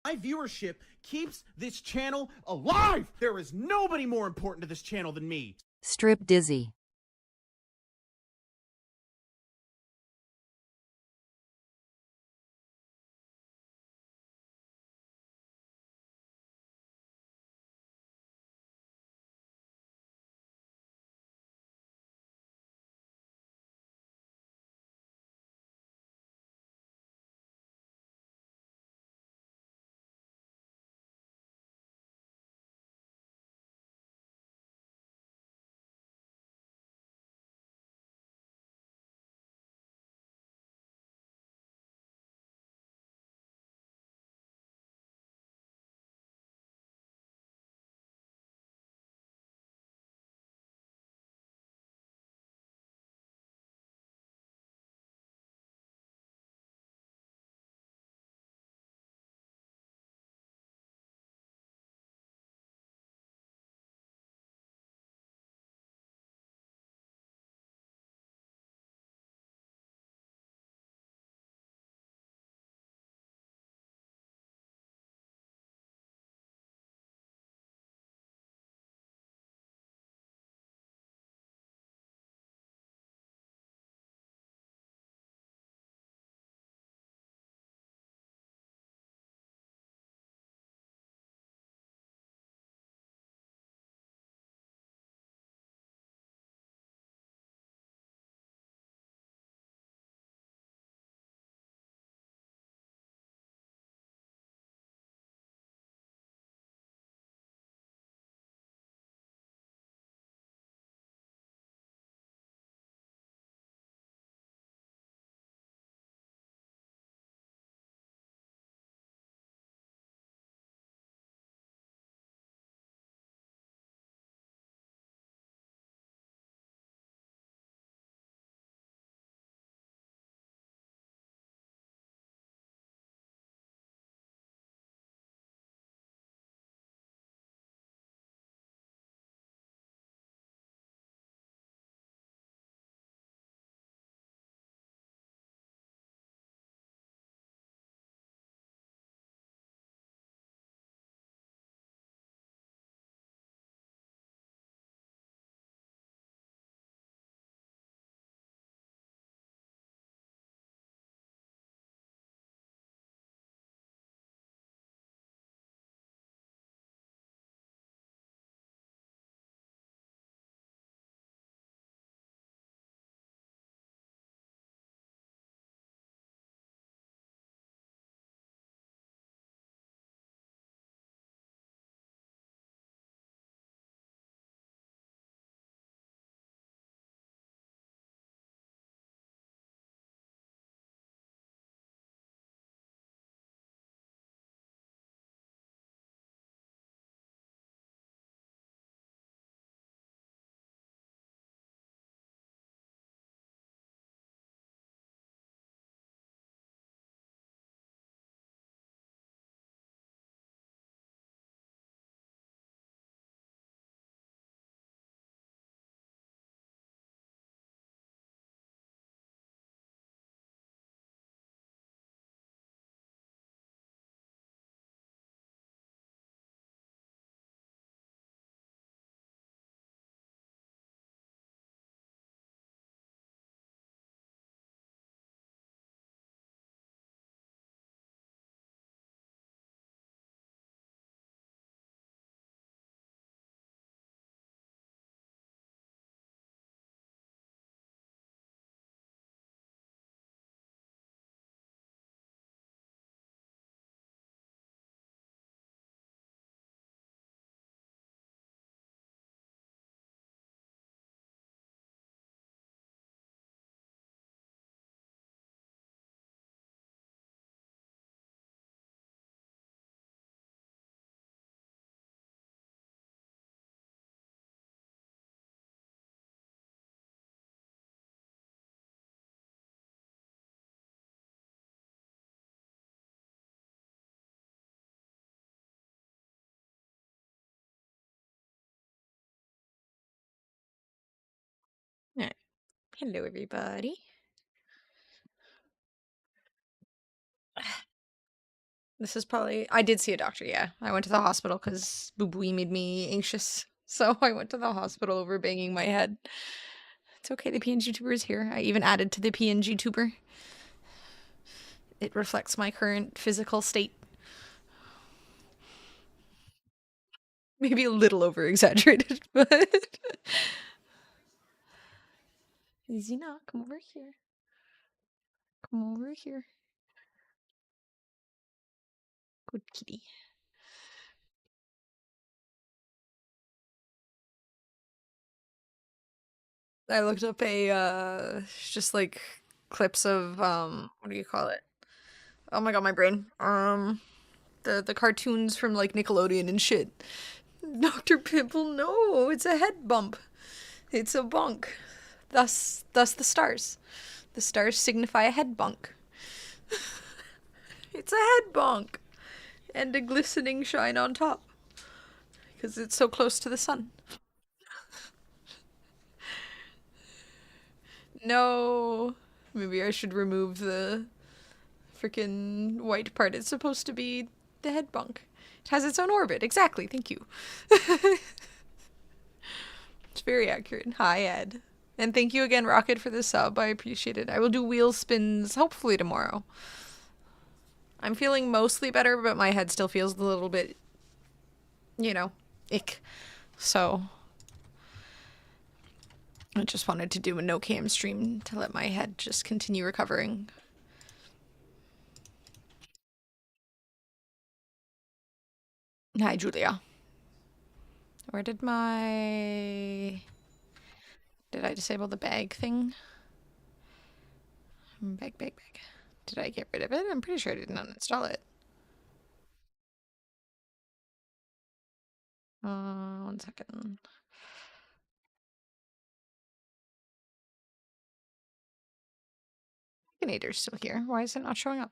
My viewership keeps this channel alive. There is nobody more important to this channel than me. Strip dizzy. Alright. Hello, everybody. This is probably. I did see a doctor, yeah. I went to the hospital because Boo Boo made me anxious. So I went to the hospital over banging my head. It's okay, the PNGtuber is here. I even added to the PNGtuber. It reflects my current physical state. Maybe a little over exaggerated, but. Zena, come over here. Come over here. Good kitty. I looked up just like clips of what do you call it? Oh my god, my brain. The cartoons from like Nickelodeon and shit. Dr. Pimple, no, it's a head bump. It's a bunk. Thus the stars. The stars signify a head bunk. It's a head bunk. And a glistening shine on top. Because it's so close to the sun. No. Maybe I should remove the freaking white part. It's supposed to be the head bunk. It has its own orbit. Exactly. Thank you. It's very accurate. Hi, Ed. And thank you again, Rocket, for the sub. I appreciate it. I will do wheel spins hopefully tomorrow. I'm feeling mostly better, but my head still feels a little bit, ick. So I just wanted to do a no-cam stream to let my head just continue recovering. Hi, Julia. Where did my... Did I disable the bag thing? Bag. Did I get rid of it? I'm pretty sure I didn't uninstall it. 1 second. Baconator's still here. Why is it not showing up?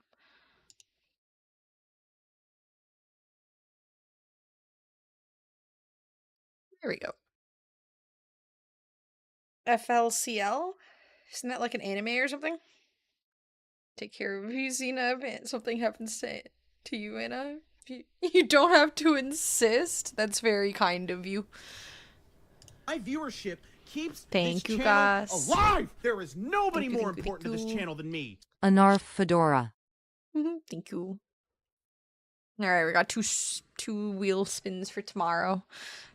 There we go. FLCL? Isn't that like an anime or something? Take care of you, Xena. If something happens to you, Anna. You don't have to insist. That's very kind of you. My viewership keeps Thank this you, channel guys. alive. There is nobody more important to this channel than me. Anarf Fedora. Thank you. All right, we got two wheel spins for tomorrow.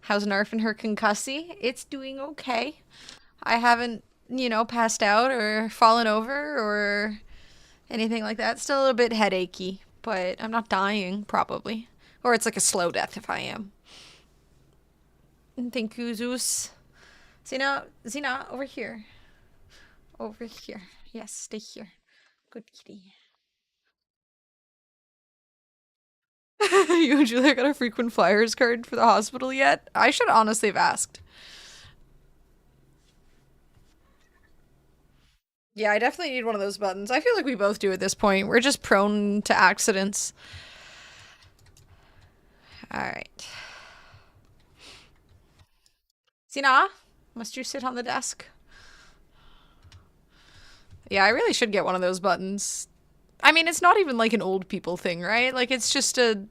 How's Narf and her concussy? It's doing okay. I haven't, passed out or fallen over or anything like that. Still a bit headachy, but I'm not dying, probably. Or it's like a slow death if I am. Thank you, Zeus. Xena, over here. Over here. Yes, stay here. Good kitty. You and Julia got a frequent flyers card for the hospital yet? I should honestly have asked. Yeah, I definitely need one of those buttons. I feel like we both do at this point. We're just prone to accidents. Alright. Sina, must you sit on the desk? Yeah, I really should get one of those buttons. I mean, it's not even like an old people thing, right? Like, it's just a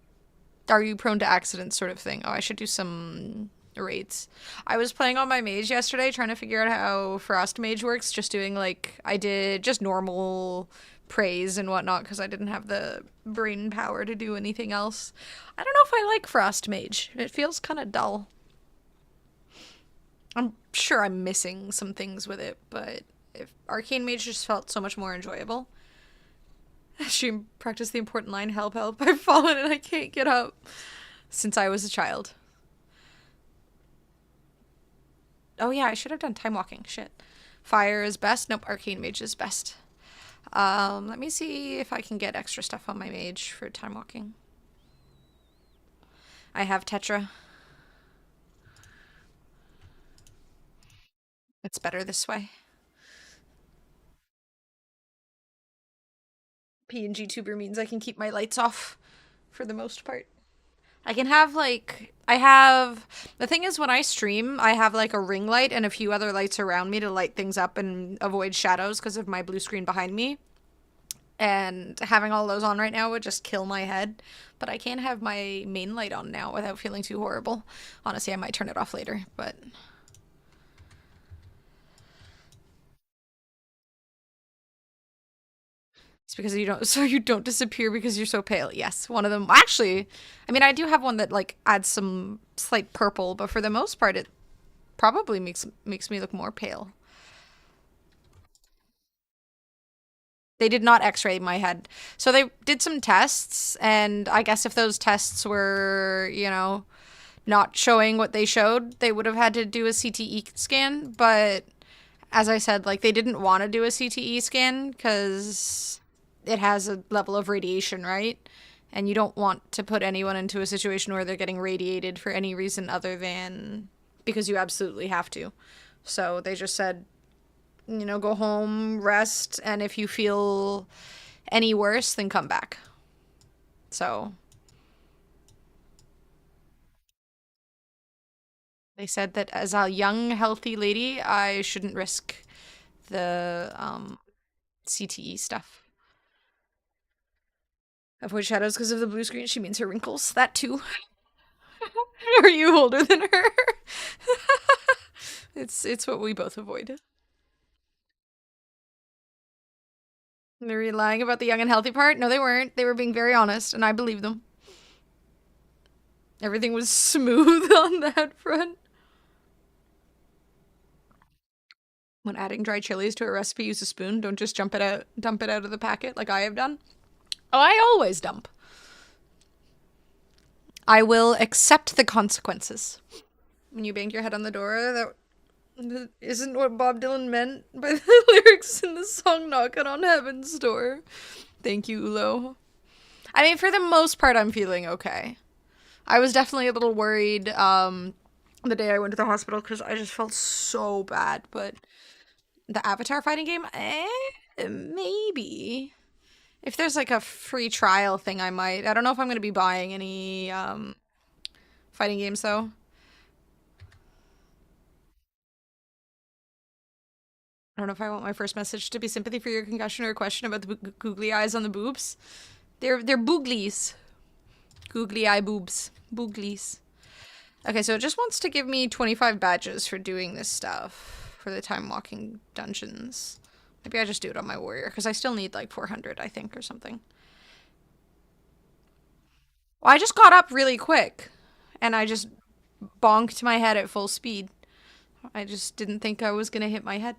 are you prone to accidents sort of thing. Oh, I should do some raids. I was playing on my mage yesterday, trying to figure out how Frost Mage works, just doing, like, I did just normal praise and whatnot, because I didn't have the brain power to do anything else. I don't know if I like Frost Mage. It feels kind of dull. I'm sure I'm missing some things with it, but if Arcane Mage just felt so much more enjoyable. She practiced the important line, help, I've fallen and I can't get up. Since I was a child. Oh yeah, I should have done time walking. Shit. Fire is best. Nope, Arcane Mage is best. Let me see if I can get extra stuff on my mage for time walking. I have Tetra. It's better this way. PNGtuber means I can keep my lights off for the most part. I can have, like, the thing is when I stream, I have, like, a ring light and a few other lights around me to light things up and avoid shadows because of my blue screen behind me. And having all those on right now would just kill my head. But I can have my main light on now without feeling too horrible. Honestly, I might turn it off later, but it's because you don't, so you don't disappear because you're so pale. Yes, one of them. Actually, I mean, I do have one that like adds some slight purple, but for the most part, it probably makes me look more pale. They did not x-ray my head. So they did some tests, and I guess if those tests were, not showing what they showed, they would have had to do a CTE scan, but as I said, like they didn't want to do a CTE scan because it has a level of radiation, right? And you don't want to put anyone into a situation where they're getting radiated for any reason other than because you absolutely have to. So they just said, go home, rest, and if you feel any worse, then come back. So they said that as a young, healthy lady, I shouldn't risk the CTE stuff. Avoid shadows because of the blue screen. She means her wrinkles. That too. Are you older than her? It's what we both avoid. They're lying about the young and healthy part? No, they weren't. They were being very honest, and I believe them. Everything was smooth on that front. When adding dry chilies to a recipe, use a spoon. Don't just dump it out of the packet like I have done. Oh, I always dump. I will accept the consequences. When you banged your head on the door, that isn't what Bob Dylan meant by the lyrics in the song Knockin' on Heaven's Door. Thank you, Ulo. I mean, for the most part, I'm feeling okay. I was definitely a little worried the day I went to the hospital because I just felt so bad, but the Avatar fighting game, maybe. If there's like a free trial thing, I might. I don't know if I'm going to be buying any fighting games though. I don't know if I want my first message to be sympathy for your concussion or a question about the googly eyes on the boobs. They're booglies. Googly eye boobs. Booglies. Okay, so it just wants to give me 25 badges for doing this stuff. For the time walking dungeons. Maybe I just do it on my warrior, because I still need like 400, I think, or something. Well, I just got up really quick, and I just bonked my head at full speed. I just didn't think I was gonna hit my head.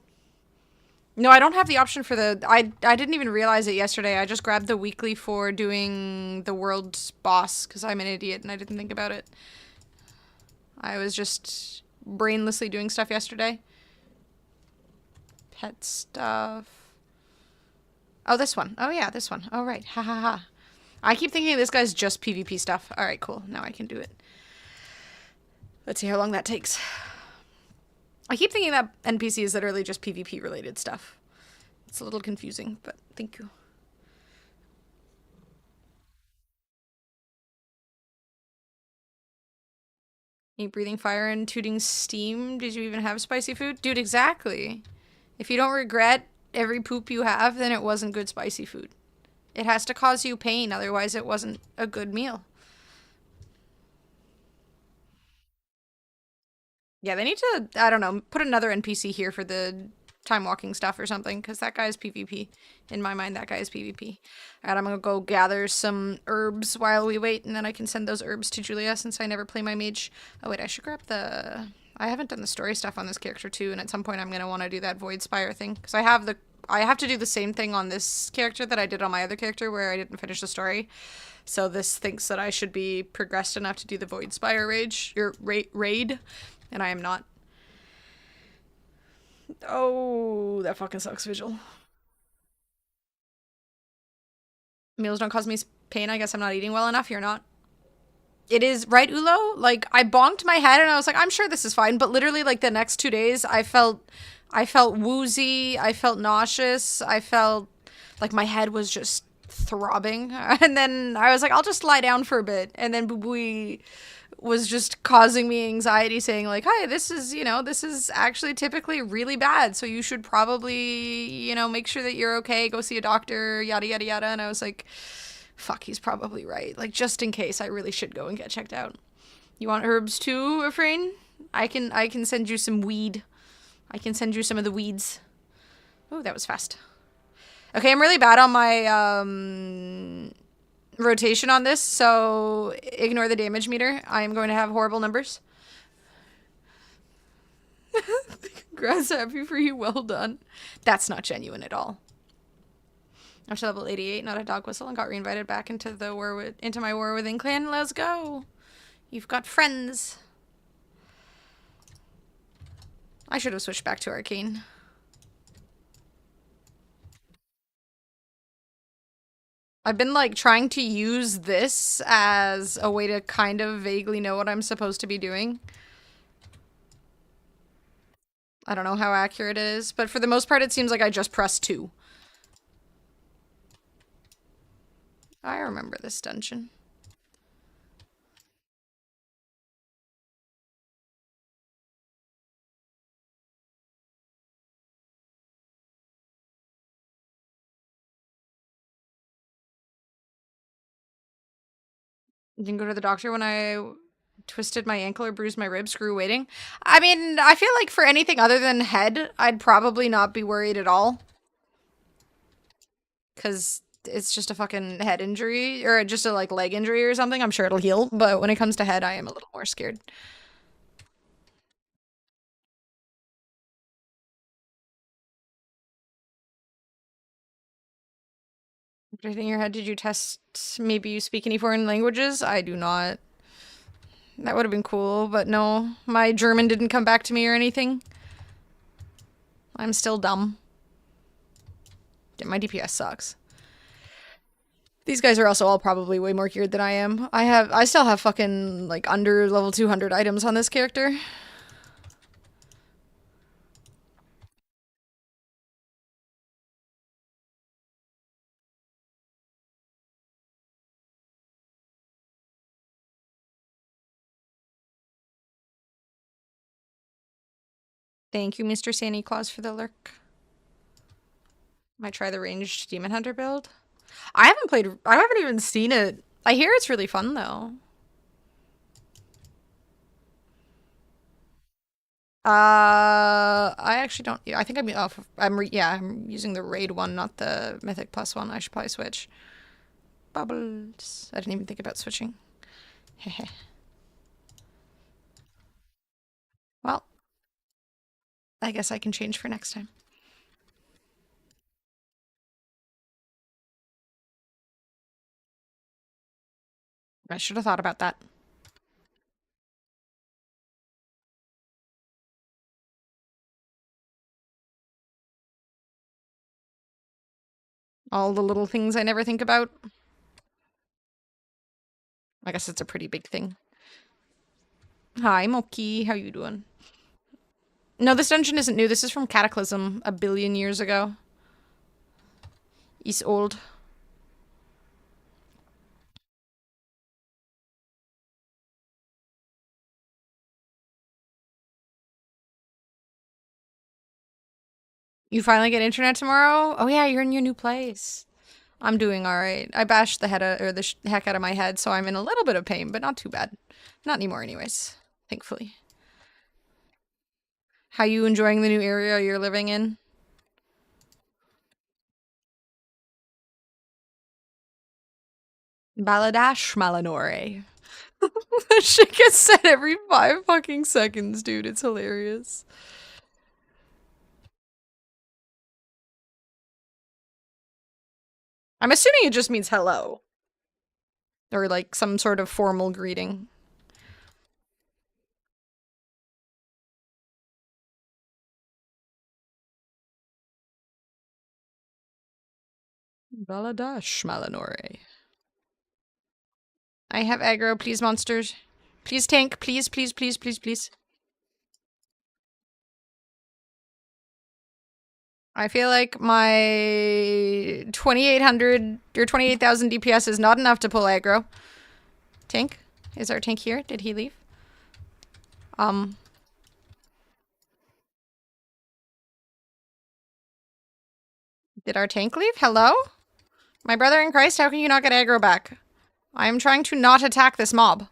No, I don't have the option for the... I didn't even realize it yesterday. I just grabbed the weekly for doing the world's boss, because I'm an idiot and I didn't think about it. I was just brainlessly doing stuff yesterday. Pet stuff. Oh, this one. Oh, yeah, this one. Oh, right. Ha ha ha. I keep thinking this guy's just PvP stuff. All right, cool. Now I can do it. Let's see how long that takes. I keep thinking that NPC is literally just PvP related stuff. It's a little confusing, but thank you. Ain't breathing fire and tooting steam. Did you even have spicy food? Dude, exactly. If you don't regret every poop you have, then it wasn't good spicy food. It has to cause you pain, otherwise it wasn't a good meal. Yeah, they need to, I don't know, put another NPC here for the time walking stuff or something, because that guy's PvP. In my mind, that guy is PvP. Alright, I'm gonna go gather some herbs while we wait, and then I can send those herbs to Julia since I never play my mage. Oh wait, I should grab the... I haven't done the story stuff on this character too, and at some point I'm gonna want to do that Void Spire thing, because I have to do the same thing on this character that I did on my other character where I didn't finish the story. So this thinks that I should be progressed enough to do the Void Spire raid, and I am not. Oh, that fucking sucks, Vigil. Meals don't cause me pain. I guess I'm not eating well enough. You're not. It is, right, Ulo? Like, I bonked my head and I was like, I'm sure this is fine. But literally, like, the next 2 days, I felt woozy. I felt nauseous. I felt like my head was just throbbing. And then I was like, I'll just lie down for a bit. And then we was just causing me anxiety, saying like, "Hi, this is, this is actually typically really bad, so you should probably, make sure that you're okay, go see a doctor, yada yada yada." And I was like, fuck, he's probably right. Like, just in case, I really should go and get checked out. You want herbs too, Efrain? I can send you some weed. I can send you some of the weeds. Oh, that was fast. Okay, I'm really bad on my rotation on this, so ignore the damage meter. I am going to have horrible numbers. Congrats, happy for you, well done. That's not genuine at all. Up to level 88, not a dog whistle, and got reinvited back into my War Within clan. Let's go. You've got friends. I should have switched back to Arcane. I've been like trying to use this as a way to kind of vaguely know what I'm supposed to be doing. I don't know how accurate it is, but for the most part it seems like I just press 2. I remember this dungeon. Didn't go to the doctor when I twisted my ankle or bruised my ribs. Screw waiting. I mean, I feel like for anything other than head, I'd probably not be worried at all. Because it's just a fucking head injury, or just a like leg injury or something. I'm sure it'll heal, but when it comes to head, I am a little more scared. Everything in your head, did you test maybe you speak any foreign languages? I do not. That would have been cool, but no. My German didn't come back to me or anything. I'm still dumb. Yeah, my DPS sucks. These guys are also all probably way more geared than I am. I still have fucking, like, under level 200 items on this character. Thank you, Mr. Santa Claus, for the lurk. Might try the ranged Demon Hunter build. I haven't even seen it. I hear it's really fun, though. I actually don't. I think I'm using the raid one, not the Mythic Plus one. I should probably switch. Bubbles. I didn't even think about switching. Hehe. Well, I guess I can change for next time. I should have thought about that. All the little things I never think about. I guess it's a pretty big thing. Hi, Moki. How you doing? No, this dungeon isn't new. This is from Cataclysm a billion years ago. It's old. You finally get internet tomorrow? Oh yeah, you're in your new place. I'm doing all right. I bashed the heck out of my head, so I'm in a little bit of pain, but not too bad. Not anymore, anyways. Thankfully. How you enjoying the new area you're living in? Baladash Malanore. That shit gets said every 5 fucking seconds, dude. It's hilarious. I'm assuming it just means hello. Or like some sort of formal greeting. Baladash Malanore. I have aggro, please, monsters. Please, tank. Please, please, please, please, please. I feel like my 2800 or 28,000 DPS is not enough to pull aggro. Tank. Is our tank here? Did he leave? Um, did our tank leave? Hello? My brother in Christ, how can you not get aggro back? I am trying to not attack this mob.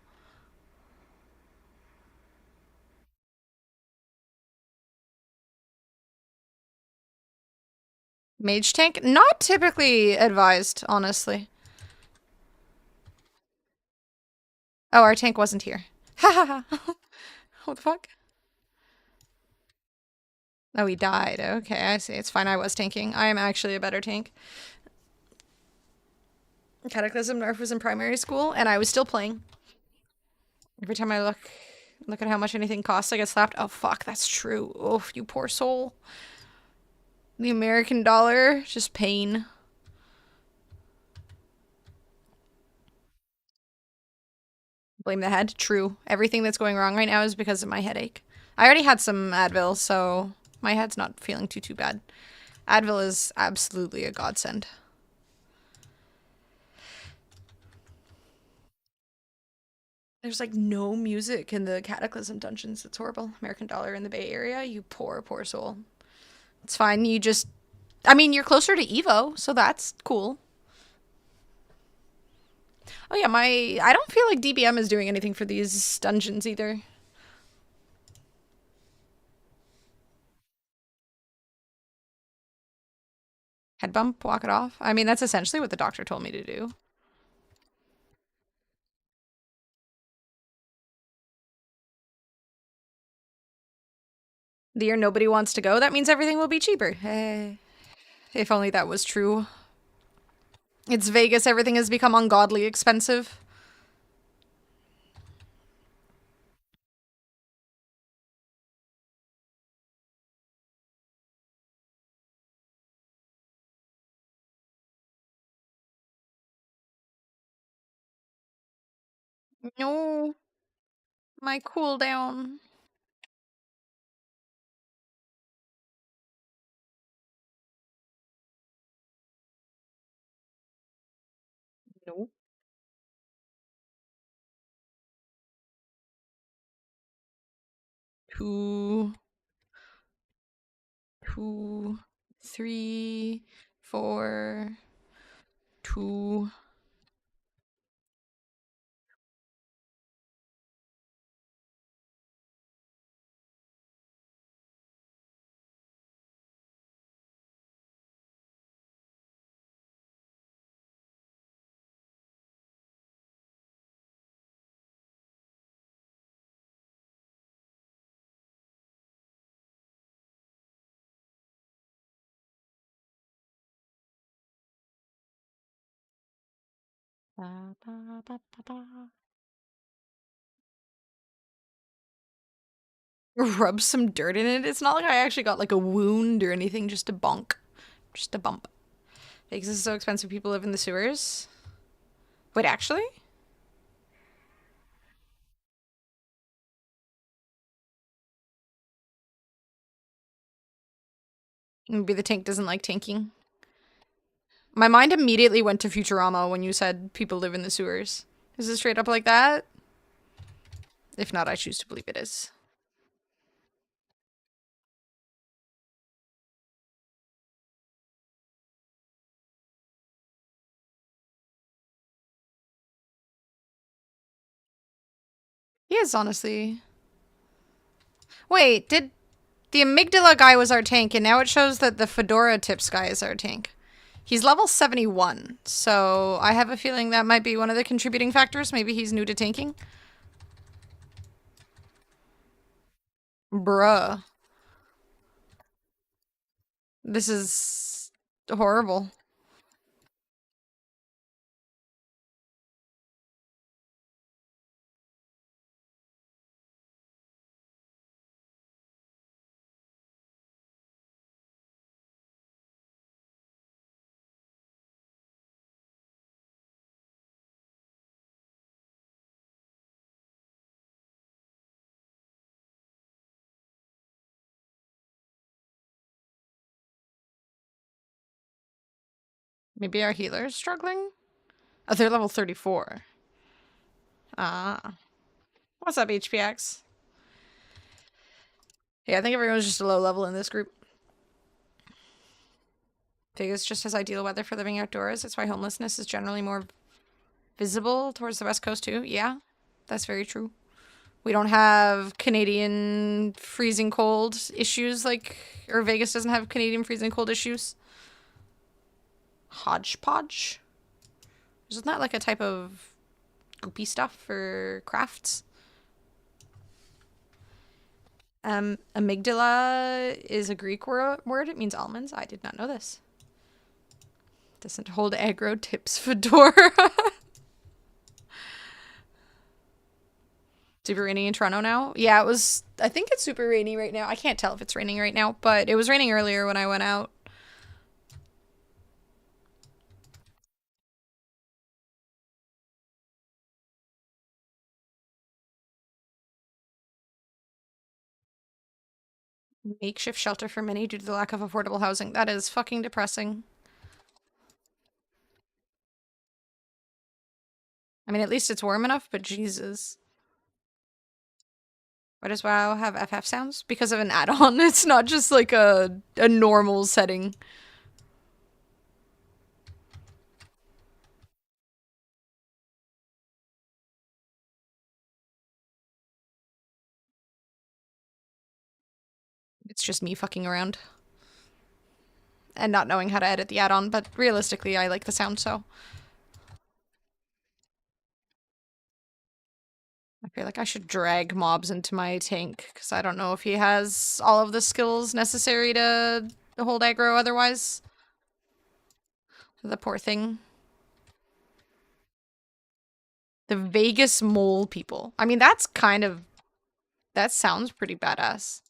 Mage tank? Not typically advised, honestly. Oh, our tank wasn't here. Ha ha ha. What the fuck? Oh, he died. Okay, I see. It's fine. I was tanking. I am actually a better tank. Cataclysm Nerf was in primary school, and I was still playing. Every time I look at how much anything costs, I get slapped. Oh, fuck. That's true. Oh, you poor soul. The American dollar. Just pain. Blame the head. True. Everything that's going wrong right now is because of my headache. I already had some Advil, so my head's not feeling too bad. Advil is absolutely a godsend. There's like no music in the Cataclysm dungeons. It's horrible. American dollar in the Bay Area. You poor, poor soul. It's fine. You just... I mean, you're closer to Evo, so that's cool. Oh yeah, I don't feel like DBM is doing anything for these dungeons either. Head bump, walk it off. I mean, that's essentially what the doctor told me to do. The year nobody wants to go, that means everything will be cheaper. If only that was true. It's Vegas, everything has become ungodly expensive. No, my cooldown. No. 2, 2, 3, 4, 2. Ba, ba, ba, ba, ba. Rub some dirt in it. It's not like I actually got like a wound or anything, just a bonk. Just a bump. Because this is so expensive, people live in the sewers. Wait, actually? Maybe the tank doesn't like tanking. My mind immediately went to Futurama when you said people live in the sewers. Is it straight up like that? If not, I choose to believe it is. He is, honestly. Wait, did... The amygdala guy was our tank, and now it shows that the fedora tips guy is our tank. He's level 71, so I have a feeling that might be one of the contributing factors. Maybe he's new to tanking. Bruh. This is horrible. Maybe our healer is struggling? Oh, they're level 34. Ah. What's up, HPX? Yeah, I think everyone's just a low level in this group. Vegas just has ideal weather for living outdoors. That's why homelessness is generally more visible towards the West Coast, too. Yeah, that's very true. We don't have Canadian freezing cold issues like, or Vegas doesn't have Canadian freezing cold issues. Hodgepodge? Isn't that like a type of goopy stuff for crafts? Amygdala is a Greek word. It means almonds. I did not know this. Doesn't hold aggro tips fedora. Super rainy in Toronto now. Yeah, it was. I think it's super rainy right now. I can't tell if it's raining right now, but it was raining earlier when I went out. Makeshift shelter for many due to the lack of affordable housing. That is fucking depressing. I mean, at least it's warm enough, but Jesus. Why does WoW have FF sounds? Because of an add-on. It's not just like a normal setting. It's just me fucking around. And not knowing how to edit the add-on, but realistically, I like the sound, so. I feel like I should drag mobs into my tank, because I don't know if he has all of the skills necessary to hold aggro otherwise. The poor thing. The Vegas mole people. I mean, that's kind of... That sounds pretty badass.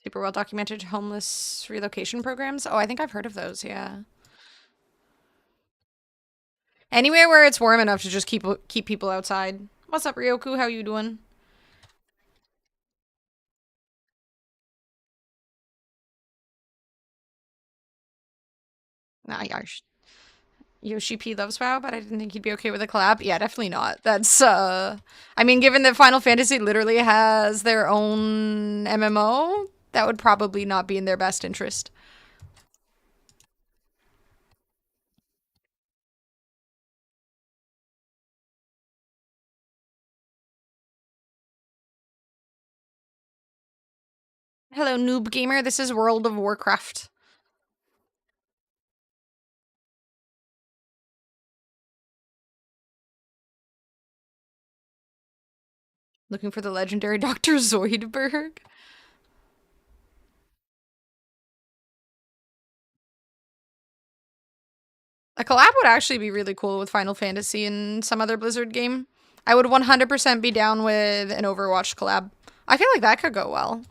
Super well documented homeless relocation programs. Oh, I think I've heard of those, yeah. Anywhere where it's warm enough to just keep people outside. What's up, Ryoku? How you doing? Nah, Yoshi P loves WoW, but I didn't think he'd be okay with a collab. Yeah, definitely not. That's I mean, given that Final Fantasy literally has their own MMO, that would probably not be in their best interest. Hello, noob gamer. This is World of Warcraft. Looking for the legendary Dr. Zoidberg. A collab would actually be really cool with Final Fantasy and some other Blizzard game. I would 100% be down with an Overwatch collab. I feel like that could go well.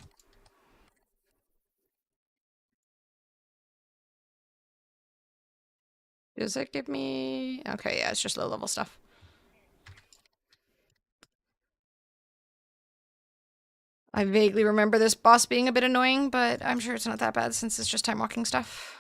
Does it give me... Okay, yeah, it's just low level stuff. I vaguely remember this boss being a bit annoying, but I'm sure it's not that bad since it's just time walking stuff.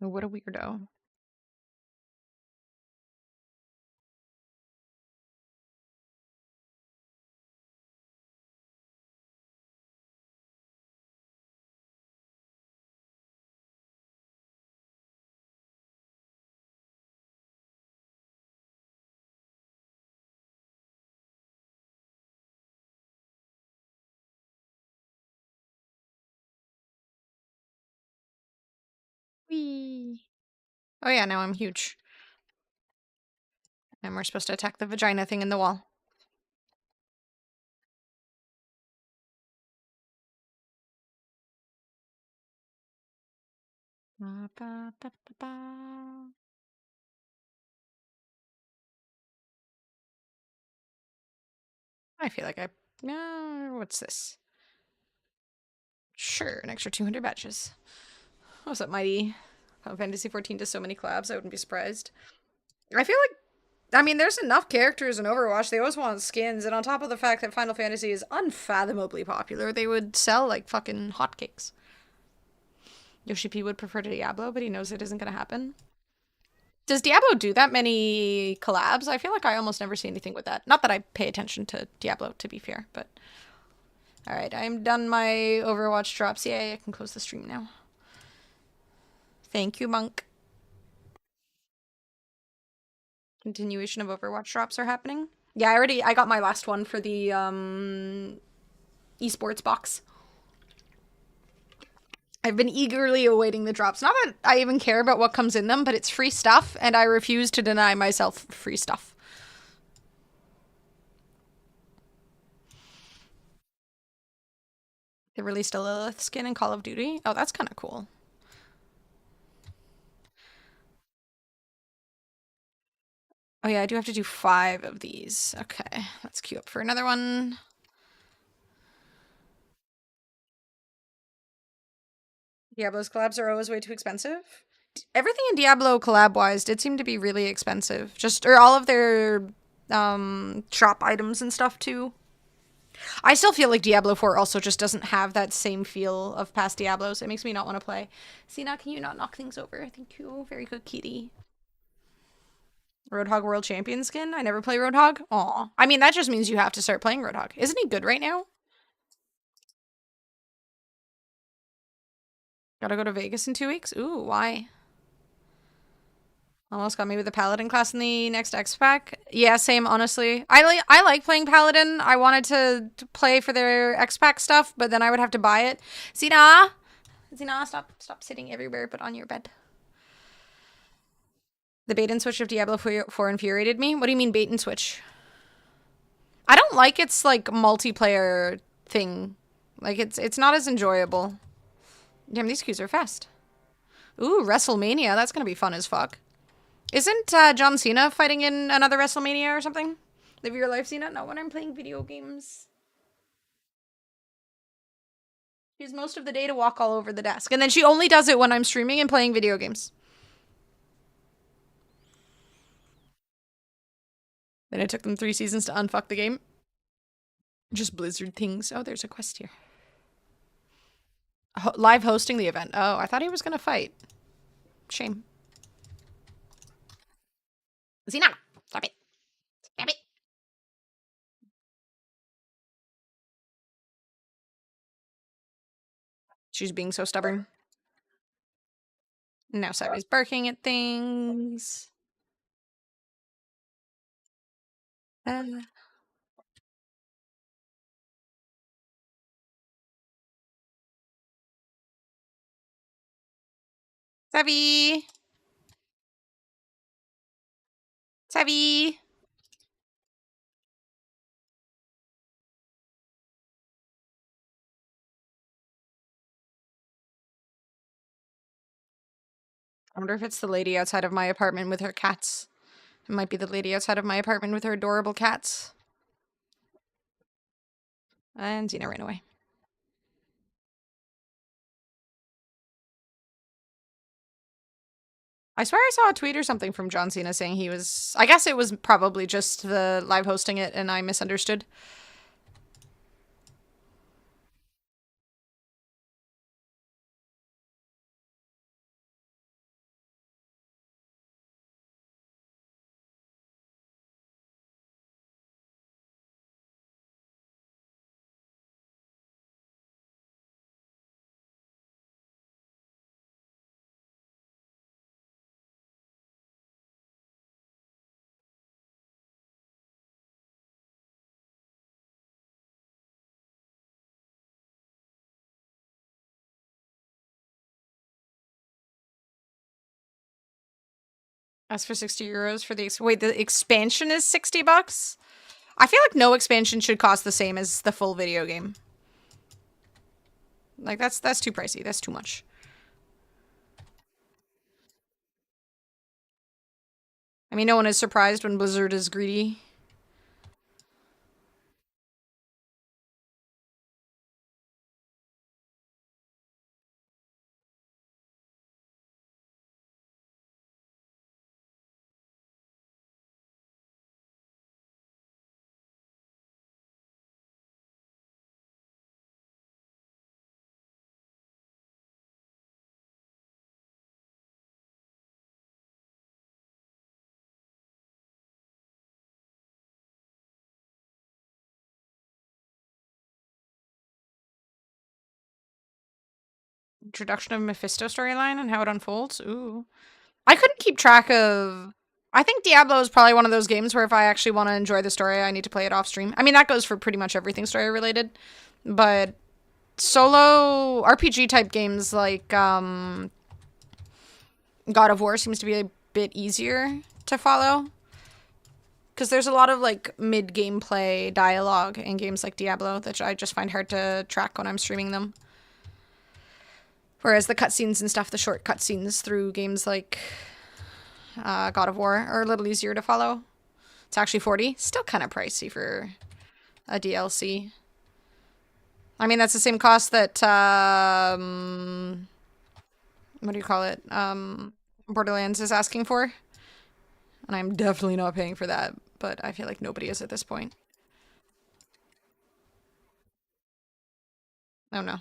Oh, what a weirdo. Whee! Oh yeah, now I'm huge. And we're supposed to attack the vagina thing in the wall. Ba, ba, ba, ba, ba. I feel like I What's this? Sure, an extra 200 badges. What's up, Mighty? Final Fantasy 14 does so many collabs, I wouldn't be surprised. I feel like, I mean, there's enough characters in Overwatch. They always want skins, and on top of the fact that Final Fantasy is unfathomably popular, they would sell like fucking hotcakes. Yoshi P would prefer to Diablo, but he knows it isn't going to happen. Does Diablo do that many collabs? I feel like I almost never see anything with that. Not that I pay attention to Diablo, to be fair, but... Alright, I'm done my Overwatch drops. Yay, I can close the stream now. Thank you, Monk. Continuation of Overwatch drops are happening. Yeah, I got my last one for the, esports box. I've been eagerly awaiting the drops. Not that I even care about what comes in them, but it's free stuff, and I refuse to deny myself free stuff. They released a Lilith skin in Call of Duty. Oh, that's kind of cool. Oh yeah, I do have to do 5 of these. Okay, let's queue up for another one. Diablo's collabs are always way too expensive. Everything in Diablo collab-wise did seem to be really expensive. Or all of their shop items and stuff too. I still feel like Diablo 4 also just doesn't have that same feel of past Diablos. It makes me not want to play. Sina, can you not knock things over? Thank you. Very good, kitty. Roadhog World Champion skin? I never play Roadhog. Aw. I mean, that just means you have to start playing Roadhog. Isn't he good right now? Gotta go to Vegas in 2 weeks? Ooh, why? Almost got me with the Paladin class in the next X-Pack. Yeah, same, honestly. I like playing Paladin. I wanted to play for their X-Pack stuff, but then I would have to buy it. Zina! Zina, stop sitting everywhere but on your bed. The bait and switch of Diablo 4 infuriated me. What do you mean bait and switch? I don't like its, like, multiplayer thing. Like, it's not as enjoyable. Damn, these queues are fast. Ooh, WrestleMania. That's gonna be fun as fuck. Isn't John Cena fighting in another WrestleMania or something? Live your life, Cena? Not when I'm playing video games. She has most of the day to walk all over the desk. And then she only does it when I'm streaming and playing video games. Then it took them 3 seasons to unfuck the game. Just Blizzard things. Oh, there's a quest here. Live hosting the event. Oh, I thought he was gonna fight. Shame. Zina! Stop it. Stop it. She's being so stubborn. Now Savi's barking at things. Savvy! Savvy! I wonder if it's the lady outside of my apartment with her cats. It might be the lady outside of my apartment with her adorable cats. And Xena ran away. I swear I saw a tweet or something from John Cena saying he was... I guess it was probably just the live hosting it and I misunderstood. As for 60 euros for the... Wait, the expansion is 60 bucks? I feel like no expansion should cost the same as the full video game. Like, that's too pricey. That's too much. I mean, no one is surprised when Blizzard is greedy. introduction of Mephisto storyline and how it unfolds. Ooh. I couldn't keep track of... I think Diablo is probably one of those games where if I actually want to enjoy the story, I need to play it off stream. I mean, that goes for pretty much everything story related. But solo RPG type games like God of War seems to be a bit easier to follow. Because there's a lot of like mid-gameplay dialogue in games like Diablo that I just find hard to track when I'm streaming them. Whereas the cutscenes and stuff, the short cutscenes through games like God of War are a little easier to follow. It's actually $40. Still kind of pricey for a DLC. I mean, that's the same cost that, what do you call it? Borderlands is asking for. And I'm definitely not paying for that, but I feel like nobody is at this point. Oh no.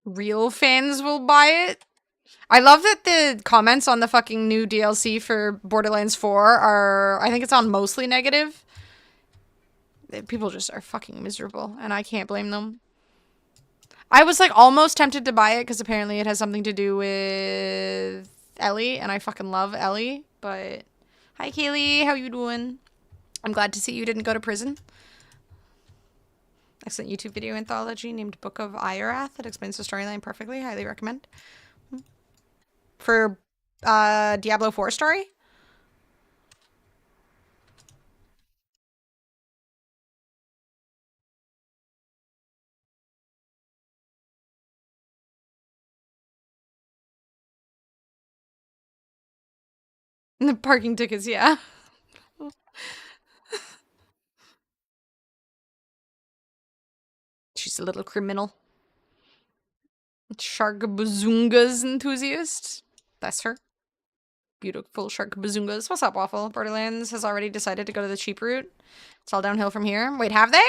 Real fans will buy it? I love that the comments on the fucking new DLC for Borderlands 4 are, I think it's on mostly negative. People just are fucking miserable, and I can't blame them. I was like almost tempted to buy it because apparently it has something to do with Ellie, and I fucking love Ellie, but hi Kaylee, how you doing? I'm glad to see you didn't go to prison. Excellent YouTube video anthology named Book of Irath that explains the storyline perfectly. Highly recommend. For Diablo 4 story? The parking tickets, yeah. She's a little criminal. Shark Bazungas enthusiast. That's her. Beautiful Shark Bazungas. What's up, Waffle? Borderlands has already decided to go to the cheap route. It's all downhill from here. Wait, have they?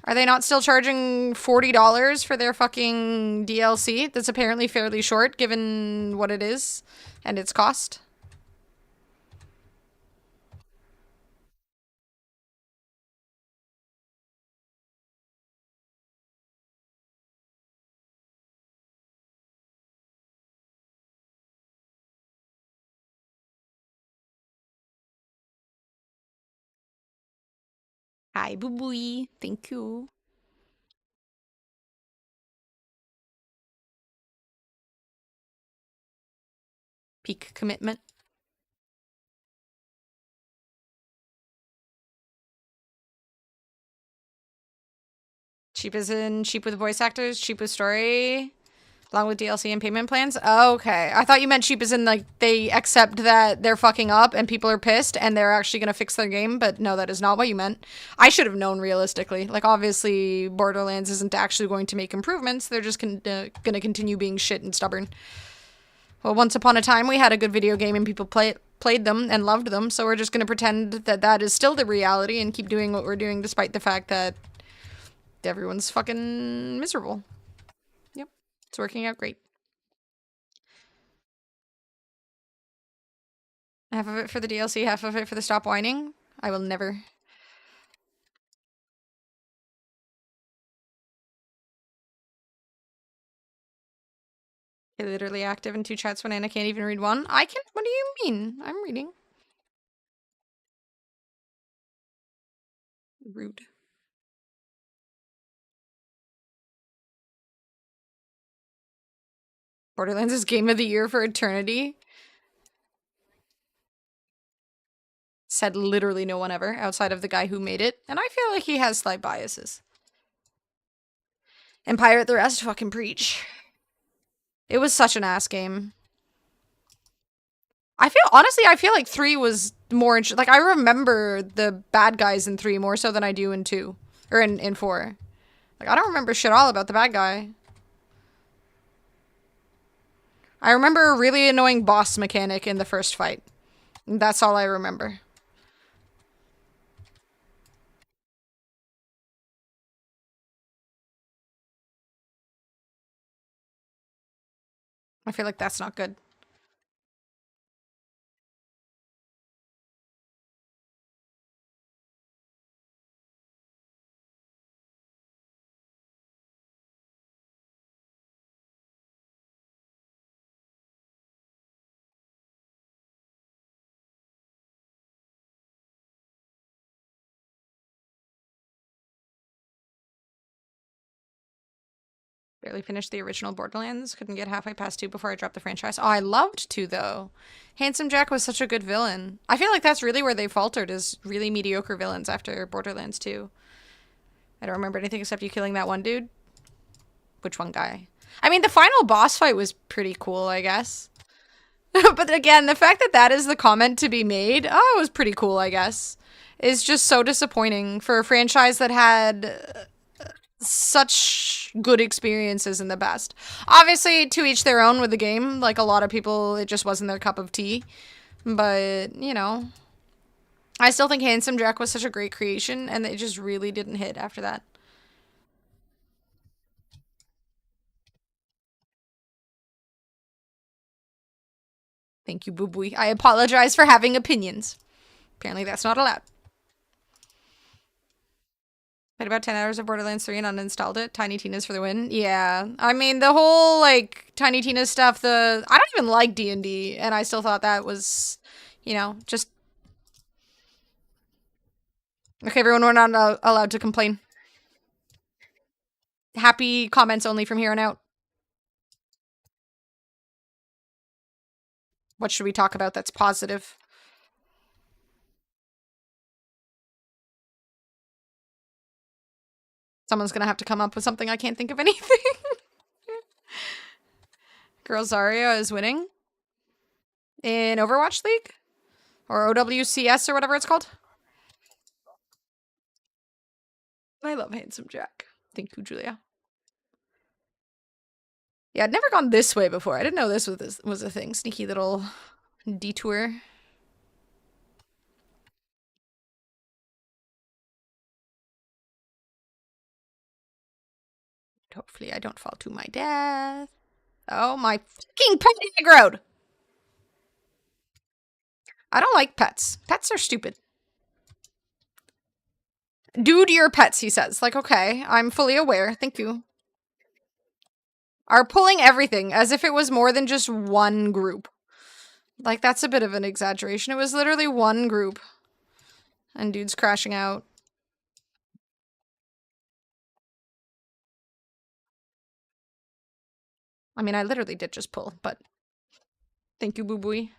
Are they not still charging $40 for their fucking DLC? That's apparently fairly short, given what it is and its cost. Hi, boo boo. Thank you. Peak commitment. Cheap as in cheap with voice actors, cheap with story, along with DLC and payment plans? Okay. I thought you meant cheap as in, like, they accept that they're fucking up and people are pissed and they're actually going to fix their game, but no, that is not what you meant. I should have known realistically. Like, obviously, Borderlands isn't actually going to make improvements. They're just going to continue being shit and stubborn. Well, once upon a time, we had a good video game and people played them and loved them, so we're just going to pretend that that is still the reality and keep doing what we're doing despite the fact that everyone's fucking miserable. Yep. It's working out great. Half of it for the DLC, half of it for the stop whining. I will never. I'm literally active in 2 chats when Anna can't even read one. I can. What do you mean? I'm reading. Rude. Borderlands is game of the year for eternity. Said literally no one ever outside of the guy who made it, and I feel like he has slight biases. And Pirate the rest, fucking preach. It was such an ass game. I feel like 3 was more like I remember the bad guys in 3 more so than I do in 2 or in 4. Like I don't remember shit all about the bad guy. I remember a really annoying boss mechanic in the first fight. That's all I remember. I feel like that's not good. Barely finished the original Borderlands. Couldn't get halfway past 2 before I dropped the franchise. Oh, I loved 2 though. Handsome Jack was such a good villain. I feel like that's really where they faltered, is really mediocre villains after Borderlands 2. I don't remember anything except you killing that one dude. Which one guy? I mean, the final boss fight was pretty cool, I guess. But again, the fact that that is the comment to be made, oh, it was pretty cool, I guess, is just so disappointing for a franchise that had such good experiences in the past. Obviously, to each their own with the game. Like, a lot of people, it just wasn't their cup of tea. But, you know, I still think Handsome Jack was such a great creation, and it just really didn't hit after that. Thank you, Boo Booey. I apologize for having opinions. Apparently, that's not allowed. Played about 10 hours of Borderlands 3 and uninstalled it. Tiny Tina's for the win. Yeah. I mean, the whole, like, Tiny Tina stuff, I don't even like D&D, and I still thought that was, you know, just... Okay, everyone, we're not allowed to complain. Happy comments only from here on out. What should we talk about that's positive? Someone's gonna have to come up with something. I can't think of anything. Girl Zarya is winning in Overwatch League or OWCS or whatever it's called. I love Handsome Jack. Thank you, Julia. Yeah, I'd never gone this way before. I didn't know this was a thing. Sneaky little detour. Hopefully I don't fall to my death. Oh, my fucking pet aggroed! I don't like pets. Pets are stupid. Dude, your pets, he says. Like, okay, I'm fully aware. Thank you. Are pulling everything as if it was more than just one group. Like, that's a bit of an exaggeration. It was literally one group. And dude's crashing out. I mean, I literally did just pull, but... Thank you, Boo Booey.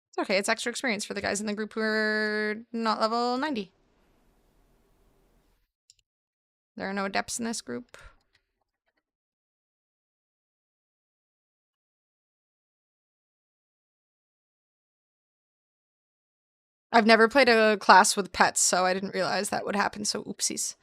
It's okay, it's extra experience for the guys in the group who are not level 90. There are no adepts in this group. I've never played a class with pets, so I didn't realize that would happen, so oopsies.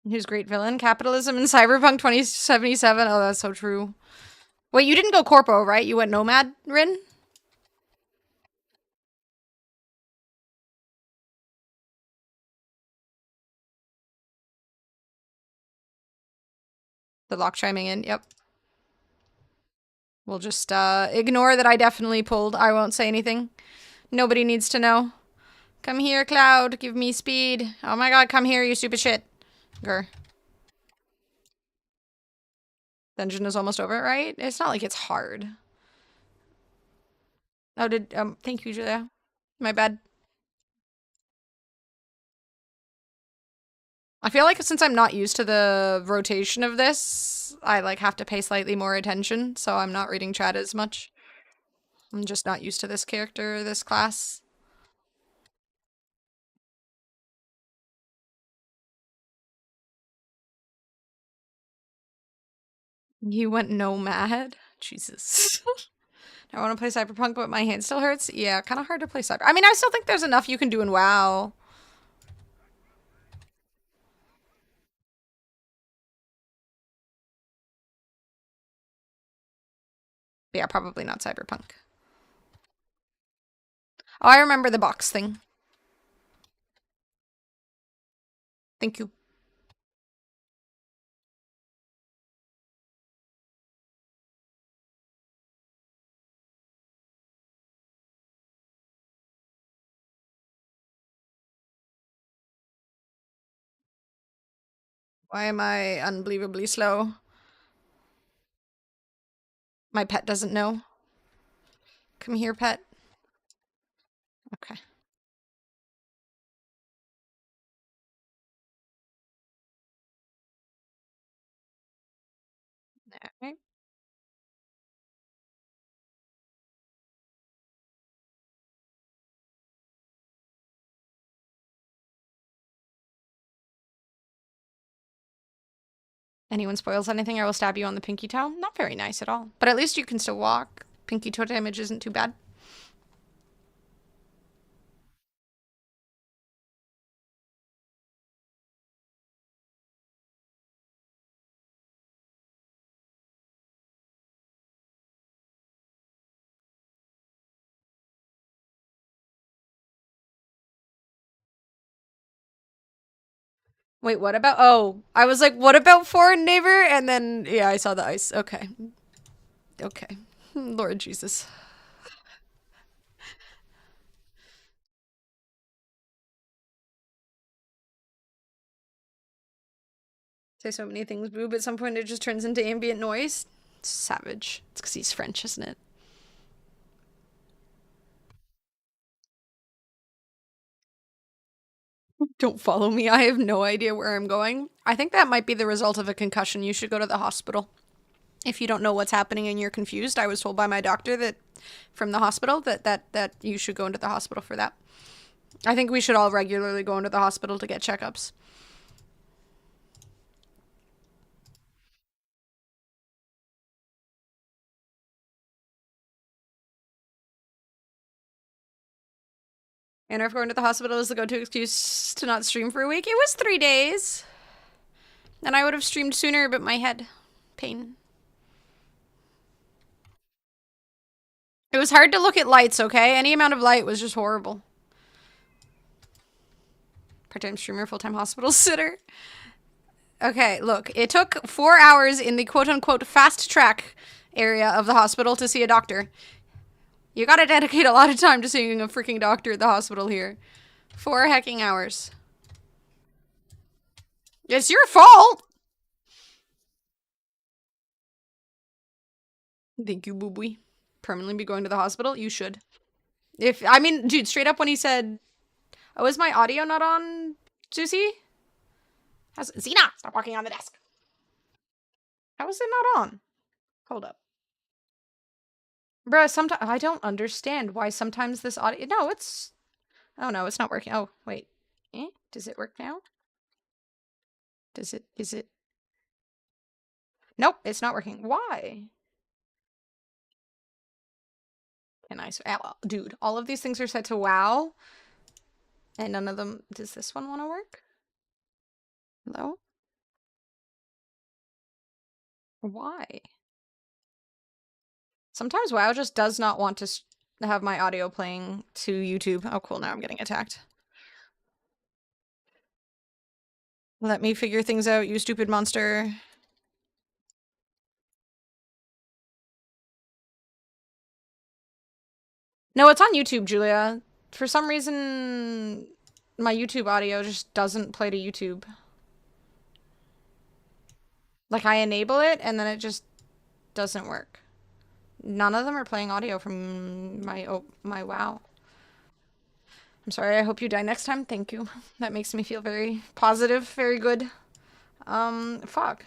Who's great villain? Capitalism in Cyberpunk 2077. Oh, that's so true. Wait, you didn't go corpo, right? You went nomad, Rin? The lock chiming in, yep. We'll just ignore that I definitely pulled. I won't say anything. Nobody needs to know. Come here, Cloud. Give me speed. Oh my god, come here, you stupid shit. Grr. Dungeon is almost over, right? It's not like it's hard. Oh, thank you, Julia. My bad. I feel like since I'm not used to the rotation of this, I like have to pay slightly more attention, so I'm not reading chat as much. I'm just not used to this character, this class. You went nomad? Jesus. I want to play Cyberpunk, but my hand still hurts. Yeah, kind of hard to play Cyber. I mean, I still think there's enough you can do in WoW. But yeah, probably not Cyberpunk. Oh, I remember the box thing. Thank you. Why am I unbelievably slow? My pet doesn't know. Come here, pet. Okay. Alright. Anyone spoils anything, I will stab you on the pinky toe. Not very nice at all. But at least you can still walk. Pinky toe damage isn't too bad. Wait, what about? Oh, I was like, what about foreign neighbor? And then, yeah, I saw the ice. Okay. Okay. Lord Jesus. Say so many things, boo, but at some point it just turns into ambient noise. Savage. It's because he's French, isn't it? Don't follow me. I have no idea where I'm going. I think that might be the result of a concussion. You should go to the hospital. If you don't know what's happening and you're confused, I was told by my doctor that from the hospital that you should go into the hospital for that. I think we should all regularly go into the hospital to get checkups. And if going to the hospital is the go-to excuse to not stream for a week, it was 3 days. And I would have streamed sooner, but my head pain. It was hard to look at lights, okay? Any amount of light was just horrible. Part-time streamer, full-time hospital sitter. Okay, look. It took 4 hours in the quote-unquote fast track area of the hospital to see a doctor. You gotta dedicate a lot of time to seeing a freaking doctor at the hospital here. 4 hecking hours. It's your fault! Thank you, boo boo. Permanently be going to the hospital? You should. I mean, dude, straight up when he said, oh, is my audio not on, Susie? Xena, stop walking on the desk. How is it not on? Hold up. Bruh, sometimes, I don't understand why sometimes this audio, no, it's, oh no, it's not working. Oh, wait. Does it work now? Is it? Nope, it's not working. Why? And dude, all of these things are set to WoW. And none of them, does this one want to work? Hello? Why? Sometimes WoW just does not want to have my audio playing to YouTube. Oh, cool, now I'm getting attacked. Let me figure things out, you stupid monster. No, it's on YouTube, Julia. For some reason, my YouTube audio just doesn't play to YouTube. Like, I enable it, and then it just doesn't work. None of them are playing audio from my WoW. I'm sorry, I hope you die next time. Thank you. That makes me feel very positive, very good. Fuck.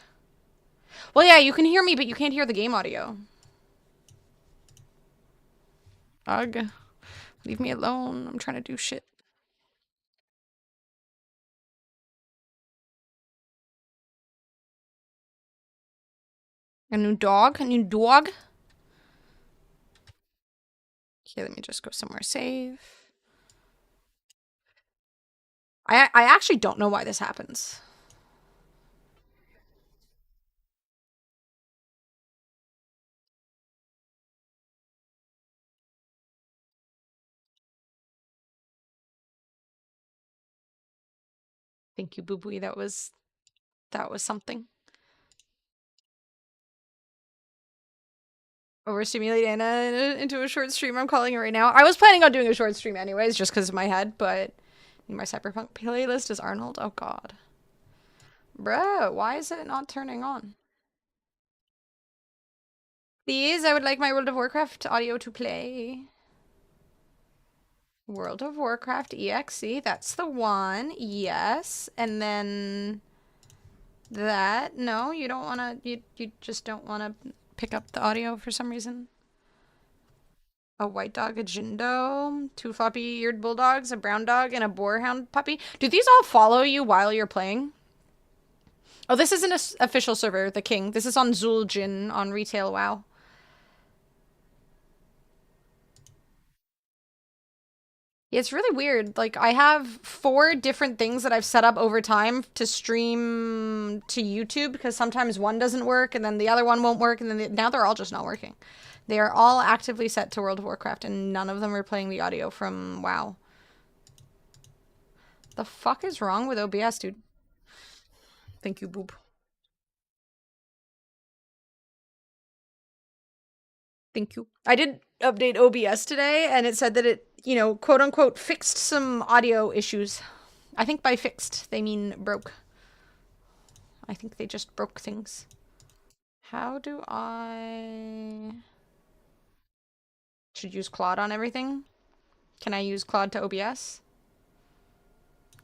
Well, yeah, you can hear me, but you can't hear the game audio. Ugh. Leave me alone. I'm trying to do shit. A new dog? A new dog? Okay, let me just go somewhere safe. I actually don't know why this happens. Thank you, Boo Boo. That was something. Overstimulate Anna into a short stream. I'm calling it right now. I was planning on doing a short stream anyways, just because of my head, but my Cyberpunk playlist is Arnold. Oh god. Bro, why is it not turning on? Please, I would like my World of Warcraft audio to play. World of Warcraft EXE, that's the one. Yes. And then that. No, you don't want to, you just don't want to pick up the audio for some reason. A white dog, a Jindo, 2 floppy-eared bulldogs, a brown dog, and a boarhound puppy. Do these all follow you while you're playing? Oh, this isn't an official server, the king. This is on Zul'jin on Retail WoW. Yeah, it's really weird. Like, I have 4 different things that I've set up over time to stream to YouTube because sometimes one doesn't work and then the other one won't work and then now they're all just not working. They are all actively set to World of Warcraft and none of them are playing the audio from WoW. The fuck is wrong with OBS, dude? Thank you, Boop. Thank you. I did update OBS today and it said that it, you know, quote unquote, fixed some audio issues. I think by fixed, they mean broke. I think they just broke things. How do I... Should use Claude on everything? Can I use Claude to OBS?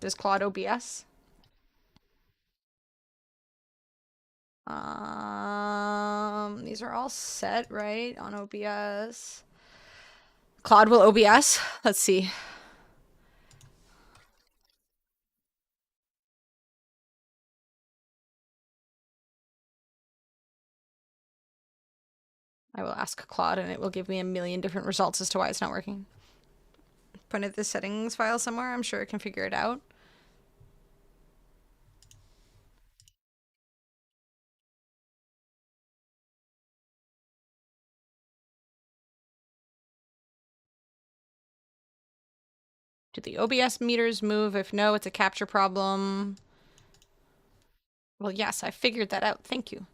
Does Claude OBS? These are all set, right? On OBS. Claude will OBS? Let's see. I will ask Claude and it will give me a million different results as to why it's not working. Point at the settings file somewhere. I'm sure it can figure it out. Do the OBS meters move? If no, it's a capture problem. Well, yes, I figured that out. Thank you.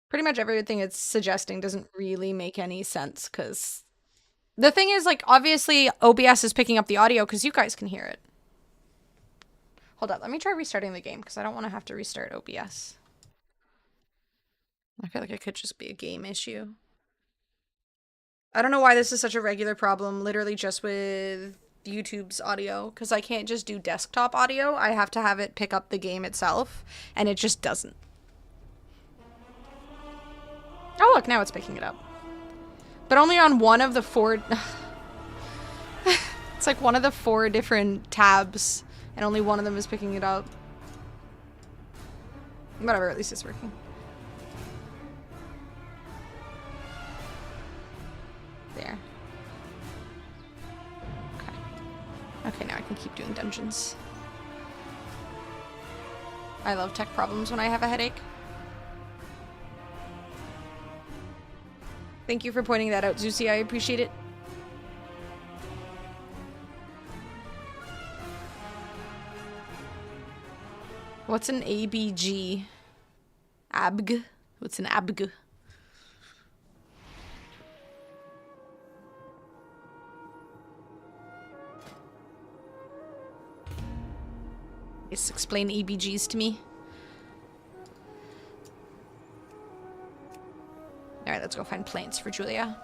Pretty much everything it's suggesting doesn't really make any sense because the thing is, like, obviously OBS is picking up the audio because you guys can hear it. Hold up, let me try restarting the game because I don't want to have to restart OBS. I feel like it could just be a game issue. I don't know why this is such a regular problem, literally just with YouTube's audio, because I can't just do desktop audio. I have to have it pick up the game itself, and it just doesn't. Oh, look, now it's picking it up. But only on one of the 4... It's like one of the 4 different tabs, and only one of them is picking it up. Whatever, at least it's working. There. Okay. Okay, now I can keep doing dungeons. I love tech problems when I have a headache. Thank you for pointing that out, Zusi. I appreciate it. What's an ABG? ABG? What's an ABG? Just explain EBGs to me. Alright, let's go find plants for Julia.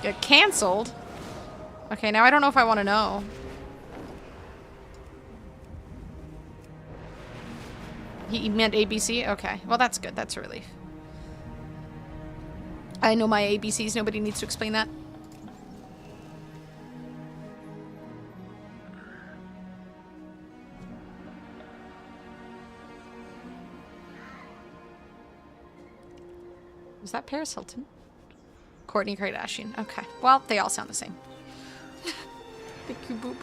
Get cancelled? Okay, now I don't know if I want to know. He meant ABC? Okay. Well, that's good. That's a relief. I know my ABCs. Nobody needs to explain that. Was that Paris Hilton? Kourtney Kardashian. Okay. Well, they all sound the same. Thank you, Boop.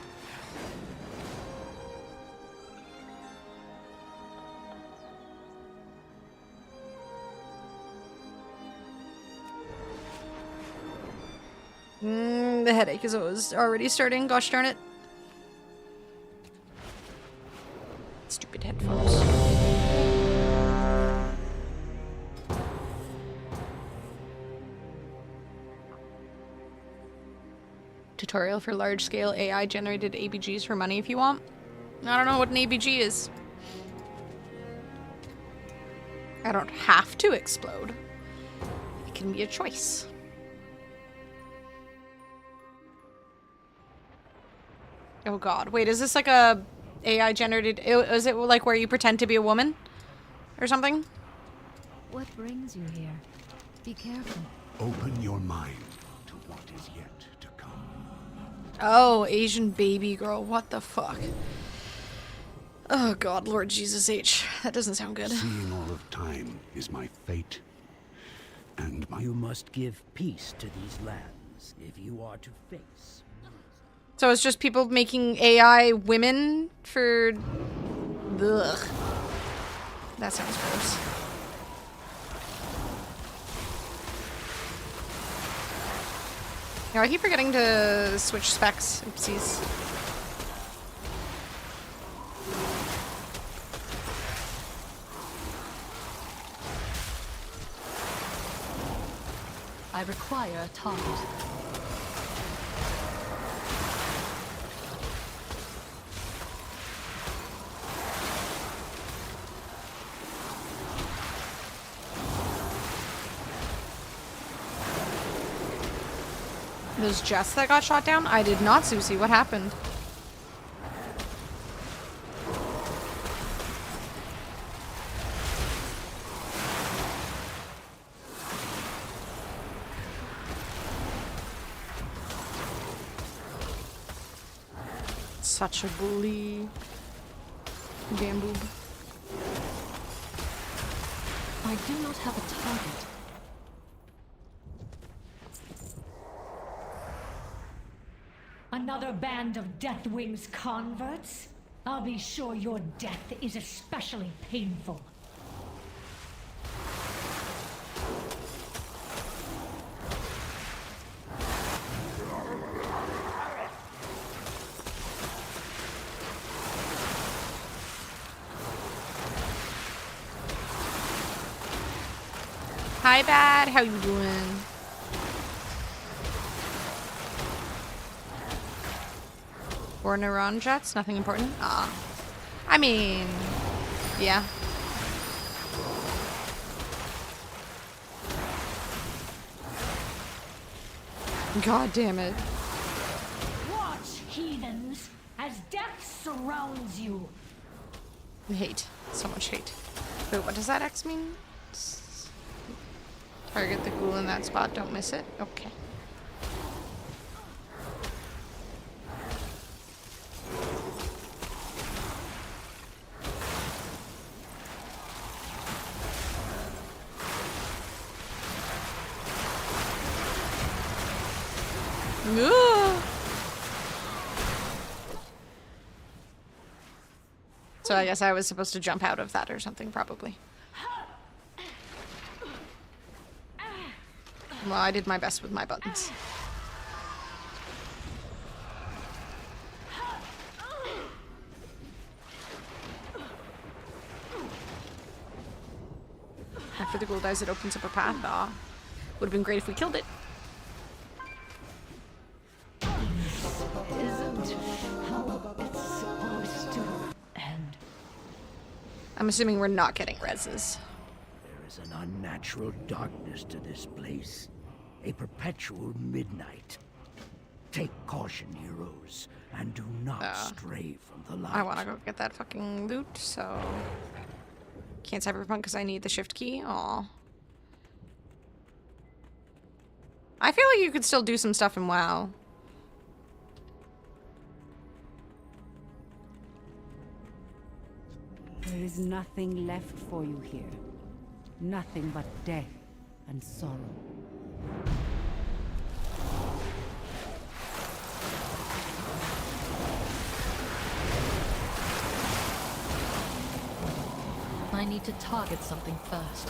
The headache is already starting. Gosh darn it. Stupid headphones. Tutorial for large-scale AI-generated ABGs for money if you want. I don't know what an ABG is. I don't have to explode. It can be a choice. Oh god. Wait, is this like a AI generated... Is it like where you pretend to be a woman? Or something? What brings you here? Be careful. Open your mind to what is yet to come. Oh, Asian baby girl. What the fuck? Oh god, Lord Jesus H. That doesn't sound good. Seeing all of time is my fate. And my... You must give peace to these lands if you are to face. So it's just people making AI women for... Ugh. That sounds gross. Yeah, I keep forgetting to switch specs. Oopsies. I require a target. Those Jets that got shot down? I did not, Susie. What happened? Such a bully. Damn boob. I do not have a target. Another band of Deathwing's converts? I'll be sure your death is especially painful. Hi, Bad. How you doing? Or Neuron Jets? Nothing important? Ah. I mean... Yeah. God damn it. Watch, heathens, as death surrounds you. Hate. So much hate. Wait, what does that X mean? Target the ghoul in that spot, don't miss it? Okay. Ugh. So I guess I was supposed to jump out of that or something, probably. Well, I did my best with my buttons. After the ghoul dies, it opens up a path. Ah, would have been great if we killed it. Isn't how it's supposed to I'm assuming we're not getting reses. There is an unnatural darkness to this place. A perpetual midnight. Take caution, heroes, and do not stray from the light. I want to go get that fucking loot, so... Can't cyberpunk because I need the shift key. Aw. I feel like you could still do some stuff in WoW. There is nothing left for you here. Nothing but death and sorrow. I need to target something first.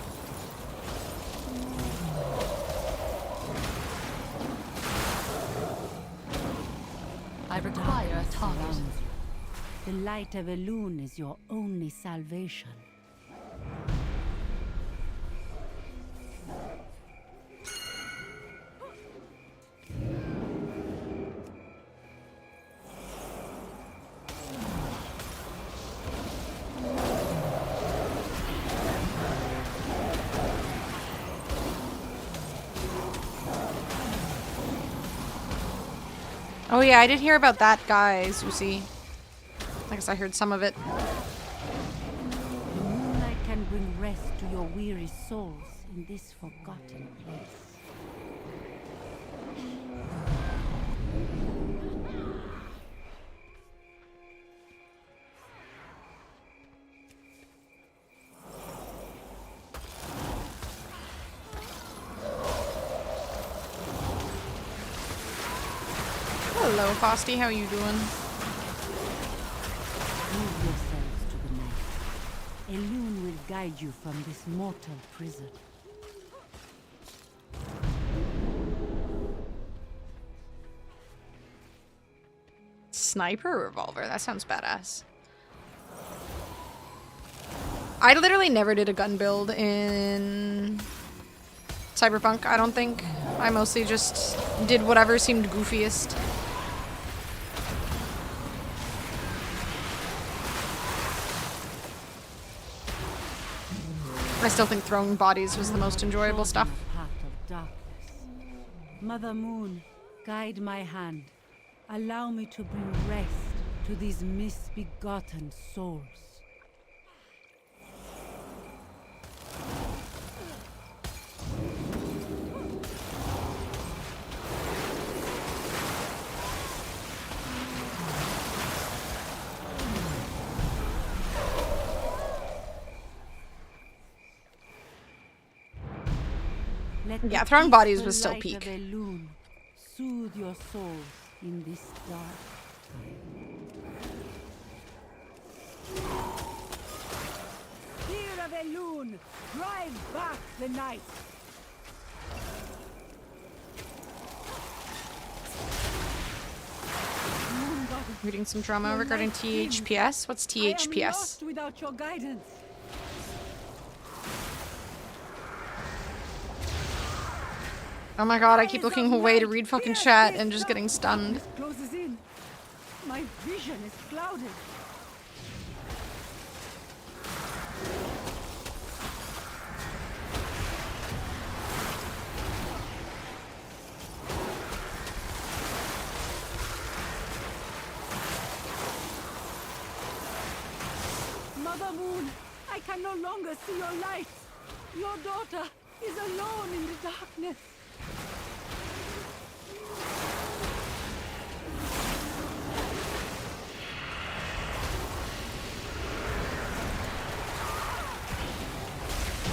I require a target. Surrounds you. The light of Elune is your only salvation. Oh yeah, I did hear about that guy, Zusi. I guess I heard some of it. The moonlight can bring rest to your weary souls in this forgotten place. Hello, Fosty, how you doing? Move yourselves to the night. Elune will guide you from this mortal prison. Sniper revolver, that sounds badass. I literally never did a gun build in Cyberpunk, I don't think. I mostly just did whatever seemed goofiest. I still think throwing bodies was the most enjoyable stuff. Path of darkness. Mother Moon, guide my hand. Allow me to bring rest to these misbegotten souls. Let Yeah, the throwing bodies peaceful was still light peak. of Elune soothe your souls in this dark time. Fear of Elune, drive back the night. Moon Goddess, Reading some drama your regarding light beams. THPS. What's I am THPS? lost without your guidance. Oh my god, I keep looking away to read fucking chat and just getting stunned. Darkness closes in. My vision is clouded. Mother Moon, I can no longer see your light. Your daughter is alone in the darkness.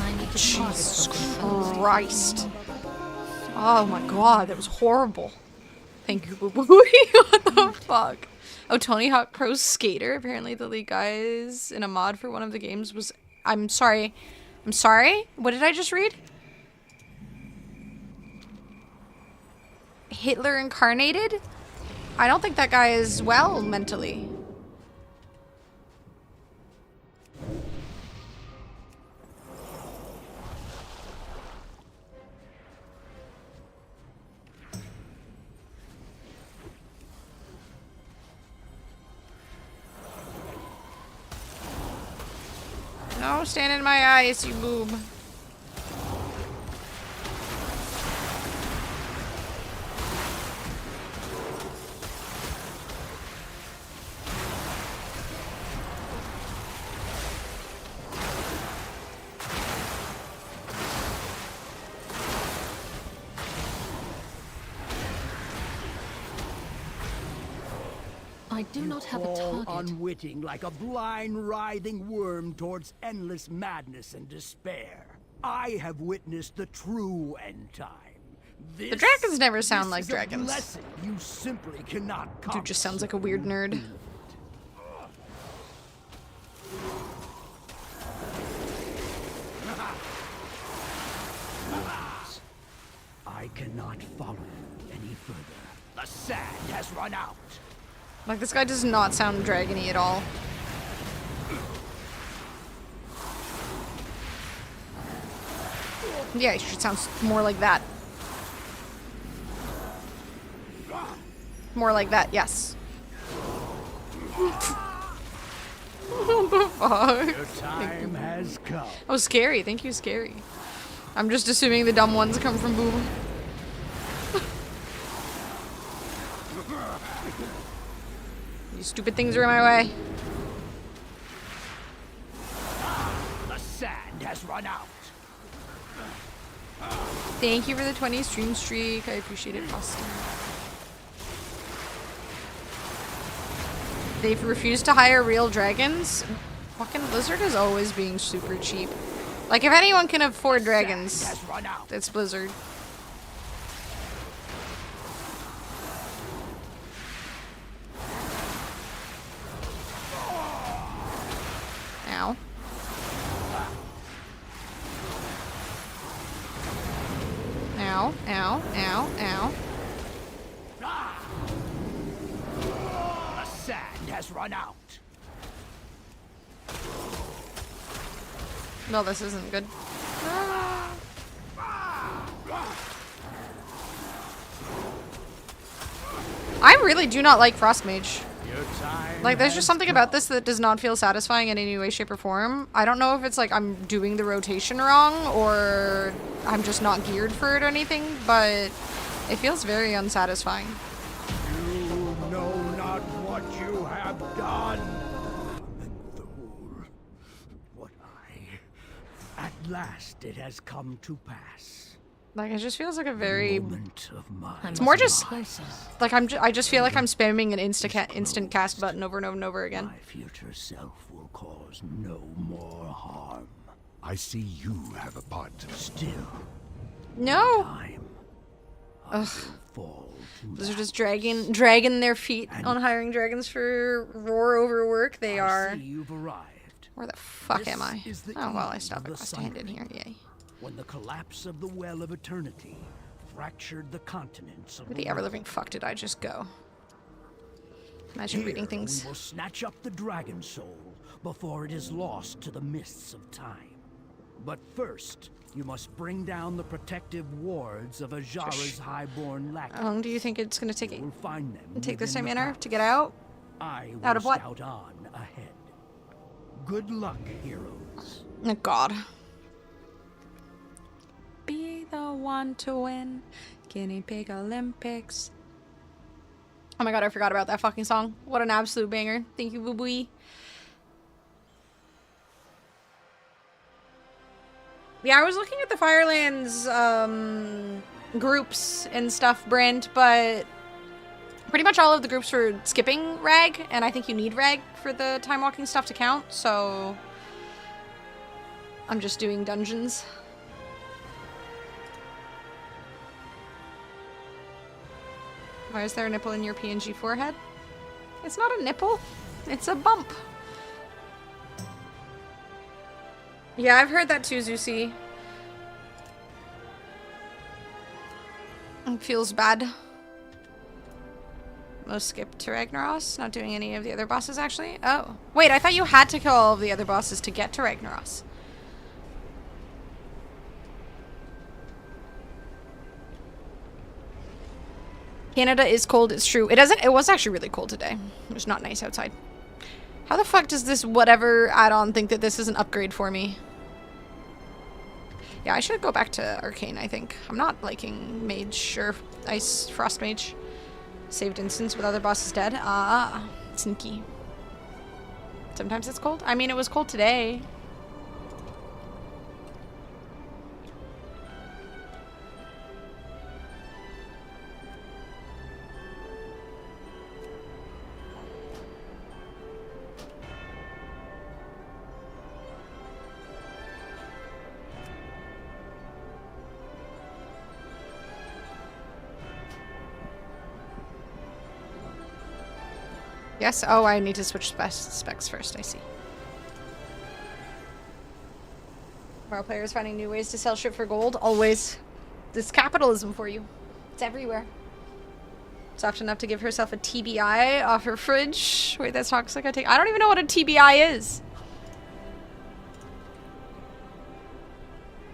I need to target Jesus something. Christ. Oh my god, that was horrible. Thank you, boo boo. What the fuck? Oh, Tony Hawk Pro Skater. Apparently the lead guys in a mod for one of the games was... I'm sorry. I'm sorry? What did I just read? Hitler incarnated? I don't think that guy is well mentally. No, stand in my eyes, you boob. I do not have a Fall target. unwitting like a blind, writhing worm towards endless madness and despair. I have witnessed the true end time. This, The dragons never sound this like is a dragons. blessing you simply cannot Dude just sounds like a weird nerd. I cannot follow you any further. The sand has run out. Like, this guy does not sound dragony at all. Yeah, he should sound more like that. More like that, yes. What the fuck? Your time has come. Oh, scary. Thank you, scary. I'm just assuming the dumb ones come from Boob. These stupid things are in my way. The sand has run out. Thank you for the 20 stream streak. I appreciate it, Austin. They've refused to hire real dragons. Fucking Blizzard is always being super cheap. Like, if anyone can afford dragons, Has run out. it's Blizzard. Ow. Ow, ow, ow, ow. The sand has run out. No, this isn't good. I really do not like Frost Mage. Your time Like, there's has just something about this that does not feel satisfying in any way, shape, or form. I don't know if it's like I'm doing the rotation wrong or I'm just not geared for it or anything, but it feels very unsatisfying. You know not what you have done. Fool. What At last it has come to pass. Like, it just feels like a very... Moment of my It's more just... Closer. Like, I just feel like I'm spamming an instant cast button over and over and over again. My future self will cause no more harm. I see you have a part. Still, No! time I will fall to Those are that. just dragging their feet on hiring dragons for roar over work. They I are. see you've arrived. Where the fuck This am I? is the Oh well, I eve stopped of a the quest I had in Sun here. Yay. When the collapse of the Well of Eternity fractured the continents of Where the ever living fuck did I just go? Imagine Here, reading things. We will snatch up the dragon soul before it is lost to the mists of time. But first, you must bring down the protective wards of Ajara's highborn lackey. How long do you think it's gonna take You will find them take this within time the manner palace. to get out? I will Out of what? scout on ahead. Good luck, heroes. Oh god. Be the one to win. Guinea Pig Olympics. Oh my god, I forgot about that fucking song. What an absolute banger. Thank you, Boo Boo. Yeah, I was looking at the Firelands groups and stuff, Brent, but pretty much all of the groups were skipping rag, and I think you need rag for the time walking stuff to count, so I'm just doing dungeons. Why is there a nipple in your PNG forehead? It's not a nipple, it's a bump. Yeah, I've heard that too, Zusi. It feels bad. Most skip to Ragnaros, not doing any of the other bosses actually. Oh, wait, I thought you had to kill all of the other bosses to get to Ragnaros. Canada is cold, it's true. It was actually really cold today. It was not nice outside. How the fuck does this whatever add-on think that this is an upgrade for me? Yeah, I should go back to Arcane, I think. I'm not liking Mage or Ice Frost Mage. Saved instance with other bosses dead. Ah, sneaky. Sometimes it's cold. I mean, it was cold today. Yes? Oh, I need to switch specs first, I see. WoW players finding new ways to sell shit for gold? Always. This capitalism for you. It's everywhere. It's often enough to give herself a TBI off her fridge. Wait, that's toxic. I don't even know what a TBI is.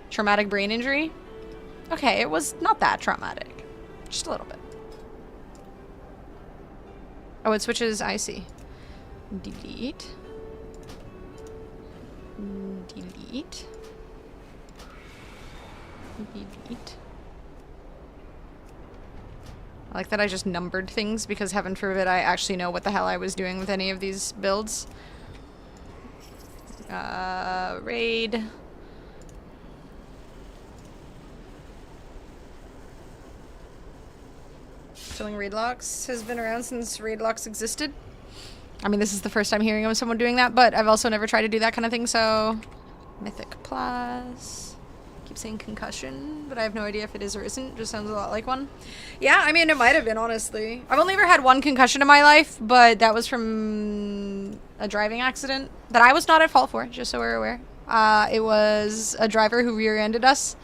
Traumatic brain injury? Okay, it was not that traumatic. Just a little bit. Oh, it switches, I see. Delete. Delete. Delete. I like that I just numbered things because heaven forbid I actually know what the hell I was doing with any of these builds. Raid. Filling raid locks has been around since raid locks existed. I mean, this is the first time hearing of someone doing that, but I've also never tried to do that kind of thing, so... Mythic Plus. Keep saying concussion, but I have no idea if it is or isn't. Just sounds a lot like one. Yeah, I mean, it might have been, honestly. I've only ever had one concussion in my life, but that was from a driving accident that I was not at fault for, just so we're aware. It was a driver who rear-ended us.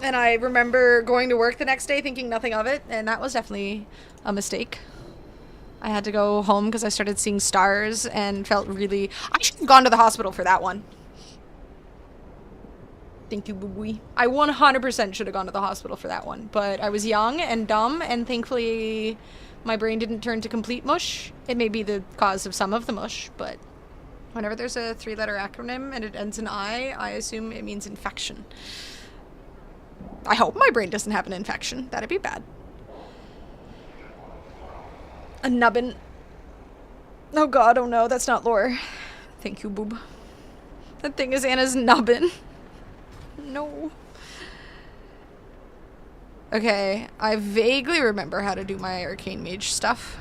And I remember going to work the next day thinking nothing of it, and that was definitely a mistake. I had to go home because I started seeing stars and felt really... I should have gone to the hospital for that one. Thank you, boo-boo. I 100% should have gone to the hospital for that one, but I was young and dumb, and thankfully my brain didn't turn to complete mush. It may be the cause of some of the mush, but whenever there's a 3-letter acronym and it ends in I assume it means infection. I hope my brain doesn't have an infection. That'd be bad. A nubbin. Oh god, oh no, that's not lore. Thank you, boob. That thing is Anna's nubbin. No. Okay, I vaguely remember how to do my arcane mage stuff.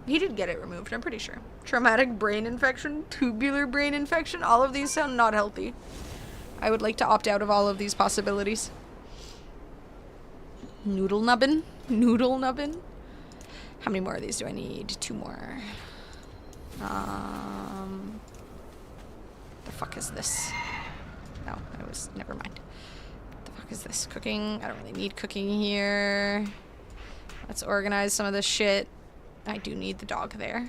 He did get it removed, I'm pretty sure. Traumatic brain infection, tubular brain infection, all of these sound not healthy. I would like to opt out of all of these possibilities. Noodle nubbin? Noodle nubbin? How many more of these do I need? 2 more. The fuck is this? No, it was... never mind. The fuck is this? Cooking? I don't really need cooking here. Let's organize some of this shit. I do need the dog there.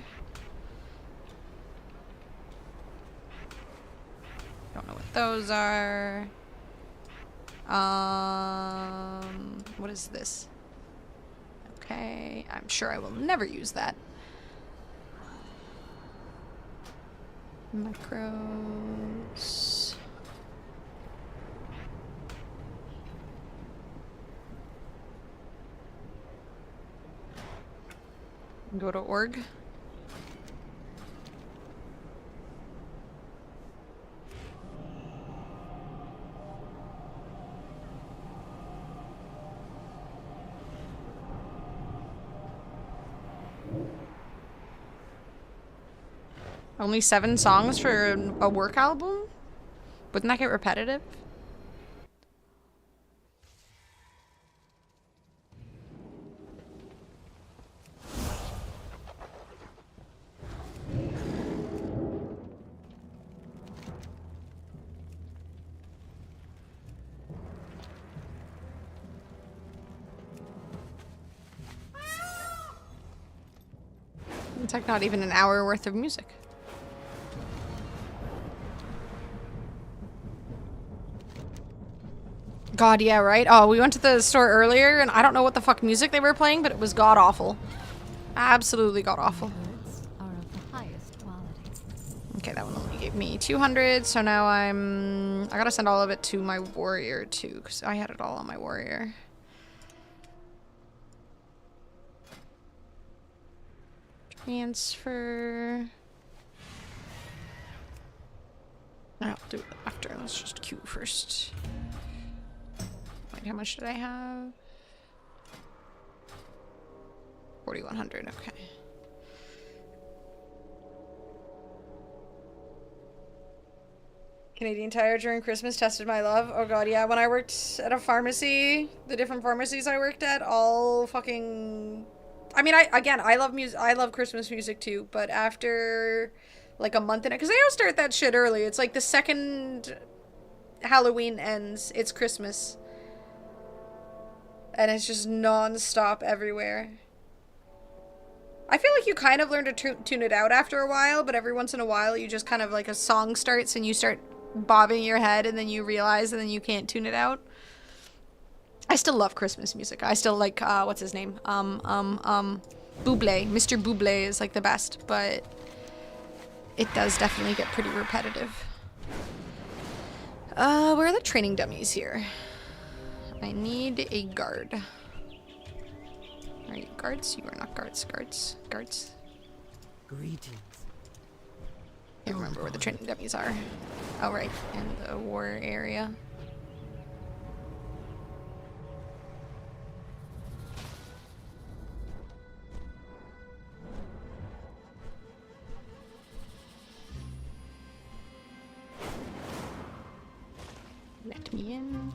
Don't know what those are. What is this? Okay, I'm sure I will never use that. Macros. Go to org. Only 7 songs for a work album? Wouldn't that get repetitive? It's like not even an hour worth of music. God, yeah, right? Oh, we went to the store earlier and I don't know what the fuck music they were playing, but it was god-awful. Absolutely god-awful. Okay, that one only gave me 200, so now I gotta send all of it to my warrior too, because I had it all on my warrior. Transfer. I'll do it after. Let's just queue first. Wait, how much did I have? 4,100, okay. Canadian Tire during Christmas tested my love. Oh god, yeah. When I worked at a pharmacy, the different pharmacies I worked at, all fucking... I mean, I love music. I love Christmas music too, but after like a month in it, because they all start that shit early. It's like the second Halloween ends, it's Christmas. And it's just non-stop everywhere. I feel like you kind of learn to tune it out after a while, but every once in a while you just kind of like a song starts and you start bobbing your head and then you realize and then you can't tune it out. I still love Christmas music. I still like, what's his name? Bublé. Mr. Bublé is like the best, but it does definitely get pretty repetitive. Where are the training dummies here? I need a guard. Are you guards? You are not guards. Guards. Greetings. Can't remember where the training dummies are. Oh, right. In the war area. Let me in.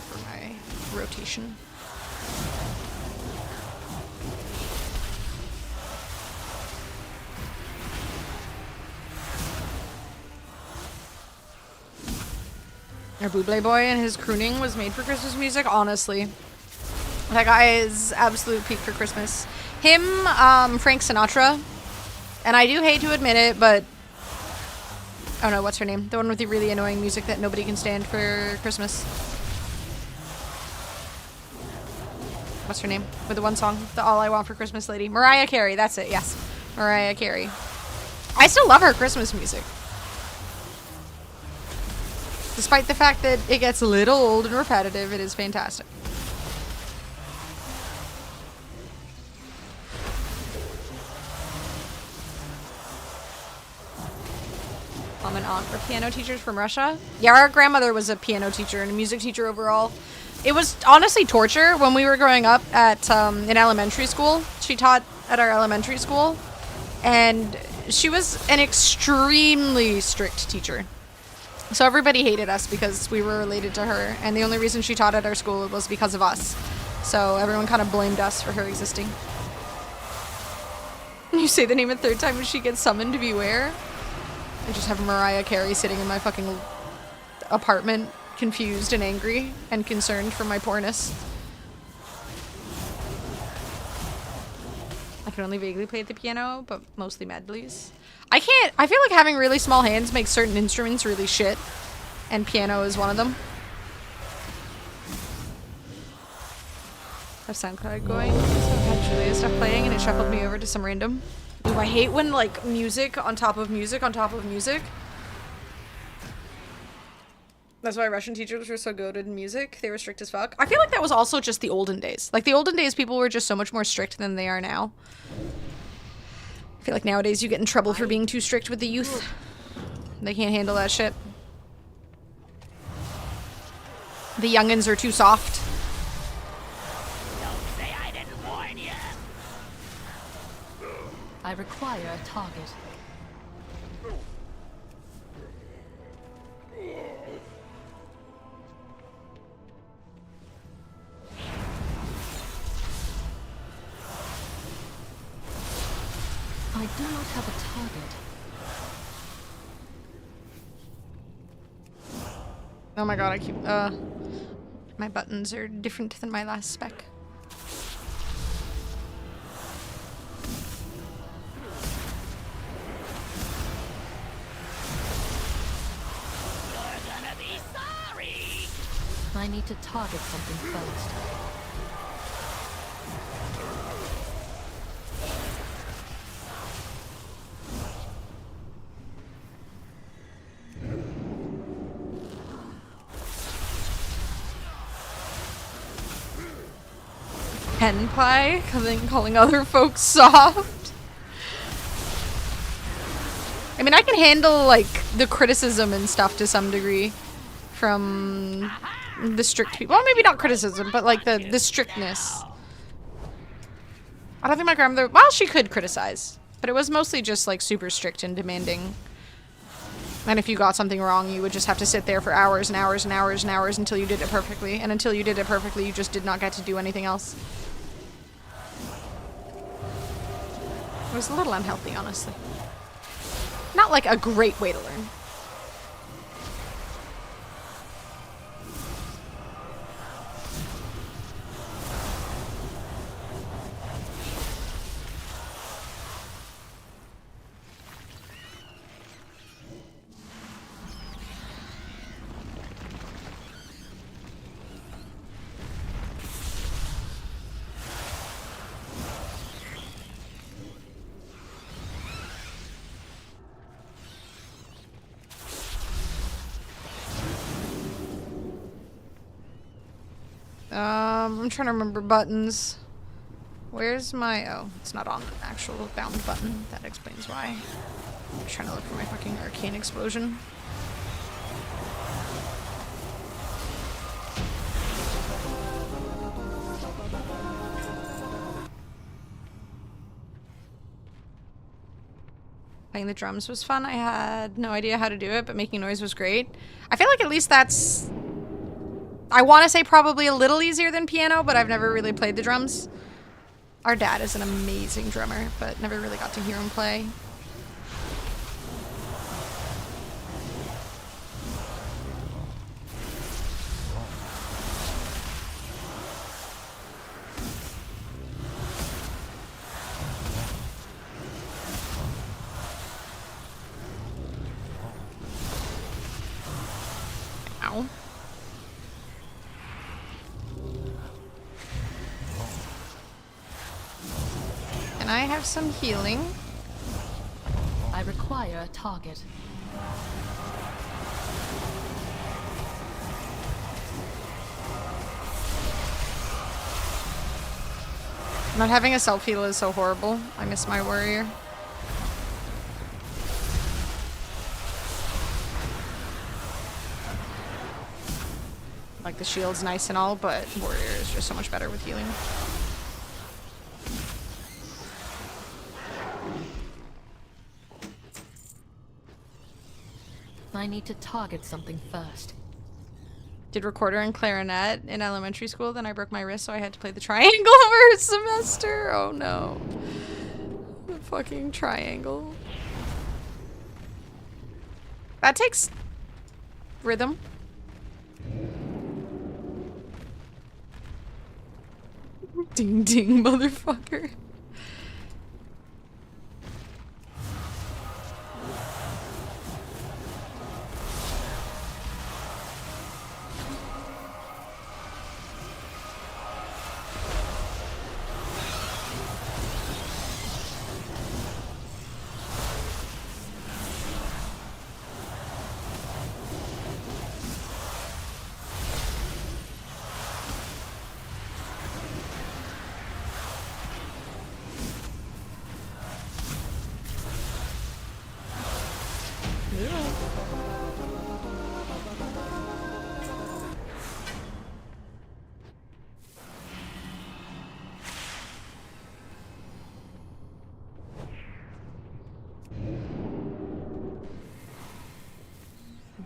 For my rotation. Our Bublé boy and his crooning was made for Christmas music, honestly. That guy is absolute peak for Christmas. Him, Frank Sinatra, and I do hate to admit it, but oh no, what's her name? The one with the really annoying music that nobody can stand for Christmas. What's her name? With the one song, the All I Want for Christmas lady. Mariah Carey, that's it, yes. Mariah Carey. I still love her Christmas music. Despite the fact that it gets a little old and repetitive, it is fantastic. Mom and aunt were piano teachers from Russia. Yeah, our grandmother was a piano teacher and a music teacher overall. It was honestly torture when we were growing up at in elementary school. She taught at our elementary school, and she was an extremely strict teacher. So everybody hated us because we were related to her, and the only reason she taught at our school was because of us. So everyone kind of blamed us for her existing. You say the name a third time and she gets summoned to beware. I just have Mariah Carey sitting in my fucking apartment, confused and angry and concerned for my poorness. I can only vaguely play the piano, but mostly medleys. I feel like having really small hands makes certain instruments really shit, and piano is one of them. I have SoundCloud going, so I had Julia stuff playing and it shuffled me over to some random. Ooh, I hate when like music on top of music on top of music. That's why Russian teachers were so goated in music. They were strict as fuck. I feel like that was also just the olden days. Like the olden days, people were just so much more strict than they are now. I feel like nowadays you get in trouble for being too strict with the youth. They can't handle that shit. The youngins are too soft. Don't say I didn't warn you. I require a target. I do not have a target. Oh my god, I keep, my buttons are different than my last spec. I need to target something first. Hen pie, calling other folks soft. I mean, I can handle like the criticism and stuff to some degree from the strict people. Well, maybe not criticism, but like the strictness. I don't think my grandmother, well, she could criticize, but it was mostly just like super strict and demanding. And if you got something wrong, you would just have to sit there for hours and hours and hours and hours until you did it perfectly. And until you did it perfectly, you just did not get to do anything else. It was a little unhealthy, honestly. Not like a great way to learn. I'm trying to remember buttons. Where's my... Oh, it's not on the actual bound button. That explains why. I'm trying to look for my fucking arcane explosion. Playing the drums was fun. I had no idea how to do it, but making noise was great. I feel like at least that's... I want to say probably a little easier than piano, but I've never really played the drums. Our dad is an amazing drummer, but never really got to hear him play. Ow. Can I have some healing? I require a target. Not having a self-heal is so horrible. I miss my warrior. Like, the shield's nice and all, but warrior is just so much better with healing. I need to target something first. Did recorder and clarinet in elementary school, then I broke my wrist, so I had to play the triangle for a semester. Oh no. The fucking triangle. That takes rhythm. Ding ding, motherfucker.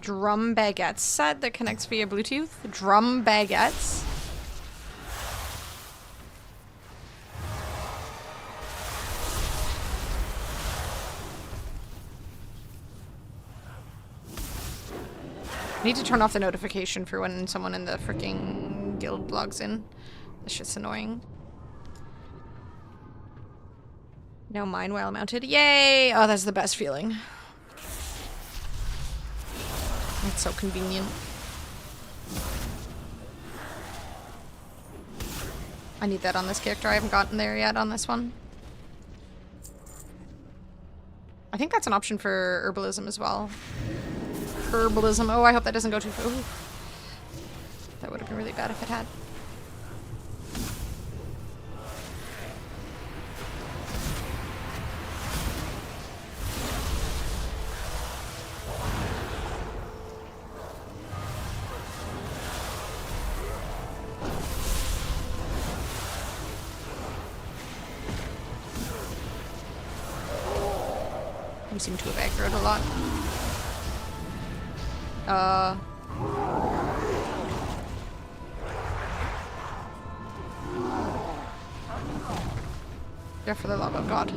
Drum baguettes set that connects via Bluetooth. Drum baguettes. I need to turn off the notification for when someone in the freaking guild logs in. This shit's annoying. No mine while mounted. Yay! Oh, that's the best feeling. It's so convenient. I need that on this character. I haven't gotten there yet on this one. I think that's an option for herbalism as well. Herbalism. Oh, I hope that doesn't go too far. Ooh. That would have been really bad if it had. You seem to have aggroed a lot. Yeah, for the love of God.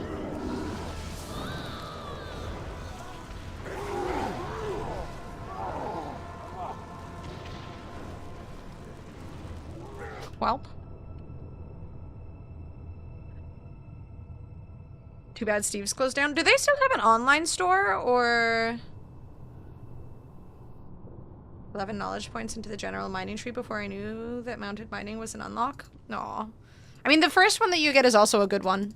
Welp. Too bad Steve's closed down. Do they still have an online store, or 11 knowledge points into the general mining tree before I knew that mounted mining was an unlock? No. I mean, the first one that you get is also a good one.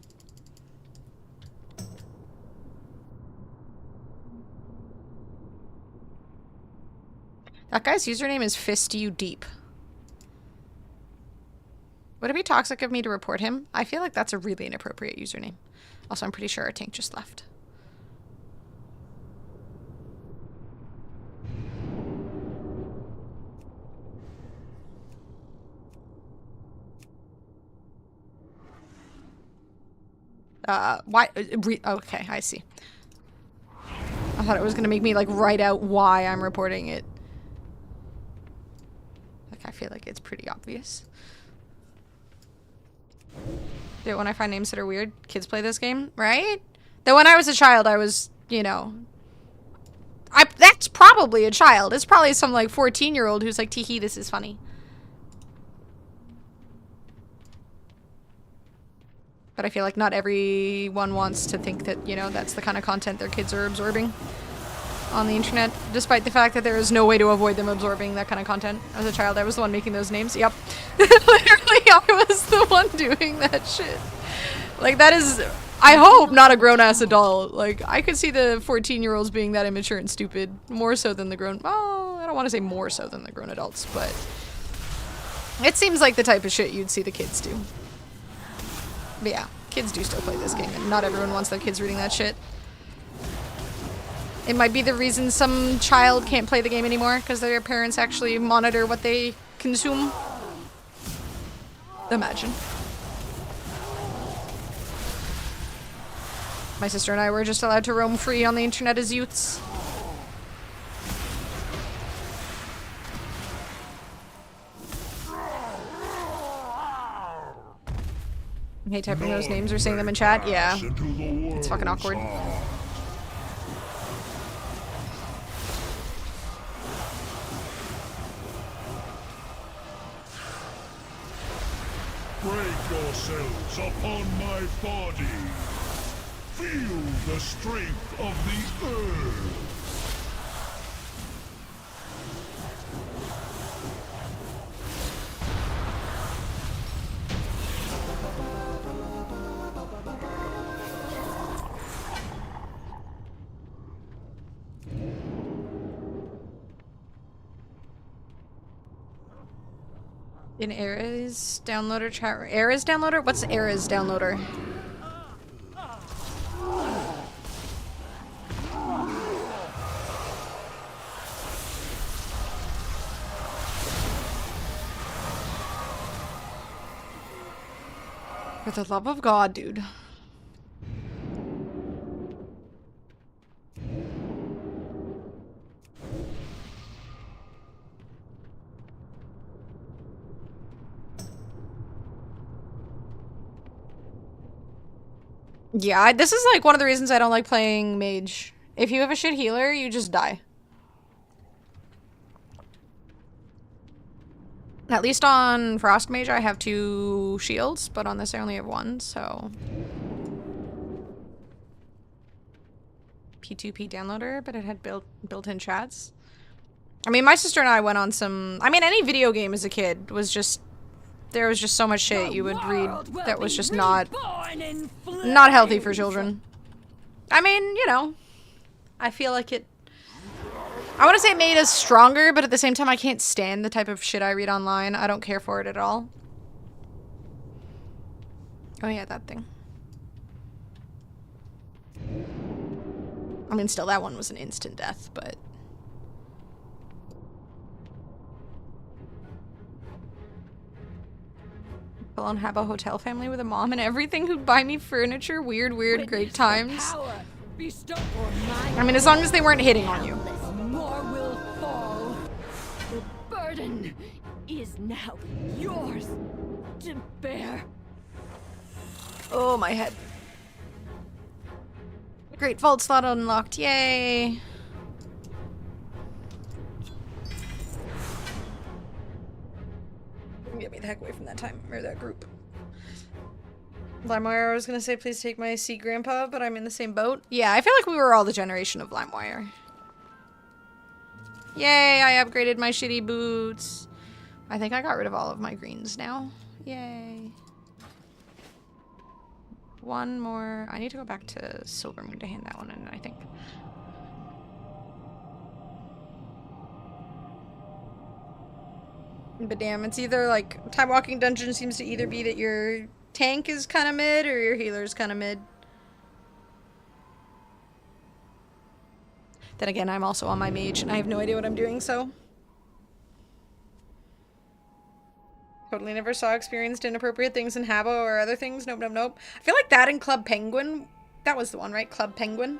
That guy's username is Fist You Deep. Would it be toxic of me to report him? I feel like that's a really inappropriate username. Also, I'm pretty sure our tank just left. Why? Okay, I see. I thought it was gonna make me, like, write out why I'm reporting it. Like, I feel like it's pretty obvious. Dude, when I find names that are weird, kids play this game, right? Though when I was a child, I was, you know... that's probably a child. It's probably some, like, 14-year-old who's like, teehee, this is funny. But I feel like not everyone wants to think that, you know, that's the kind of content their kids are absorbing on the internet, despite the fact that there is no way to avoid them absorbing that kind of content. As a child, I was the one making those names. Yep. Literally, I was the one doing that shit. Like, that is, I hope, not a grown-ass adult. Like, I could see the 14-year-olds being that immature and stupid, more so than the grown, well, I don't want to say more so than the grown adults, but it seems like the type of shit you'd see the kids do. But yeah, kids do still play this game, and not everyone wants their kids reading that shit. It might be the reason some child can't play the game anymore, because their parents actually monitor what they consume. Imagine. My sister and I were just allowed to roam free on the internet as youths. I hate typing those names or saying them in chat. Yeah. It's fucking awkward. Break yourselves upon my body. Feel the strength of the earth. In Era's downloader chat. Era's downloader? What's Era's downloader? For the love of God, dude. Yeah, this is like one of the reasons I don't like playing mage. If you have a shit healer, you just die. At least on Frost Mage, I have 2 shields, but on this I only have 1, so... P2P downloader, but it had built-in chats. I mean, my sister and I went on some... I mean, any video game as a kid was just there was just so much shit you would read that was just not healthy for children. I mean, you know, I feel like it, I want to say it made us stronger, but at the same time, I can't stand the type of shit I read online. I don't care for it at all. Oh yeah, that thing. I mean, still, that one was an instant death, but... Well, and have a hotel family with a mom and everything who'd buy me furniture. Weird, great times. I mean, as long as they weren't hitting on you. More will fall. The burden is now yours to bear. Oh, my head. Great vault slot unlocked. Yay. Get me the heck away from that time, or that group. LimeWire, I was gonna say please take my sea grandpa, but I'm in the same boat. Yeah, I feel like we were all the generation of LimeWire. Yay, I upgraded my shitty boots. I think I got rid of all of my greens now. Yay. One more. I need to go back to Silvermoon to hand that one in, I think. But damn, it's either like time walking dungeon seems to either be that your tank is kind of mid or your healer's kind of mid. Then again, I'm also on my mage and I have no idea what I'm doing, so. Totally never saw experienced inappropriate things in Habbo or other things. Nope. I feel like that in Club Penguin, that was the one, right? Club Penguin.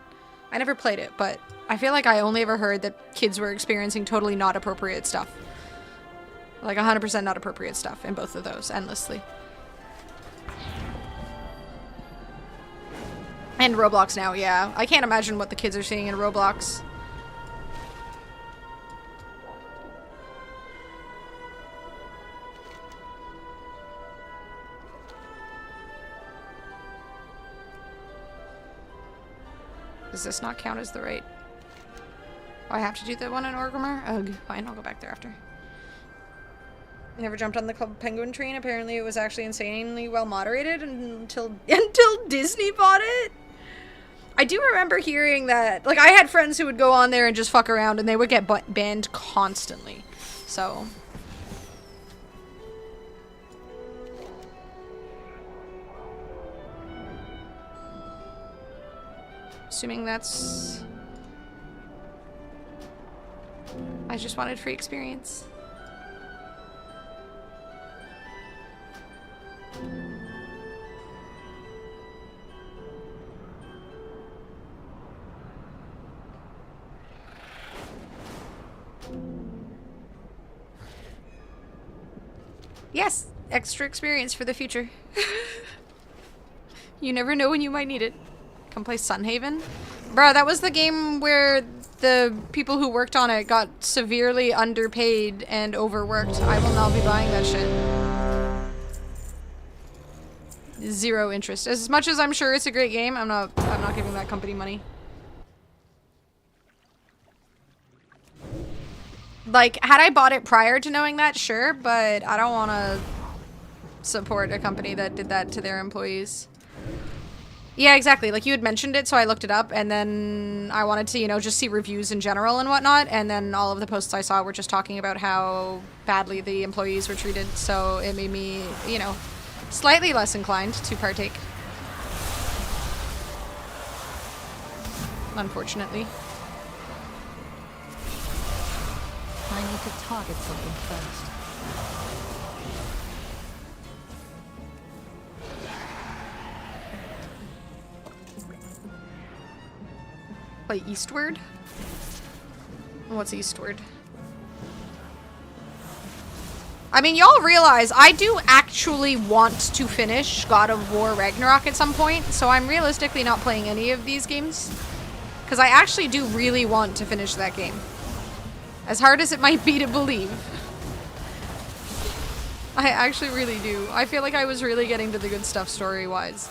I never played it, but I feel like I only ever heard that kids were experiencing totally not appropriate stuff. Like 100% not appropriate stuff in both of those, endlessly. And Roblox now, yeah. I can't imagine what the kids are seeing in Roblox. Does this not count as the right? Oh, I have to do the one in Orgrimmar? Ugh, fine, I'll go back there after. Never jumped on the Club Penguin train. Apparently it was actually insanely well moderated until Disney bought it. I do remember hearing that, like, I had friends who would go on there and just fuck around and they would get banned constantly. So. Assuming that's... I just wanted free experience. Yes, extra experience for the future. You never know when you might need it. Come play Sunhaven? Bruh, that was the game where the people who worked on it got severely underpaid and overworked. I will not be buying that shit. Zero interest. As much as I'm sure it's a great game, I'm not giving that company money. Like, had I bought it prior to knowing that, sure, but I don't want to support a company that did that to their employees. Yeah, exactly. Like, you had mentioned it, so I looked it up, and then I wanted to, you know, just see reviews in general and whatnot, and then all of the posts I saw were just talking about how badly the employees were treated, so it made me, you know, slightly less inclined to partake. Unfortunately. I need to target something first. Play Eastward? What's Eastward? I mean, y'all realize I do actually want to finish God of War Ragnarok at some point, so I'm realistically not playing any of these games. Because I actually do really want to finish that game. As hard as it might be to believe. I actually really do. I feel like I was really getting to the good stuff story-wise.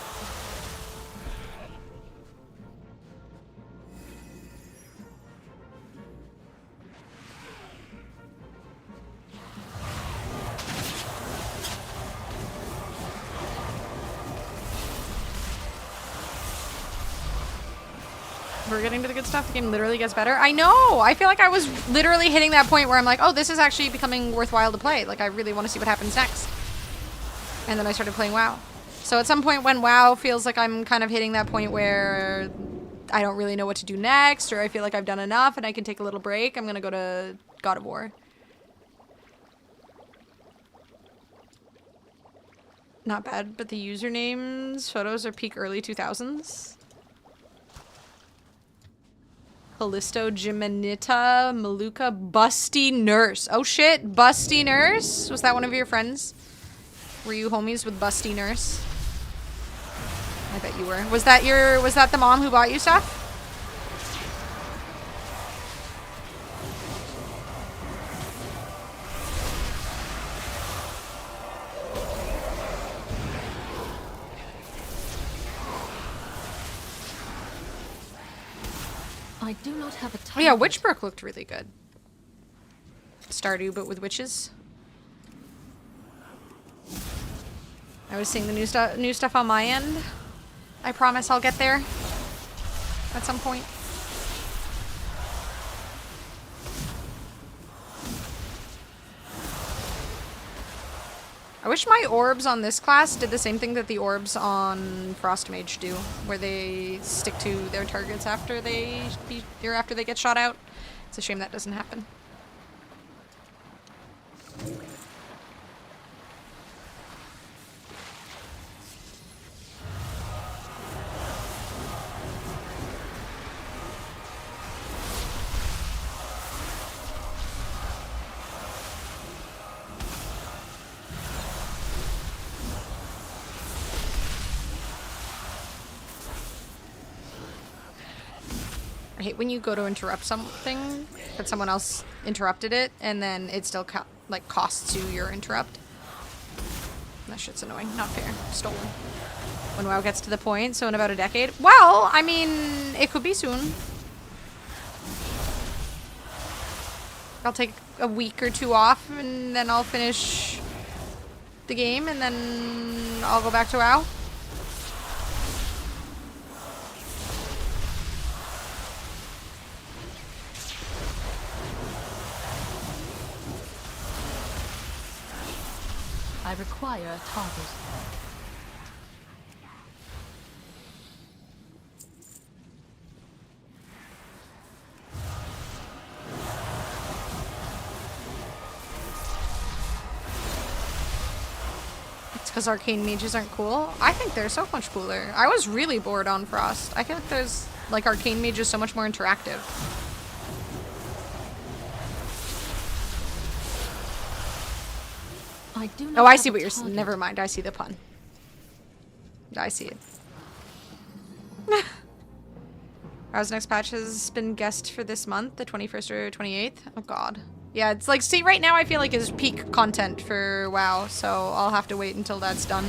We're getting to the good stuff. The game literally gets better. I know! I feel like I was literally hitting that point where I'm like, oh, this is actually becoming worthwhile to play. Like, I really want to see what happens next. And then I started playing WoW. So at some point when WoW feels like I'm kind of hitting that point where I don't really know what to do next, or I feel like I've done enough and I can take a little break, I'm gonna go to God of War. Not bad, but the usernames, photos are peak early 2000s. Callisto, Jimenita, Maluka, Busty Nurse. Oh shit, Busty Nurse? Was that one of your friends? Were you homies with Busty Nurse? I bet you were. Was that the mom who bought you stuff? I do not have a Oh time. yeah, Witchbrook looked really good. Stardew, but with witches. I was seeing the new stuff on my end. I promise I'll get there at some point. I wish my orbs on this class did the same thing that the orbs on Frostmage do, where they stick to their targets after they get shot out. It's a shame that doesn't happen. I hate when you go to interrupt something, but someone else interrupted it, and then it still costs you your interrupt. That shit's annoying. Not fair. Stolen. When WoW gets to the point, so in about a decade. Well, I mean, it could be soon. I'll take a week or two off, and then I'll finish the game, and then I'll go back to WoW. I require a target. It's because arcane mages aren't cool. I think they're so much cooler. I was really bored on Frost. I feel like there's like arcane mages so much more interactive. I do not Oh, I have see a what you're saying. target. Never mind. I see the pun. I see it. WoW's next patch has been guessed for this month, the 21st or 28th. Oh god. Yeah, it's like, see, right now I feel like it's peak content for WoW, so I'll have to wait until that's done.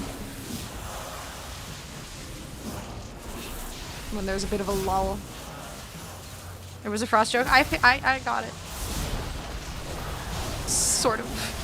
When there's a bit of a lull. There was a Frost joke. I got it. Sort of.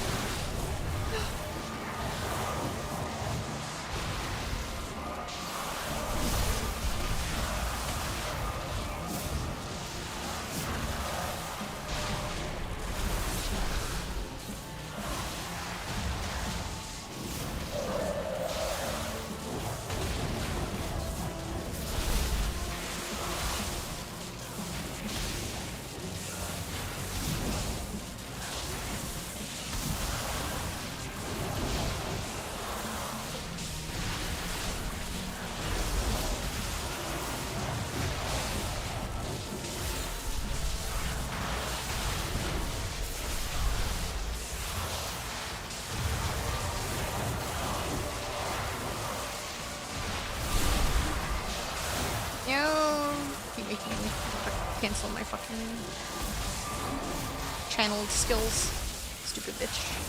Keep making me cancel my fucking channeled skills. Stupid bitch.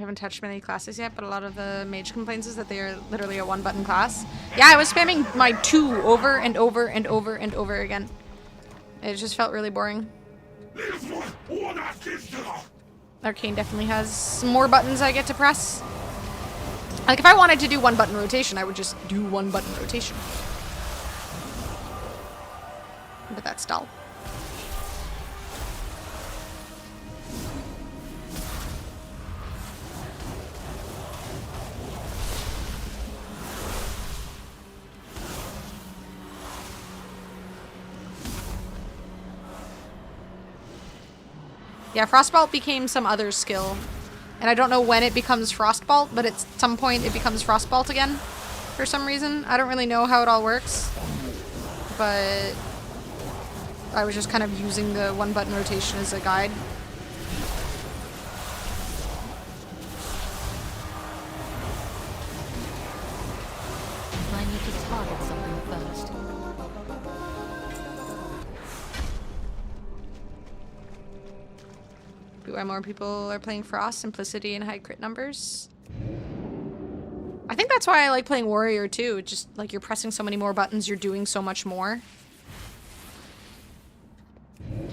haven't touched many classes yet, but a lot of the mage complaints is that they are literally a one-button class. Yeah, I was spamming my 2 over and over and over and over again. It just felt really boring. Arcane definitely has more buttons I get to press. Like, if I wanted to do one-button rotation, I would just do one-button rotation. But that's dull. Yeah, Frostbolt became some other skill. And I don't know when it becomes Frostbolt, but at some point it becomes Frostbolt again. For some reason. I don't really know how it all works. But I was just kind of using the one-button rotation as a guide. I need to target something first. Why more people are playing Frost, simplicity, and high crit numbers. I think that's why I like playing Warrior too. Just like you're pressing so many more buttons, you're doing so much more.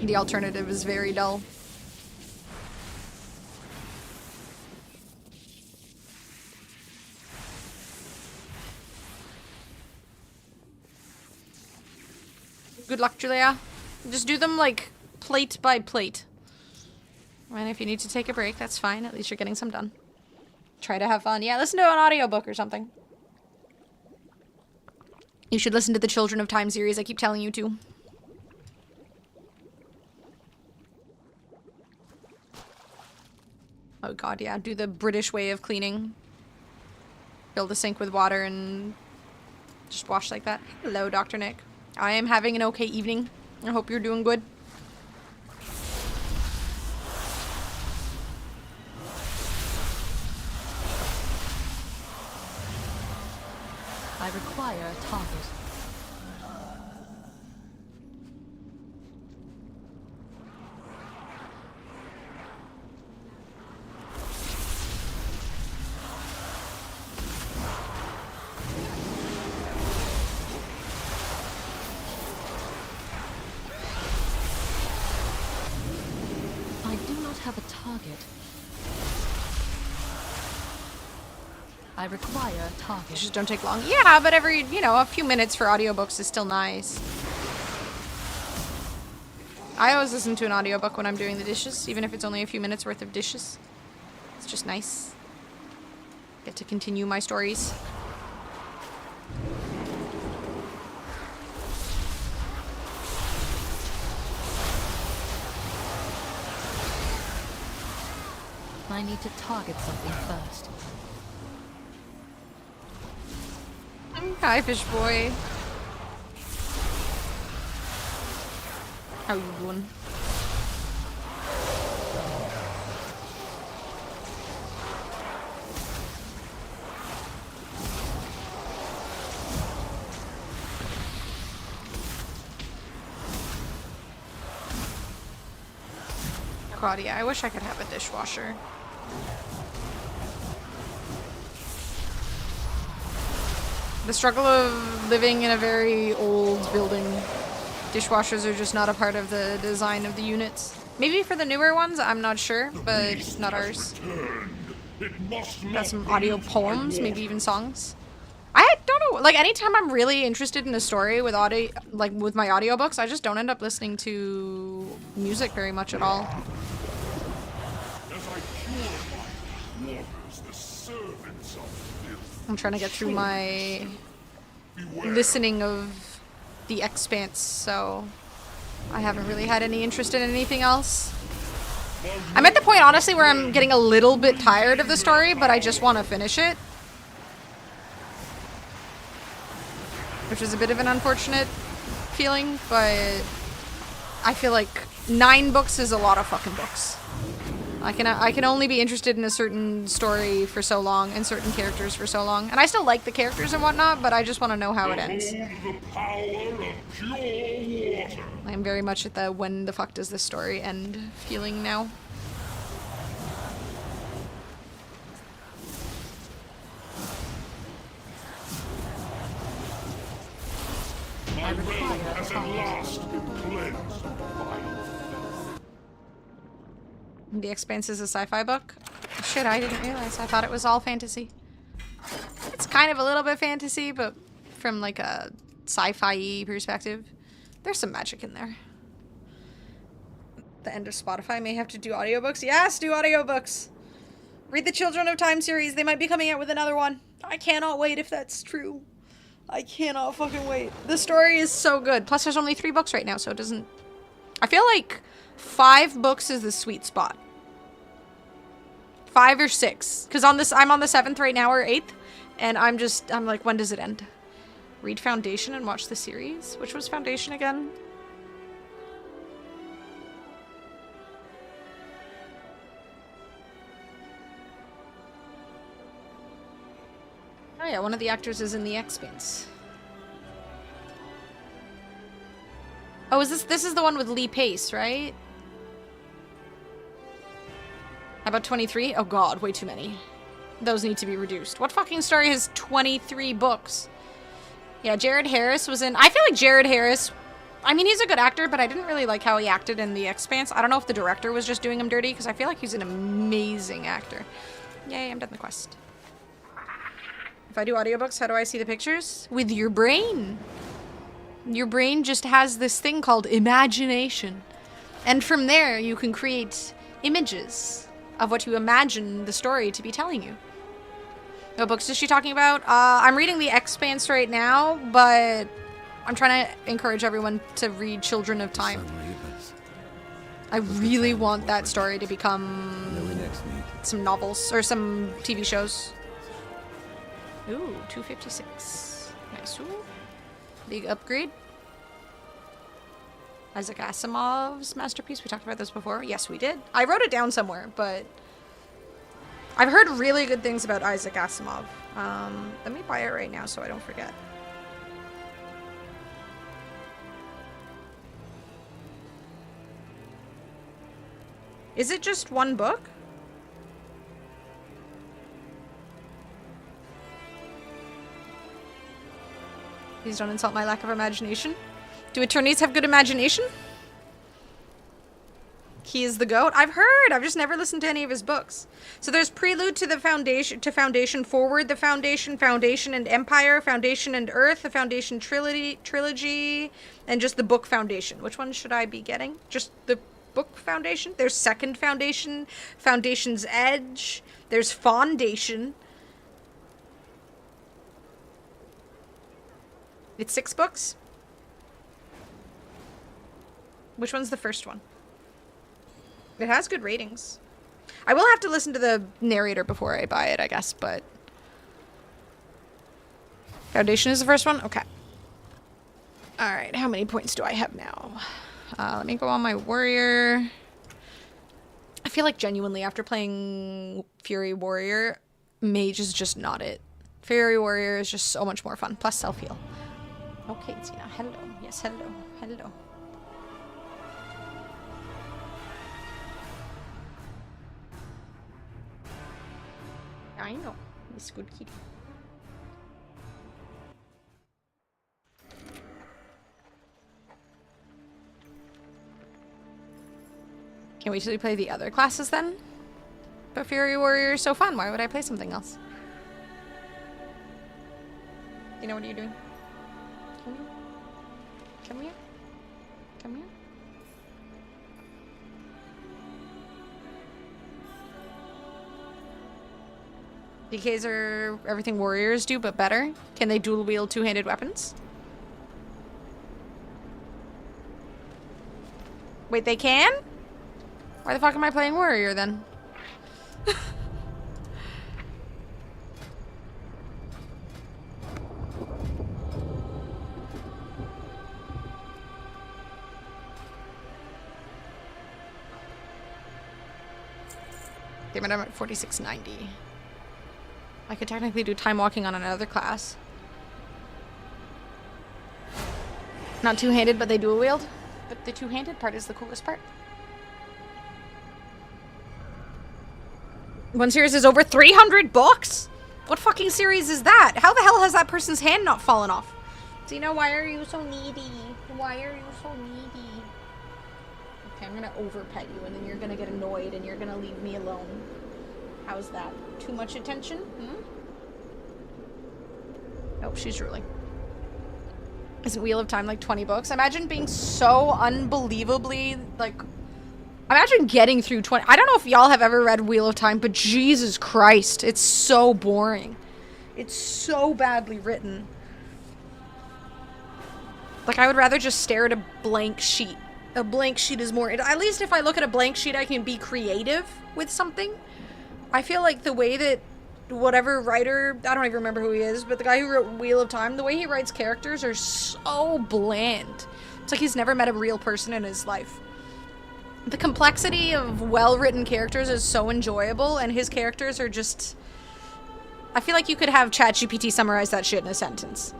The alternative is very dull. Good luck, Julia. Just do them like plate by plate. And if you need to take a break, that's fine. At least you're getting some done. Try to have fun. Yeah, listen to an audiobook or something. You should listen to the Children of Time series. I keep telling you to. Oh god, yeah. Do the British way of cleaning. Fill the sink with water and just wash like that. Hello, Dr. Nick. I am having an okay evening. I hope you're doing good. I require a target. I do not have a target. I require a target. Just don't take long. Yeah, but every, you know, a few minutes for audiobooks is still nice. I always listen to an audiobook when I'm doing the dishes, even if it's only a few minutes worth of dishes. It's just nice. Get to continue my stories. I need to target something first. Hi, fish boy. How you doing? Claudia, I wish I could have a dishwasher. The struggle of living in a very old building. Dishwashers are just not a part of the design of the units. Maybe for the newer ones, I'm not sure, but not ours. Got some audio poems, maybe even songs. I don't know, like anytime I'm really interested in a story with audio, like with my audiobooks, I just don't end up listening to music very much at all. I'm trying to get through my listening of The Expanse, so I haven't really had any interest in anything else. I'm at the point, honestly, where I'm getting a little bit tired of the story, but I just want to finish it. Which is a bit of an unfortunate feeling, but I feel like 9 books is a lot of fucking books. I can only be interested in a certain story for so long and certain characters for so long. And I still like the characters and whatnot, but I just want to know how it ends. I'm very much at the when the fuck does this story end feeling now. will has at last been cleansed by The Expanse is a sci-fi book? Shit, I didn't realize. I thought it was all fantasy. It's kind of a little bit fantasy, but from like a sci-fi perspective. There's some magic in there. The end of Spotify may have to do audiobooks. Yes, do audiobooks! Read the Children of Time series. They might be coming out with another one. I cannot wait if that's true. I cannot fucking wait. The story is so good. Plus there's only 3 books right now, so it doesn't... I feel like 5 books is the sweet spot. 5 or 6. Because on this, I'm on the 7th right now, or 8th. And I'm like, when does it end? Read Foundation and watch the series? Which was Foundation again? Oh yeah, one of the actors is in The Expanse. Oh, is this is the one with Lee Pace, right? How about 23? Oh god, way too many. Those need to be reduced. What fucking story has 23 books? Yeah, Jared Harris was in... I feel like Jared Harris... I mean, he's a good actor, but I didn't really like how he acted in The Expanse. I don't know if the director was just doing him dirty, because I feel like he's an amazing actor. Yay, I'm done the quest. If I do audiobooks, how do I see the pictures? With your brain. Your brain just has this thing called imagination. And from there, you can create images of what you imagine the story to be telling you. What books is she talking about? I'm reading The Expanse right now, but I'm trying to encourage everyone to read Children of Time. I really want that story to become some novels or some TV shows. Ooh, 256. Nice. Ooh. Big upgrade. Isaac Asimov's masterpiece. We talked about this before. Yes, we did. I wrote it down somewhere, but I've heard really good things about Isaac Asimov. Let me buy it right now so I don't forget. Is it just one book? Please don't insult my lack of imagination. Do attorneys have good imagination? He is the GOAT. I've heard. I've just never listened to any of his books. So there's Prelude to the Foundation, Forward the Foundation, Foundation and Empire, Foundation and Earth, the Foundation trilogy, and just the book Foundation. Which one should I be getting? Just the book Foundation? There's Second Foundation, Foundation's Edge. There's Foundation. It's 6 books? Which one's the first one? It has good ratings. I will have to listen to the narrator before I buy it, I guess, but... Foundation is the first one? Okay. Alright, how many points do I have now? Let me go on my warrior. I feel like genuinely after playing Fury Warrior, Mage is just not it. Fury Warrior is just so much more fun. Plus self-heal. Okay, Tina. Hello. Yes, hello. Hello. I know. This good kitty. Can't wait till we play the other classes then. But Fury Warrior is so fun. Why would I play something else? You know what are you doing? Come here. Come here. Come here. DKs are everything warriors do, but better. Can they dual wield two-handed weapons? Wait, they can? Why the fuck am I playing warrior then? Damn it, I'm at 4690. I could technically do time walking on another class. Not two-handed, but they dual wield. But the two-handed part is the coolest part. One series is over 300 books? What fucking series is that? How the hell has that person's hand not fallen off? Zena, why are you so needy? Why are you so needy? Okay, I'm gonna overpet you and then you're gonna get annoyed and you're gonna leave me alone. How's that? Too much attention? Hmm? Oh, she's drooling. Isn't Wheel of Time like 20 books? Imagine being so unbelievably, like... Imagine getting through 20... I don't know if y'all have ever read Wheel of Time, but Jesus Christ, it's so boring. It's so badly written. Like, I would rather just stare at a blank sheet. A blank sheet is more... At least if I look at a blank sheet, I can be creative with something. I feel like the way that whatever writer... I don't even remember who he is, but the guy who wrote Wheel of Time, the way he writes characters are so bland. It's like he's never met a real person in his life. The complexity of well-written characters is so enjoyable, and his characters are just... I feel like you could have ChatGPT summarize that shit in a sentence.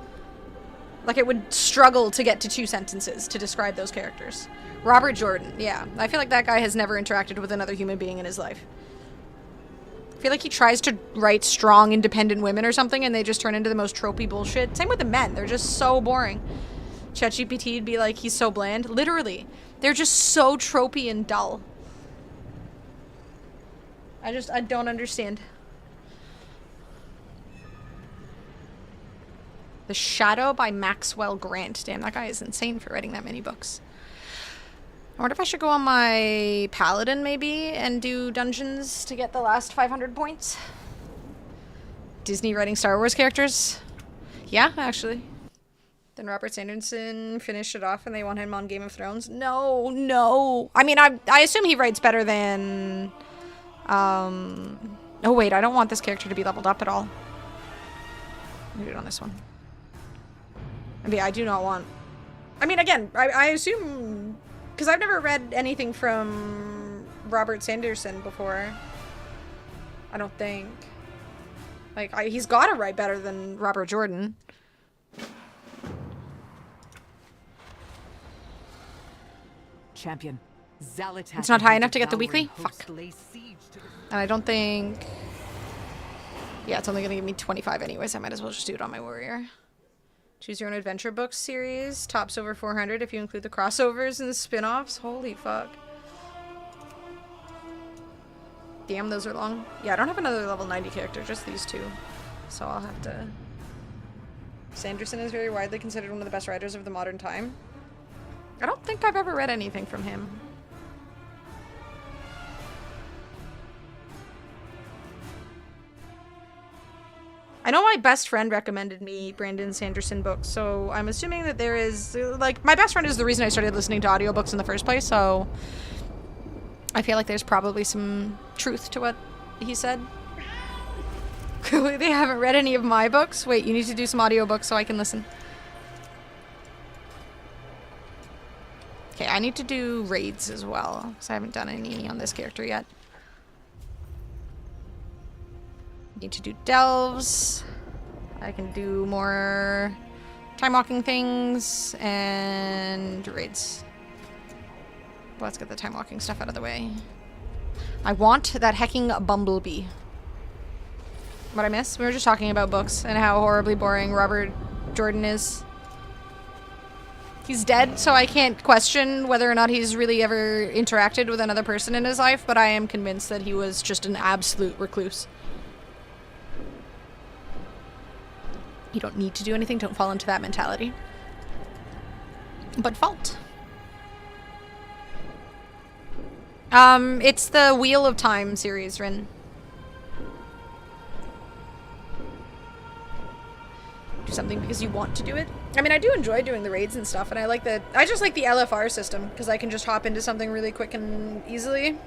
Like, it would struggle to get to 2 sentences to describe those characters. Robert Jordan, yeah. I feel like that guy has never interacted with another human being in his life. I feel like he tries to write strong, independent women or something, and they just turn into the most tropey bullshit. Same with the men. They're just so boring. ChatGPT'd be like, he's so bland. Literally. They're just so tropey and dull. I don't understand. The Shadow by Maxwell Grant. Damn, that guy is insane for writing that many books. I wonder if I should go on my Paladin, maybe, and do dungeons to get the last 500 points. Disney writing Star Wars characters? Yeah, actually. Then Robert Sanderson finished it off and they want him on Game of Thrones? No, no. I mean, I assume he writes better than... Oh, wait, I don't want this character to be leveled up at all. I'm gonna do it on this one. I mean, I do not want... I mean, again, I assume... Because I've never read anything from Robert Sanderson before. I don't think. Like, he's got to write better than Robert Jordan. Champion, Zealot it's not high enough to get the weekly? Fuck. And I don't think... Yeah, it's only going to give me 25 anyways. I might as well just do it on my warrior. Choose your own adventure books series. Tops over 400 if you include the crossovers and the spin-offs. Holy fuck. Damn, those are long. Yeah, I don't have another level 90 character, just these 2. So I'll have to... Sanderson is very widely considered one of the best writers of the modern time. I don't think I've ever read anything from him. I know my best friend recommended me Brandon Sanderson books, so I'm assuming that there is, like, my best friend is the reason I started listening to audiobooks in the first place, so I feel like there's probably some truth to what he said. Clearly they haven't read any of my books. Wait, you need to do some audiobooks so I can listen. Okay, I need to do raids as well, because I haven't done any on this character yet. Need to do delves. I can do more time walking things and raids. Well, let's get the time walking stuff out of the way. I want that hecking bumblebee. What I miss? We were just talking about books and how horribly boring Robert Jordan is. He's dead, so I can't question whether or not he's really ever interacted with another person in his life, but I am convinced that he was just an absolute recluse. You don't need to do anything, don't fall into that mentality. But fault. It's the Wheel of Time series, Rin. Do something because you want to do it. I mean, I do enjoy doing the raids and stuff, and I just like the LFR system, because I can just hop into something really quick and easily.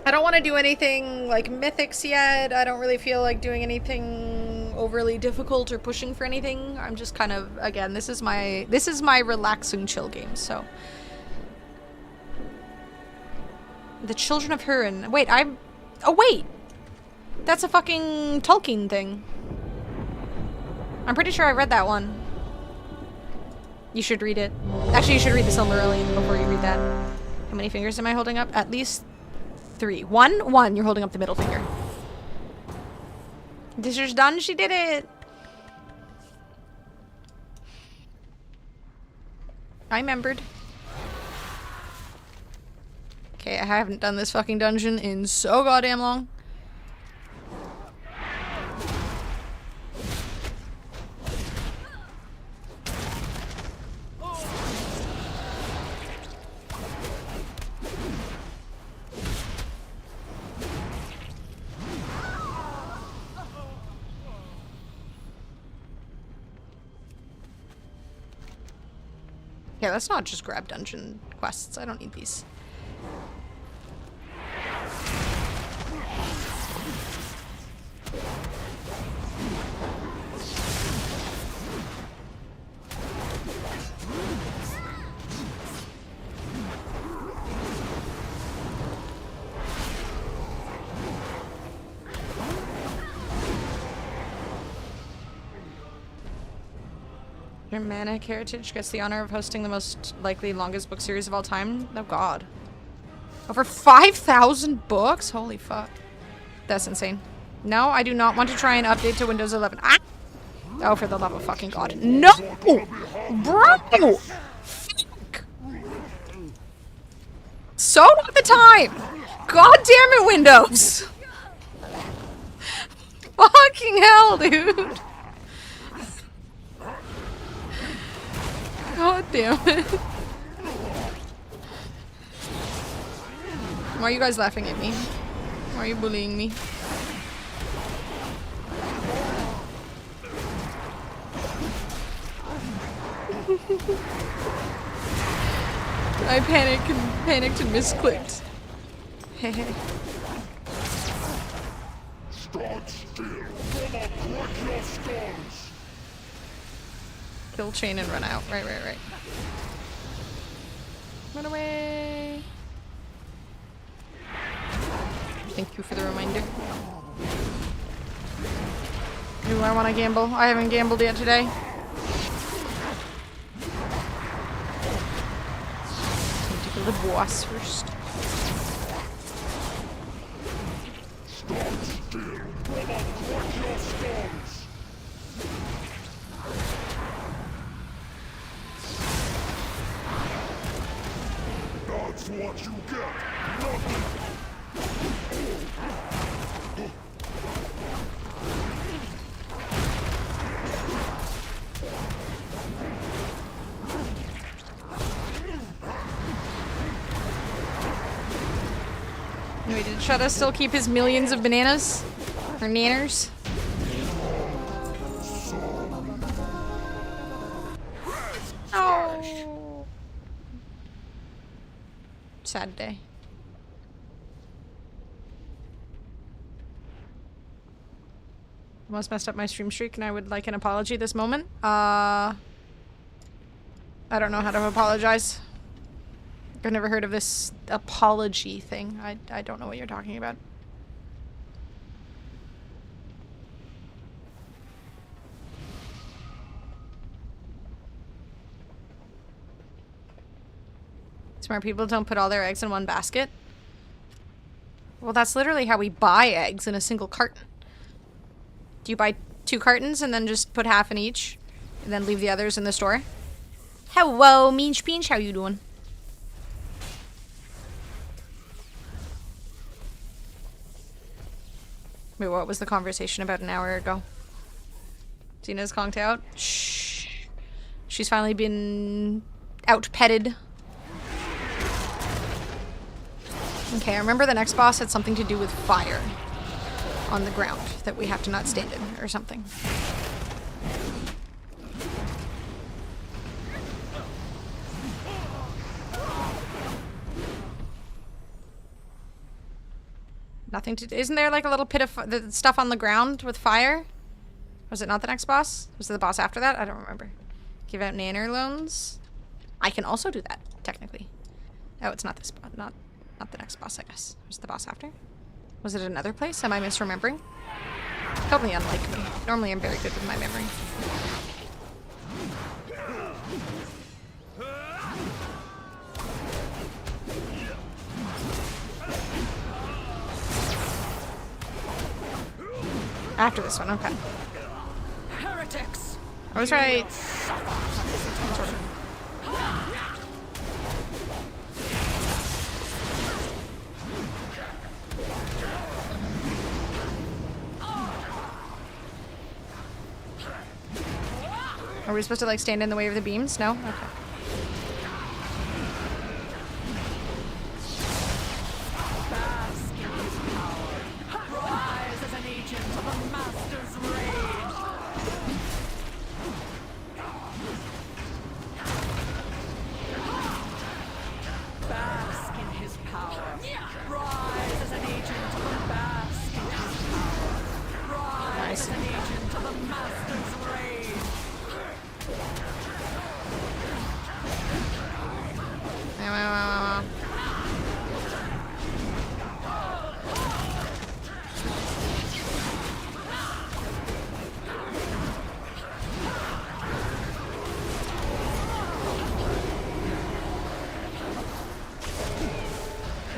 I don't want to do anything like mythics yet. I don't really feel like doing anything overly difficult or pushing for anything. I'm just kind of, again, this is my relaxing chill game, so. The Children of Hurin. Wait, oh wait! That's a fucking Tolkien thing. I'm pretty sure I read that one. You should read it. Actually, you should read the Silmarillion before you read that. How many fingers am I holding up? At least 3. One. You're holding up the middle finger. This is done. She did it. I remembered. Okay, I haven't done this fucking dungeon in so goddamn long. Yeah, let's not just grab dungeon quests. I don't need these. Germanic heritage gets the honor of hosting the most likely longest book series of all time. Oh god. Over 5,000 books? Holy fuck. That's insane. No, I do not want to try and update to Windows 11. Ah! Oh, for the love of fucking god. No! Bro! Fuck! So not the time! God damn it, Windows! Fucking hell, dude! God damn it. Why are you guys laughing at me? Why are you bullying me? I panicked and misclicked. Hehe. Stand still, or I'll break your skulls. Kill chain and run out. Right. Run away. Thank you for the reminder. Do I want to gamble? I haven't gambled yet today. Need to kill the boss first. Stand still, or I'll break your skulls. That's what you get. Nothing. Wait, did Shutta still keep his millions of bananas? Or nanners? Oh. Sad day. Almost messed up my stream streak and I would like an apology this moment. I don't know how to apologize. I've never heard of this apology thing. I don't know what you're talking about. Smart people don't put all their eggs in one basket. Well, that's literally how we buy eggs in a single carton. Do you buy 2 cartons and then just put half in each and then leave the others in the store? Hello, Meanch Peanch, how you doing? Wait, what was the conversation about an hour ago? Xena's conked out? Shh. She's finally been out-petted. Okay, I remember the next boss had something to do with fire on the ground that we have to not stand in or something. Nothing to do. Isn't there like a little pit of the stuff on the ground with fire? Was it not the next boss? Was it the boss after that? I don't remember. Give out nanner loans. I can also do that, technically. Oh, it's not this boss. Not the next boss, I guess. Was it the boss after? Was it another place? Am I misremembering? Totally unlike me. Normally I'm very good with my memory. After this one, okay. Heretics! I was right. Sort of. Are we supposed to like stand in the way of the beams? No? Okay.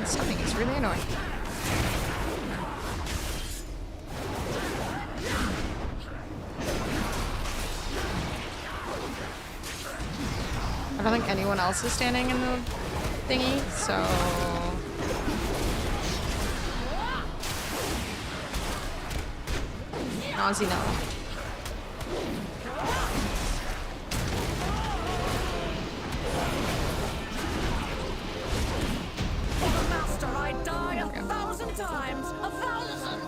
Something is really annoying. I don't think anyone else is standing in the thingy, so... Nazi no. Master, I die 1,000 times! 1,000!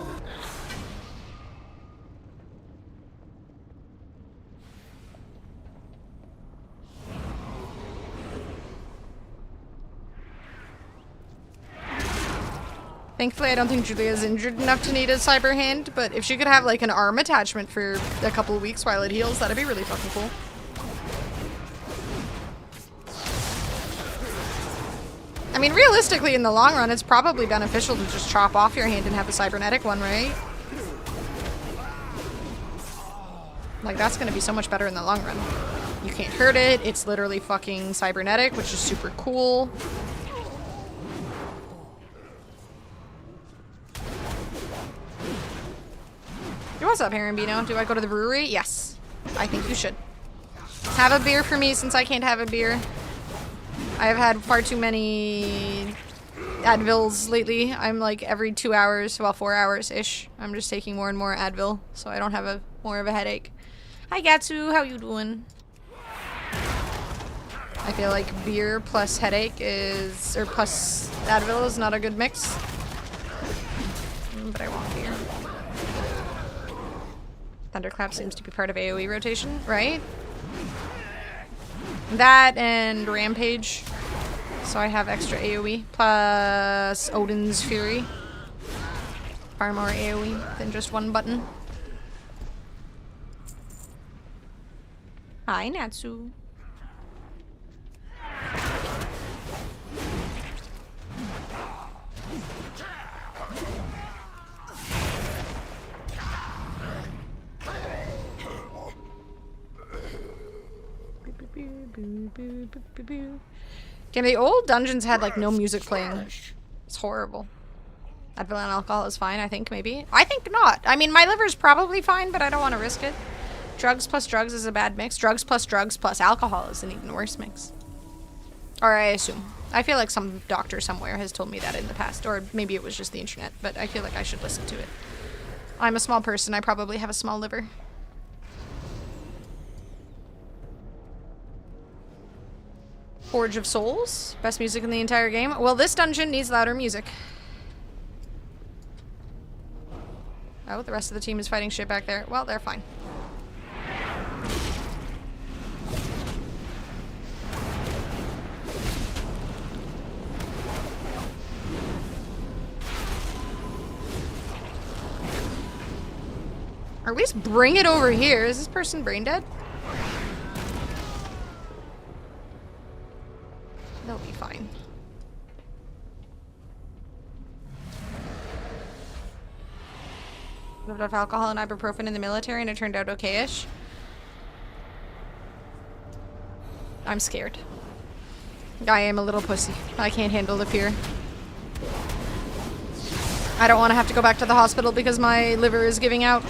Thankfully, I don't think Julia's injured enough to need a cyber hand, but if she could have like an arm attachment for a couple of weeks while it heals, that'd be really fucking cool. I mean, realistically, in the long run, it's probably beneficial to just chop off your hand and have a cybernetic one, right? Like, that's gonna be so much better in the long run. You can't hurt it, it's literally fucking cybernetic, which is super cool. What's up, Herambino? Do I go to the brewery? Yes. I think you should. Have a beer for me since I can't have a beer. I have had far too many Advils lately. I'm like every 2 hours, well 4 hours-ish. I'm just taking more and more Advil, so I don't have more of a headache. Hi Gatsu, how you doing? I feel like beer plus headache is, or plus Advil is not a good mix. But I want beer. Thunderclap seems to be part of AoE rotation, right? That and Rampage. So I have extra AoE. Plus Odin's Fury. Far more AoE than just one button. Hi, Natsu. Damn, the old dungeons had like no music playing. It's horrible. Advil and alcohol is fine, I think, maybe. I think not. I mean, my liver's probably fine, but I don't want to risk it. Drugs plus drugs is a bad mix. Drugs plus alcohol is an even worse mix. Or I assume. I feel like some doctor somewhere has told me that in the past. Or maybe it was just the internet, but I feel like I should listen to it. I'm a small person. I probably have a small liver. Forge of Souls. Best music in the entire game. Well, this dungeon needs louder music. Oh, the rest of the team is fighting shit back there. Well, they're fine. Or at least bring it over here. Is this person brain dead? They'll be fine. Lived off alcohol and ibuprofen in the military and it turned out okay-ish. I'm scared. I am a little pussy. I can't handle the fear. I don't want to have to go back to the hospital because my liver is giving out.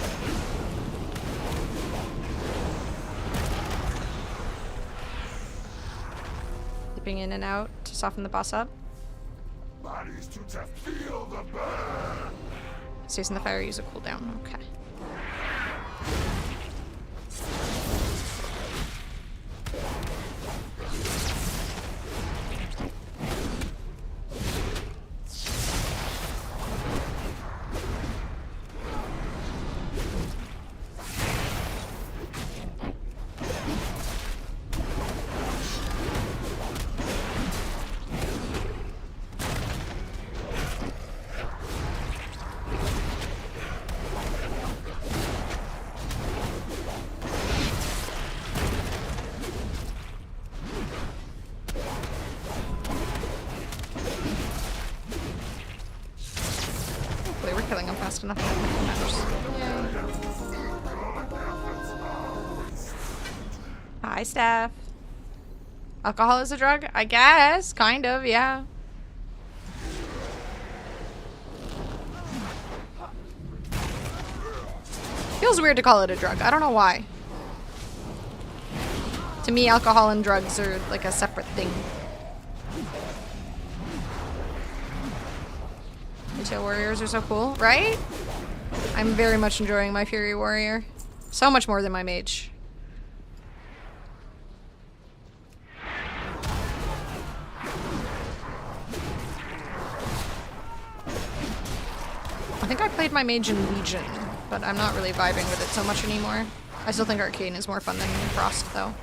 Dipping in and out to soften the boss up. Bodies to feel the burn. Stays in the fire, use a cooldown. Okay. fast enough. Hi, Steph. Alcohol is a drug? I guess. Kind of, yeah. Feels weird to call it a drug. I don't know why. To me, alcohol and drugs are like a separate thing. Retail warriors are so cool, right? I'm very much enjoying my Fury Warrior. So much more than my mage. I think I played my mage in Legion, but I'm not really vibing with it so much anymore. I still think Arcane is more fun than Frost, though.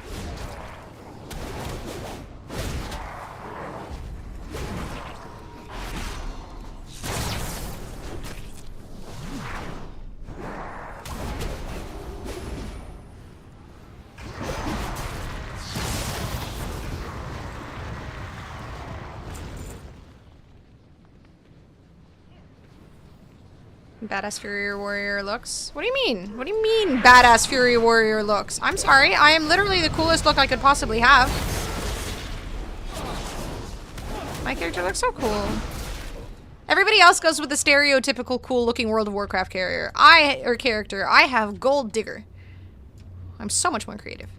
Badass Fury Warrior looks? What do you mean? What do you mean, Badass Fury Warrior looks? I'm sorry, I am literally the coolest look I could possibly have. My character looks so cool. Everybody else goes with the stereotypical cool-looking World of Warcraft character. I have Gold Digger. I'm so much more creative.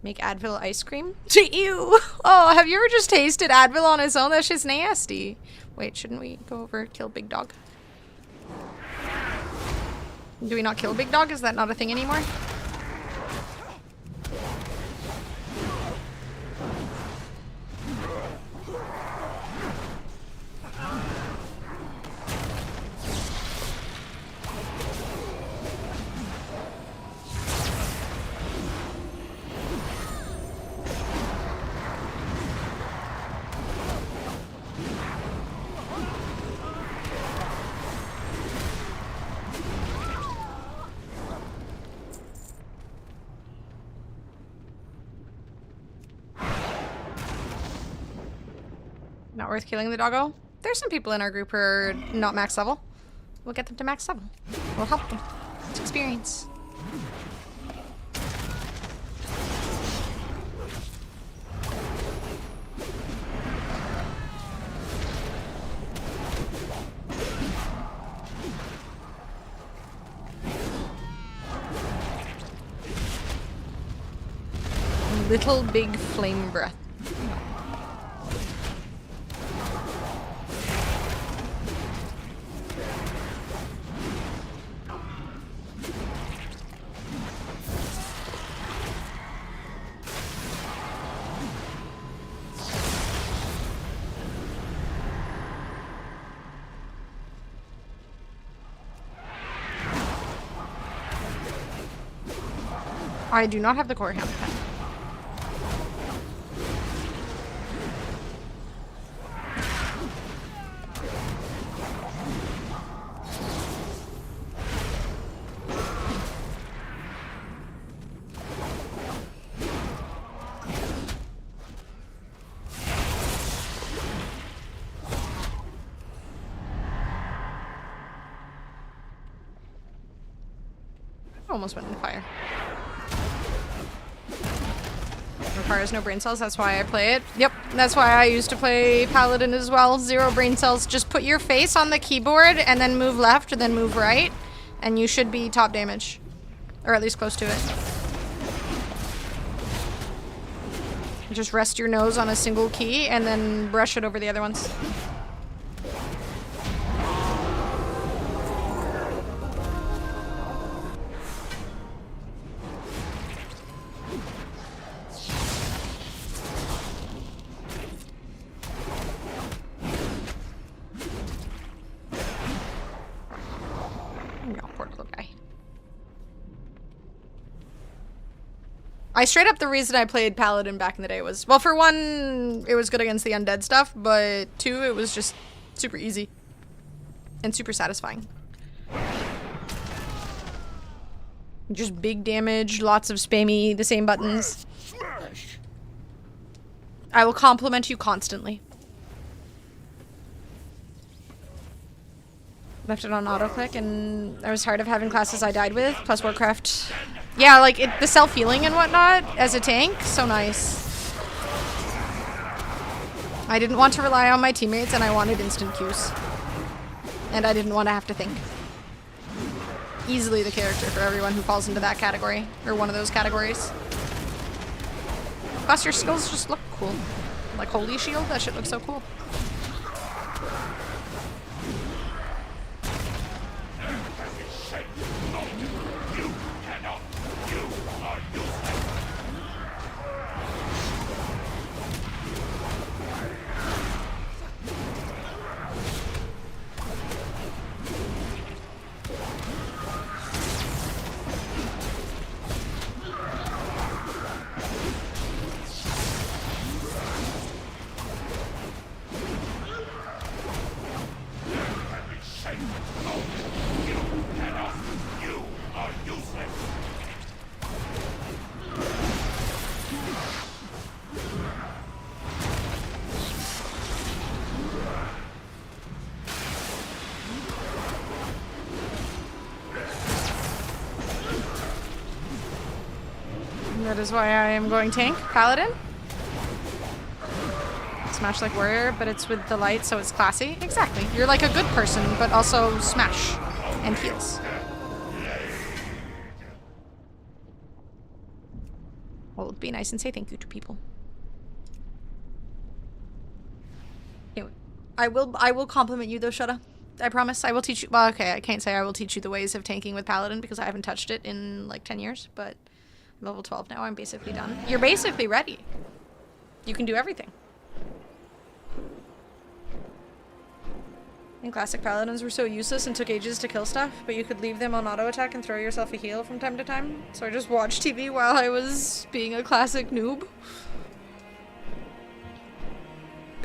Make Advil ice cream? Ew! Oh, have you ever just tasted Advil on its own? That shit's nasty. Wait, shouldn't we go over kill Big Dog? Do we not kill Big Dog? Is that not a thing anymore? Not worth killing the doggo? There's some people in our group who are not max level. We'll get them to max level. We'll help them. It's experience. Little big flame breath. I do not have the core hound pet. Almost went in the fire. Requires no brain cells, that's why I play it. Yep, that's why I used to play Paladin as well. 0 brain cells. Just put your face on the keyboard and then move left and then move right, and you should be top damage. Or at least close to it. Just rest your nose on a single key and then brush it over the other ones. I straight up, the reason I played Paladin back in the day was, well, for one, it was good against the undead stuff, but two, it was just super easy and super satisfying. Just big damage, lots of spammy, the same buttons. I will compliment you constantly. Left it on autoclick, and I was tired of having classes I died with, plus Warcraft. Yeah, like, the self-healing and whatnot as a tank, so nice. I didn't want to rely on my teammates, and I wanted instant Qs. And I didn't want to have to think. Easily the character for everyone who falls into that category, or one of those categories. Plus, your skills just look cool. Like Holy Shield, that shit looks so cool. That is why I am going tank. Paladin. Smash like warrior, but it's with the light, so it's classy. Exactly. You're like a good person, but also smash and heals. Well, be nice and say thank you to people. Anyway, I will compliment you though, Shutta. I promise. I will teach you. Well, okay, I can't say I will teach you the ways of tanking with Paladin because I haven't touched it in like 10 years, but I'm level 12 now. I'm basically done. You're basically ready. You can do everything. And classic Paladins were so useless and took ages to kill stuff, but you could leave them on auto attack and throw yourself a heal from time to time. So I just watched TV while I was being a classic noob.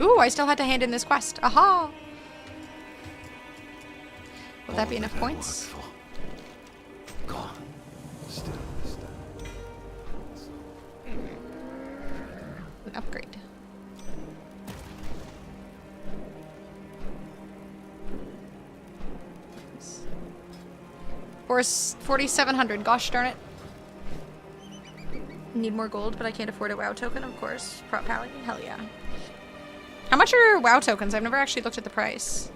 Ooh, I still had to hand in this quest. Aha! Will that be enough points? Gone. Still. An upgrade. Or 4,700. Gosh darn it. Need more gold, but I can't afford a WoW token, of course. Prop Pally? Hell yeah. How much are WoW tokens? I've never actually looked at the price.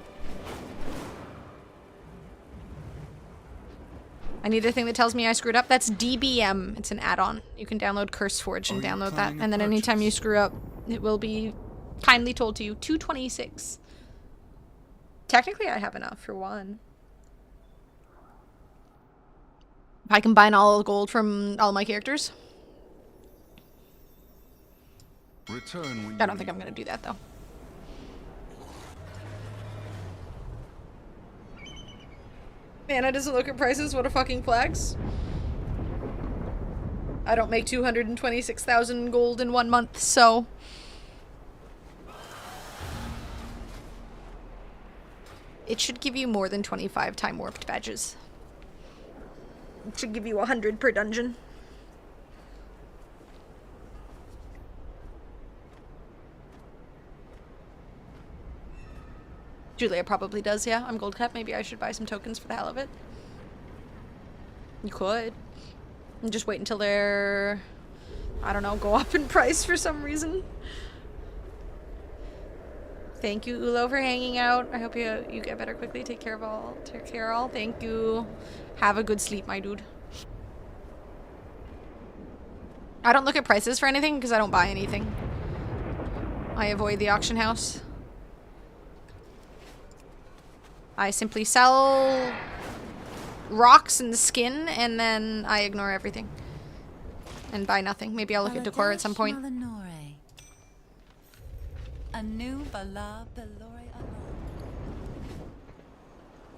I need a thing that tells me I screwed up. That's DBM. It's an add-on. You can download CurseForge and download that. And then anytime you screw up, it will be kindly told to you. 226. Technically, I have enough for one. If I combine all the gold from all my characters. Return when I don't think I'm going to do that, though. Anna doesn't look at prices. What a fucking flex. I don't make 226,000 gold in 1 month, so... It should give you more than 25 time warped badges. It should give you 100 per dungeon. Julia probably does, yeah. I'm gold cap. Maybe I should buy some tokens for the hell of it. You could. And just wait until they're, I don't know, go up in price for some reason. Thank you, Ulo, for hanging out. I hope you get better quickly. Take care of all. Take care all. Thank you. Have a good sleep, my dude. I don't look at prices for anything because I don't buy anything. I avoid the auction house. I simply sell rocks and skin, and then I ignore everything. And buy nothing. Maybe I'll look at decor at some point. A new Bala Belori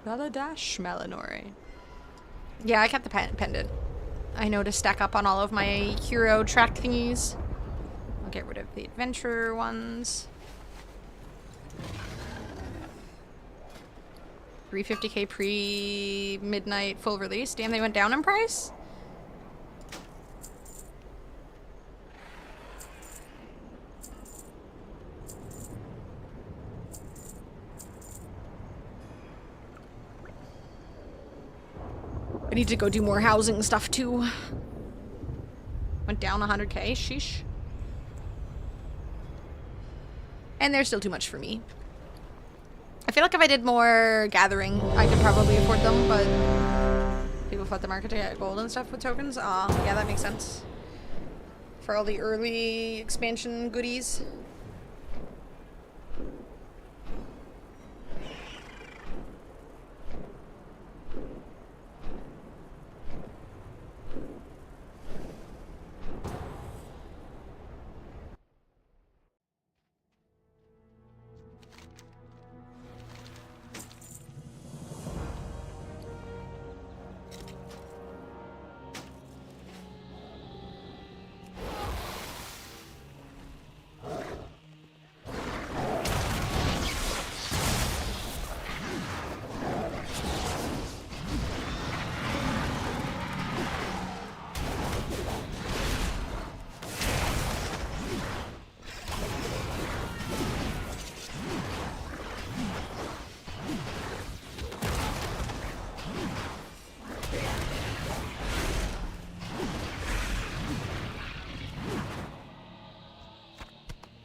Baladash Malinore. Yeah, I kept the pendant. I know to stack up on all of my hero track thingies. I'll get rid of the adventure ones. 350k pre-midnight full release. Damn, they went down in price? I need to go do more housing stuff too. Went down 100k, sheesh. And they're still too much for me. I feel like if I did more gathering, I could probably afford them, but people flood the market to get gold and stuff with tokens. Yeah, that makes sense. For all the early expansion goodies.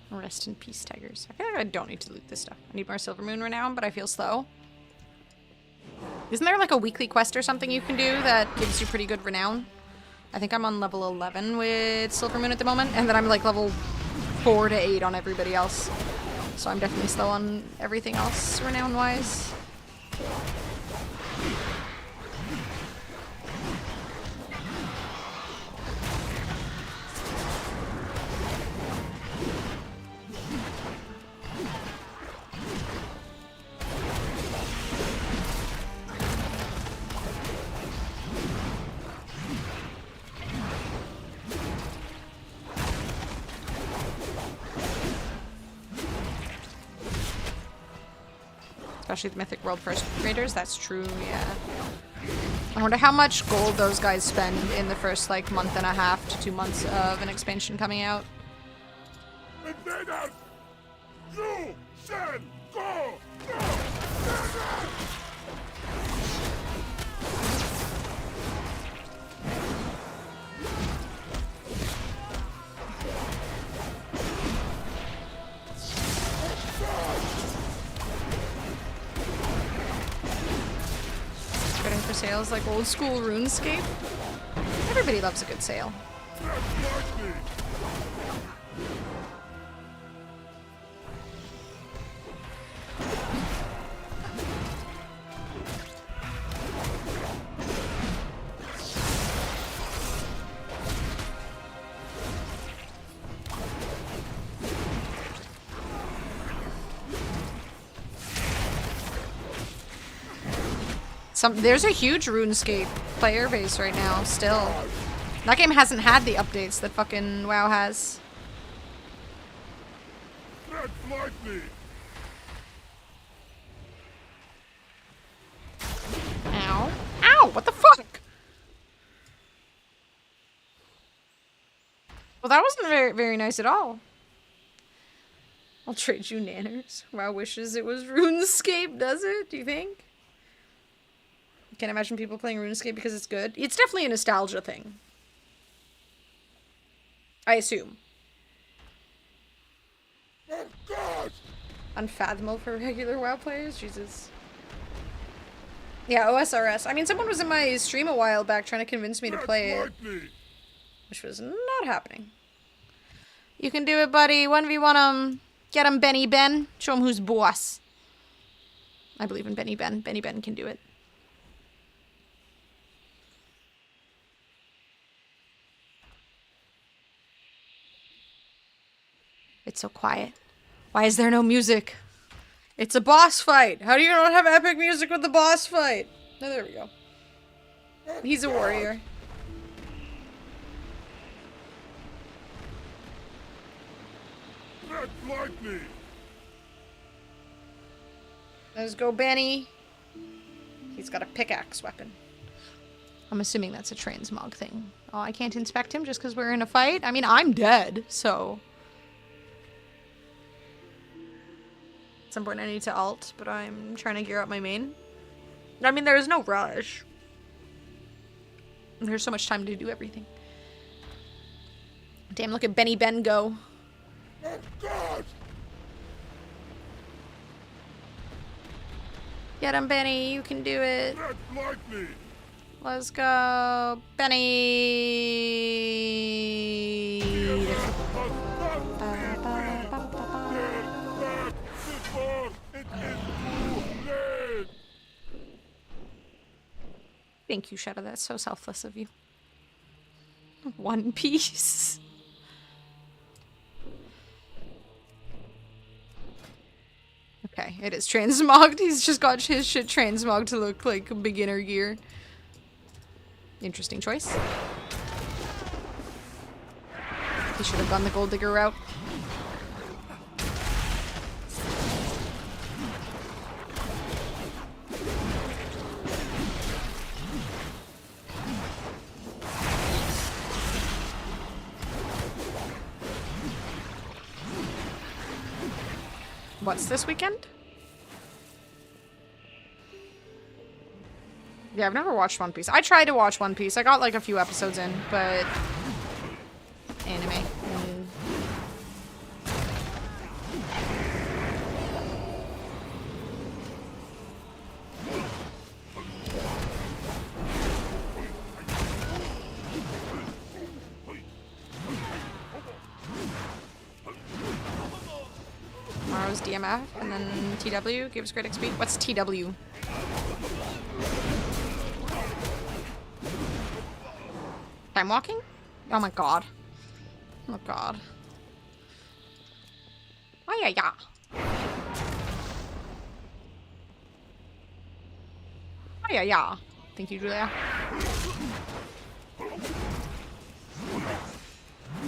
Rest in peace, tigers. I feel like I don't need to loot this stuff. I need more Silver Moon renown, but I feel slow. Isn't there like a weekly quest or something you can do that gives you pretty good renown? I think I'm on level 11 with Silver Moon at the moment, and then I'm like level 4 to 8 on everybody else. So I'm definitely slow on everything else renown-wise. Especially the Mythic World First Raiders, that's true, yeah. I wonder how much gold those guys spend in the first, like, month and a half to 2 months of an expansion coming out. Invaders! You shall go! For sales like old school RuneScape. Everybody loves a good sale. There's a huge RuneScape player base right now, still. That game hasn't had the updates that fucking WoW has. Ow. Ow! What the fuck? Well, that wasn't very nice at all. I'll trade you nanners. WoW wishes it was RuneScape, does it? Do you think? Can't imagine people playing RuneScape because it's good. It's definitely a nostalgia thing. I assume. Oh God! Unfathomable for regular WoW players? Jesus. Yeah, OSRS. I mean, someone was in my stream a while back trying to convince me to play it. Which was not happening. You can do it, buddy. 1v1 him. Get him, Benny Ben. Show him who's boss. I believe in Benny Ben. Benny Ben can do it. It's so quiet. Why is there no music? It's a boss fight. How do you not have epic music with the boss fight? Oh, there we go. He's a warrior. Let's go, Benny. He's got a pickaxe weapon. I'm assuming that's a transmog thing. Oh, I can't inspect him just because we're in a fight? I mean, I'm dead, so... At some point I need to alt, but I'm trying to gear up my main. I mean, there is no rush. There's so much time to do everything. Damn, look at Benny Ben go. Get him, Benny. You can do it. Let's go, Benny. Thank you, Shadow. That's so selfless of you. One Piece. Okay, it is transmogged. He's just got his shit transmogged to look like beginner gear. Interesting choice. He should have gone the gold digger route. What's this weekend? Yeah, I've never watched One Piece. I tried to watch One Piece. I got like a few episodes in, but anime. Tomorrow's DMF and then TW gives great XP. What's TW? Time walking? Oh my god. Oh god. Oh yeah, yeah. Oh yeah, yeah. Thank you, Julia.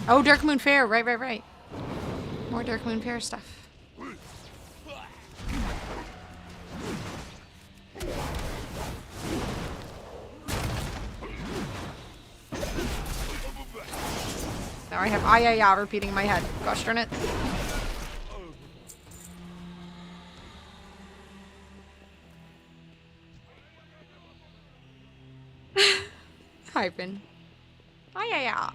Oh, Dark Moon Fair. Right, right, right. More Dark Moon Fair stuff. Now I have "ayaya" repeating in my head. Gosh darn it. Hyphen. "Ayaya."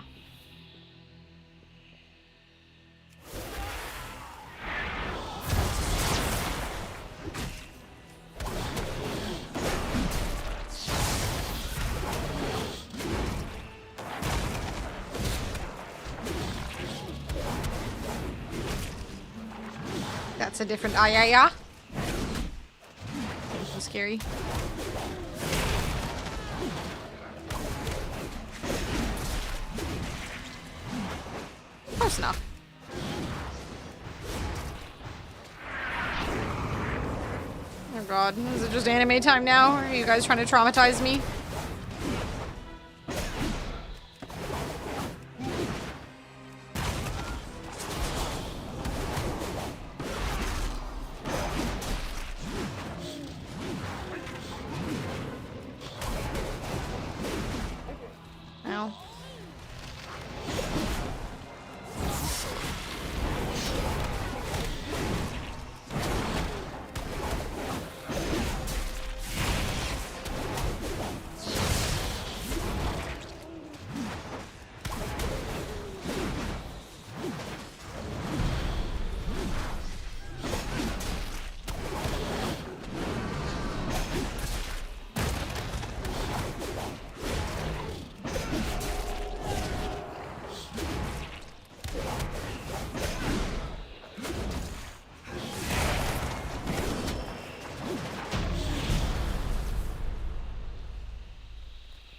That's a different "ayaya." So scary. Close enough. Oh god, is it just anime time now? Or are you guys trying to traumatize me?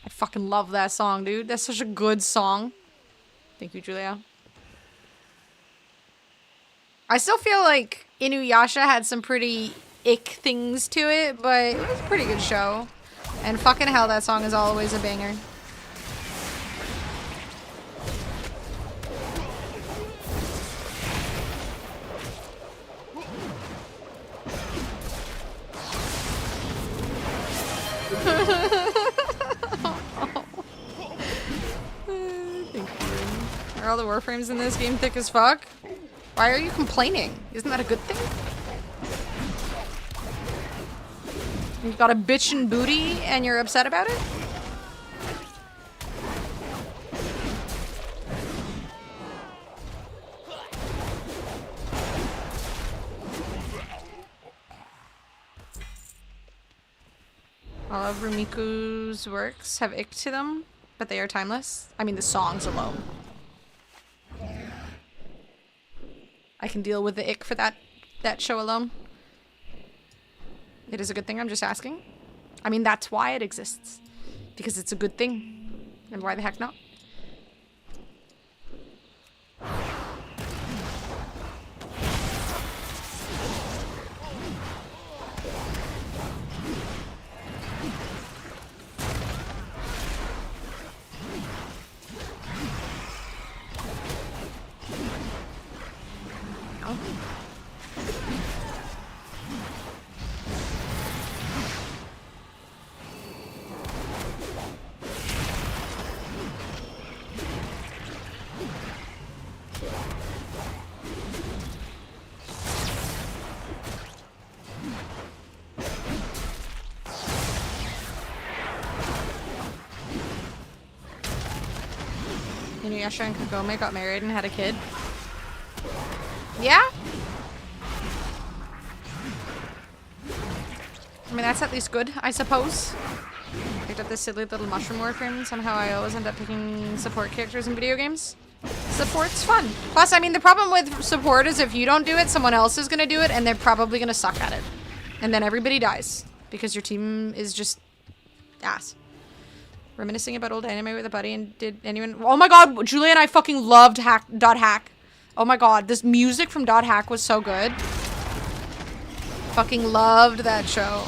Fucking love that song, dude. That's such a good song. Thank you, Julia. I still feel like Inuyasha had some pretty ick things to it, but it was a pretty good show. And fucking hell, that song is always a banger. Are all the warframes in this game thick as fuck? Why are you complaining? Isn't that a good thing? You got a bitchin' booty and you're upset about it? of Rumiku's works have ick to them, but they are timeless. I mean, the songs alone. I can deal with the ick for that show alone. It is a good thing, I'm just asking. I mean, that's why it exists. Because it's a good thing. And why the heck not? Inuyasha and Kagome got married and had a kid. Yeah? I mean, that's at least good, I suppose. Picked up this silly little mushroom warframe. Somehow I always end up picking support characters in video games. Support's fun. Plus, I mean, the problem with support is if you don't do it, someone else is gonna do it, and they're probably gonna suck at it. And then everybody dies. Because your team is just ass. Reminiscing about old anime with a buddy, and did anyone— oh my god, Julia and I fucking loved Dot Hack. Oh my god, this music from Dot Hack was so good. Fucking loved that show.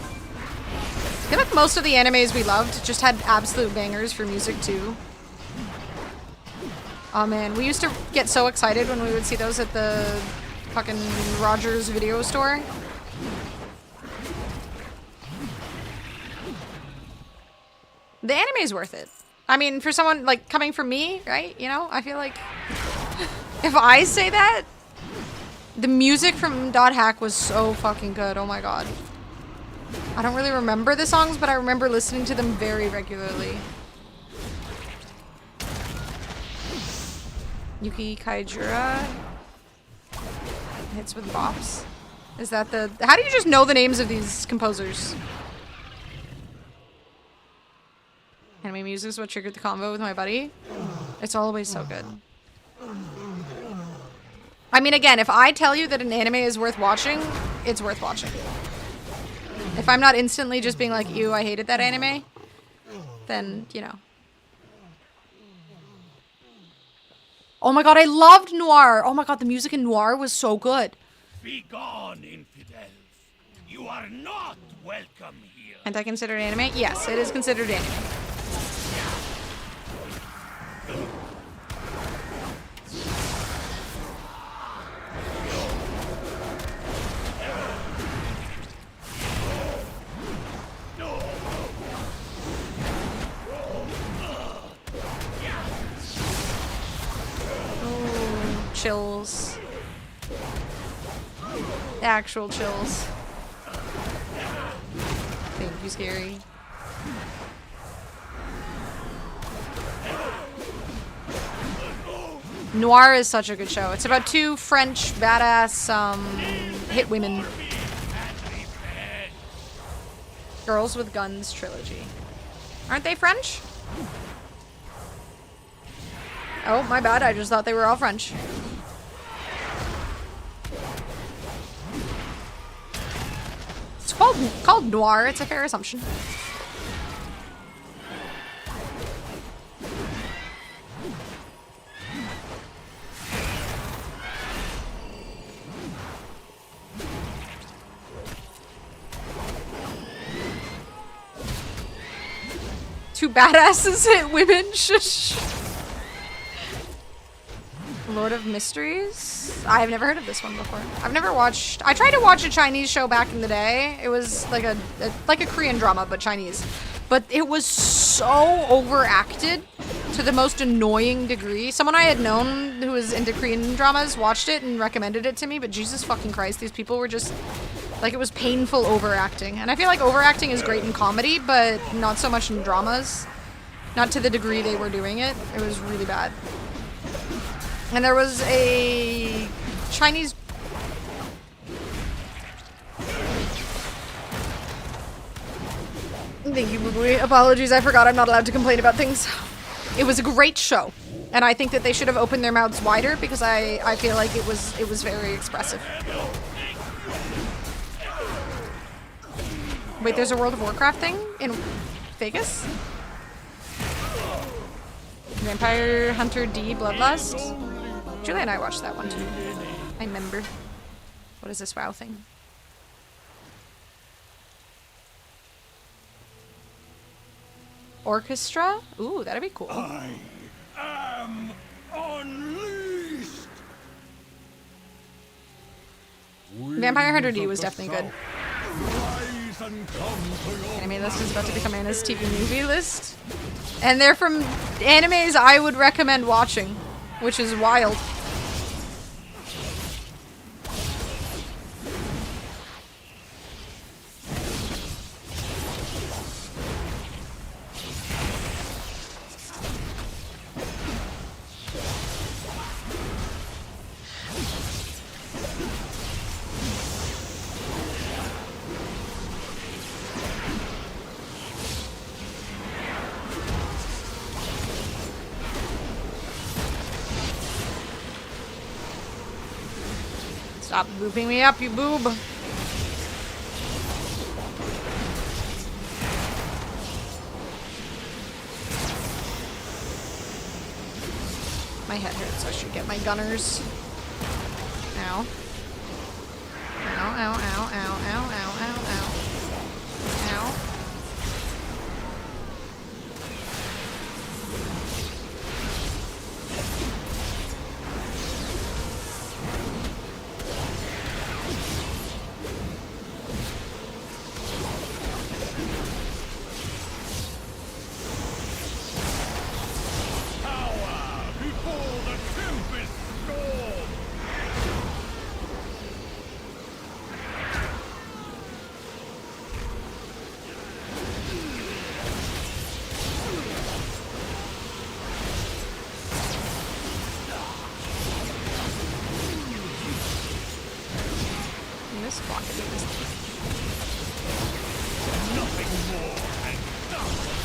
I feel like most of the animes we loved just had absolute bangers for music too. Oh man, we used to get so excited when we would see those at the fucking Rogers video store. The anime is worth it. I mean, for someone, like, coming from me, right? You know, I feel like if I say that, the music from Dot Hack was so fucking good. Oh my god. I don't really remember the songs, but I remember listening to them very regularly. Yuki Kaijura hits with bops. Is that the— how do you just know the names of these composers? Anime music is what triggered the convo with my buddy. It's always so good. I mean, again, if I tell you that an anime is worth watching, it's worth watching. If I'm not instantly just being like, ew, I hated that anime, then, you know. Oh my god, I loved Noir. Oh my god, the music in Noir was so good. Be gone, infidels. You are not welcome here. And I consider it anime? Yes, it is considered anime. Chills. Actual chills. Thank you, Scary. Noir is such a good show. It's about two French badass hit women. Girls with Guns trilogy. Aren't they French? Oh, my bad. I just thought they were all French. It's called Noir. It's a fair assumption. Two badasses hit women. Shush. Lord of Mysteries? I've never heard of this one before. I've never watched— I tried to watch a Chinese show back in the day. It was like a Korean drama, but Chinese. But it was so overacted to the most annoying degree. Someone I had known who was into Korean dramas watched it and recommended it to me, but Jesus fucking Christ, these people were just— like, it was painful overacting. And I feel like overacting is great in comedy, but not so much in dramas. Not to the degree they were doing it. It was really bad. And there was a Chinese— Thank you, Boo-Boo. Apologies, I forgot I'm not allowed to complain about things. It was a great show. And I think that they should have opened their mouths wider because I feel like it was very expressive. Wait, there's a World of Warcraft thing in Vegas? Vampire Hunter D Bloodlust? Julie and I watched that one too. I remember. What is this WoW thing? Orchestra? Ooh, that'd be cool. I am unleashed. Vampire Hunter D was definitely good. Rise and come to your Anime list is about to become Anna's TV movie list. And they're from animes I would recommend watching, which is wild. Stop booping me up, you boob. My head hurts, so I should get my gunners. Ow. Ow, ow, ow, ow, ow, ow, ow, ow. Ow. Block it. nothing more and nothing.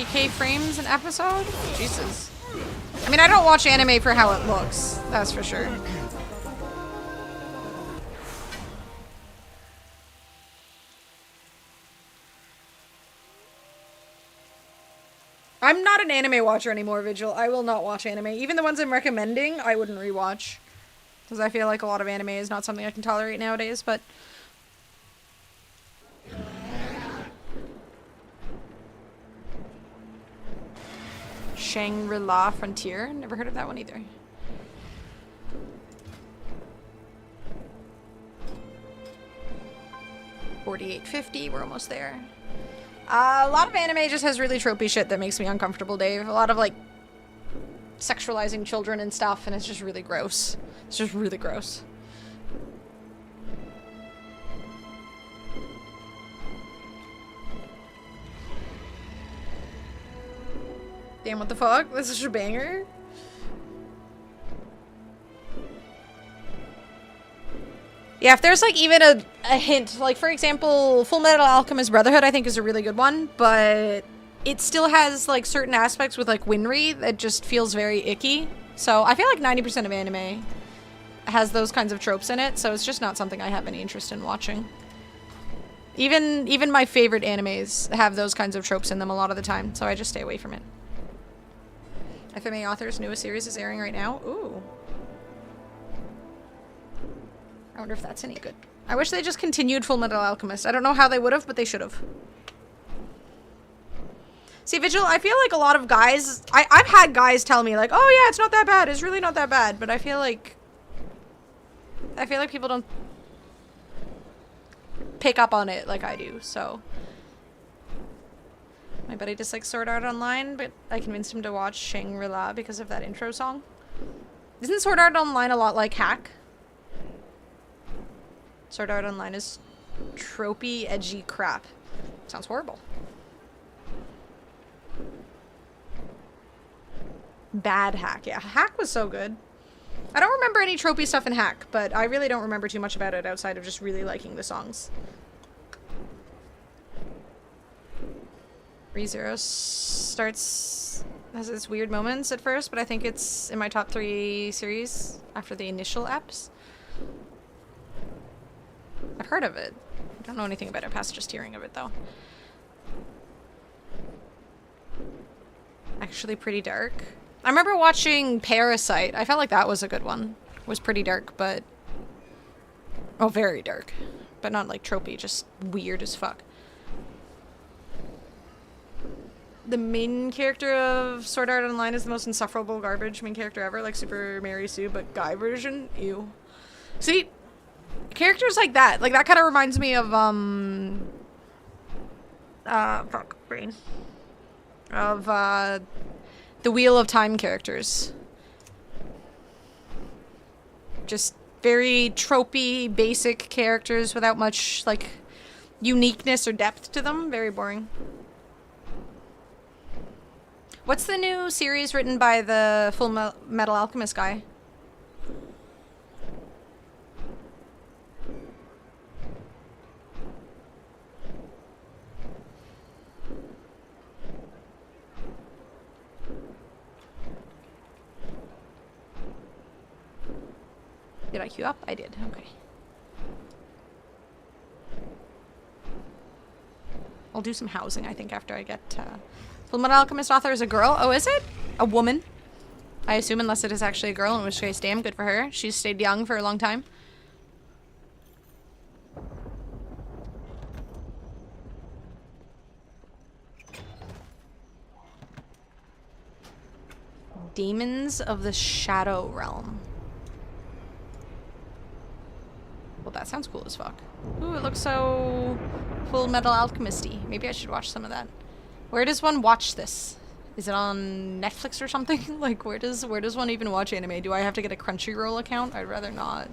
30K frames an episode? Jesus. I mean, I don't watch anime for how it looks, that's for sure. I'm not an anime watcher anymore, Vigil. I will not watch anime. Even the ones I'm recommending, I wouldn't rewatch. Because I feel like a lot of anime is not something I can tolerate nowadays, but... Shangri-La Frontier? Never heard of that one either. $48.50, we're almost there. A lot of anime just has really tropey shit that makes me uncomfortable, Dave. A lot of, like, sexualizing children and stuff, and it's just really gross. It's just really gross. Damn, what the fuck? This is a banger? Yeah, if there's, like, even a hint, like, for example, Full Metal Alchemist Brotherhood, I think is a really good one, but it still has, like, certain aspects with, like, Winry that just feels very icky. So I feel like 90% of anime has those kinds of tropes in it, so it's just not something I have any interest in watching. Even my favorite animes have those kinds of tropes in them a lot of the time, so I just stay away from it. FMA Author's newest series is airing right now. Ooh. I wonder if that's any good. I wish they just continued Full Metal Alchemist. I don't know how they would have, but they should have. See, Vigil, I feel like a lot of guys... I've had guys tell me, like, oh yeah, it's not that bad. It's really not that bad. But I feel like people don't pick up on it like I do, so... My buddy dislikes Sword Art Online, but I convinced him to watch Shangri-La because of that intro song. Isn't Sword Art Online a lot like Hack? Sword Art Online is tropey, edgy crap. Sounds horrible. Bad Hack. Yeah, Hack was so good. I don't remember any tropey stuff in Hack, but I really don't remember too much about it outside of just really liking the songs. ReZero has its weird moments at first, but I think it's in my top 3 series after the initial eps. I've heard of it. I don't know anything about it past just hearing of it, though. Actually pretty dark. I remember watching Parasite. I felt like that was a good one. It was pretty dark, but... Oh, very dark. But not like tropey, just weird as fuck. The main character of Sword Art Online is the most insufferable garbage main character ever, like Super Mary Sue, but guy version? Ew. See, characters like that kind of reminds me of, fuck, brain. Of, the Wheel of Time characters. Just very tropey, basic characters without much, like, uniqueness or depth to them. Very boring. What's the new series written by the Full Metal Alchemist guy? Did I queue up? I did. Okay. I'll do some housing, I think, after I get... Full Metal Alchemist author is a girl. Oh, is it? A woman? I assume, unless it is actually a girl, in which case, damn, good for her. She's stayed young for a long time. Demons of the Shadow Realm. Well, that sounds cool as fuck. Ooh, it looks so Full Metal Alchemist-y. Maybe I should watch some of that. Where does one watch this? Is it on Netflix or something? Like, where does one even watch anime? Do I have to get a Crunchyroll account? I'd rather not.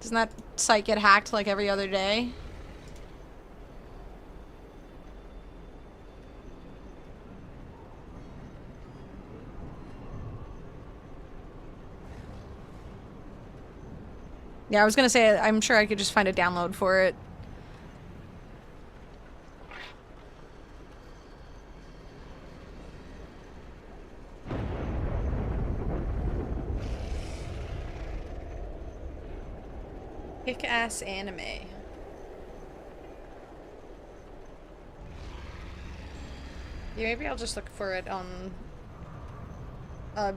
Doesn't that site get hacked like every other day? Yeah, I was gonna say, I'm sure I could just find a download for it. Kick-ass anime. Yeah, maybe I'll just look for it on a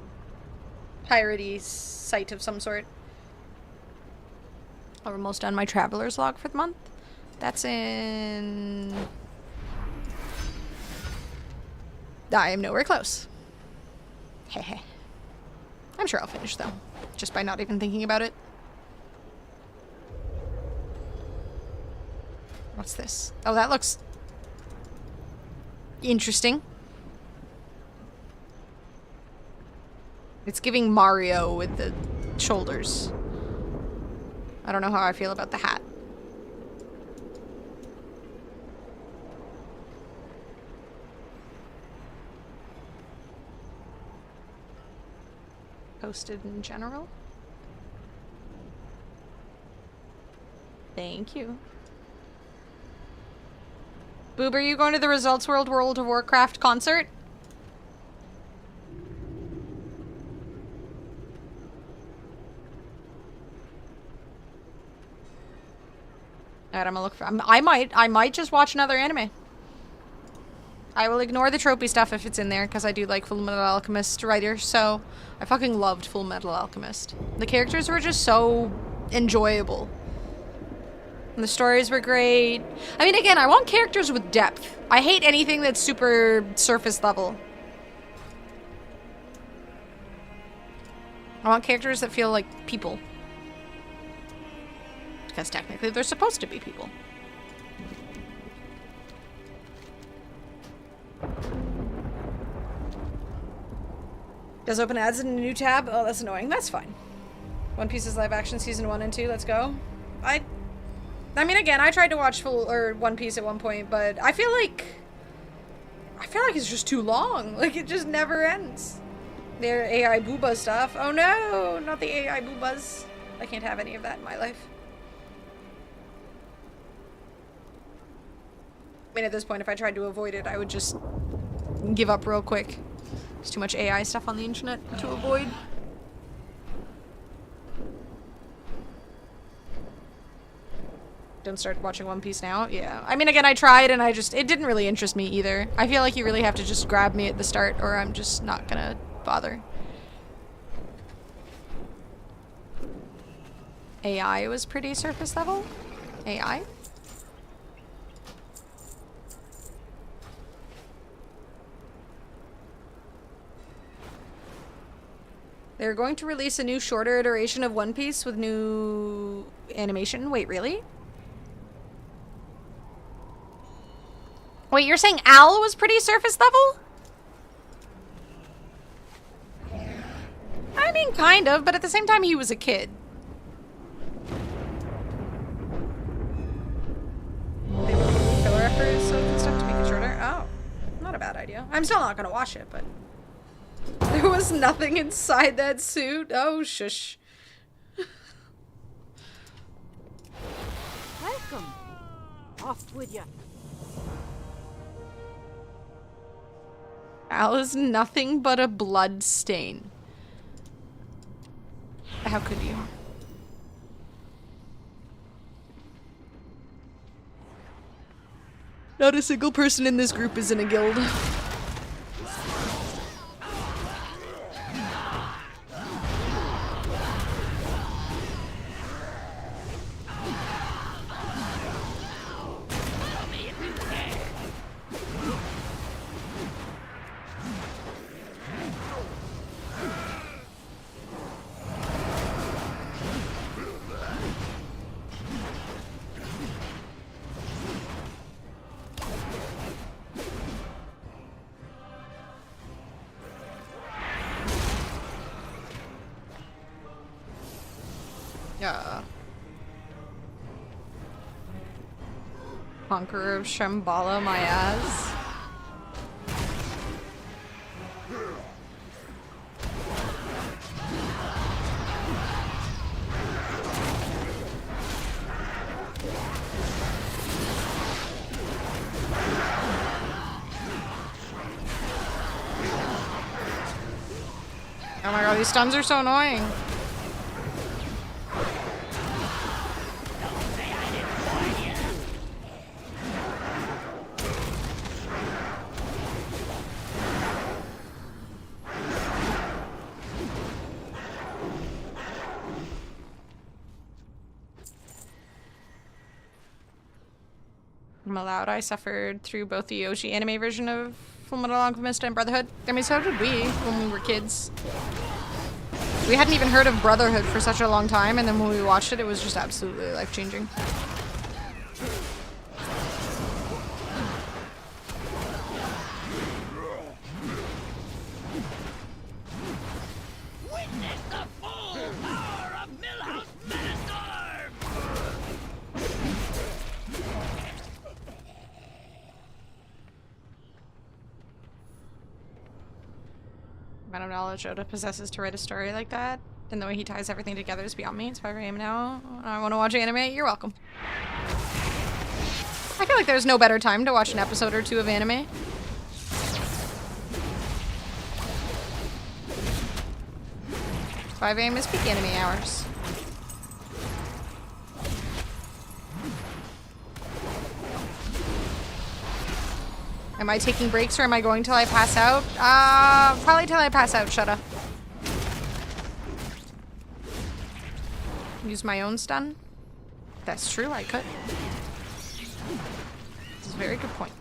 piratey site of some sort. We're almost done my traveler's log for the month. That's in... I am nowhere close. Hehe. I'm sure I'll finish though, just by not even thinking about it. What's this? Oh, that looks interesting. It's giving Mario with the shoulders. I don't know how I feel about the hat. Posted in general? Thank you. Boob, are you going to the Results World World of Warcraft concert? Alright, I'm gonna look for... I might just watch another anime. I will ignore the tropey stuff if it's in there, because I do like Full Metal Alchemist writer, so... I fucking loved Full Metal Alchemist. The characters were just so enjoyable. And the stories were great. I mean, again, I want characters with depth. I hate anything that's super surface level. I want characters that feel like people. Because technically they're supposed to be people. Does open ads in a new tab? Oh, that's annoying. That's fine. One Piece's live action season 1 and 2. Let's go. I mean, again, I tried to watch One Piece at one point, but I feel like it's just too long. Like, it just never ends. Their AI booba stuff. Oh no, not the AI boobas. I can't have any of that in my life. I mean, at this point, if I tried to avoid it, I would just give up real quick. There's too much AI stuff on the internet to avoid. Don't start watching One Piece now? Yeah. I mean, again, I tried and it didn't really interest me either. I feel like you really have to just grab me at the start or I'm just not gonna bother. AI was pretty surface level? AI? They're going to release a new shorter iteration of One Piece with new animation. Wait, really? Wait, you're saying Al was pretty surface level? I mean, kind of, but at the same time, he was a kid. They would do filler episodes and stuff to make it shorter? Oh, not a bad idea. I'm still not gonna watch it, but... There was nothing inside that suit. Oh, shush. Welcome. Off with ya. Al is nothing but a blood stain. How could you? Not a single person in this group is in a guild. Conqueror of Shambhala, my ass. Oh my god, these stuns are so annoying. I'm allowed. I suffered through both the Yoshi anime version of Fullmetal Alchemist and Brotherhood. I mean, so did we when we were kids. We hadn't even heard of Brotherhood for such a long time, and then when we watched it, it was just absolutely life-changing. Amount of knowledge Oda possesses to write a story like that, and the way he ties everything together is beyond me. It's 5 AM now. I want to watch anime. You're welcome. I feel like there's no better time to watch an episode or two of anime. It's 5 AM is peak anime hours. Am I taking breaks or am I going till I pass out? Probably till I pass out, shut up. Use my own stun? That's true, I could. This is a very good point.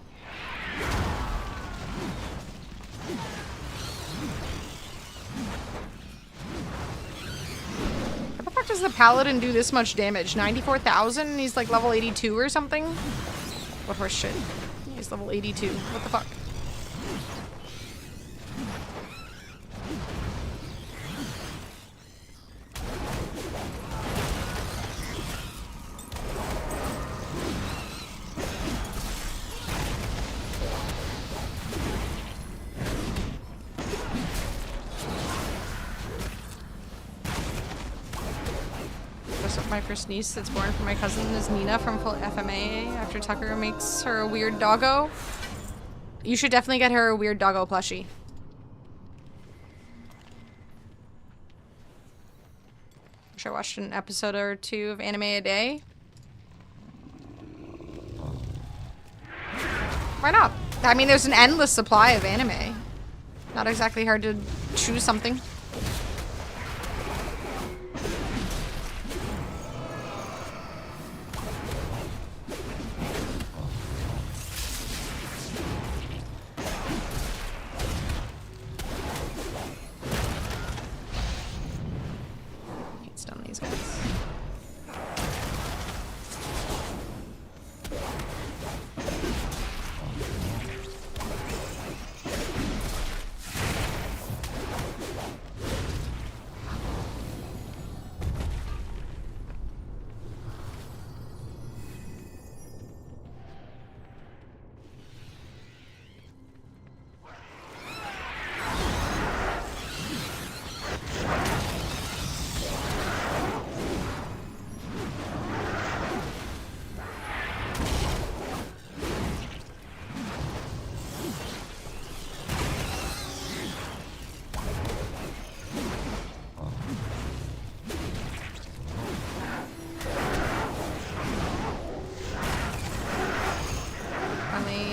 How the fuck does the paladin do this much damage? 94,000 and he's like level 82 or something? What horse shit. He's level 82. What the fuck? My first niece that's born from my cousin is Nina from Full FMA after Tucker makes her a weird doggo. You should definitely get her a weird doggo plushie. Should I watch an episode or two of anime a day? Why not? I mean, there's an endless supply of anime. Not exactly hard to choose something. Can't stun these guys.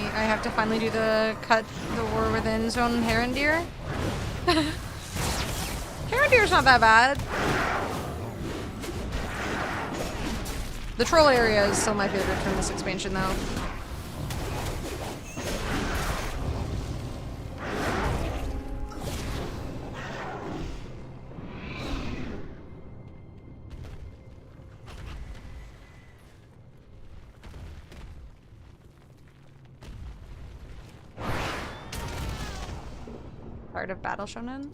I have to finally do the cut the War Within zone Heron Deer. Heron Deer's not that bad. The troll area is still my favorite from this expansion though. Part of Battle Shonen.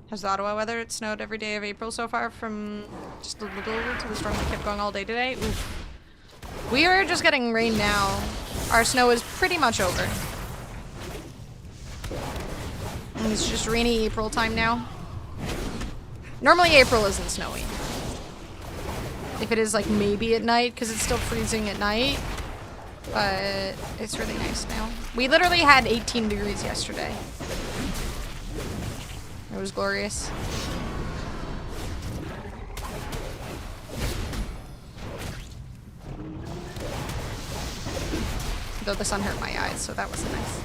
Has the Ottawa weather? It snowed every day of April so far, from just a little to the storm that kept going all day today. Oof. We are just getting rain now. Our snow is pretty much over. And it's just rainy April time now. Normally April isn't snowy. If it is like maybe at night, because it's still freezing at night. But it's really nice now. We literally had 18 degrees yesterday. It was glorious. Though the sun hurt my eyes, so that wasn't nice.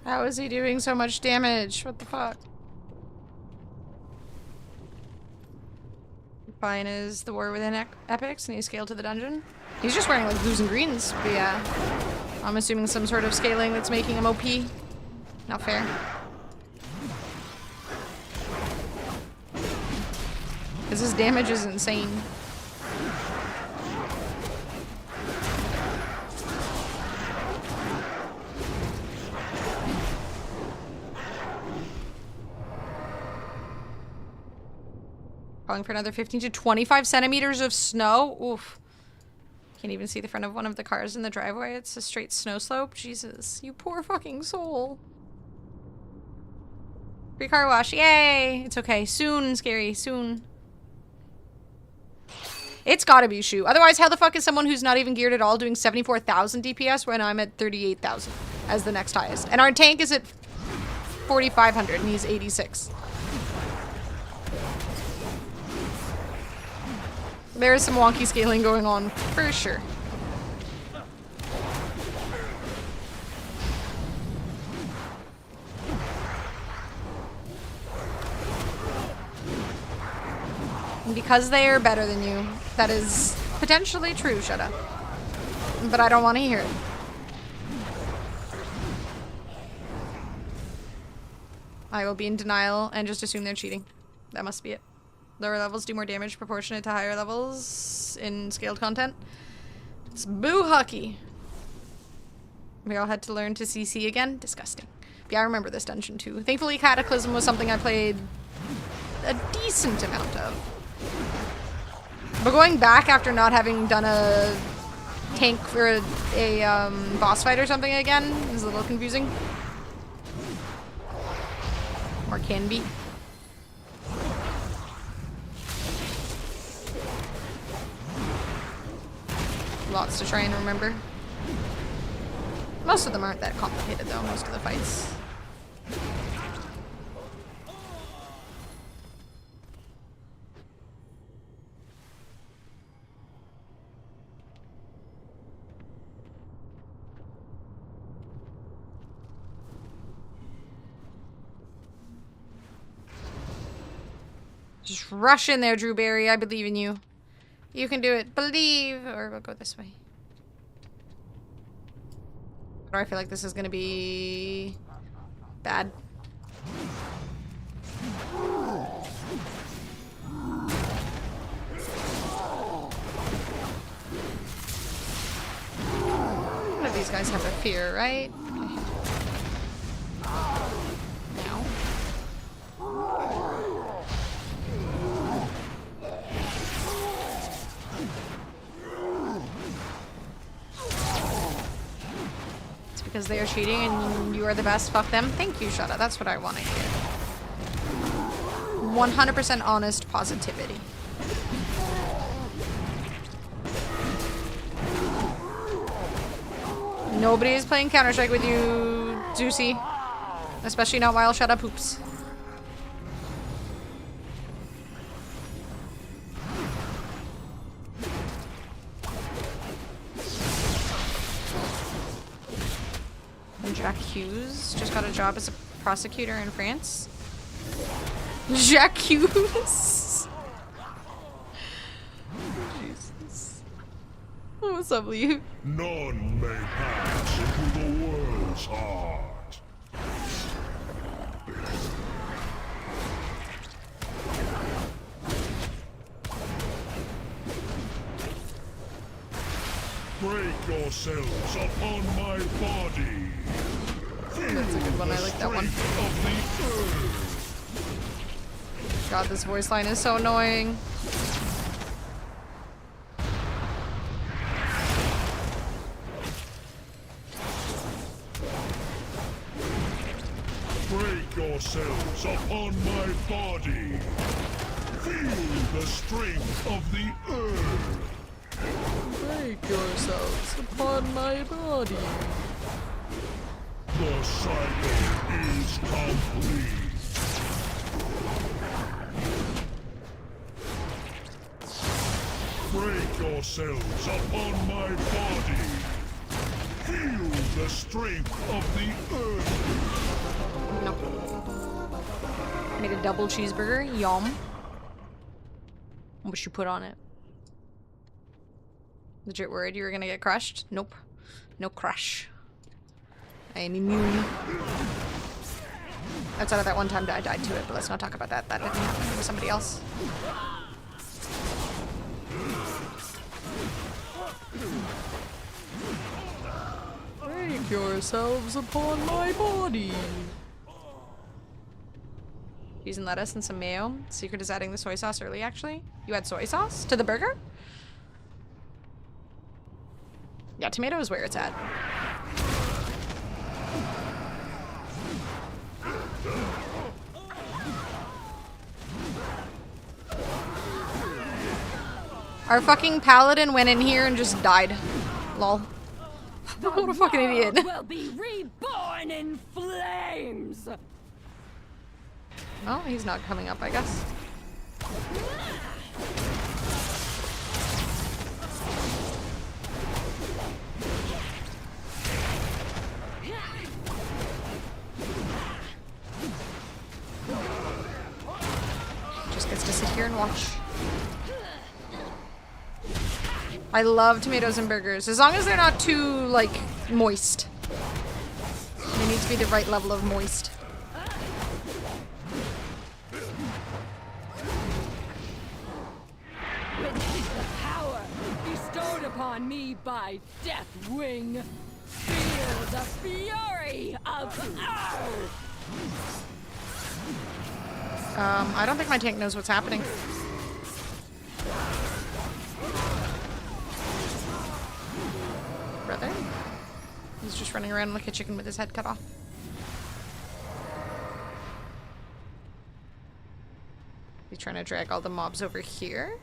How is he doing so much damage? What the fuck? Fine is the War Within epics and he scaled to the dungeon. He's just wearing like blues and greens, but yeah. I'm assuming some sort of scaling that's making him OP. Not fair. Because his damage is insane. Calling for another 15 to 25 centimeters of snow. Oof. Can't even see the front of one of the cars in the driveway. It's a straight snow slope. Jesus. You poor fucking soul. Free car wash. Yay! It's okay. Soon, Scary. Soon. It's gotta be Shu. Otherwise, how the fuck is someone who's not even geared at all doing 74,000 DPS when I'm at 38,000 as the next highest? And our tank is at 4,500 and he's 86. There is some wonky scaling going on, for sure. And because they are better than you, that is potentially true, shut up. But I don't want to hear it. I will be in denial and just assume they're cheating. That must be it. Lower levels do more damage proportionate to higher levels in scaled content. It's boo hockey. We all had to learn to CC again. Disgusting. But yeah, I remember this dungeon too. Thankfully, Cataclysm was something I played a decent amount of. But going back after not having done a tank for a boss fight or something again is a little confusing. Or can be. Lots to try and remember. Most of them aren't that complicated though, most of the fights. Just rush in there, Drewberry. I believe in you. You can do it. Believe. Or we'll go this way. Or I feel like this is gonna be bad. None of these guys have a fear, right? Now. Because they are cheating and you are the best. Fuck them. Thank you, Shutta. That's what I want to hear. 100% honest positivity. Nobody is playing Counter-Strike with you, Zeusy. Especially not while Shutta poops. Jack Hughes just got a job as a prosecutor in France. Jack Hughes. Jesus. What's up, Lee? None may pass into the world's heart. Break yourselves upon my body. That's a good one. I like that one. God, this voice line is so annoying. Break yourselves upon my body. Feel the strength of the earth. Break yourselves upon my body. The cycle is complete. Break yourselves upon my body. Feel the strength of the earth. No. Made a double cheeseburger. Yum. What should you put on it? Legit worried you were gonna get crushed? Nope. No crush. I am immune. Outside of that one time I died to it, but let's not talk about that. That didn't happen. It was somebody else. Break yourselves upon my body. Using lettuce and some mayo. Secret is adding the soy sauce early, actually. You add soy sauce to the burger? Yeah, tomato is where it's at. Our fucking paladin went in here and just died. Lol. What a fucking idiot. Will be reborn in flames. Well, he's not coming up, I guess. Just gets to sit here and watch. I love tomatoes and burgers, as long as they're not too, like, moist. They need to be the right level of moist. Witness the power bestowed upon me by Deathwing. Feel The fury of Earth! I don't think my tank knows what's happening. Brother? He's just running around like a chicken with his head cut off. He's trying to drag all the mobs over here.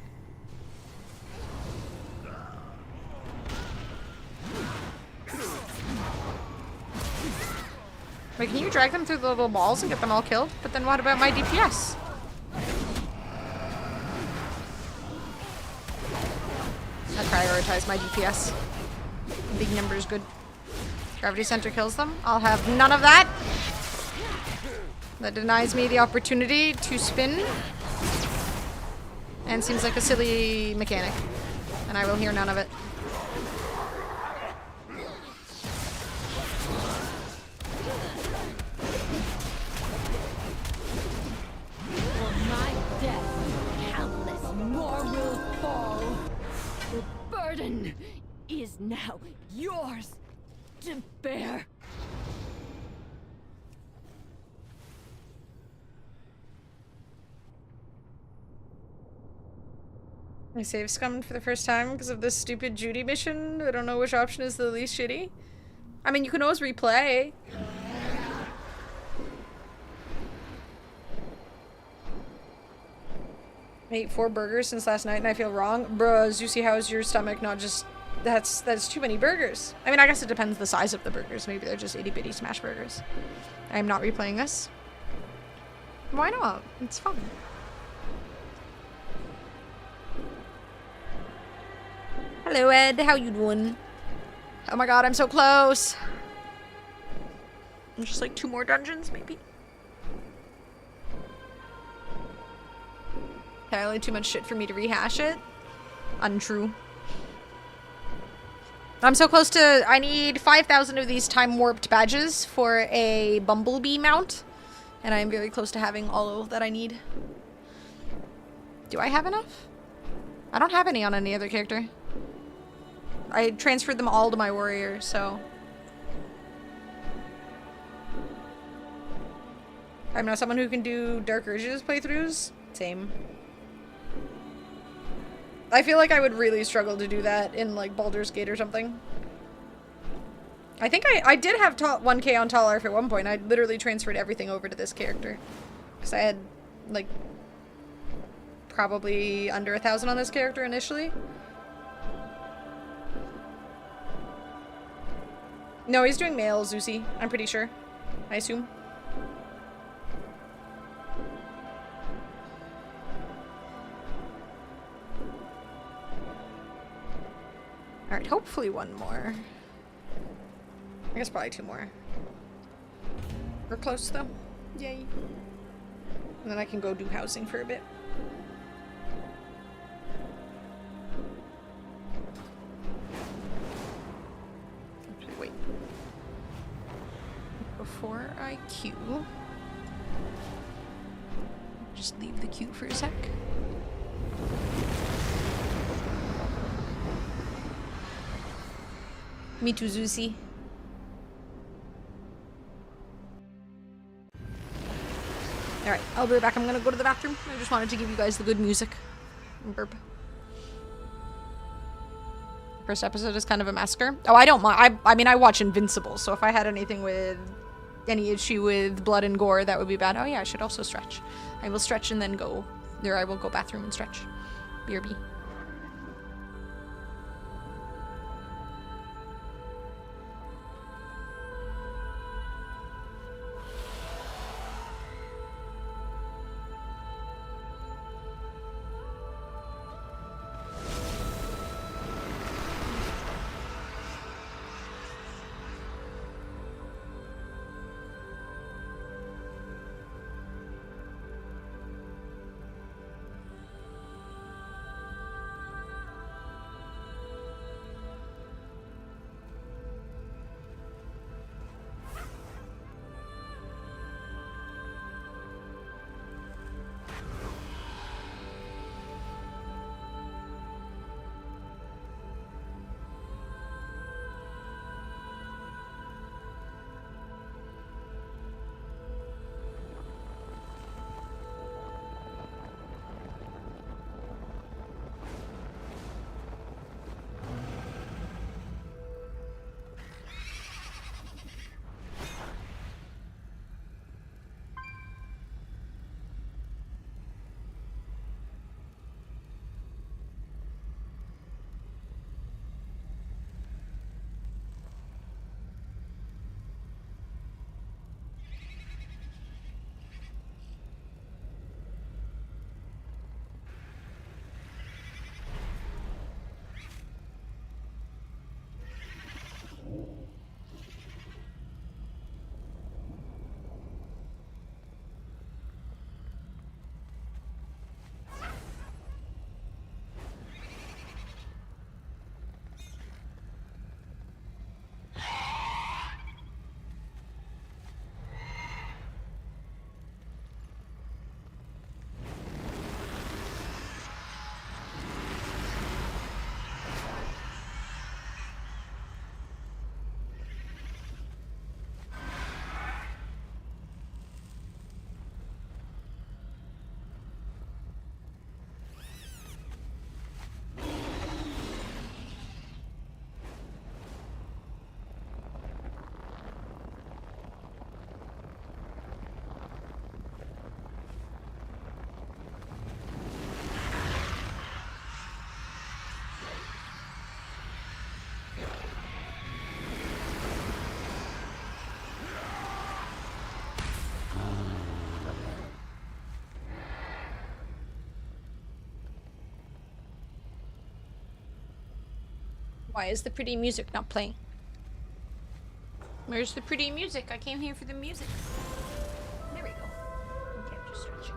Wait, can you drag them through the little walls and get them all killed? But then what about my DPS? I prioritize my DPS. Big number is good. Gravity center kills them. I'll have none of that. That denies me the opportunity to spin. And seems like a silly mechanic. And I will hear none of it. For my death, countless more will fall. The burden is now yours to bear. My save scummed for the first time because of this stupid Judy mission. I don't know which option is the least shitty. I mean, you can always replay. I ate 4 burgers since last night and I feel wrong. Bruh, Zusi, how's your stomach not just... That's too many burgers. I mean, I guess it depends the size of the burgers. Maybe they're just itty bitty smash burgers. I am not replaying this. Why not? It's fun. Hello, Ed. How you doing? Oh my god, I'm so close. Just like 2 more dungeons, maybe. Entirely too much shit for me to rehash it. Untrue. I'm so close to... I need 5,000 of these time warped badges for a bumblebee mount. And I'm very close to having all that I need. Do I have enough? I don't have any on any other character. I transferred them all to my warrior, so... I'm not someone who can do Dark Urges playthroughs. Same. I feel like I would really struggle to do that in, like, Baldur's Gate or something. I think I did have 1k on Tall Arf at one point. I literally transferred everything over to this character. Because I had, like, probably under 1,000 on this character initially. No, he's doing male Zusi, I'm pretty sure. I assume. Alright, hopefully 1 more. I guess probably 2 more. We're close though. Yay. And then I can go do housing for a bit. Actually, wait. Before I queue, just leave the queue for a sec. Me too, Zusi. Alright, I'll be right back. I'm gonna go to the bathroom. I just wanted to give you guys the good music. Burp. First episode is kind of a massacre. Oh, I don't mind. I mean, I watch Invincible, so if I had anything with... any issue with blood and gore, that would be bad. Oh yeah, I should also stretch. I will stretch and then go... Or I will go bathroom and stretch. BRB. Why is the pretty music not playing? Where's the pretty music? I came here for the music. There we go. Okay, I'm just stretching.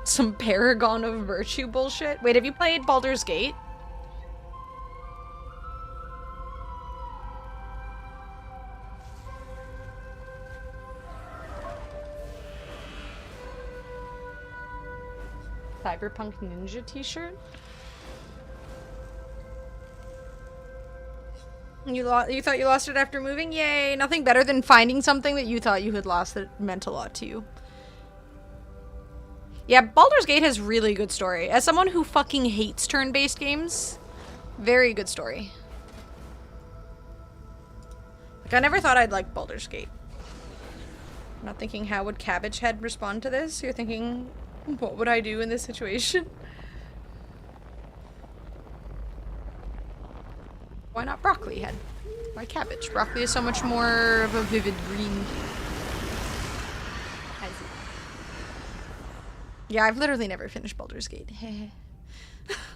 Some Paragon of Virtue bullshit. Wait, have you played Baldur's Gate? Cyberpunk Ninja t-shirt? You thought you lost it after moving? Yay! Nothing better than finding something that you thought you had lost that meant a lot to you. Yeah, Baldur's Gate has really good story. As someone who fucking hates turn-based games, very good story. Like, I never thought I'd like Baldur's Gate. I'm not thinking, how would Cabbage Head respond to this? You're thinking, what would I do in this situation? Why not Broccoli Head? Why cabbage? Broccoli is so much more of a vivid green. Yeah, I've literally never finished Baldur's Gate.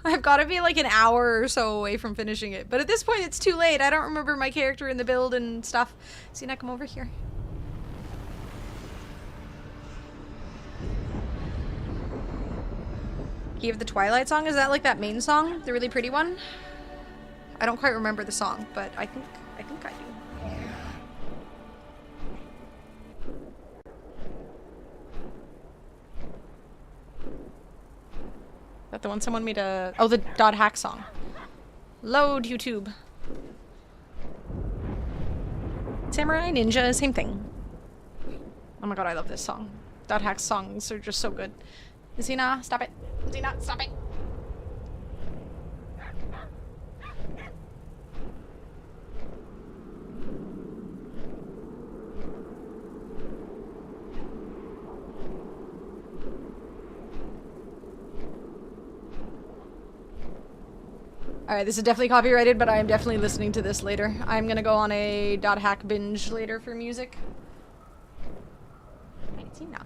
I've got to be like an hour or so away from finishing it. But at this point, it's too late. I don't remember my character in the build and stuff. See, now come over here. Key of the Twilight song? Is that like that main song? The really pretty one? I don't quite remember the song, but I think I do. That the one someone made a... Oh, the .hack song. Load YouTube. Samurai Ninja, same thing. Oh my god, I love this song. .hack songs are just so good. Zena, stop it. Zena, stop it. Alright, this is definitely copyrighted, but I am definitely listening to this later. I'm gonna go on a .hack binge later for music. Zena.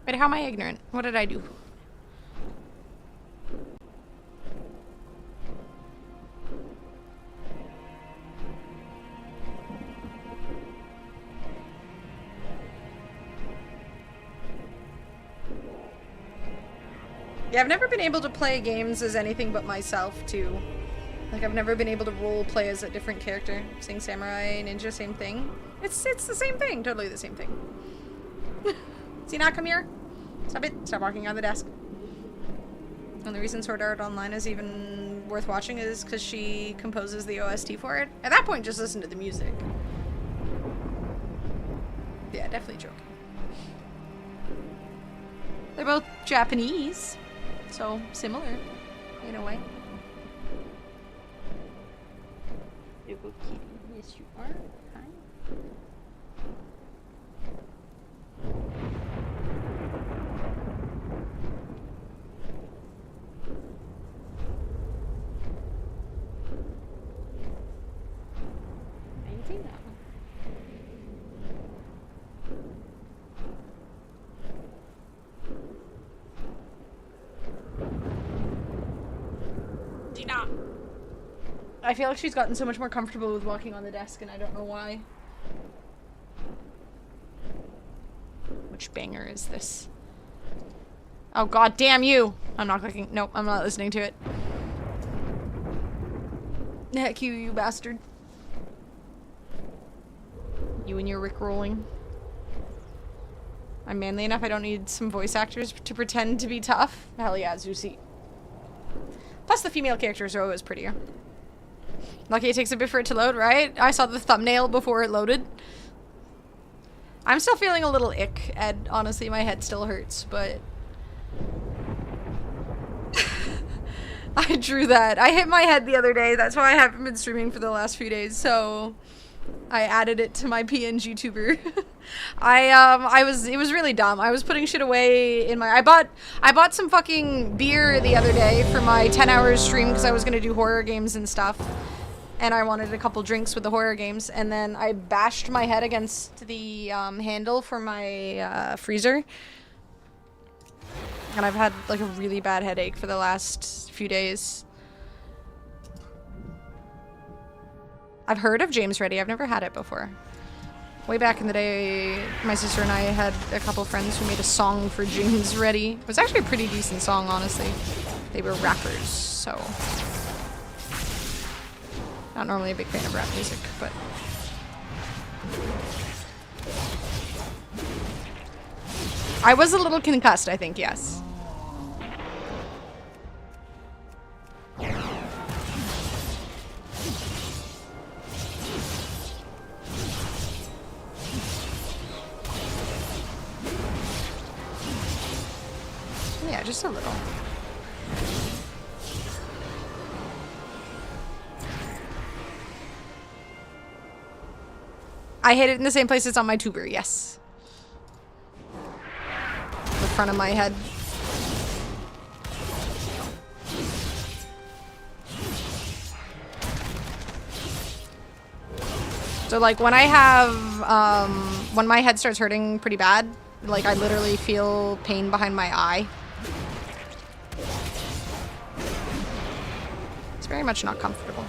Wait, how am I ignorant? What did I do? Yeah, I've never been able to play games as anything but myself, too. Like, I've never been able to role play as a different character. Saying Samurai Ninja, same thing. It's the same thing. Totally the same thing. See, now come here. Stop it. Stop walking on the desk. And the reason Sword Art Online is even worth watching is because she composes the OST for it. At that point, just listen to the music. Yeah, definitely joking. They're both Japanese, so similar in a way. Little kitty, yes you are. Hi. I feel like she's gotten so much more comfortable with walking on the desk, and I don't know why. Which banger is this? Oh god damn you! I'm not clicking. Nope, I'm not listening to it. Heck you, you bastard. You and your rickrolling. I'm manly enough, I don't need some voice actors to pretend to be tough. Hell yeah, Zusi. Plus the female characters are always prettier. Lucky it takes a bit for it to load, right? I saw the thumbnail before it loaded. I'm still feeling a little ick, and honestly my head still hurts, but... I drew that. I hit my head the other day, that's why I haven't been streaming for the last few days, so... I added it to my PNGtuber. It was really dumb. I was putting shit away in my, I bought some fucking beer the other day for my 10 hours stream because I was gonna do horror games and stuff. and I wanted a couple drinks with the horror games, and then I bashed my head against the handle for my freezer. And I've had like a really bad headache for the last few days. I've heard of James Ready. I've never had it before. Way back in the day, my sister and I had a couple friends who made a song for James Ready. It was actually a pretty decent song, honestly. They were rappers, so... Not normally a big fan of rap music, but... I was a little concussed, I think, yes. Yeah, just a little. I hit it in the same place it's on my tuber, yes. The front of my head. So like when I have, when my head starts hurting pretty bad, like I literally feel pain behind my eye. It's very much not comfortable.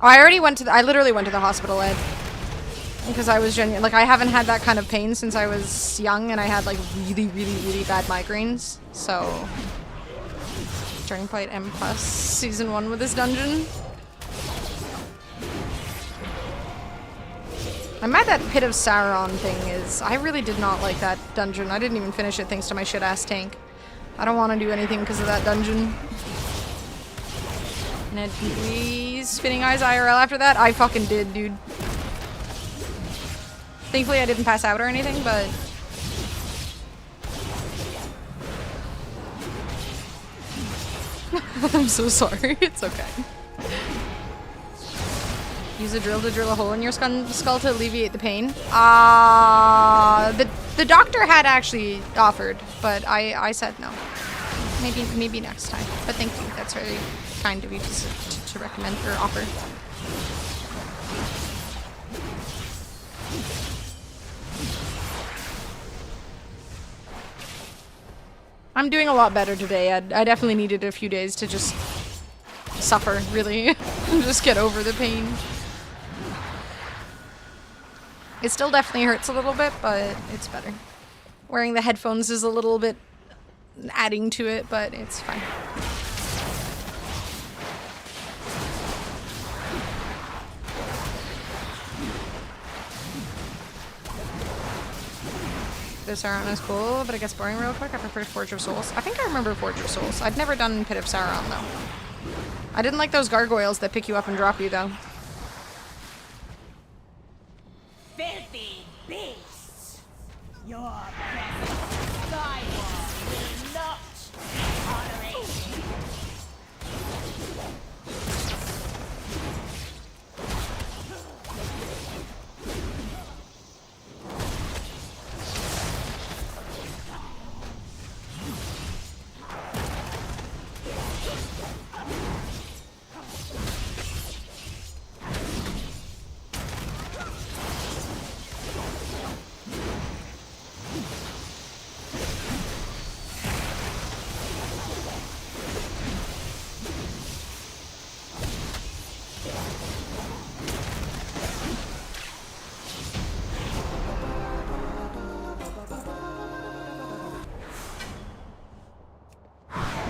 Oh, I literally went to the hospital, Ed. Because I was genuine, like I haven't had that kind of pain since I was young, and I had like really, really, really bad migraines. So, Turning Point M+ Season 1 with this dungeon. I'm mad that Pit of Sauron thing is. I really did not like that dungeon. I didn't even finish it thanks to my shit ass tank. I don't want to do anything because of that dungeon. Ned Pee-wee's Spinning Eyes IRL after that? I fucking did, dude. Thankfully I didn't pass out or anything, but... I'm so sorry, it's okay. Use a drill to drill a hole in your skull to alleviate the pain. The doctor had actually offered, but I said no. Maybe next time. But thank you, that's very kind of you to recommend or offer. I'm doing a lot better today. I definitely needed a few days to just suffer, really. Just get over the pain. It still definitely hurts a little bit, but it's better. Wearing the headphones is a little bit adding to it, but it's fine. Sauron is cool, but it gets boring real quick. I prefer Forge of Souls. I think I remember Forge of Souls. I'd never done Pit of Sauron, though. I didn't like those gargoyles that pick you up and drop you, though. Filthy beasts! Your presence, Skyward, will not tolerate.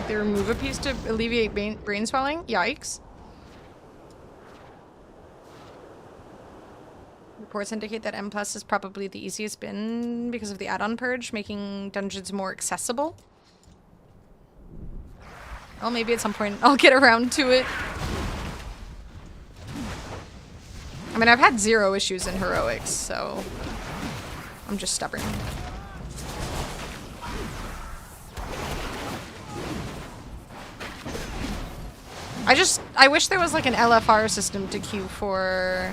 They remove a piece to alleviate brain swelling? Yikes. Reports indicate that M+ is probably the easiest bin because of the add-on purge, making dungeons more accessible. Well, maybe at some point I'll get around to it. I mean, I've had 0 issues in heroics, so I'm just stubborn. I wish there was like an LFR system to queue for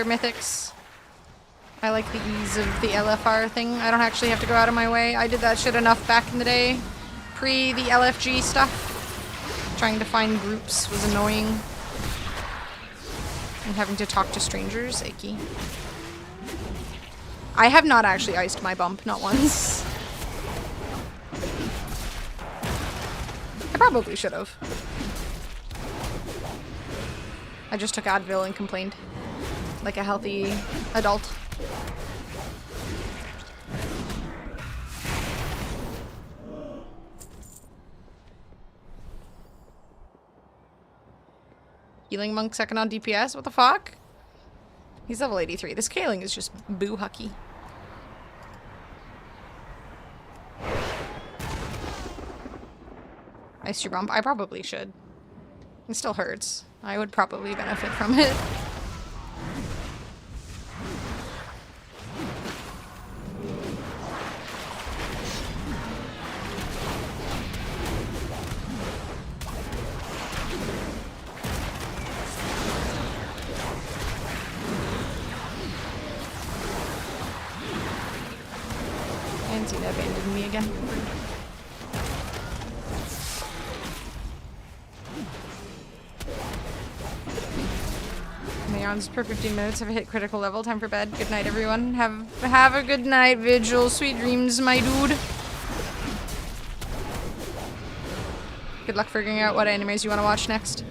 mythics. I like the ease of the LFR thing. I don't actually have to go out of my way. I did that shit enough back in the day, pre the LFG stuff. Trying to find groups was annoying. And having to talk to strangers, icky. I have not actually iced my bump, not once. I probably should have. I just took Advil and complained. Like a healthy adult. Healing monk second on DPS? What the fuck? He's level 83. This Kaling is just boo-hucky. Iced your bump? I probably should. It still hurts. I would probably benefit from it. Antina abandoned me again. Neon's per 15 minutes. Have hit critical level. Time for bed. Good night, everyone. Have a good night, Vigil. Sweet dreams, my dude. Good luck figuring out what animes you want to watch next.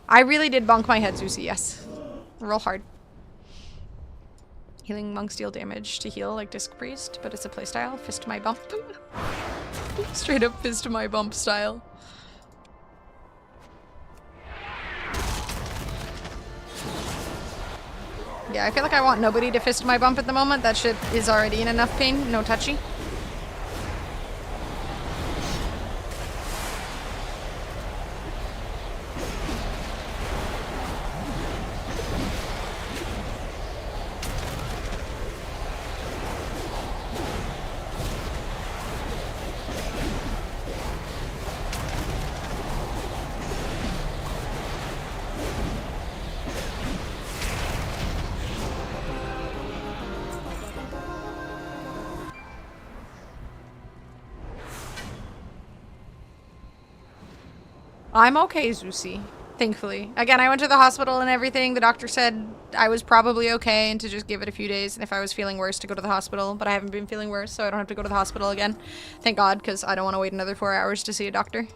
I really did bonk my head, Zuzi. Yes, real hard. Healing monks deal damage to heal like Disc Priest, but it's a playstyle. Fist my bump. Straight up fist my bump style. Yeah, I feel like I want nobody to fist my bump at the moment. That shit is already in enough pain. No touchy. I'm okay, Zusi. Thankfully. Again, I went to the hospital and everything. The doctor said I was probably okay and to just give it a few days. And if I was feeling worse, to go to the hospital. But I haven't been feeling worse, so I don't have to go to the hospital again. Thank God, because I don't want to wait another 4 hours to see a doctor.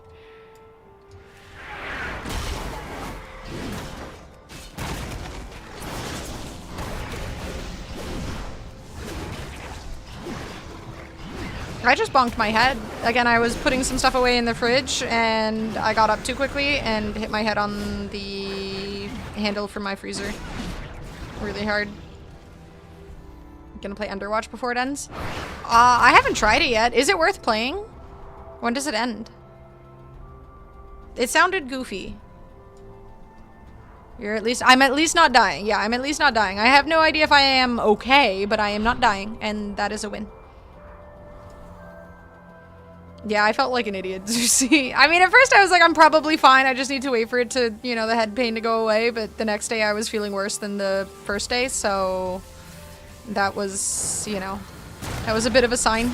I just bonked my head. Again, I was putting some stuff away in the fridge and I got up too quickly and hit my head on the handle for my freezer. Really hard. Gonna play Underwatch before it ends? I haven't tried it yet. Is it worth playing? When does it end? It sounded goofy. I'm at least not dying. Yeah, I'm at least not dying. I have no idea if I am okay, but I am not dying, and that is a win. Yeah, I felt like an idiot, Zusi. I mean, at first I was like, I'm probably fine. I just need to wait for it to, you know, the head pain to go away. But the next day I was feeling worse than the first day. So that was, you know, that was a bit of a sign.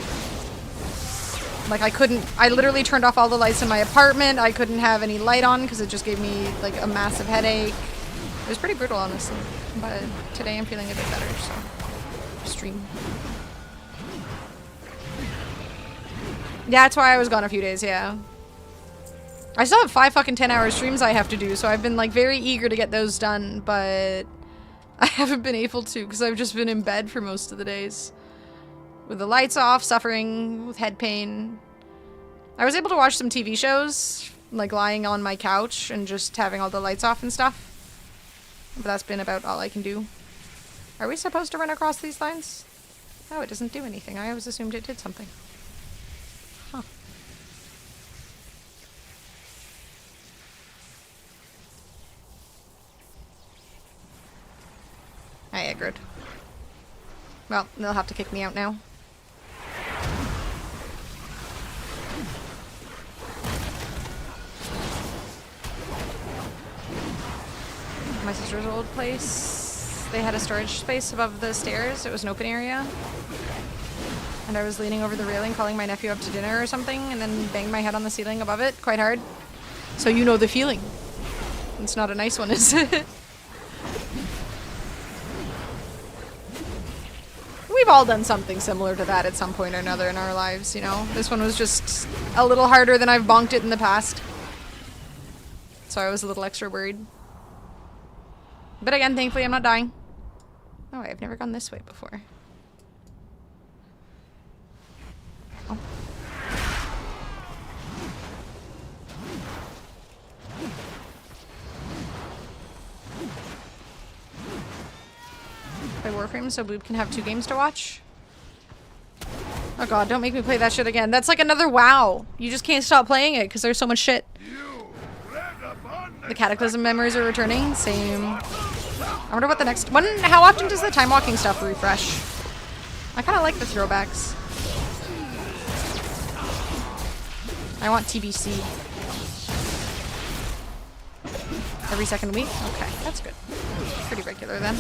Like I literally turned off all the lights in my apartment. I couldn't have any light on because it just gave me like a massive headache. It was pretty brutal, honestly. But today I'm feeling a bit better, so stream. Yeah, that's why I was gone a few days, yeah. I still have 5 fucking 10-hour streams I have to do, so I've been, like, very eager to get those done, but I haven't been able to because I've just been in bed for most of the days. With the lights off, suffering with head pain. I was able to watch some TV shows, like lying on my couch and just having all the lights off and stuff. But that's been about all I can do. Are we supposed to run across these lines? No, it doesn't do anything. I always assumed it did something. Huh. I aggroed. Well, they'll have to kick me out now. My sister's old place, they had a storage space above the stairs. It was an open area. And I was leaning over the railing calling my nephew up to dinner or something and then banged my head on the ceiling above it quite hard. So you know the feeling. It's not a nice one, is it? We've all done something similar to that at some point or another in our lives, you know? This one was just a little harder than I've bonked it in the past. So I was a little extra worried. But again, thankfully I'm not dying. Oh, I've never gone this way before. Oh. Play Warframe so Boob can have 2 games to watch. Oh god, don't make me play that shit again. That's like another WoW. You just can't stop playing it because there's so much shit. The Cataclysm memories are returning. Same. I wonder what the next one. How often does the time walking stuff refresh? I kind of like the throwbacks. I want TBC. Every second week? Okay, that's good. Pretty regular then.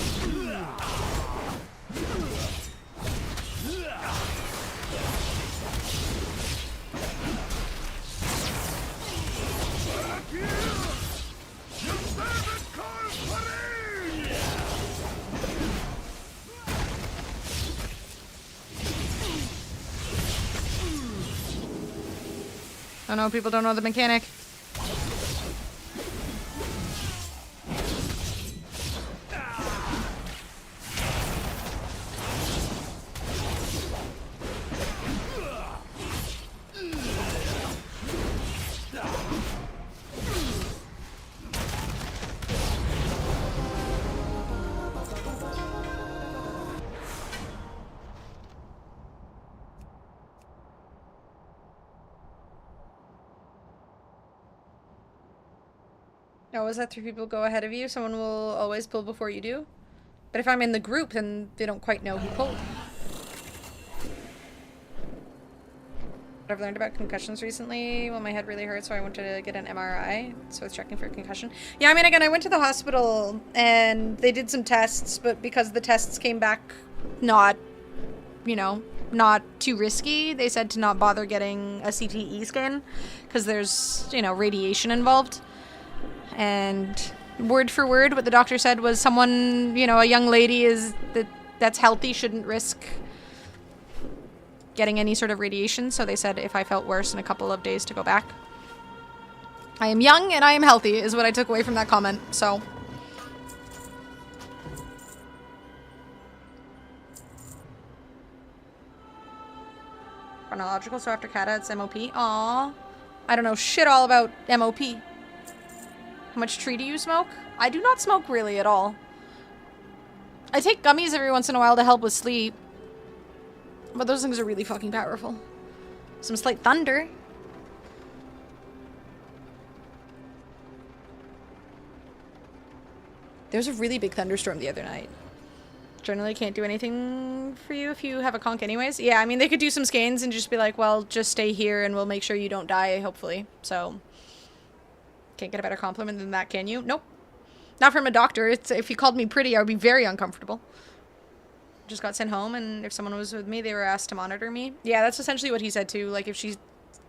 Oh no, people don't know the mechanic. Oh, is that 3 people go ahead of you? Someone will always pull before you do? But if I'm in the group, then they don't quite know who pulled. But I've learned about concussions recently. Well, my head really hurts, so I went to get an MRI. So it's checking for a concussion. Yeah, I mean, again, I went to the hospital, and they did some tests, but because the tests came back not, you know, not too risky, they said to not bother getting a CTE scan, because there's, you know, radiation involved. And word for word, what the doctor said was someone, you know, a young lady that's healthy shouldn't risk getting any sort of radiation. So they said if I felt worse in a couple of days to go back. I am young and I am healthy is what I took away from that comment. So chronological. So after Kata, it's MOP. Aww. I don't know shit all about MOP. How much tree do you smoke? I do not smoke really at all. I take gummies every once in a while to help with sleep. But those things are really fucking powerful. Some slight thunder. There was a really big thunderstorm the other night. Generally can't do anything for you if you have a conch anyways. Yeah, I mean, they could do some scans and just be like, well, just stay here and we'll make sure you don't die, hopefully. So... Can't get a better compliment than that, can you? Nope. Not from a doctor. It's, if he called me pretty, I would be very uncomfortable. Just got sent home, and if someone was with me, they were asked to monitor me. Yeah, that's essentially what he said, too. Like, if she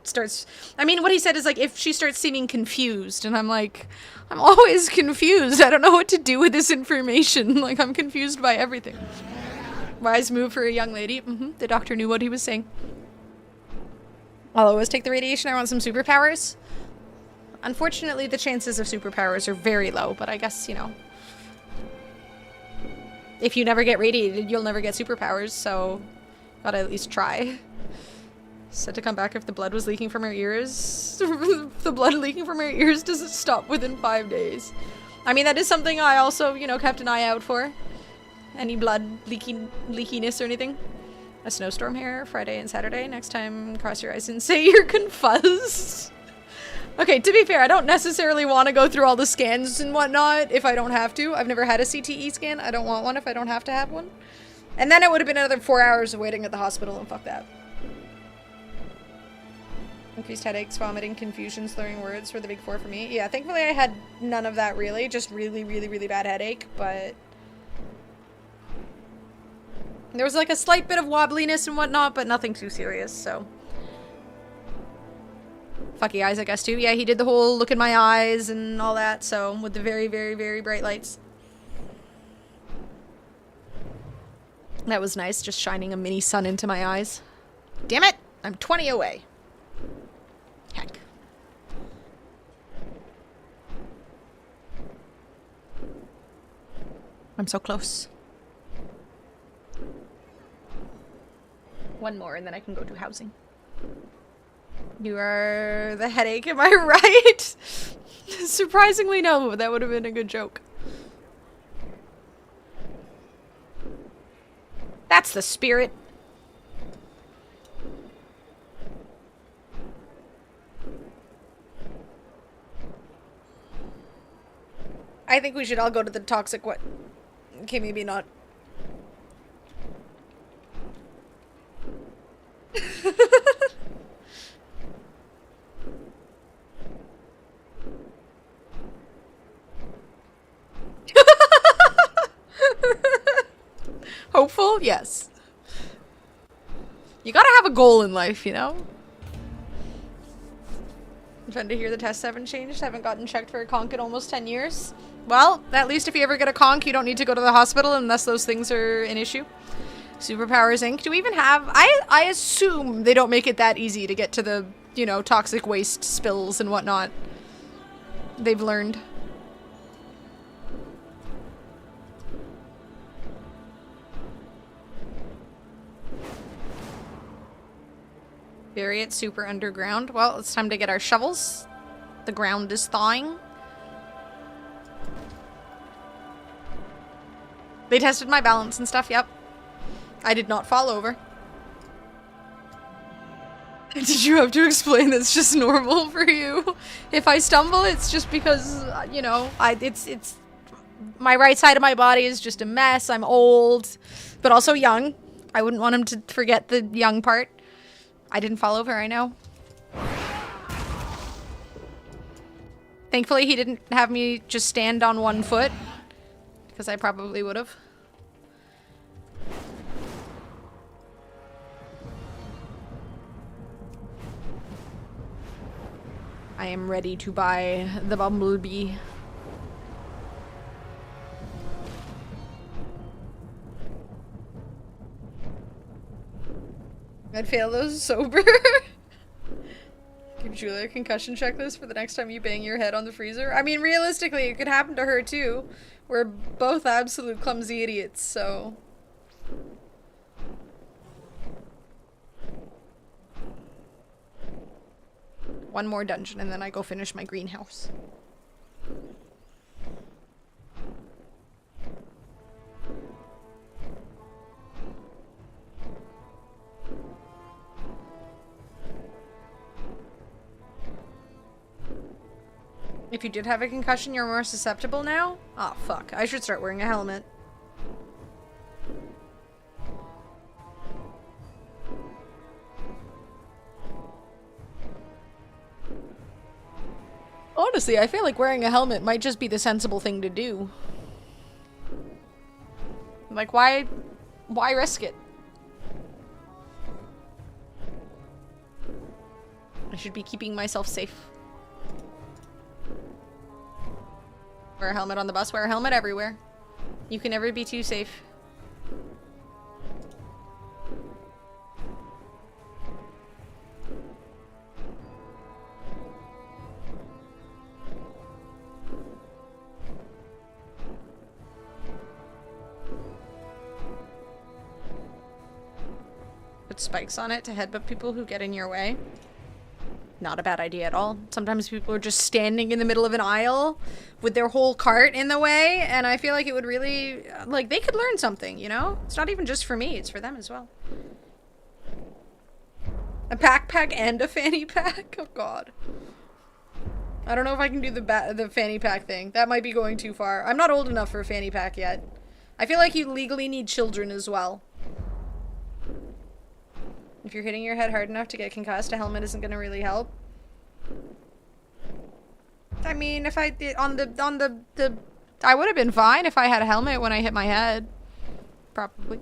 starts... I mean, what he said is, like, if she starts seeming confused, and I'm like, I'm always confused. I don't know what to do with this information. Like, I'm confused by everything. Wise move for a young lady. The doctor knew what he was saying. I'll always take the radiation. I want some superpowers. Unfortunately, the chances of superpowers are very low, but I guess, you know, if you never get radiated, you'll never get superpowers, so gotta at least try. Said to come back if the blood was leaking from her ears. The blood leaking from her ears doesn't stop within 5 days. I mean, that is something I also, you know, kept an eye out for. Any blood leakiness or anything. A snowstorm here, Friday and Saturday. Next time, cross your eyes and say you're confused. Okay, to be fair, I don't necessarily want to go through all the scans and whatnot if I don't have to. I've never had a CTE scan. I don't want one if I don't have to have one. And then it would have been another 4 hours of waiting at the hospital, and fuck that. Increased headaches, vomiting, confusion, slurring words were the big 4 for me. Yeah, thankfully I had none of that really. Just really, really, really bad headache, but... There was like a slight bit of wobbliness and whatnot, but nothing too serious, so... Fucky eyes, I guess, too. Yeah, he did the whole look in my eyes and all that, so, with the very, very, very bright lights. That was nice, just shining a mini sun into my eyes. Damn it! I'm 20 away. Heck. I'm so close. One more and then I can go to housing. You are the headache, am I right? Surprisingly no, but that would have been a good joke. That's the spirit. I think we should all go to the toxic what? Okay, maybe not. Hopeful? Yes. You gotta have a goal in life, you know? I'm trying to hear the tests haven't changed. Haven't gotten checked for a conk in almost 10 years. Well, at least if you ever get a conk, you don't need to go to the hospital unless those things are an issue. Superpowers Inc. Do we even have... I assume they don't make it that easy to get to the, you know, toxic waste spills and whatnot. They've learned. Bury it super underground. Well, it's time to get our shovels. The ground is thawing. They tested my balance and stuff, yep. I did not fall over. Did you have to explain that's just normal for you? If I stumble, it's just because, you know, it's my right side of my body is just a mess. I'm old, but also young. I wouldn't want him to forget the young part. I didn't fall over, I know. Thankfully, he didn't have me just stand on one foot, because I probably would have. I am ready to buy the bumblebee. I'd fail those sober. Give Julia a concussion checklist for the next time you bang your head on the freezer. I mean, realistically, it could happen to her too. We're both absolute clumsy idiots, so... One more dungeon and then I go finish my greenhouse. If you did have a concussion, you're more susceptible now? Oh, fuck. I should start wearing a helmet. Honestly, I feel like wearing a helmet might just be the sensible thing to do. Like, why risk it? I should be keeping myself safe. Wear a helmet on the bus, wear a helmet everywhere. You can never be too safe. Put spikes on it to headbutt people who get in your way. Not a bad idea at all. Sometimes people are just standing in the middle of an aisle with their whole cart in the way, and I feel like it would really, like, they could learn something, you know? It's not even just for me, it's for them as well. A backpack and a fanny pack? Oh god. I don't know if I can do the fanny pack thing. That might be going too far. I'm not old enough for a fanny pack yet. I feel like you legally need children as well. If you're hitting your head hard enough to get concussed, a helmet isn't gonna really help. I mean, if I did on the I would have been fine if I had a helmet when I hit my head. Probably.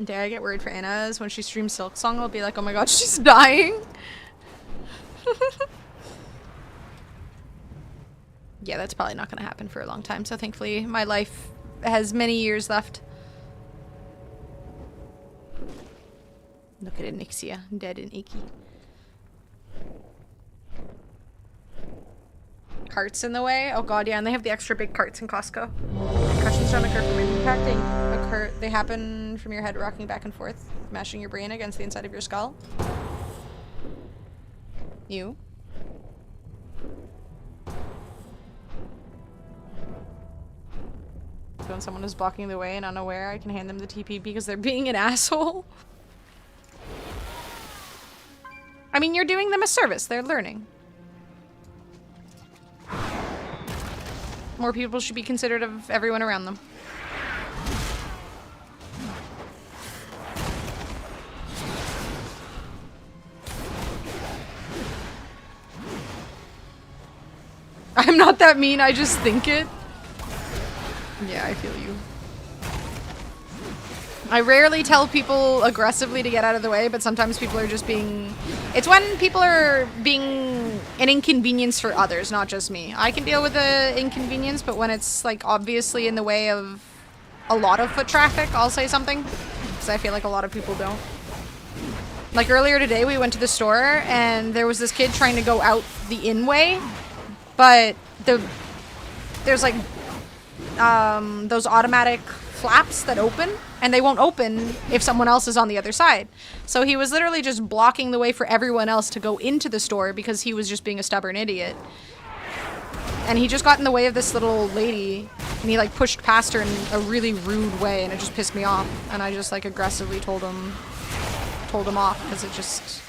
Dare I get worried for Anna is when she streams Silk Song, I'll be like, oh my god, she's dying. Yeah, that's probably not gonna happen for a long time, so thankfully my life has many years left. Look at Nixia, dead and achy. Carts in the way? Oh god, yeah, and they have the extra big carts in Costco. Concussions don't occur from impacting. They happen from your head rocking back and forth, mashing your brain against the inside of your skull. You? So when someone is blocking the way and unaware, I can hand them the TP because they're being an asshole. I mean, you're doing them a service. They're learning. More people should be considerate of everyone around them. I'm not that mean, I just think it. Yeah, I feel you. I rarely tell people aggressively to get out of the way, but sometimes people are just being... It's when people are being an inconvenience for others, not just me. I can deal with the inconvenience, but when it's, like, obviously in the way of a lot of foot traffic, I'll say something. Because I feel like a lot of people don't. Like, earlier today, we went to the store, and there was this kid trying to go out the in-way, but there's, like, those automatic flaps that open, and they won't open if someone else is on the other side. So he was literally just blocking the way for everyone else to go into the store because he was just being a stubborn idiot. And he just got in the way of this little old lady, and he like pushed past her in a really rude way, and it just pissed me off. And I just like aggressively told him off because it just...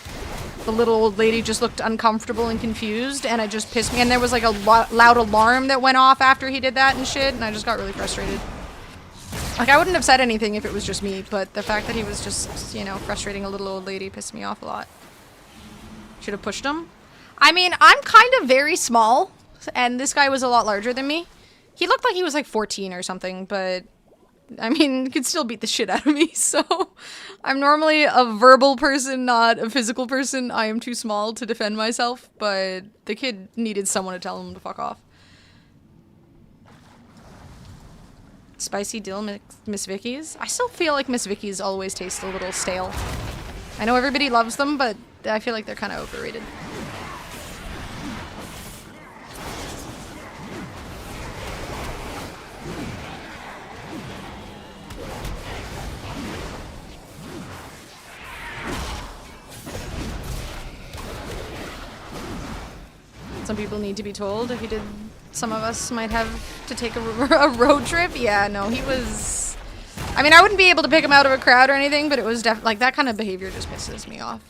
The little old lady just looked uncomfortable and confused, and it just pissed me. And there was like a loud alarm that went off after he did that and shit, and I just got really frustrated. Like, I wouldn't have said anything if it was just me, but the fact that he was just, you know, frustrating a little old lady pissed me off a lot. Should have pushed him. I mean, I'm kind of very small, and this guy was a lot larger than me. He looked like he was like 14 or something, but... I mean, he could still beat the shit out of me, so... I'm normally a verbal person, not a physical person. I am too small to defend myself, but the kid needed someone to tell him to fuck off. Spicy dill Miss Vicky's? I still feel like Miss Vicky's always taste a little stale. I know everybody loves them, but I feel like they're kind of overrated. Some people need to be told. If he did, some of us might have to take a road trip. Yeah, no, he was... I mean, I wouldn't be able to pick him out of a crowd or anything, but it was like that kind of behavior just pisses me off.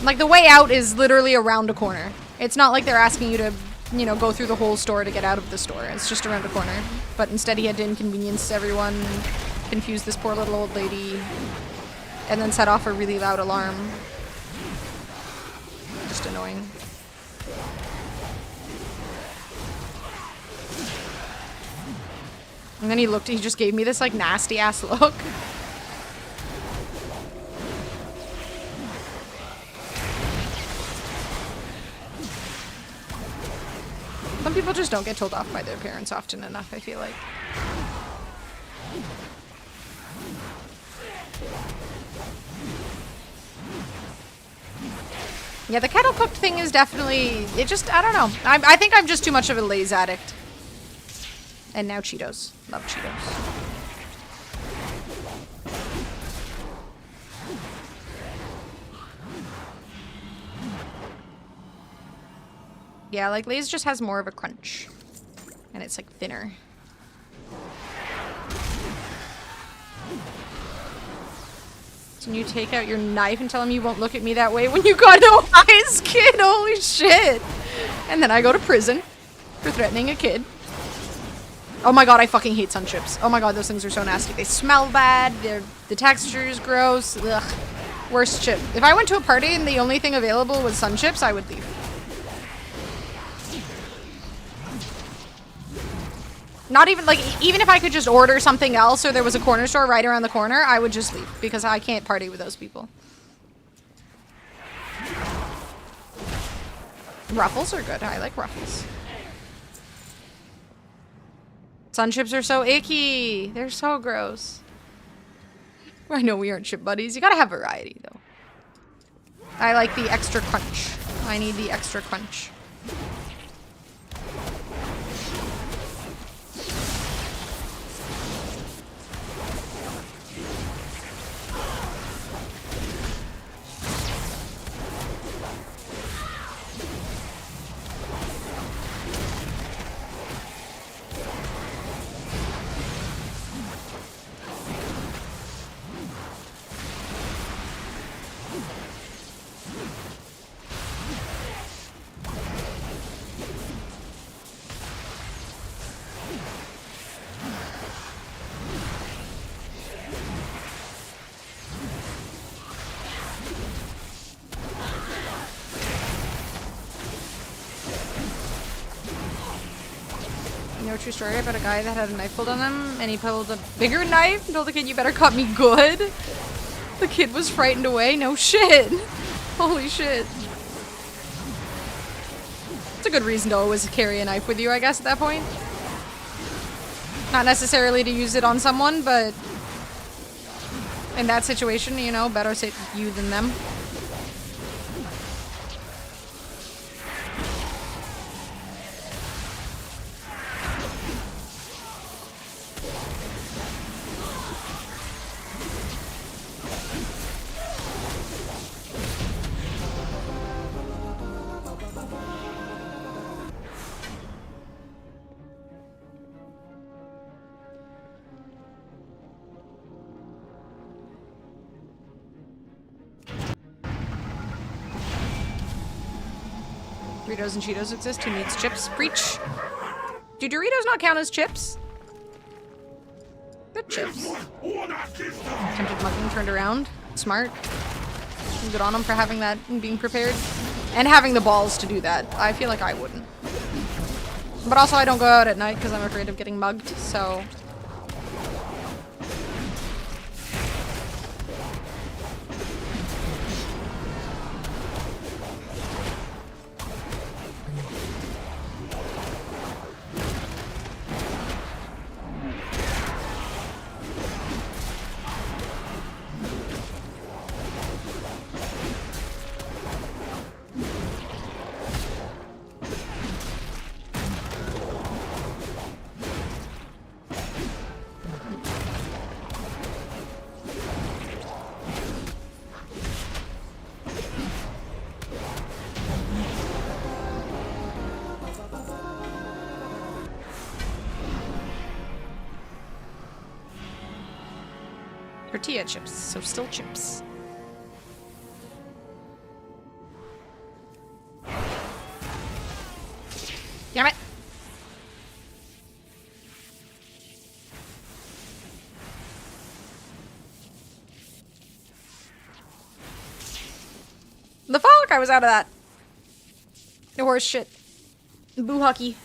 Like, the way out is literally around a corner. It's not like they're asking you to, you know, go through the whole store to get out of the store. It's just around a corner. But instead he had to inconvenience everyone, confuse this poor little old lady, and then set off a really loud alarm. Just annoying. And then he just gave me this like nasty ass look. Some people just don't get told off by their parents often enough, I feel like. Yeah, the kettle cooked thing is definitely, it just, I don't know. I think I'm just too much of a Lay's addict. And now Cheetos. Love Cheetos. Yeah, like Lay's just has more of a crunch. And it's like thinner. Can you take out your knife and tell him you won't look at me that way when you got no eyes, kid? Holy shit. And then I go to prison for threatening a kid. Oh my god, I fucking hate sun chips. Oh my god, those things are so nasty. They smell bad. The texture is gross. Ugh. Worst chip. If I went to a party and the only thing available was sun chips, I would leave. Not even, like, even if I could just order something else or there was a corner store right around the corner, I would just leave because I can't party with those people. Ruffles are good. I like ruffles. Sun chips are so icky. They're so gross. I know we aren't chip buddies. You gotta have variety, though. I like the extra crunch. I need the extra crunch. True story about a guy that had a knife pulled on him and he pulled a bigger knife and told the kid, you better cut me good. The kid was frightened away. No shit. Holy shit. It's a good reason to always carry a knife with you, I guess, at that point. Not necessarily to use it on someone, but in that situation, you know, better say you than them. Doritos and Cheetos exist. Who needs chips? Preach. Do Doritos not count as chips? They're chips. Attempted mugging turned around. Smart. Good on him for having that and being prepared. And having the balls to do that. I feel like I wouldn't. But also I don't go out at night because I'm afraid of getting mugged, so... Tortilla chips, so still chips. Damn it! The fuck? I was out of that. The horse shit. Boo hockey.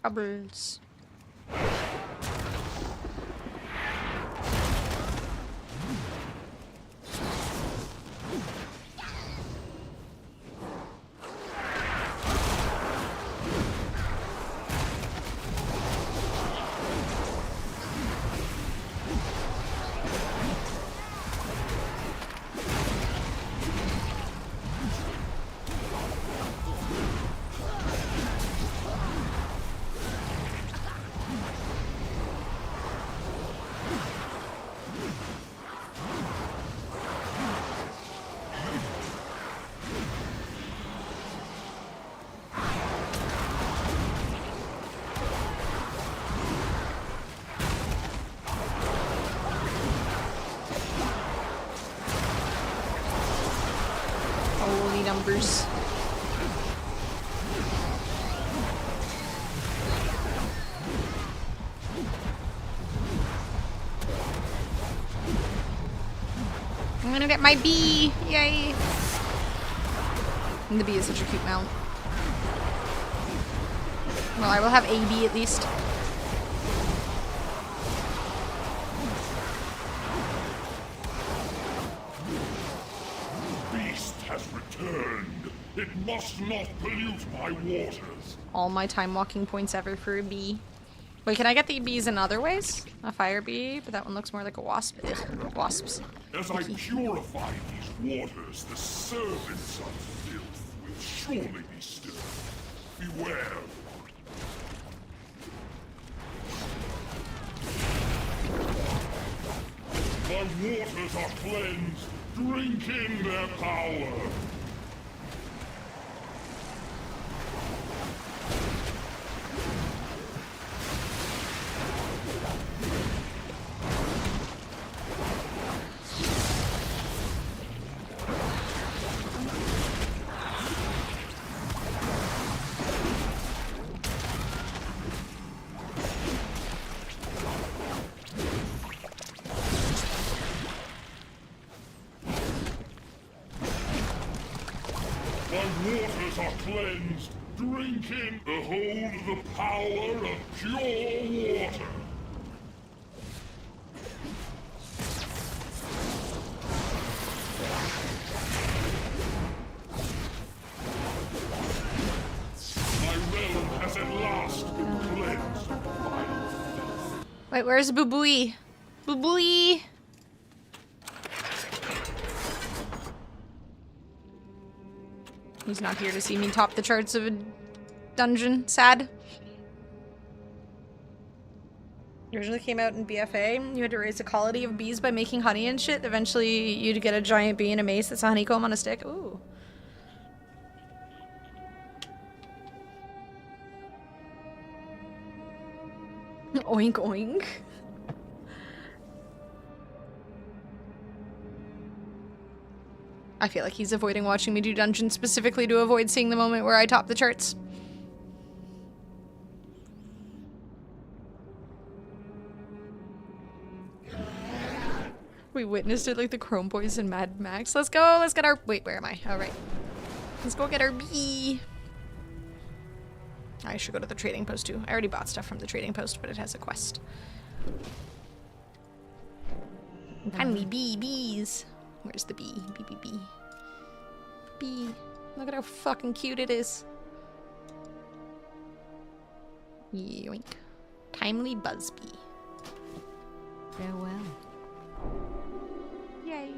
Cupboards. Numbers. gonna get my bee! Yay! And the bee is such a cute mount. Well, I will have a bee at least. Beast has returned. It must not pollute my waters. All my time walking points ever for a bee. Wait, can I get the bees in other ways? A fire bee, but that one looks more like a wasp. Ugh, wasps. As I purify these waters, the servants of filth will surely be stirred. Beware. My waters are cleansed. Drink in their power. Waters are cleansed. Drink in. Behold the power of pure water. My realm has at last been cleansed of vile filth. Wait, where's Boo-Booey? Boo-Booey! He's not here to see me top the charts of a dungeon. Sad. Originally came out in BFA. You had to raise a colony of bees by making honey and shit. Eventually, you'd get a giant bee in a mace that's a honeycomb on a stick. Ooh. Oink oink. I feel like he's avoiding watching me do dungeons specifically to avoid seeing the moment where I top the charts. We witnessed it like the Chrome Boys in Mad Max. Let's go, let's get our- wait, where am I? All right. Let's go get our bee. I should go to the trading post too. I already bought stuff from the trading post, but it has a quest. Finally, bees. Where's the bee? Bee, bee, bee. Bee. Look at how fucking cute it is. Yoink. Timely buzzbee. Farewell. Yay.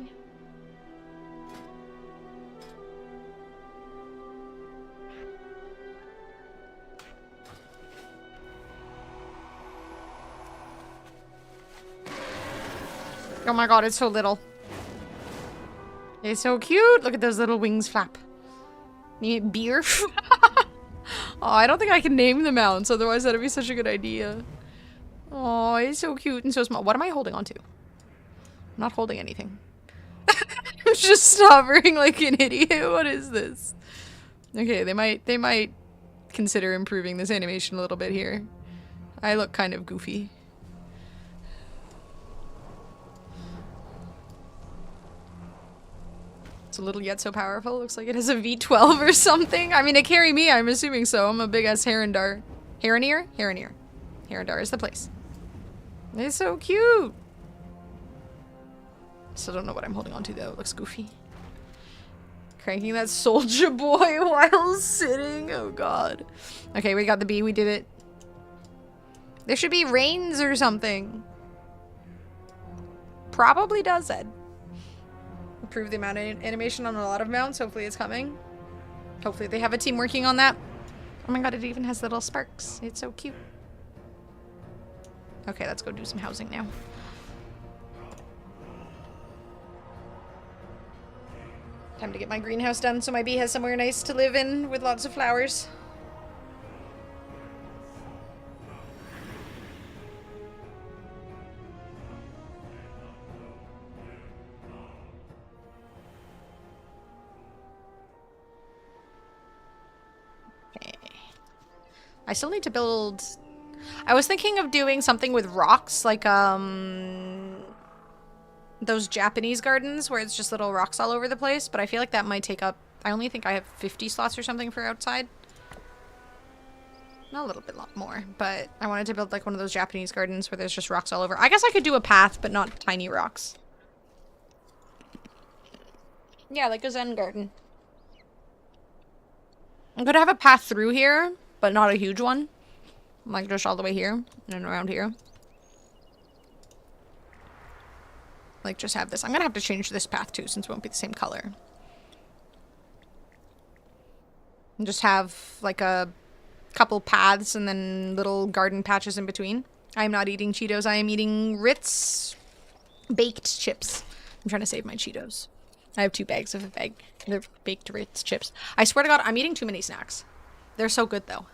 Oh my god, it's so little. It's so cute. Look at those little wings flap. Need beer? Oh, I don't think I can name the mounts, otherwise that'd be such a good idea. Oh, it's so cute and so small. What am I holding on to? I'm not holding anything. I'm just hovering like an idiot. What is this? Okay, they might consider improving this animation a little bit here. I look kind of goofy. It's a little yet so powerful. Looks like it has a V12 or something. I mean, it carry me. I'm assuming so. I'm a big-ass Herondar. Heronier? Heronier. Herondar is the place. It's so cute. Still don't know what I'm holding on to, though. It looks goofy. Cranking that soldier boy while sitting. Oh, God. Okay, we got the bee. We did it. There should be reins or something. Probably does it. Improve the amount of animation on a lot of mounts. Hopefully it's coming. Hopefully they have a team working on that. Oh my god, it even has little sparks. It's so cute. Okay, let's go do some housing now. Time to get my greenhouse done so my bee has somewhere nice to live in with lots of flowers. I still need to build... I was thinking of doing something with rocks, like, those Japanese gardens where it's just little rocks all over the place, but I feel like that might take up... I only think I have 50 slots or something for outside. Not a little bit more, but I wanted to build like one of those Japanese gardens where there's just rocks all over. I guess I could do a path, but not tiny rocks. Yeah, like a Zen garden. I'm gonna have a path through here, but not a huge one. Like just all the way here and around here. Like just have this. I'm gonna have to change this path too, since it won't be the same color. And just have like a couple paths and then little garden patches in between. I am not eating Cheetos. I am eating Ritz baked chips. I'm trying to save my Cheetos. I have 2 bags of they're baked Ritz chips. I swear to God, I'm eating too many snacks. They're so good though.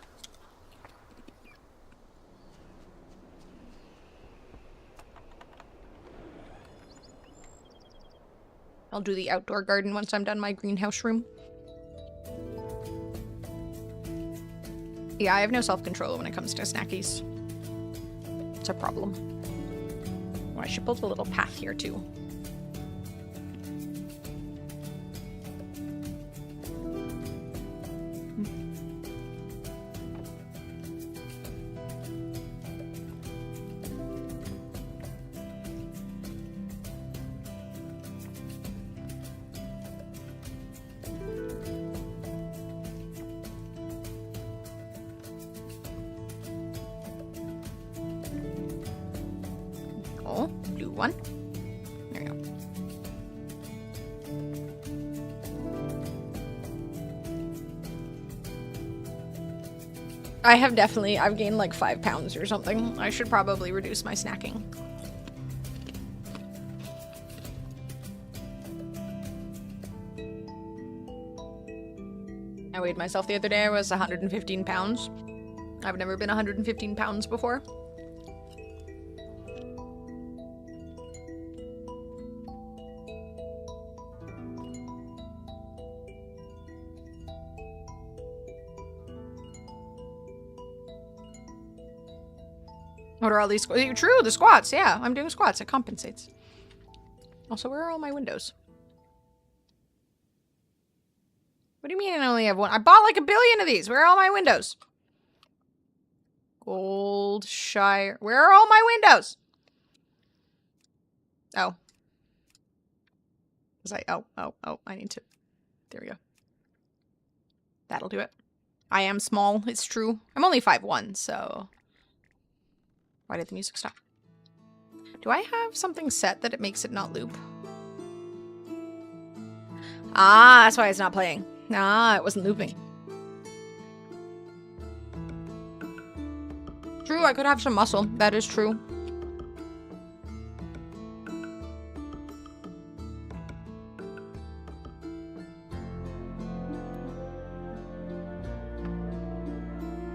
I'll do the outdoor garden once I'm done my greenhouse room. Yeah, I have no self-control when it comes to snackies. It's a problem. Oh, I should build a little path here too. Do one. There we go. I've gained like 5 pounds or something. I should probably reduce my snacking. I weighed myself the other day. I was 115 pounds. I've never been 115 pounds before. What are all these? True, the squats. Yeah, I'm doing squats. It compensates. Also, where are all my windows? What do you mean I only have one? I bought like 1 billion of these. Where are all my windows? Goldshire. Where are all my windows? Oh. Was I? Oh. I need to. There we go. That'll do it. I am small. It's true. I'm only 5'1", so. Why did the music stop? Do I have something set that it makes it not loop? Ah, that's why it's not playing. Nah, it wasn't looping. True, I could have some muscle. That is true.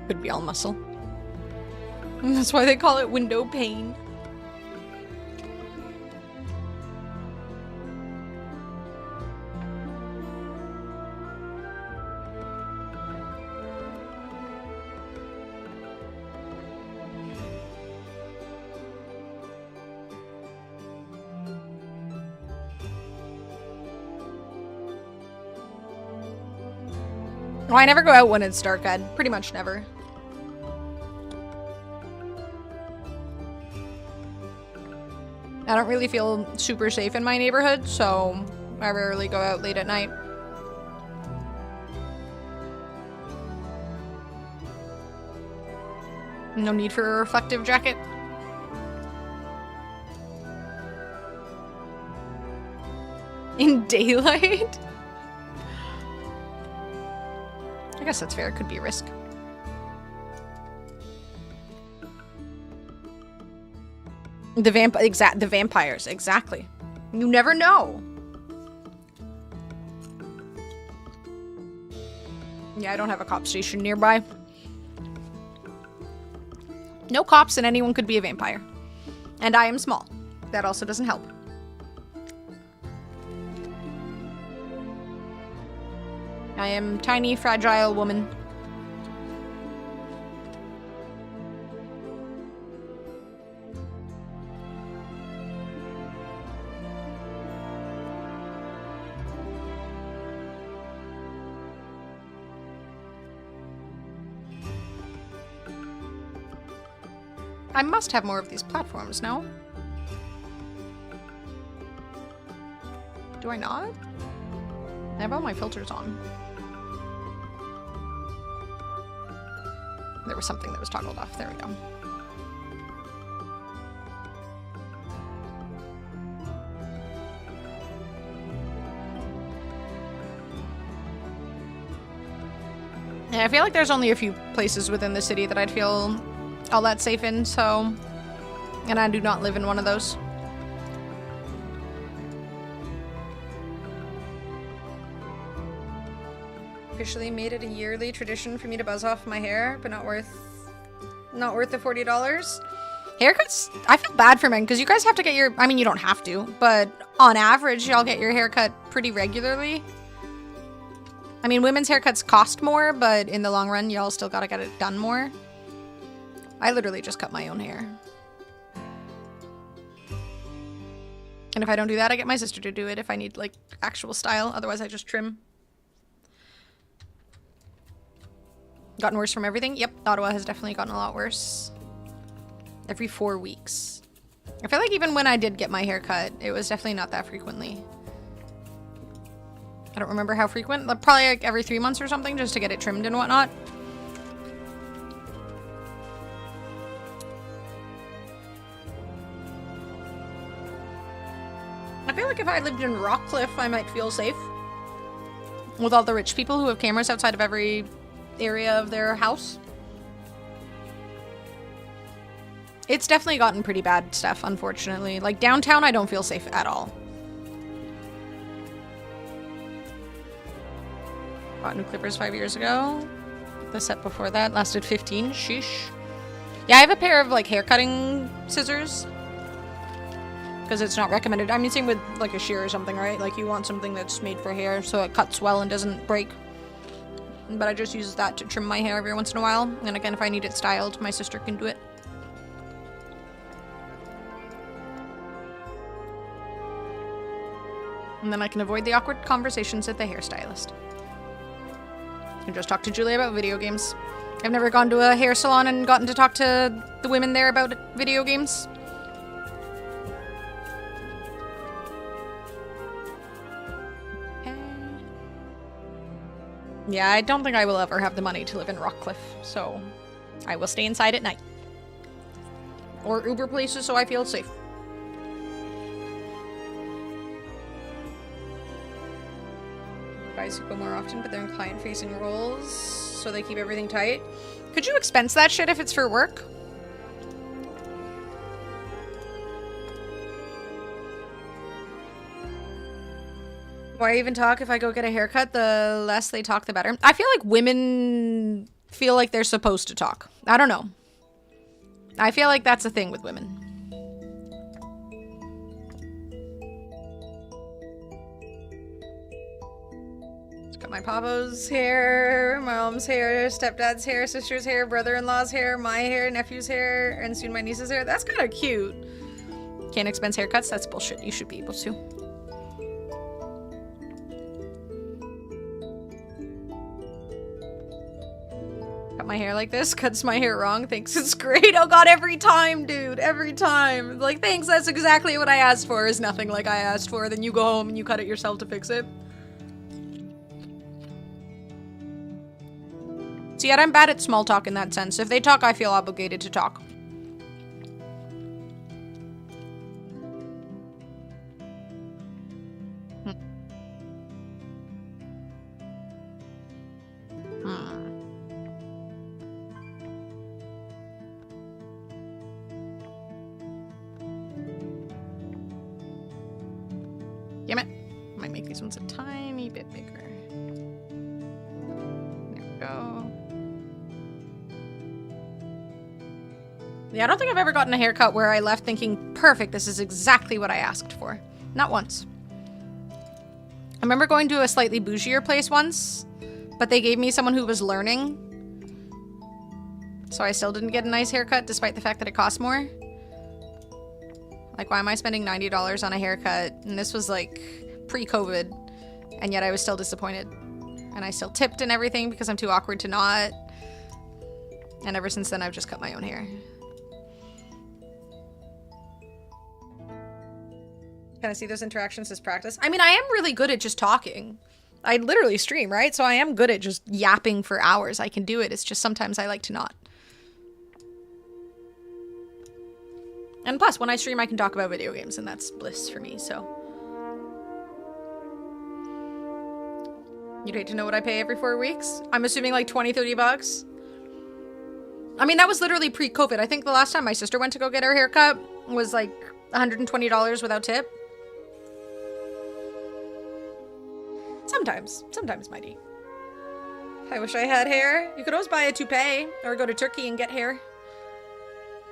Could be all muscle. And that's why they call it window pane. Oh, I never go out when it's dark, Ed. Pretty much never. I don't really feel super safe in my neighborhood, so I rarely go out late at night. No need for a reflective jacket. In daylight? I guess that's fair. It could be a risk. The vampires, exactly. You never know. Yeah, I don't have a cop station nearby. No cops and anyone could be a vampire. And I am small. That also doesn't help. I am tiny, fragile woman. I must have more of these platforms, no? Do I not? I have all my filters on. There was something that was toggled off. There we go. Yeah, I feel like there's only a few places within the city that I'd feel all that safe in, so... And I do not live in one of those. Officially made it a yearly tradition for me to buzz off my hair, but not worth the $40. Haircuts, I feel bad for men, because you guys have to get your... I mean, you don't have to, but on average, y'all get your hair cut pretty regularly. I mean, women's haircuts cost more, but in the long run, y'all still gotta get it done more. I literally just cut my own hair. And if I don't do that, I get my sister to do it if I need, like, actual style. Otherwise, I just trim. Gotten worse from everything? Yep, Ottawa has definitely gotten a lot worse. Every 4 weeks. I feel like even when I did get my hair cut, it was definitely not that frequently. I don't remember how frequent. Probably like every 3 months or something, just to get it trimmed and whatnot. I feel like if I lived in Rockcliffe, I might feel safe. With all the rich people who have cameras outside of every area of their house. It's definitely gotten pretty bad stuff, unfortunately. Like downtown, I don't feel safe at all. Bought new clippers 5 years ago. The set before that lasted 15. Sheesh. Yeah, I have a pair of like hair cutting scissors. Because it's not recommended. I mean, same with like a shear or something, right? Like you want something that's made for hair so it cuts well and doesn't break. But I just use that to trim my hair every once in a while. And again, if I need it styled, my sister can do it. And then I can avoid the awkward conversations with the hairstylist. I can just talk to Julia about video games. I've never gone to a hair salon and gotten to talk to the women there about video games. Yeah, I don't think I will ever have the money to live in Rockcliffe, so I will stay inside at night. Or Uber places so I feel safe. Guys who go more often, but they're in client-facing roles, so they keep everything tight. Could you expense that shit if it's for work? Why even talk? If I go get a haircut, the less they talk, the better. I feel like women feel like they're supposed to talk. I don't know. I feel like that's a thing with women. Got my papa's hair, my mom's hair, stepdad's hair, sister's hair, brother-in-law's hair, my hair, nephew's hair, and soon my niece's hair. That's kind of cute. Can't expense haircuts? That's bullshit. You should be able to. Cut my hair like this, cuts my hair wrong, thinks it's great. Oh god, every time, dude, every time. Like, thanks, that's exactly what I asked for, is nothing like I asked for. Then you go home and you cut it yourself to fix it. See, yet I'm bad at small talk in that sense. If they talk, I feel obligated to talk. Damn it. Might make these ones a tiny bit bigger. There we go. Yeah, I don't think I've ever gotten a haircut where I left thinking, perfect, this is exactly what I asked for. Not once. I remember going to a slightly bougier place once, but they gave me someone who was learning. So I still didn't get a nice haircut despite the fact that it cost more. Like, why am I spending $90 on a haircut? And this was like pre-COVID, and yet I was still disappointed. And I still tipped and everything because I'm too awkward to not. And ever since then, I've just cut my own hair. Can I see those interactions as practice? I mean, I am really good at just talking. I literally stream, right? So I am good at just yapping for hours. I can do it. It's just sometimes I like to not. And plus, when I stream, I can talk about video games, and that's bliss for me, so. You'd hate to know what I pay every 4 weeks? I'm assuming like 20, 30 bucks. I mean, that was literally pre-COVID. I think the last time my sister went to go get her haircut was like $120 without tip. Sometimes, mighty. I wish I had hair. You could always buy a toupee or go to Turkey and get hair.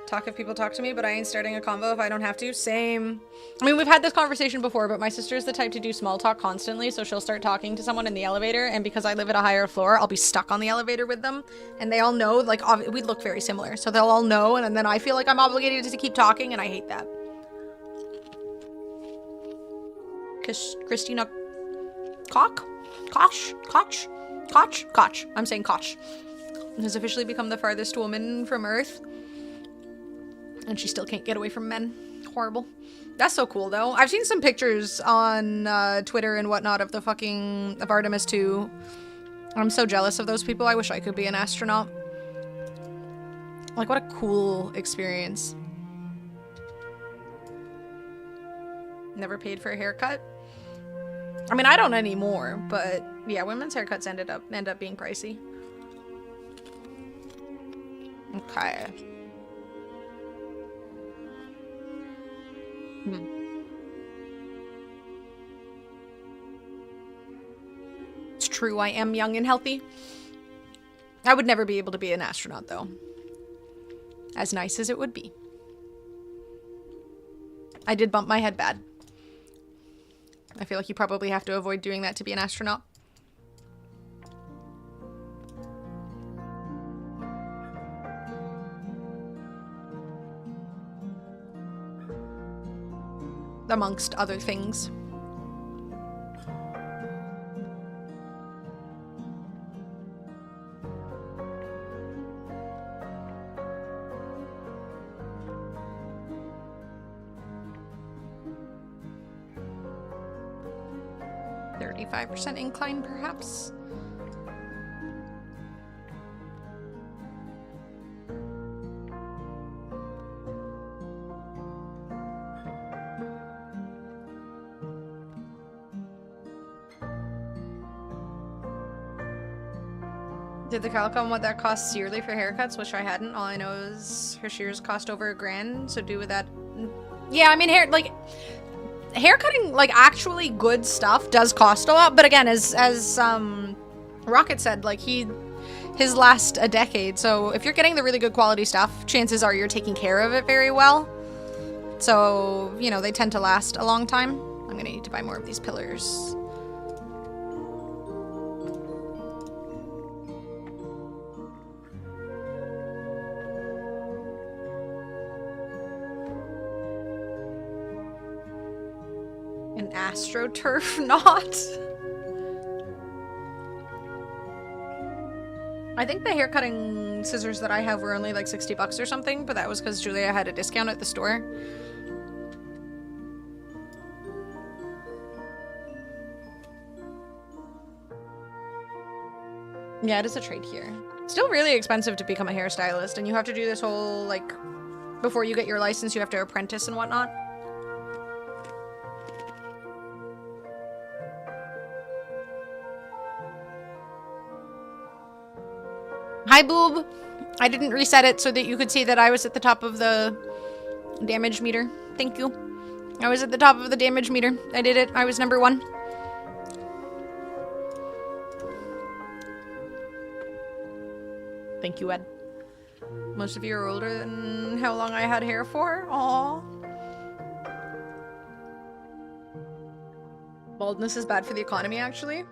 Talk if people talk to me, but I ain't starting a convo if I don't have to. Same. I mean, we've had this conversation before, but my sister's the type to do small talk constantly, so she'll start talking to someone in the elevator, and because I live at a higher floor, I'll be stuck on the elevator with them, and they all know, like, we look very similar, so they'll all know, and then I feel like I'm obligated to keep talking, and I hate that. Christina Koch? Koch. I'm saying Koch. Has officially become the farthest woman from Earth. And she still can't get away from men. Horrible. That's so cool, though. I've seen some pictures on Twitter and whatnot of of Artemis 2. I'm so jealous of those people. I wish I could be an astronaut. Like, what a cool experience. Never paid for a haircut? I mean, I don't anymore, but yeah, women's haircuts end up being pricey. Okay. It's true, I am young and healthy. I would never be able to be an astronaut, though. As nice as it would be. I did bump my head bad. I feel like you probably have to avoid doing that to be an astronaut. Amongst other things. %35 incline, perhaps? Did the Calico on what that costs yearly for haircuts? Wish I hadn't. All I know is her shears cost over $1,000, so do with that. Yeah, I mean, haircutting, like, actually good stuff does cost a lot, but again, as Rocket said, like, his last a decade, so if you're getting the really good quality stuff, chances are you're taking care of it very well. So, you know, they tend to last a long time. I'm gonna need to buy more of these pillars. An AstroTurf knot? I think the haircutting scissors that I have were only like 60 bucks or something, but that was because Julia had a discount at the store. Yeah, it is a trade here. Still really expensive to become a hairstylist, and you have to do this whole, like, before you get your license, you have to apprentice and whatnot. Hi, Boob. I didn't reset it so that you could see that I was at the top of the damage meter. Thank you. I was at the top of the damage meter. I did it. I was number 1. Thank you, Ed. Most of you are older than how long I had hair for. Aww. Baldness is bad for the economy, actually.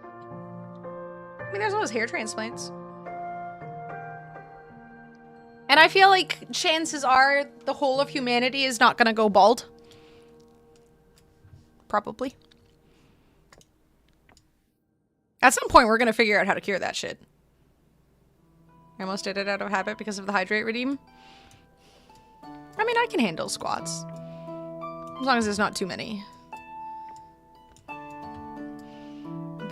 I mean, there's always hair transplants. And I feel like chances are the whole of humanity is not gonna go bald. Probably. At some point, we're gonna figure out how to cure that shit. I almost did it out of habit because of the hydrate redeem. I mean, I can handle squats. As long as there's not too many.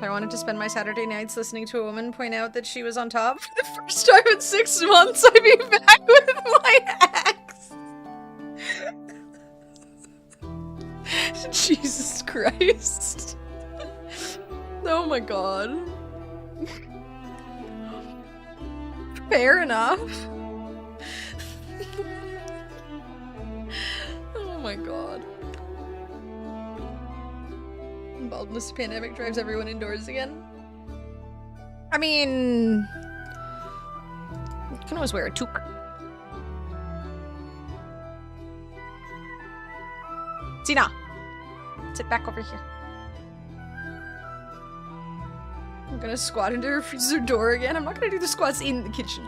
I wanted to spend my Saturday nights listening to a woman point out that she was on top for the first time in 6 months, I'd be back with my ex. Jesus Christ. Oh my god. Fair enough. Oh my god. Baldness pandemic drives everyone indoors again. I mean, you can always wear a toque. Zena, sit back over here. I'm gonna squat into her freezer door again. I'm not gonna do the squats in the kitchen.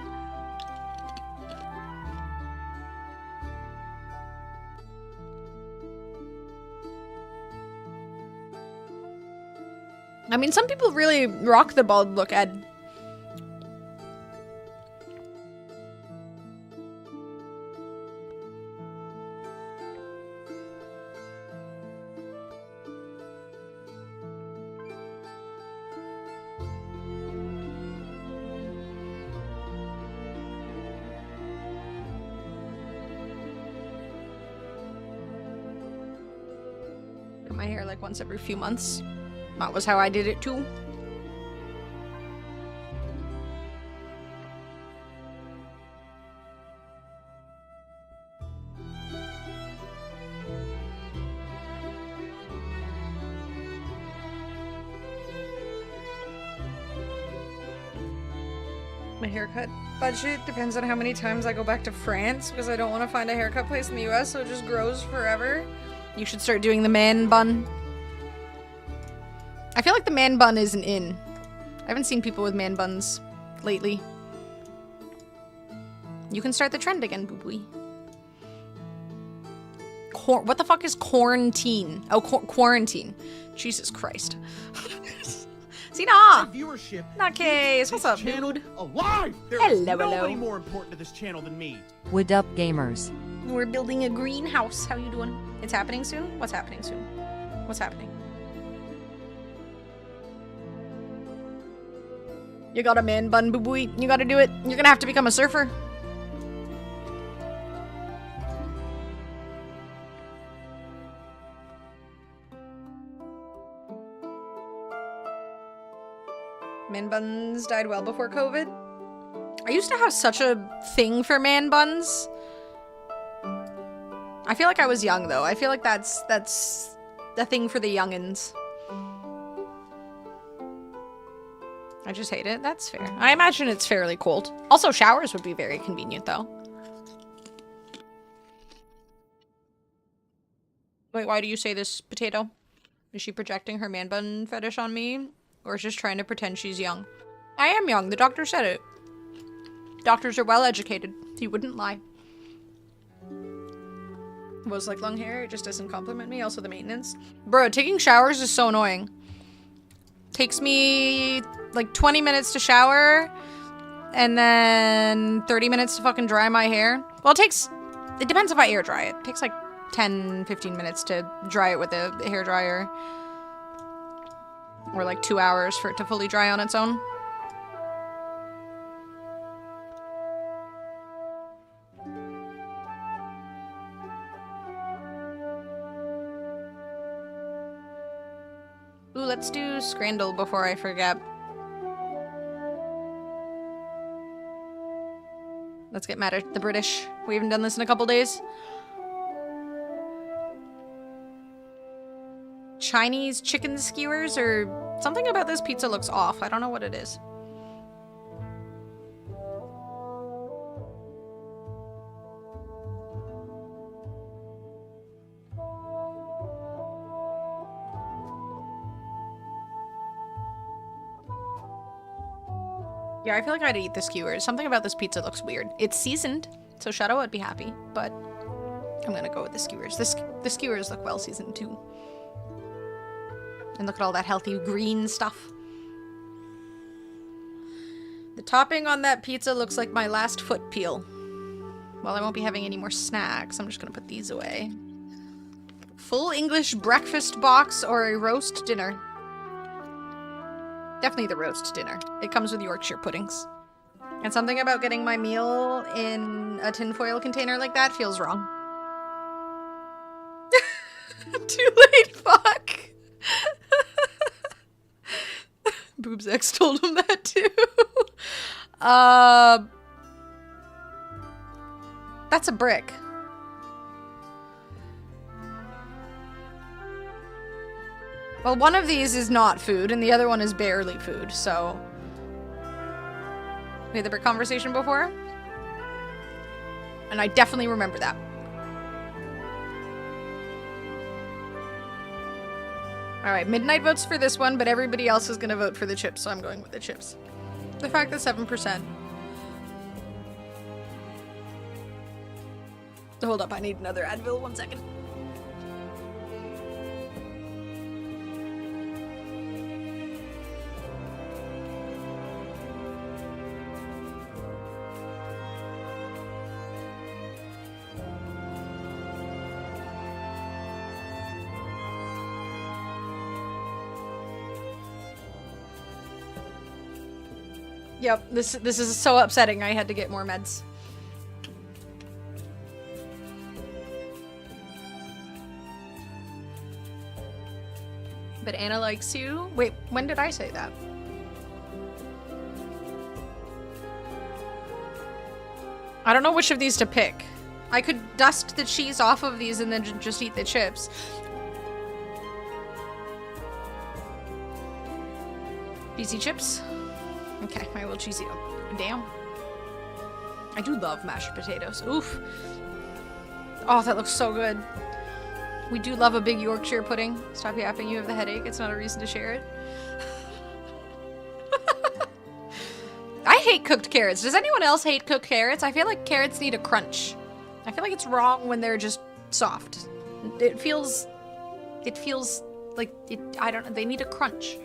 I mean, some people really rock the bald look, Ed. Cut my hair like once every few months. That was how I did it too. My haircut budget depends on how many times I go back to France because I don't want to find a haircut place in the US, so it just grows forever. You should start doing the man bun. I feel like the man bun isn't in. I haven't seen people with man buns lately. You can start the trend again, boo-boo. What the fuck is quarantine? Oh, quarantine. Jesus Christ. Zena! Viewership. Nutcase, what's up, channel dude? Alive! There is nobody more important to this channel than me. What up, gamers? We're building a greenhouse. How you doing? It's happening soon? What's happening soon? What's happening? You got a man bun, boo-boo. You gotta do it. You're gonna have to become a surfer. Man buns died well before COVID. I used to have such a thing for man buns. I feel like I was young though. I feel like that's the thing for the youngins. I just hate it. That's fair. I imagine it's fairly cold. Also, showers would be very convenient though. Wait, why do you say this, Potato? Is she projecting her man bun fetish on me? Or is just trying to pretend she's young? I am young. The doctor said it. Doctors are well educated. He wouldn't lie. Was like long hair. It just doesn't compliment me. Also the maintenance. Bro, taking showers is so annoying. Takes me like 20 minutes to shower. And then 30 minutes to fucking dry my hair. Well, it depends if I air dry it. It takes like 10-15 minutes to dry it with a hair dryer. Or like 2 hours for it to fully dry on its own. Ooh, let's do Scrandle before I forget. Let's get mad at the British. We haven't done this in a couple days. Chinese chicken skewers or something about this pizza looks off. I don't know what it is. Yeah, I feel like I'd eat the skewers. Something about this pizza looks weird. It's seasoned, so Shadow would be happy, but I'm gonna go with the skewers. The skewers look well seasoned too. And look at all that healthy green stuff. The topping on that pizza looks like my last foot peel. Well, I won't be having any more snacks. I'm just gonna put these away. Full English breakfast box or a roast dinner? Definitely the roast dinner. It comes with Yorkshire puddings. And something about getting my meal in a tinfoil container like that feels wrong. Too late, fuck. Boobs X told him that too. That's a brick. Well, one of these is not food, and the other one is barely food, so... We had the brick conversation before? And I definitely remember that. Alright, Midnight votes for this one, but everybody else is gonna vote for the chips, so I'm going with the chips. The fact that 7%. Hold up, I need another Advil, 1 second. Yep, this is so upsetting. I had to get more meds. But Anna likes you. Wait, when did I say that? I don't know which of these to pick. I could dust the cheese off of these and then just eat the chips. Cheesy chips? Okay, I will cheesy them. Damn. I do love mashed potatoes. Oof. Oh, that looks so good. We do love a big Yorkshire pudding. Stop yapping, you have the headache. It's not a reason to share it. I hate cooked carrots. Does anyone else hate cooked carrots? I feel like carrots need a crunch. I feel like it's wrong when they're just soft. It feels like I don't know, they need a crunch.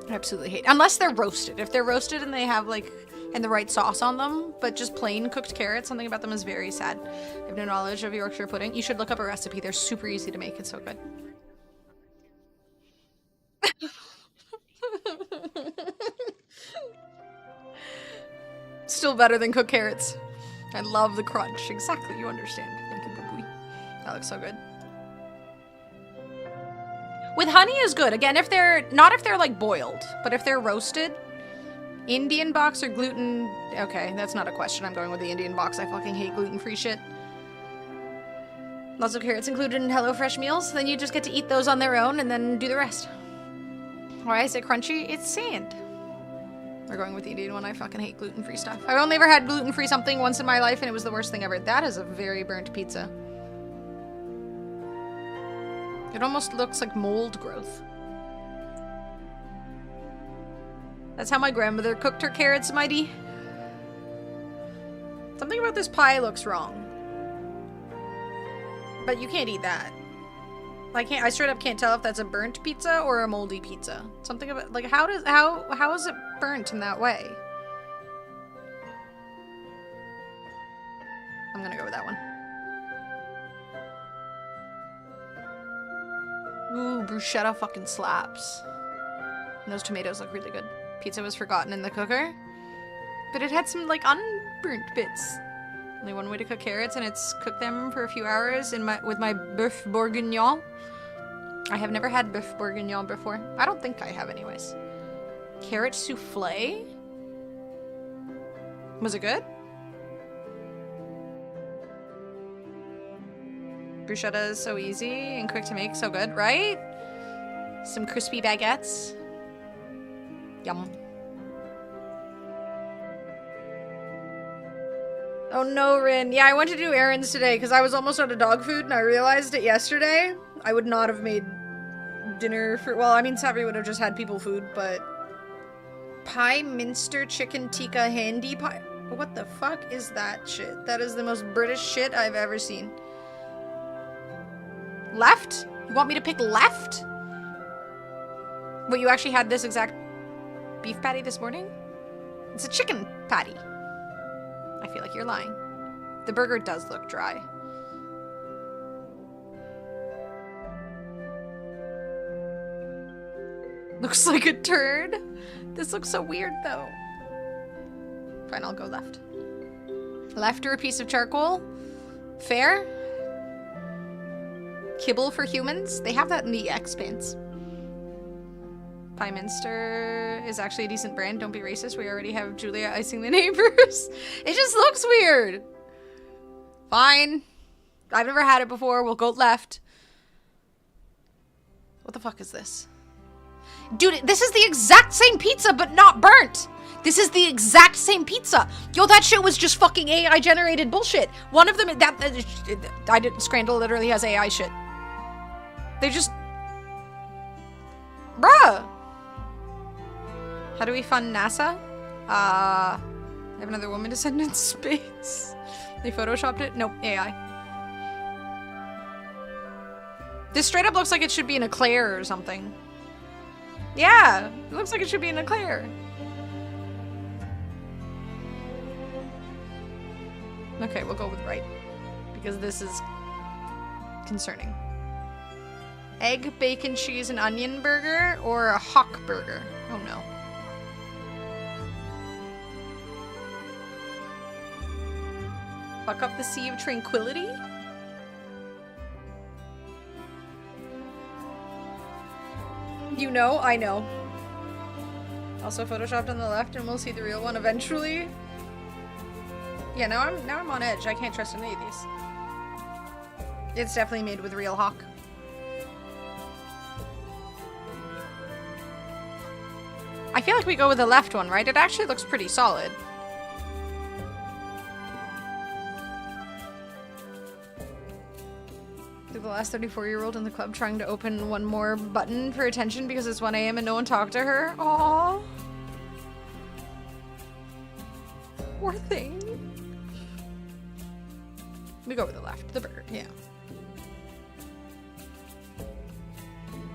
I absolutely hate. Unless they're roasted. If they're roasted and they have like and the right sauce on them, but just plain cooked carrots, something about them is very sad. I have no knowledge of Yorkshire pudding. You should look up a recipe. They're super easy to make. It's so good. Still better than cooked carrots. I love the crunch. Exactly, you understand. Thank you, Boo-boo. That looks so good. With honey is good. Again, if they're not if they're like boiled, but if they're roasted. Indian box or gluten? Okay, that's not a question. I'm going with the Indian box. I fucking hate gluten-free shit. Lots of carrots included in HelloFresh meals. Then you just get to eat those on their own and then do the rest. Why is it crunchy? It's sand. We're going with the Indian one. I fucking hate gluten-free stuff. I've only ever had gluten-free something once in my life and it was the worst thing ever. That is a very burnt pizza. It almost looks like mold growth. That's how my grandmother cooked her carrots, mighty. Something about this pie looks wrong. But you can't eat that. I straight up can't tell if that's a burnt pizza or a moldy pizza. Something about like how is it burnt in that way? I'm gonna go with that one. Ooh, bruschetta fucking slaps. And those tomatoes look really good. Pizza was forgotten in the cooker, but it had some like unburnt bits. Only one way to cook carrots, and it's cook them for a few hours with my boeuf bourguignon. I have never had boeuf bourguignon before. I don't think I have, anyways. Carrot souffle. Was it good? Bruschetta is so easy and quick to make, so good, right? Some crispy baguettes. Yum. Oh no, Rin. Yeah, I went to do errands today because I was almost out of dog food and I realized it yesterday. I would not have made dinner for, well, I mean, Savvy would have just had people food, but pie minster chicken tikka handy pie. What the fuck is that shit? That is the most British shit I've ever seen. Left? You want me to pick left? Wait, you actually had this exact beef patty this morning? It's a chicken patty. I feel like you're lying. The burger does look dry. Looks like a turd. This looks so weird, though. Fine, I'll go left. Left or a piece of charcoal? Fair? Kibble for humans? They have that in the Expanse. Pyminster is actually a decent brand. Don't be racist. We already have Julia icing the neighbors. It just looks weird. Fine. I've never had it before. We'll go left. What the fuck is this? Dude, this is the exact same pizza, but not burnt. This is the exact same pizza. Yo, that shit was just fucking AI generated bullshit. One of them, Scrandle literally has AI shit. They just... Bruh. How do we fund NASA? I have another woman to send in space. They photoshopped it? Nope, AI. This straight up looks like it should be an eclair or something. Yeah, it looks like it should be an eclair. Okay, we'll go with right. Because this is concerning. Egg, bacon, cheese, and onion burger, or a hawk burger? Oh no. Fuck up the Sea of Tranquility? You know, I know. Also photoshopped on the left, and we'll see the real one eventually. Yeah, now I'm on edge. I can't trust any of these. It's definitely made with real hawk. I feel like we go with the left one, right? It actually looks pretty solid. The last 34-year-old in the club trying to open one more button for attention because it's 1 a.m. and no one talked to her. Aww. Poor thing. We go with the left. The burger, yeah.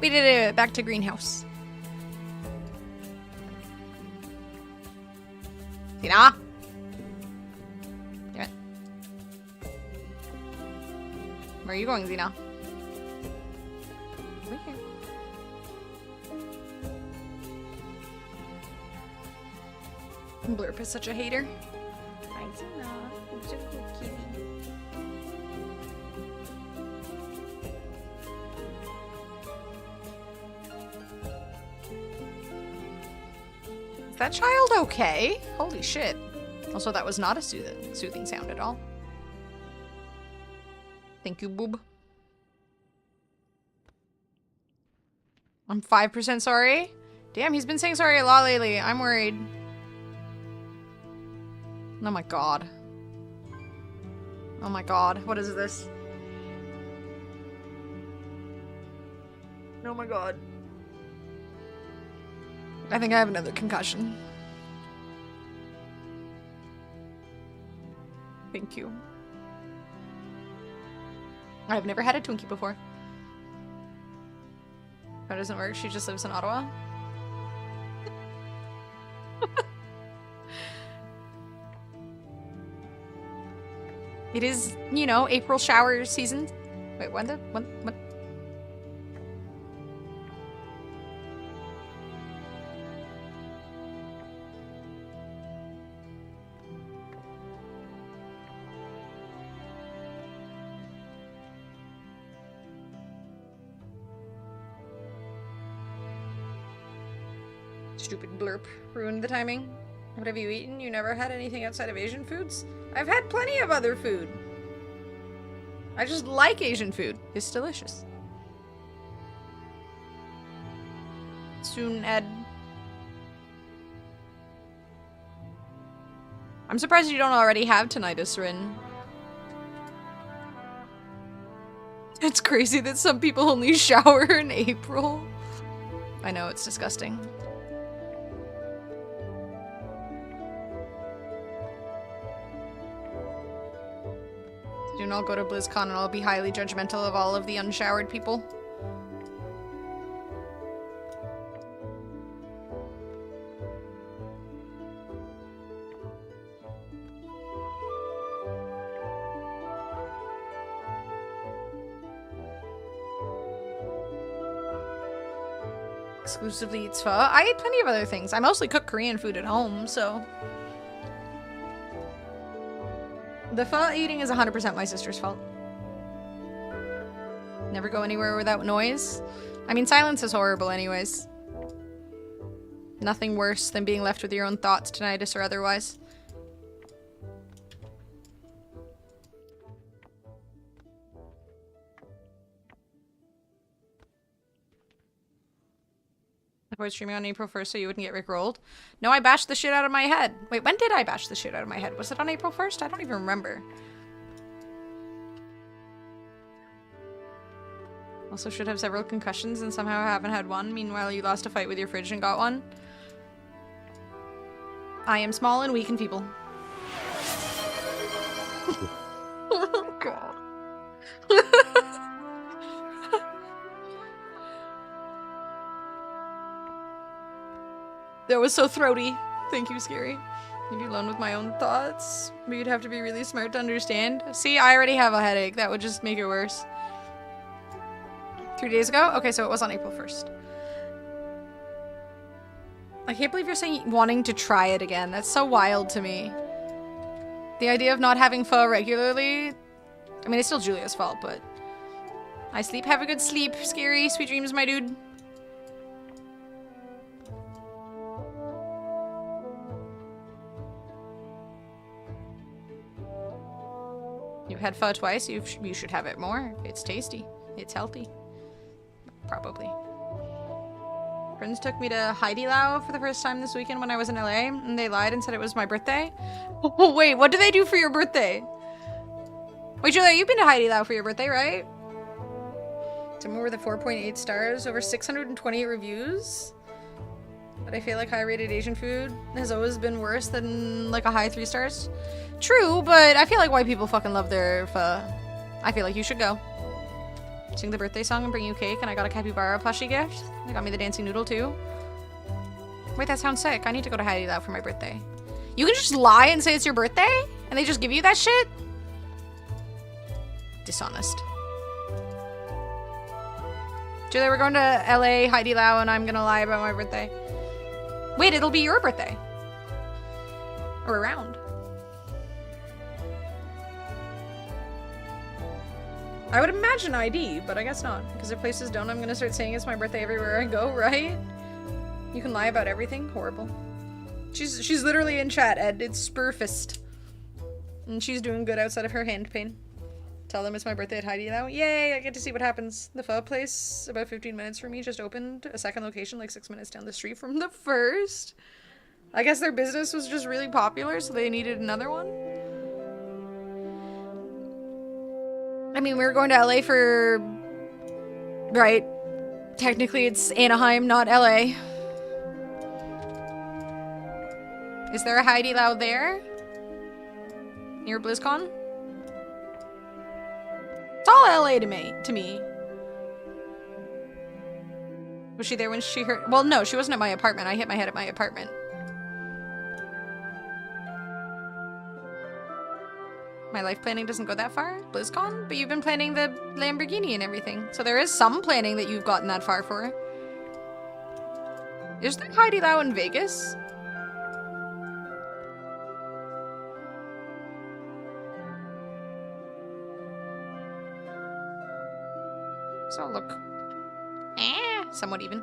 We did it. Back to greenhouse. Tina? Damn it. Where are you going, Xena? Over here. Blurp is such a hater. Hi, Xena. You're so cool, kitty. Is that child okay? Holy shit. Also, that was not a soothing sound at all. Thank you, boob. I'm 5% sorry? Damn, he's been saying sorry a lot lately. I'm worried. Oh my god. Oh my god. What is this? Oh my god. I think I have another concussion. Thank you. I've never had a Twinkie before. That doesn't work. She just lives in Ottawa. It is, you know, April shower season. Wait, when? Stupid blurp. Ruined the timing. What have you eaten? You never had anything outside of Asian foods? I've had plenty of other food. I just like Asian food. It's delicious. Soon, Ed. I'm surprised you don't already have tinnitus, Rin. It's crazy that some people only shower in April. I know, it's disgusting. Soon I'll go to BlizzCon and I'll be highly judgmental of all of the unshowered people. exclusively eats pho. I eat plenty of other things. I mostly cook Korean food at home, so. The pho eating is 100% my sister's fault. Never go anywhere without noise. I mean, silence is horrible anyways. Nothing worse than being left with your own thoughts, tinnitus or otherwise. Avoid streaming on April 1st so you wouldn't get rickrolled. No, I bashed the shit out of my head. Wait, when did I bash the shit out of my head? Was it on April 1st? I don't even remember. Also should have several concussions and somehow haven't had one. Meanwhile, you lost a fight with your fridge and got one. I am small and weak and feeble. Oh, God. That was so throaty. Thank you, Scary. I'd be alone with my own thoughts. But you'd have to be really smart to understand. See, I already have a headache. That would just make it worse. 3 days ago? Okay, so it was on April 1st. I can't believe you're saying wanting to try it again. That's so wild to me. The idea of not having pho regularly... I mean, it's still Julia's fault, but... I sleep. Have a good sleep. Scary. Sweet dreams, my dude. You've had pho twice. You should have it more. It's tasty. It's healthy. Probably. Friends took me to Heidi Lau for the first time this weekend when I was in LA, and they lied and said it was my birthday. Oh, wait, what do they do for your birthday? Wait, Julia, you've been to Heidi Lau for your birthday, right? Somewhere with a 4.8 stars, over 628 reviews. But I feel like high-rated Asian food has always been worse than like a high 3 stars. True, but I feel like white people fucking love their pho. I feel like you should go. Sing the birthday song and bring you cake, and I got a capybara plushie gift. They got me the dancing noodle too. Wait, that sounds sick. I need to go to Heidi Lau for my birthday. You can just lie and say it's your birthday? And they just give you that shit? Dishonest. Julia, we're going to LA, Heidi Lau, and I'm gonna lie about my birthday. Wait, it'll be your birthday. Or around. I would imagine ID, but I guess not. Because if places don't, I'm gonna start saying it's my birthday everywhere I go, right? You can lie about everything? Horrible. She's literally in chat, Ed. It's Spurfist. And she's doing good outside of her hand pain. Tell them it's my birthday at Heidi Lau. Yay, I get to see what happens. The pho place, about 15 minutes from me, just opened a second location like 6 minutes down the street from the first. I guess their business was just really popular, so they needed another one. I mean, we were going to LA for... Right. Technically, it's Anaheim, not LA. Is there a Heidi Lau there? Near BlizzCon? It's all LA to me. Was she there when she heard... Well, no, she wasn't at my apartment. I hit my head at my apartment. My life planning doesn't go that far, BlizzCon, but you've been planning the Lamborghini and everything. So there is some planning that you've gotten that far for. Is there Heidi Lau in Vegas? So look. Somewhat even.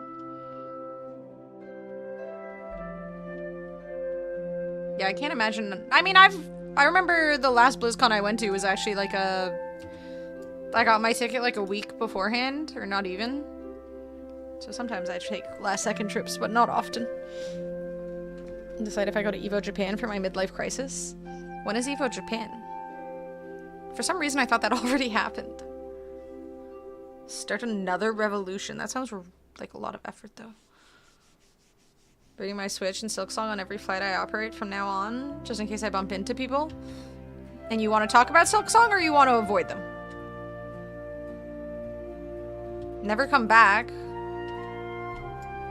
Yeah, I can't imagine. I mean, I remember the last BlizzCon I went to was actually like I got my ticket like a week beforehand, or not even. So sometimes I take last second trips, but not often. Decide if I go to Evo Japan for my midlife crisis. When is Evo Japan? For some reason I thought that already happened. Start another revolution. That sounds like a lot of effort though. Bringing my Switch and Silksong on every flight I operate from now on, just in case I bump into people. And you want to talk about Silksong or you want to avoid them? Never come back.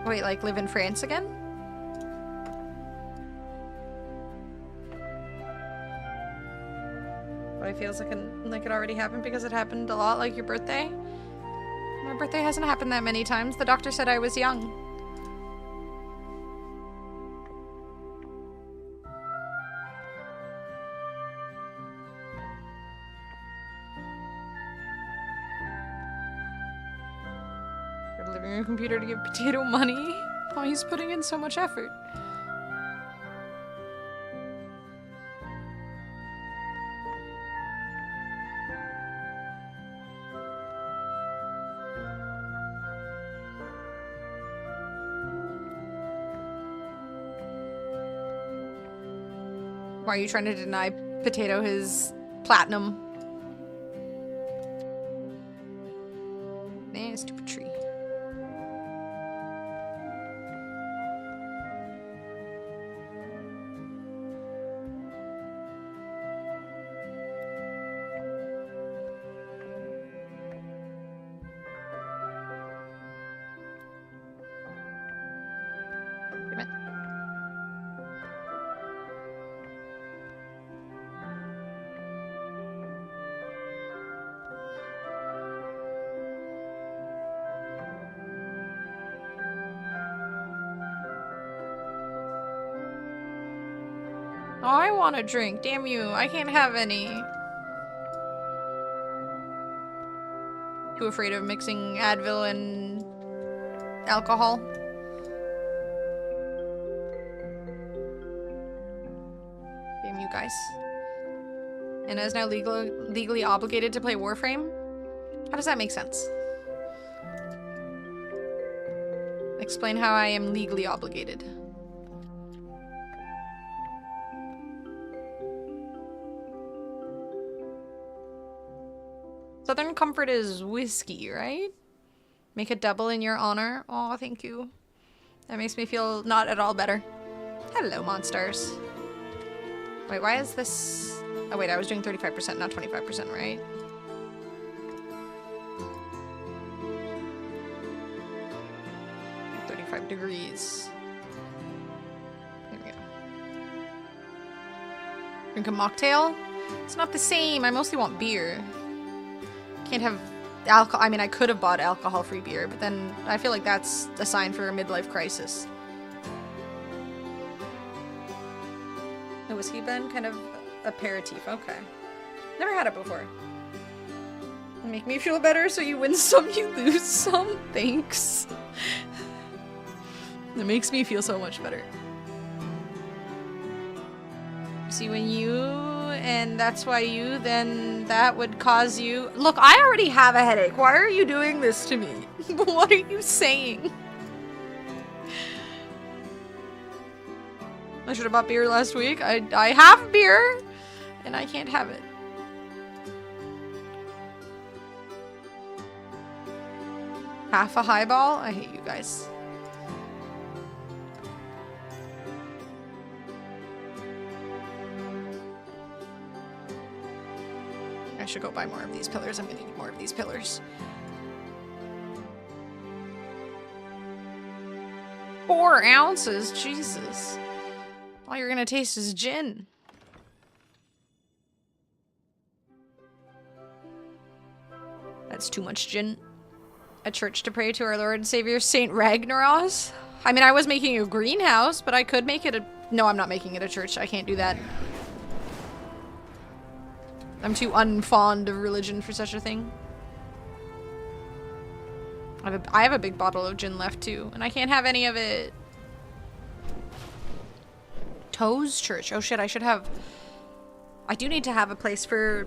Wait, like live in France again? But it feels like it already happened because it happened a lot, like your birthday. My birthday hasn't happened that many times. The doctor said I was young. living room computer to give Potato money. Oh, he's putting in so much effort. Why are you trying to deny Potato his platinum? Nah, stupid tree. Damn it. Oh, I want a drink. Damn you. I can't have any. Too afraid of mixing Advil and alcohol. Damn you guys. Anna is now legally obligated to play Warframe? How does that make sense? Explain how I am legally obligated. Southern Comfort is whiskey, right? Make a double in your honor. Oh, thank you. That makes me feel not at all better. Hello, monsters. Wait, why is this... Oh, wait, I was doing 35%, not 25%, right? Degrees. There we go. Drink a mocktail? It's not the same. I mostly want beer. Can't have alcohol. I mean, I could have bought alcohol-free beer, but then I feel like that's a sign for a midlife crisis. A whiskey blend, kind of aperitif. Okay. Never had it before. Make me feel better, so you win some, you lose some. Thanks. It makes me feel so much better. See, when you, and that's why you, then that would cause you... Look, I already have a headache. Why are you doing this to me? What are you saying? I should have bought beer last week. I have beer, and I can't have it. Half a highball? I hate you guys. I should go buy more of these pillars. I'm gonna need more of these pillars. 4 ounces? Jesus. All you're gonna taste is gin. That's too much gin. A church to pray to our Lord and Savior, Saint Ragnaros? I mean, I was making a greenhouse, but I could make it a... No, I'm not making it a church. I can't do that. I'm too unfond of religion for such a thing. I have a big bottle of gin left too, and I can't have any of it. Toes Church. Oh shit, I should have... I do need to have a place for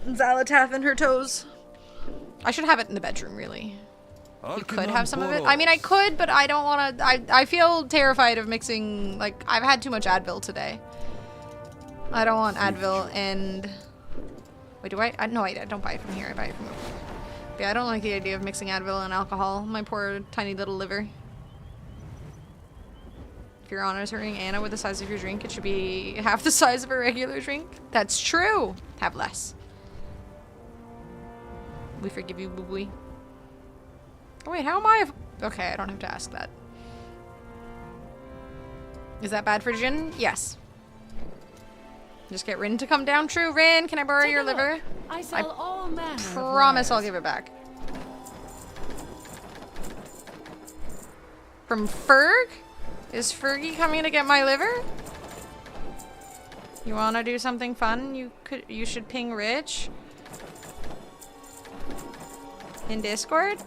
Xalatath and her toes. I should have it in the bedroom, really. You could have some of it. I mean, I could, but I don't want to... I feel terrified of mixing... Like, I've had too much Advil today. I don't want Advil and... Wait, do I? No, I don't buy it from here. I buy it from over there. But yeah, I don't like the idea of mixing Advil and alcohol. My poor tiny little liver. If your honor is hurting Anna with the size of your drink, it should be half the size of a regular drink. That's true. Have less. We forgive you, boo-boo. Oh, wait, how am I? Okay, I don't have to ask that. Is that bad for gin? Yes. Just get Rin to come down. True, Rin, can I borrow your liver? I sell all manner. Promise I'll give it back. From Ferg? Is Fergie coming to get my liver? You wanna do something fun? You should ping Rich. In Discord?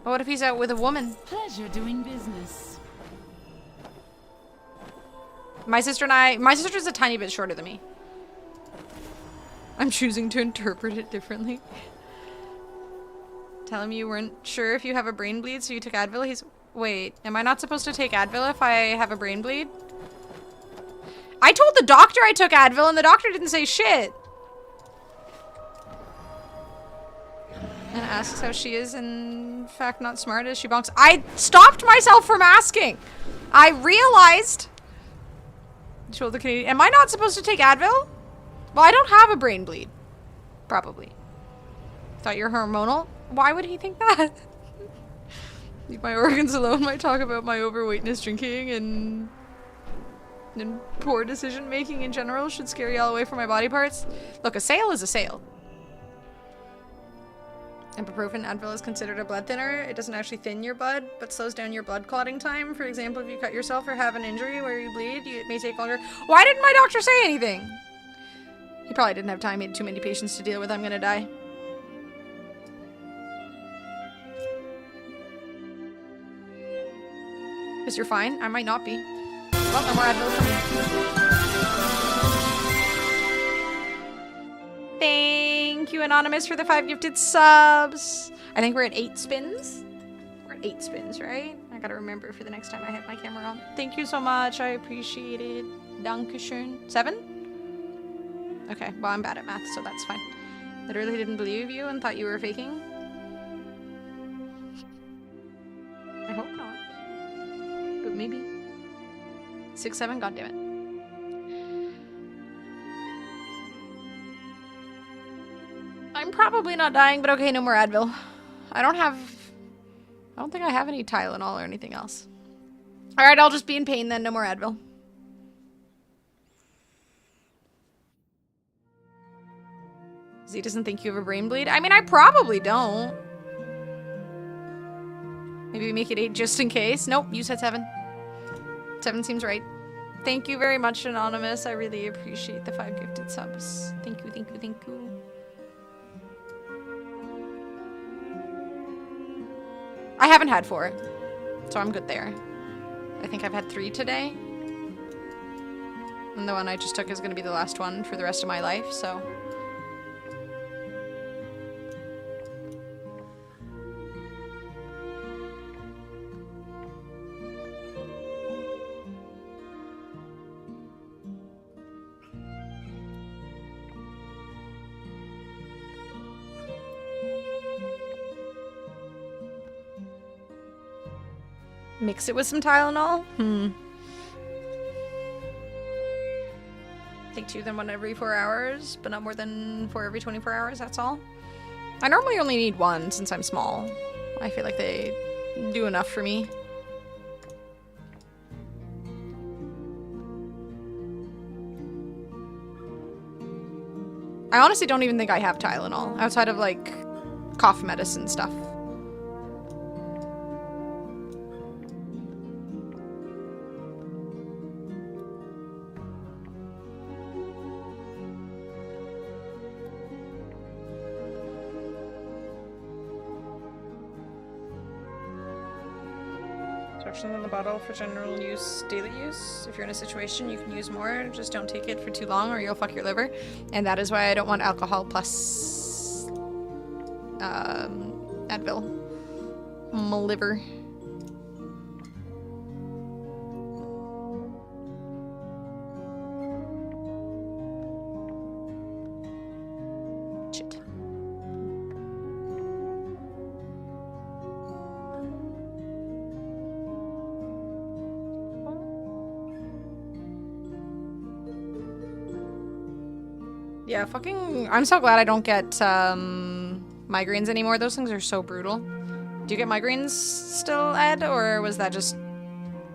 But what if he's out with a woman? Pleasure doing business. My sister's a tiny bit shorter than me. I'm choosing to interpret it differently. Tell him you weren't sure if you have a brain bleed, so you took Advil. Wait, am I not supposed to take Advil if I have a brain bleed? I told the doctor I took Advil and the doctor didn't say shit. And asks how she is, in fact not smart as she bonks. I stopped myself from asking. I realized. Told the Canadian. Am I not supposed to take Advil? Well, I don't have a brain bleed. Probably. Thought you're hormonal? Why would he think that? Leave my organs alone. Might talk about my overweightness, drinking, and poor decision making in general should scare y'all away from my body parts. Look, a sale is a sale. Ibuprofen, Advil is considered a blood thinner. It doesn't actually thin your blood, but slows down your blood clotting time. For example, if you cut yourself or have an injury where you bleed, it may take longer. Why didn't my doctor say anything? He probably didn't have time. He had too many patients to deal with. I'm gonna die. Because you're fine. I might not be. Well, no more Advil for me. Thank you, Anonymous, for the 5 gifted subs. I think we're at 8 spins. We're at 8 spins, right? I gotta remember for the next time I have my camera on. Thank you so much. I appreciate it. Dankeschön. 7? Okay, well, I'm bad at math, so that's fine. Literally didn't believe you and thought you were faking. I hope not. But maybe. 6, 7, god damn it. I'm probably not dying, but okay, no more Advil. I don't think I have any Tylenol or anything else. Alright, I'll just be in pain then, no more Advil. Z doesn't think you have a brain bleed? I mean, I probably don't. Maybe make it 8 just in case. Nope, you said 7. 7 seems right. Thank you very much, Anonymous. I really appreciate the 5 gifted subs. Thank you, thank you, thank you. I haven't had 4, so I'm good there. I think I've had 3 today. And the one I just took is going to be the last one for the rest of my life, so... Mix it with some Tylenol? Take 2, then 1 every 4 hours, but not more than 4 every 24 hours, that's all. I normally only need 1 since I'm small. I feel like they do enough for me. I honestly don't even think I have Tylenol, outside of like cough medicine stuff. In the bottle for general use, daily use. If you're in a situation, you can use more. Just don't take it for too long or you'll fuck your liver. And that is why I don't want alcohol plus Advil. My liver. Shit. Yeah, fucking... I'm so glad I don't get migraines anymore. Those things are so brutal. Do you get migraines still, Ed? Or was that just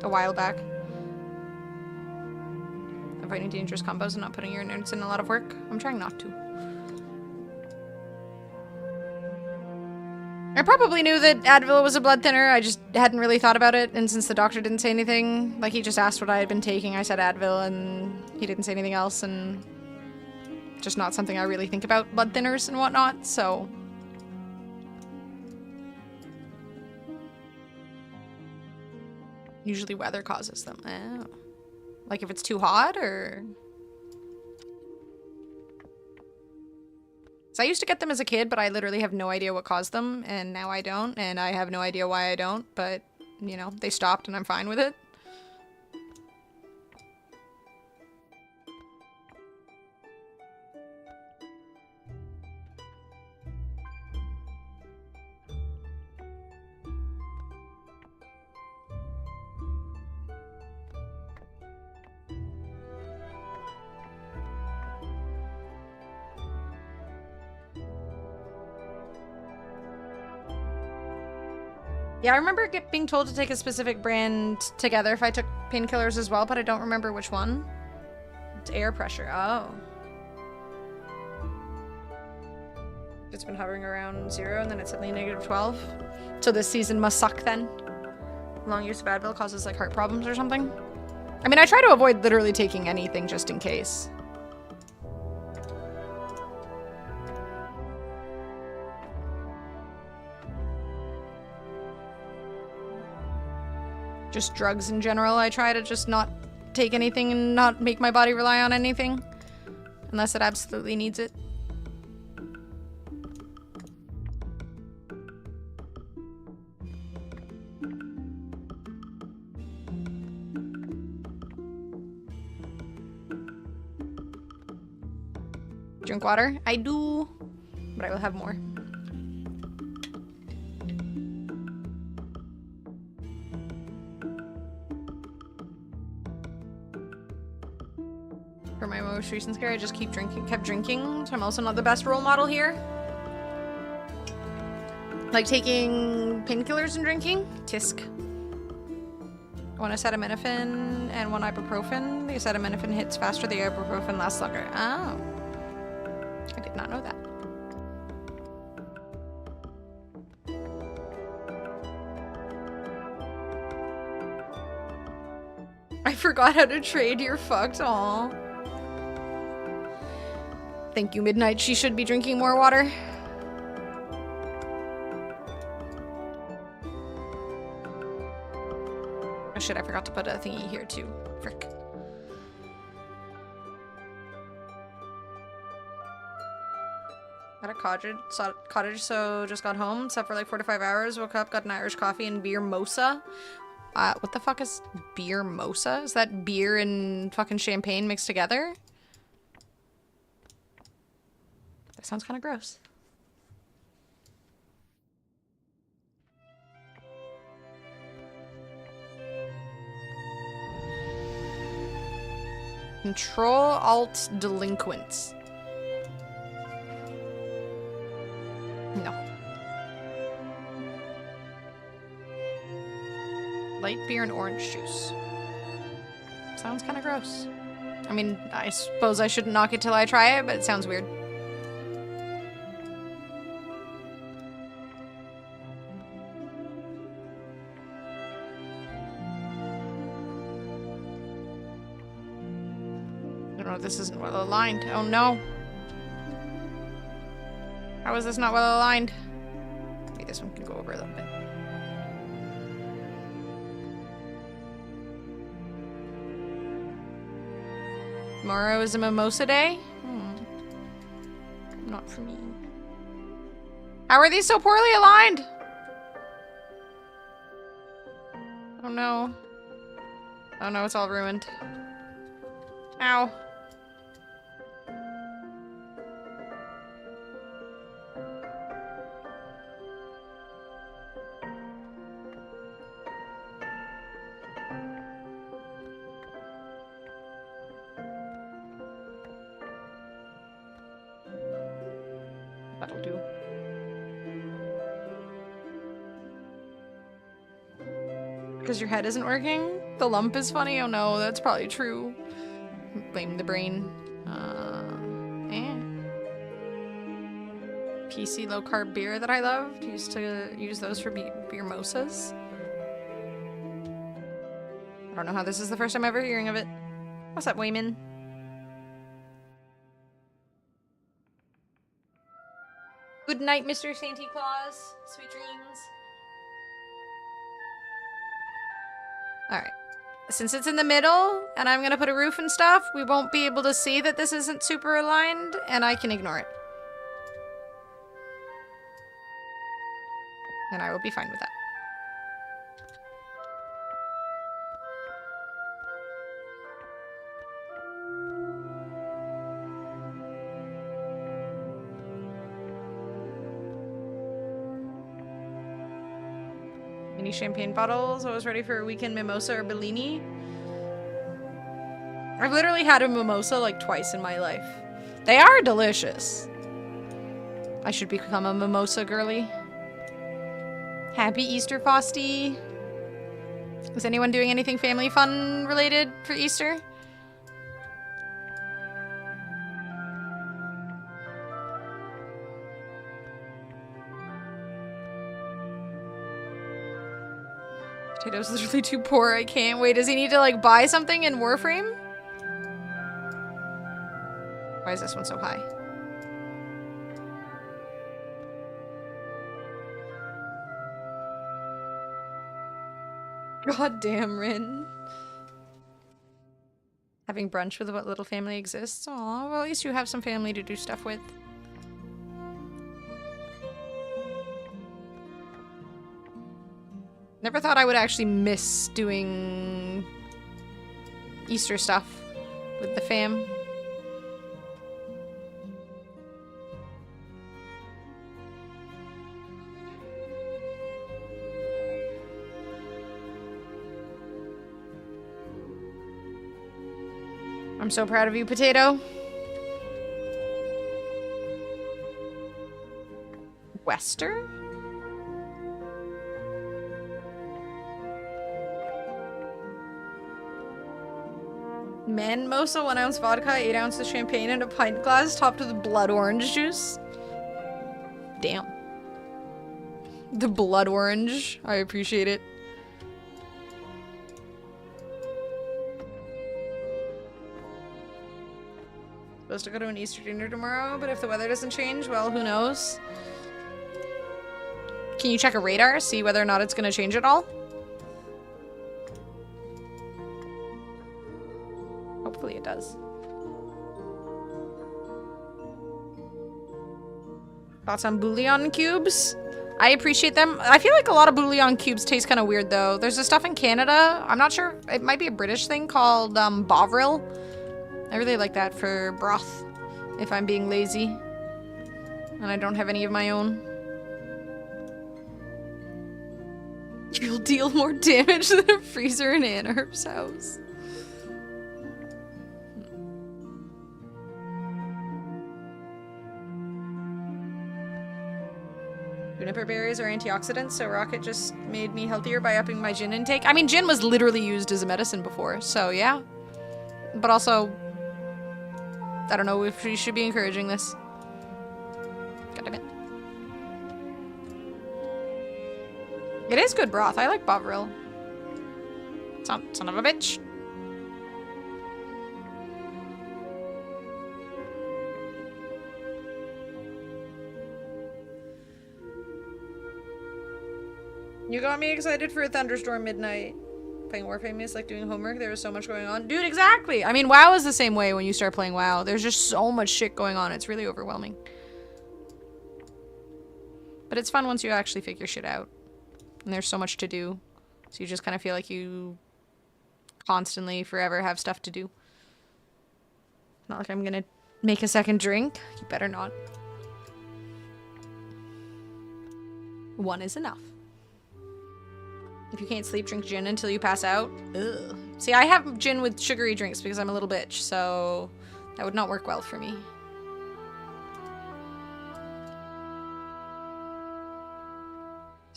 a while back? Avoiding dangerous combos and not putting your nerds in a lot of work? I'm trying not to. I probably knew that Advil was a blood thinner. I just hadn't really thought about it. And since the doctor didn't say anything, like he just asked what I had been taking, I said Advil and he didn't say anything else and... just not something I really think about, blood thinners and whatnot, so... Usually weather causes them. Oh. Like if it's too hot, or... So I used to get them as a kid, but I literally have no idea what caused them, and now I don't, and I have no idea why I don't, but, you know, they stopped and I'm fine with it. Yeah, I remember being told to take a specific brand together if I took painkillers as well, but I don't remember which one. It's air pressure. Oh. It's been hovering around 0 and then it's suddenly -12. So this season must suck then. Long use of Advil causes like heart problems or something. I mean, I try to avoid literally taking anything just in case. Just drugs in general. I try to just not take anything and not make my body rely on anything. Unless it absolutely needs it. Drink water? I do, but I will have more. For my most recent scare, I just kept drinking, so I'm also not the best role model here. Like taking painkillers and drinking? Tisk. One acetaminophen and one ibuprofen. The acetaminophen hits faster, the ibuprofen lasts longer. Oh. I did not know that. I forgot how to trade, you're fucked. Aw. Thank you, Midnight. She should be drinking more water. Oh shit, I forgot to put a thingy here too. Frick. At a cottage, so just got home, slept for like 4 to 5 hours, woke up, got an Irish coffee and beer mosa. What the fuck is beer mosa? Is that beer and fucking champagne mixed together? That sounds kind of gross. Control-Alt delinquents. No. Light beer and orange juice. Sounds kind of gross. I mean, I suppose I shouldn't knock it till I try it, but it sounds weird. Oh, this isn't well aligned. Oh no. How is this not well aligned? Maybe this one can go over a little bit. Tomorrow is a mimosa day? Not for me. How are these so poorly aligned? Oh no. Oh no, it's all ruined. Ow. That'll do. Because your head isn't working? The lump is funny? Oh no, that's probably true. Blame the brain. PC low carb beer that I loved. Used to use those for beer mosas. I don't know how this is the first time ever hearing of it. What's up, Wayman? Good night, Mr. Santa Claus. Sweet dreams. Alright. Since it's in the middle, and I'm gonna put a roof and stuff, we won't be able to see that this isn't super aligned, and I can ignore it. And I will be fine with that. Mini champagne bottles. I was ready for a weekend mimosa or Bellini. I've literally had a mimosa like twice in my life. They are delicious. I should become a mimosa girly. Happy Easter, Frosty. Is anyone doing anything family fun related for Easter? Potato's literally too poor. I can't wait. Does he need to like buy something in Warframe? Why is this one so high? God damn, Rin. Having brunch with what little family exists. Aw, well at least you have some family to do stuff with. Never thought I would actually miss doing Easter stuff with the fam. I'm so proud of you, Potato. Wester? Manmosa, 1 ounce vodka, 8 ounces champagne, and a pint glass topped with blood orange juice. Damn. The blood orange. I appreciate it. Supposed to go to an Easter dinner tomorrow, but if the weather doesn't change, well, who knows? Can you check a radar, see whether or not it's gonna change at all? Hopefully it does. Thoughts on bouillon cubes? I appreciate them. I feel like a lot of bouillon cubes taste kind of weird though. There's this stuff in Canada. I'm not sure. It might be a British thing called Bovril. I really like that for broth if I'm being lazy and I don't have any of my own. You'll deal more damage than a freezer in Anarp's house. Juniper berries are antioxidants, so Rocket just made me healthier by upping my gin intake. I mean, gin was literally used as a medicine before, so yeah. But also, I don't know if we should be encouraging this. God damn it. It is good broth. I like Bovril. Son of a bitch. You got me excited for a thunderstorm midnight. Playing Warframe is like doing homework. There was so much going on. Dude, exactly! I mean, WoW is the same way when you start playing WoW. There's just so much shit going on. It's really overwhelming. But it's fun once you actually figure shit out. And there's so much to do. So you just kind of feel like you constantly, forever have stuff to do. Not like I'm gonna make a second drink. You better not. One is enough. If you can't sleep, drink gin until you pass out. Ugh. See, I have gin with sugary drinks because I'm a little bitch, so that would not work well for me.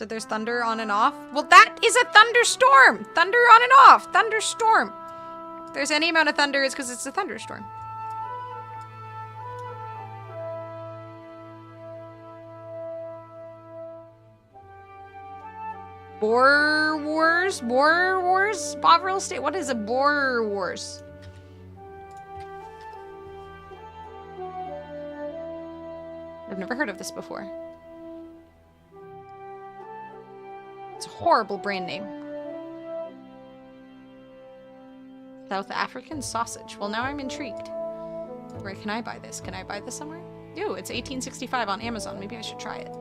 So there's thunder on and off? Well, that is a thunderstorm! Thunder on and off! Thunderstorm! If there's any amount of thunder, it's because it's a thunderstorm. Boer Wars? Boer Wars? Bovril State? What is a Boer Wars? I've never heard of this before. It's a horrible brand name. South African sausage. Well, now I'm intrigued. Where can I buy this? Can I buy this somewhere? Ew, it's 1865 on Amazon. Maybe I should try it.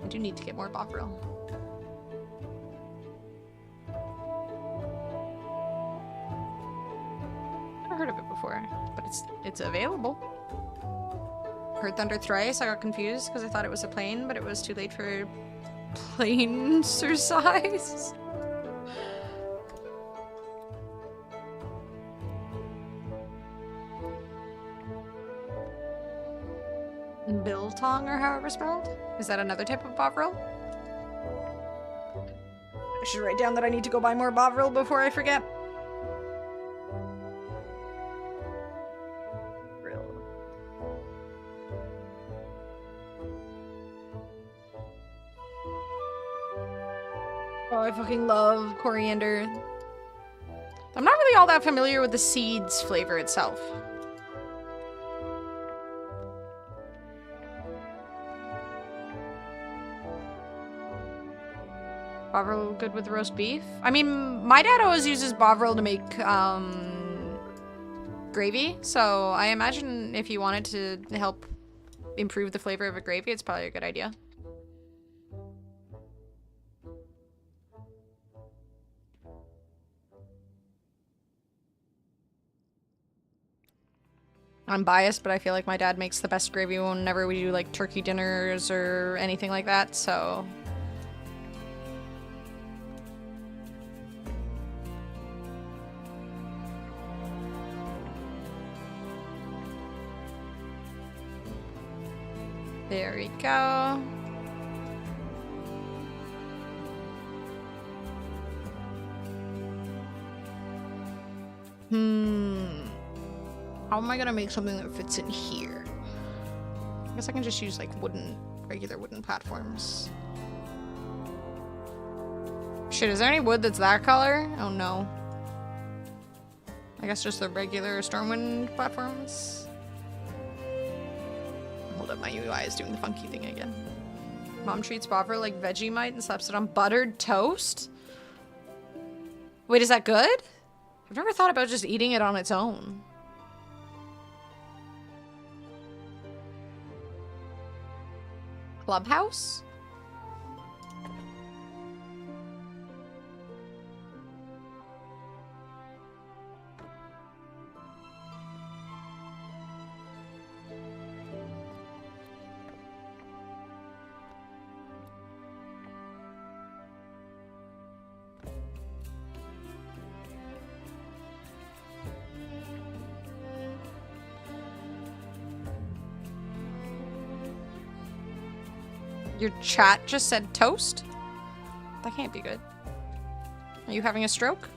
I do need to get more Bovril. Never heard of it before, but it's available. Heard thunder thrice. I got confused because I thought it was a plane, but it was too late for plane exercise. Biltong, or however spelled? Is that another type of Bovril? I should write down that I need to go buy more Bovril before I forget. Oh, I fucking love coriander. I'm not really all that familiar with the seeds flavor itself. Bovril good with roast beef? I mean, my dad always uses Bovril to make gravy, so I imagine if you wanted to help improve the flavor of a gravy, it's probably a good idea. I'm biased, but I feel like my dad makes the best gravy whenever we do like turkey dinners or anything like that, so... There we go. How am I gonna make something that fits in here? I guess I can just use like regular wooden platforms. Shit, is there any wood that's that color? Oh no. I guess just the regular Stormwind platforms. Hold up, my UI is doing the funky thing again. Mom treats Bovril like Vegemite and slaps it on buttered toast? Wait, is that good? I've never thought about just eating it on its own. Clubhouse? Your chat just said toast? That can't be good. Are you having a stroke?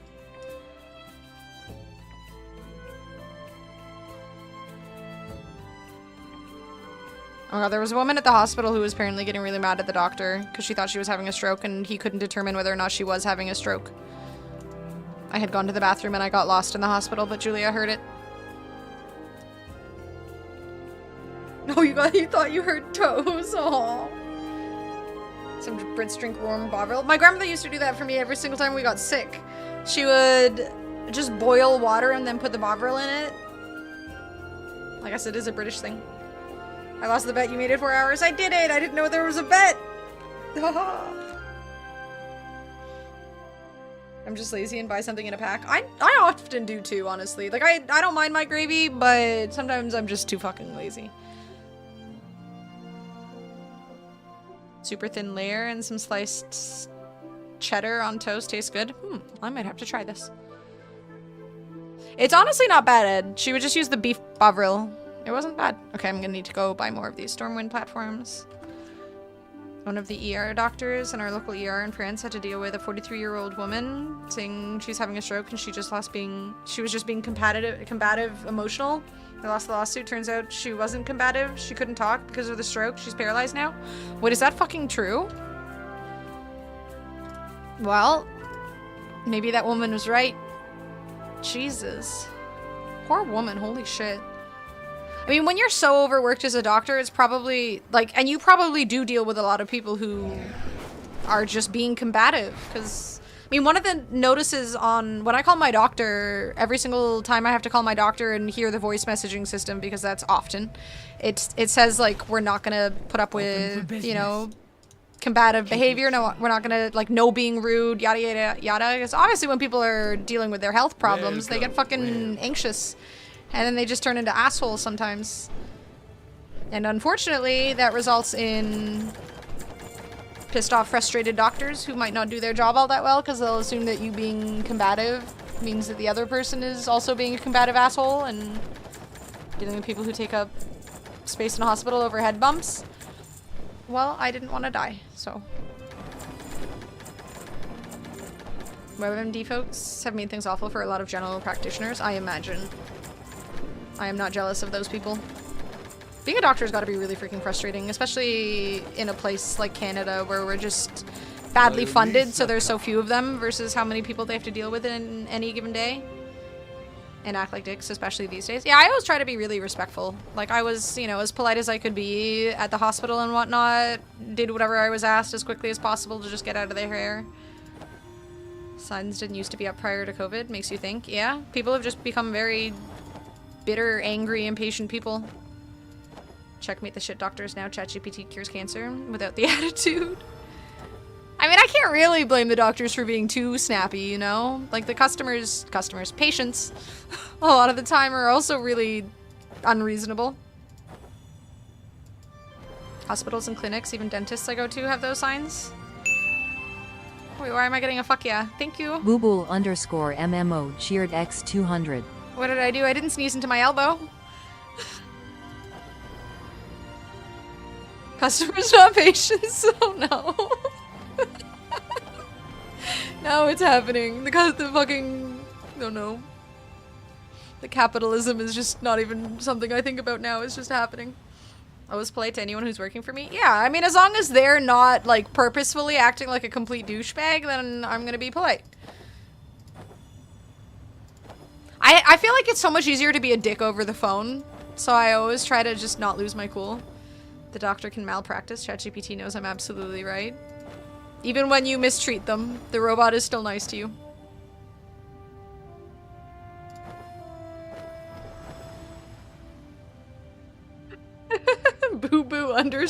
Oh my god, there was a woman at the hospital who was apparently getting really mad at the doctor because she thought she was having a stroke and he couldn't determine whether or not she was having a stroke. I had gone to the bathroom and I got lost in the hospital, but Julia heard it. Oh, you thought you heard toes. Aww. Some Brits drink warm Bovril. My grandmother used to do that for me every single time we got sick. She would just boil water and then put the Bovril in it. I guess it is a British thing. I lost the bet. You made it 4 hours. I did it. I didn't know there was a bet. I'm just lazy and buy something in a pack. I often do too, honestly. Like, I don't mind my gravy, but sometimes I'm just too fucking lazy. Super thin layer and some sliced cheddar on toast tastes good. I might have to try this. It's honestly not bad, Ed. She would just use the beef Bovril. It wasn't bad. Okay, I'm gonna need to go buy more of these Stormwind platforms. One of the ER doctors in our local ER in France had to deal with a 43-year-old woman saying she's having a stroke and she was just being combative, emotional. They lost the lawsuit. Turns out she wasn't combative. She couldn't talk because of the stroke. She's paralyzed now. Wait, is that fucking true? Well, maybe that woman was right. Jesus. Poor woman, holy shit. I mean, when you're so overworked as a doctor, it's probably, like, and you probably do deal with a lot of people who are just being combative, because mean, one of the notices on when I call my doctor, every single time I have to call my doctor and hear the voice messaging system, because that's often, it says like, we're not gonna put up with, you know, combative behavior. No, we're not gonna, like, no being rude, yada yada yada. Because obviously when people are dealing with their health problems, they get fucking anxious, and then they just turn into assholes sometimes. And unfortunately, that results in pissed off, frustrated doctors who might not do their job all that well because they'll assume that you being combative means that the other person is also being a combative asshole, and dealing with people who take up space in a hospital over head bumps. Well, I didn't want to die, so. WebMD folks have made things awful for a lot of general practitioners, I imagine. I am not jealous of those people. Being a doctor's got to be really freaking frustrating, especially in a place like Canada where we're just badly funded, so there's so few of them versus how many people they have to deal with in any given day. And act like dicks, especially these days. Yeah, I always try to be really respectful. Like, I was, you know, as polite as I could be at the hospital and whatnot. Did whatever I was asked as quickly as possible to just get out of their hair. Signs didn't used to be up prior to COVID. Makes you think. Yeah, people have just become very bitter, angry, impatient people. Checkmate the shit doctors now. ChatGPT cures cancer without the attitude. I mean, I can't really blame the doctors for being too snappy, you know? Like, the patients, a lot of the time are also really unreasonable. Hospitals and clinics, even dentists I go to have those signs. Wait, why am I getting a fuck yeah? Thank you. Booble_MMO cheered X200. What did I do? I didn't sneeze into my elbow. Customers, not patients. Oh no. Now it's happening. The fucking... Oh no. The capitalism is just not even something I think about now. It's just happening. I was polite to anyone who's working for me. Yeah, I mean, as long as they're not, like, purposefully acting like a complete douchebag, then I'm gonna be polite. I feel like it's so much easier to be a dick over the phone, so I always try to just not lose my cool. The doctor can malpractice. ChatGPT knows I'm absolutely right. Even when you mistreat them, the robot is still nice to you. Boo-boo_memo.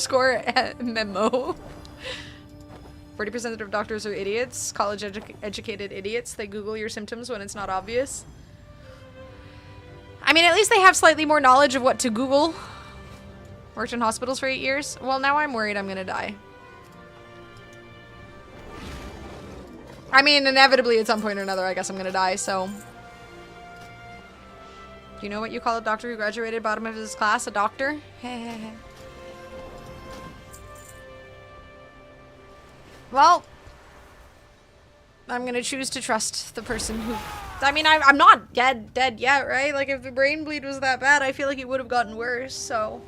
40% of doctors are idiots. College educated idiots. They Google your symptoms when it's not obvious. I mean, at least they have slightly more knowledge of what to Google. Worked in hospitals for 8 years. Well, now I'm worried I'm gonna die. I mean, inevitably at some point or another, I guess I'm gonna die, so. Do you know what you call a doctor who graduated bottom of his class? A doctor? Well, I'm gonna choose to trust the person who... I mean, I'm not dead yet, right? Like, if the brain bleed was that bad, I feel like it would have gotten worse, so...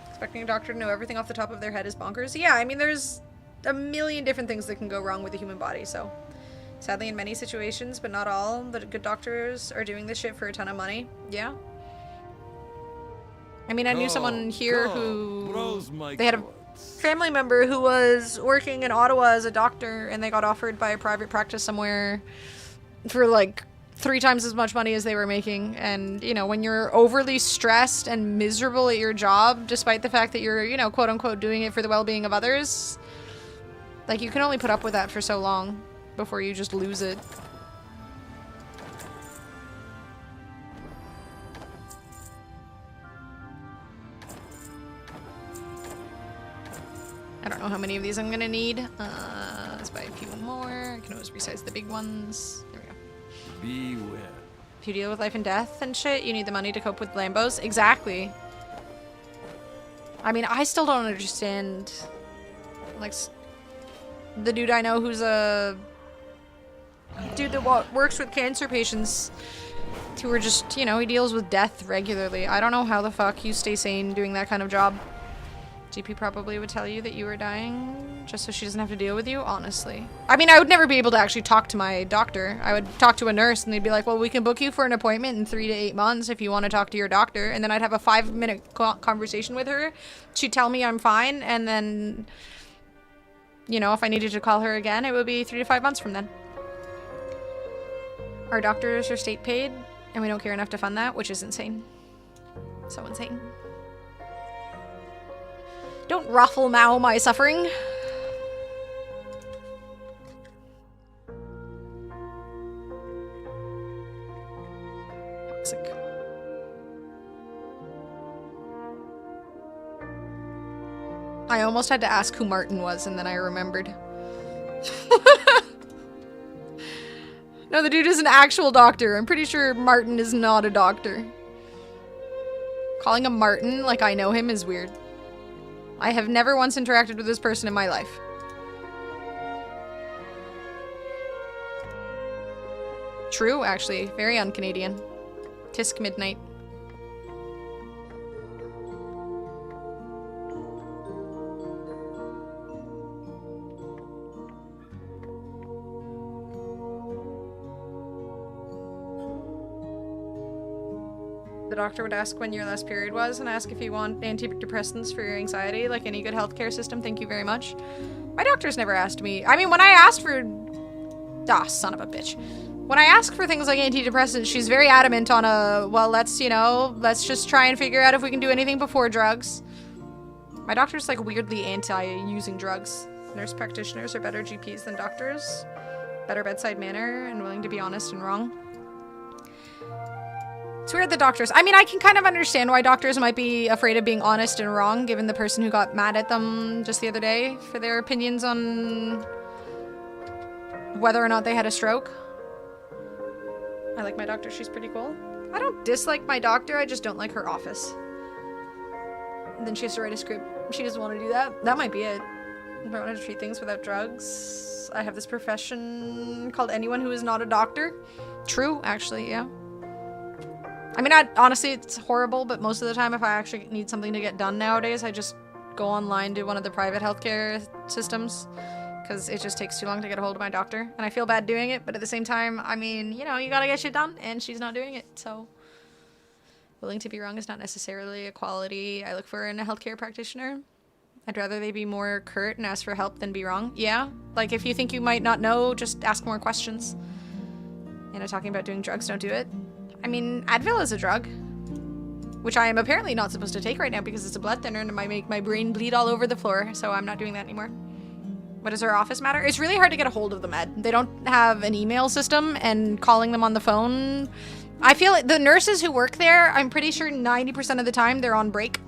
Expecting a doctor to know everything off the top of their head is bonkers. Yeah, I mean, there's a million different things that can go wrong with the human body, so... Sadly, in many situations, but not all, the good doctors are doing this shit for a ton of money. Yeah. I mean, I knew someone here who... They had a family member who was working in Ottawa as a doctor, and they got offered by a private practice somewhere for, like, 3 times as much money as they were making. And, you know, when you're overly stressed and miserable at your job, despite the fact that you're, you know, quote-unquote doing it for the well-being of others, like, you can only put up with that for so long before you just lose it. I don't know how many of these I'm gonna need. Let's buy a few more. I can always resize the big ones. There we go. Beware. If you deal with life and death and shit, you need the money to cope with Lambos. Exactly. I mean, I still don't understand. Like, the dude I know who's a dude that works with cancer patients who are just, you know, he deals with death regularly. I don't know how the fuck you stay sane doing that kind of job. GP probably would tell you that you were dying just so she doesn't have to deal with you, honestly. I mean, I would never be able to actually talk to my doctor. I would talk to a nurse and they'd be like, well, we can book you for an appointment in 3 to 8 months if you want to talk to your doctor. And then I'd have a 5-minute conversation with her. She'd tell me I'm fine. And then, you know, if I needed to call her again, it would be 3 to 5 months from then. Our doctors are state paid, and we don't care enough to fund that, which is insane. So insane. Don't ruffle Mao my suffering. Toxic. I almost had to ask who Martin was, and then I remembered. No, the dude is an actual doctor. I'm pretty sure Martin is not a doctor. Calling him Martin like I know him is weird. I have never once interacted with this person in my life. True, actually. Very un-Canadian. Tisk midnight. The doctor would ask when your last period was and ask if you want antidepressants for your anxiety, like any good healthcare system. Thank you very much. My doctor's never asked me. I mean, when I asked for... Ah, son of a bitch. When I ask for things like antidepressants, she's very adamant on well, let's, you know, let's just try and figure out if we can do anything before drugs. My doctor's like weirdly anti-using drugs. Nurse practitioners are better GPs than doctors. Better bedside manner and willing to be honest and wrong. It's weird that doctors... I mean, I can kind of understand why doctors might be afraid of being honest and wrong, given the person who got mad at them just the other day for their opinions on whether or not they had a stroke. I like my doctor. She's pretty cool. I don't dislike my doctor. I just don't like her office. And then she has to write a script. She doesn't want to do that. That might be it. I don't want to treat things without drugs. I have this profession called anyone who is not a doctor. True, actually, yeah. I mean, honestly, it's horrible, but most of the time if I actually need something to get done nowadays, I just go online to one of the private healthcare systems because it just takes too long to get a hold of my doctor. And I feel bad doing it, but at the same time, I mean, you know, you gotta get shit done, and she's not doing it, so... Willing to be wrong is not necessarily a quality I look for in a healthcare practitioner. I'd rather they be more curt and ask for help than be wrong. Yeah, like if you think you might not know, just ask more questions. You know, talking about doing drugs, don't do it. I mean, Advil is a drug, which I am apparently not supposed to take right now because it's a blood thinner and it might make my brain bleed all over the floor, so I'm not doing that anymore. What does our office matter? It's really hard to get a hold of them, Ed. They don't have an email system, and calling them on the phone... I feel like the nurses who work there, I'm pretty sure 90% of the time they're on break.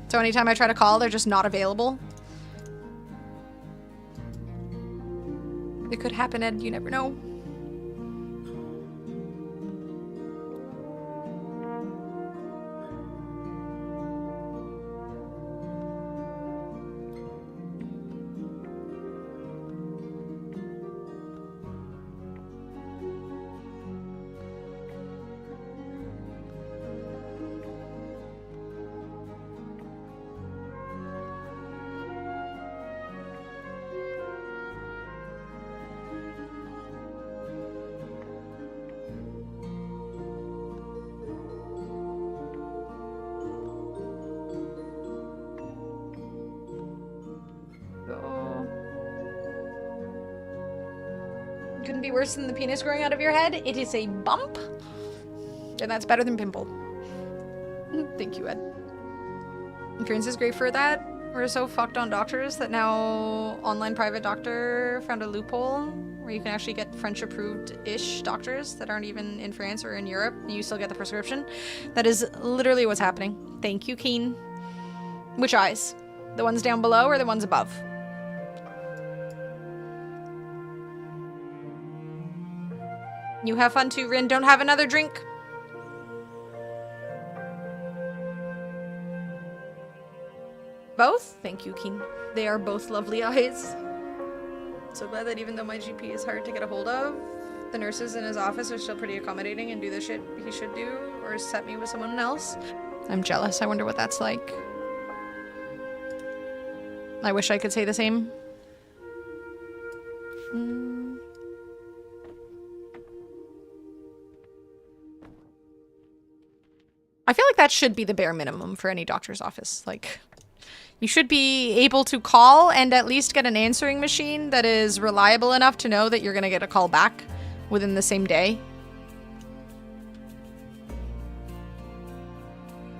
So anytime I try to call, they're just not available. It could happen, Ed. You never know. Couldn't be worse than the penis growing out of your head. It is a bump. And that's better than pimple. Thank you, Ed. Insurance is great for that. We're so fucked on doctors that now online private doctor found a loophole where you can actually get French approved-ish doctors that aren't even in France or in Europe, and you still get the prescription. That is literally what's happening. Thank you, Keen. Which eyes? The ones down below or the ones above? You have fun too, Rin. Don't have another drink. Both? Thank you, Keen. They are both lovely eyes. So glad that even though my GP is hard to get a hold of, the nurses in his office are still pretty accommodating and do the shit he should do, or set me with someone else. I'm jealous. I wonder what that's like. I wish I could say the same. I feel like that should be the bare minimum for any doctor's office. Like, You should be able to call and at least get an answering machine that is reliable enough to know that you're gonna get a call back within the same day.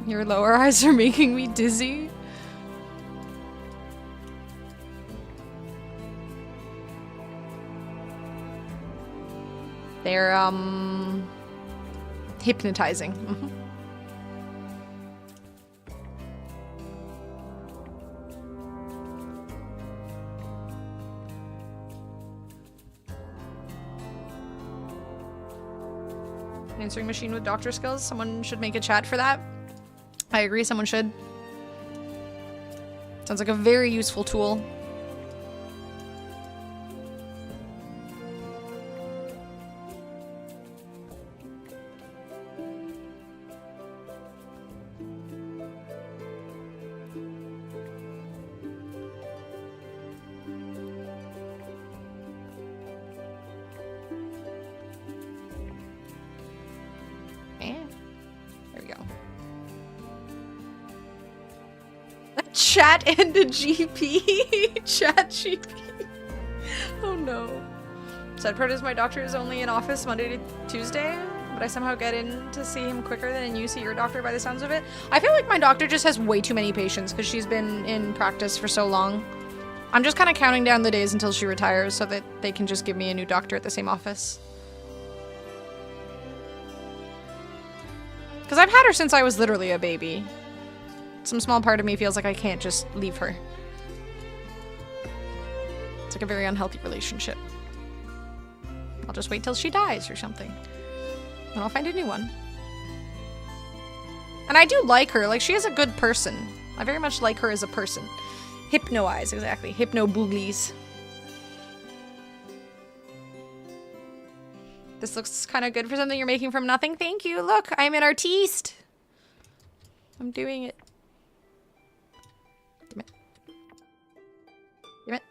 Your lower eyes are making me dizzy. They're, hypnotizing. Mhm. Answering machine with doctor skills. Someone should make a chat for that. I agree, someone should. Sounds like a very useful tool. Chat and a GP. Chat GP. Oh no. Sedpro is my doctor is only in office Monday to Tuesday, but I somehow get in to see him quicker than you see your doctor by the sounds of it. I feel like my doctor just has way too many patients because she's been in practice for so long. I'm just kind of counting down the days until she retires so that they can just give me a new doctor at the same office. Because I've had her since I was literally a baby. Some small part of me feels like I can't just leave her. It's like a very unhealthy relationship. I'll just wait till she dies or something. And I'll find a new one. And I do like her. Like, she is a good person. I very much like her as a person. Hypno eyes, exactly. Hypno booglies. This looks kind of good for something you're making from nothing. Thank you. Look, I'm an artiste. I'm doing it. Damn it. Damn it.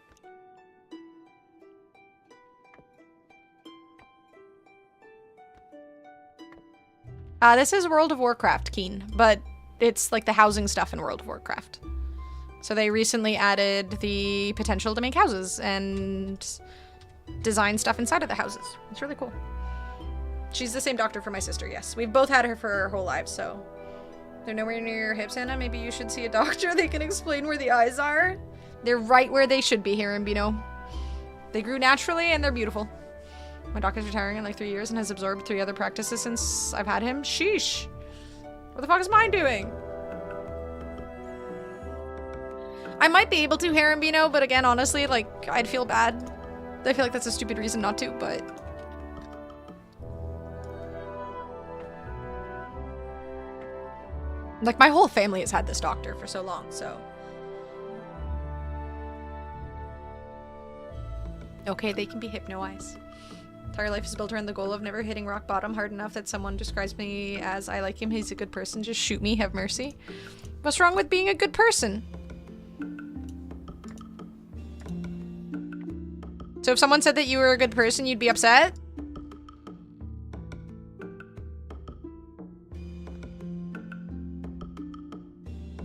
This is World of Warcraft, Keen, but it's like the housing stuff in World of Warcraft. So they recently added the potential to make houses and design stuff inside of the houses. It's really cool. She's the same doctor for my sister, yes. We've both had her for our whole lives, so... They're nowhere near your hips, Hannah. Maybe you should see a doctor. They can explain where the eyes are. They're right where they should be here in Bino. They grew naturally and they're beautiful. My doctor's retiring in like 3 years and has absorbed 3 other practices since I've had him. Sheesh. What the fuck is mine doing? I might be able to hair and Bino, but again, honestly, like, I'd feel bad. I feel like that's a stupid reason not to, but... Like, my whole family has had this doctor for so long, so... Okay, they can be hypno-eyes. Entire life is built around the goal of never hitting rock bottom hard enough that someone describes me as, I like him, he's a good person, just shoot me, have mercy. What's wrong with being a good person? So if someone said that you were a good person, you'd be upset?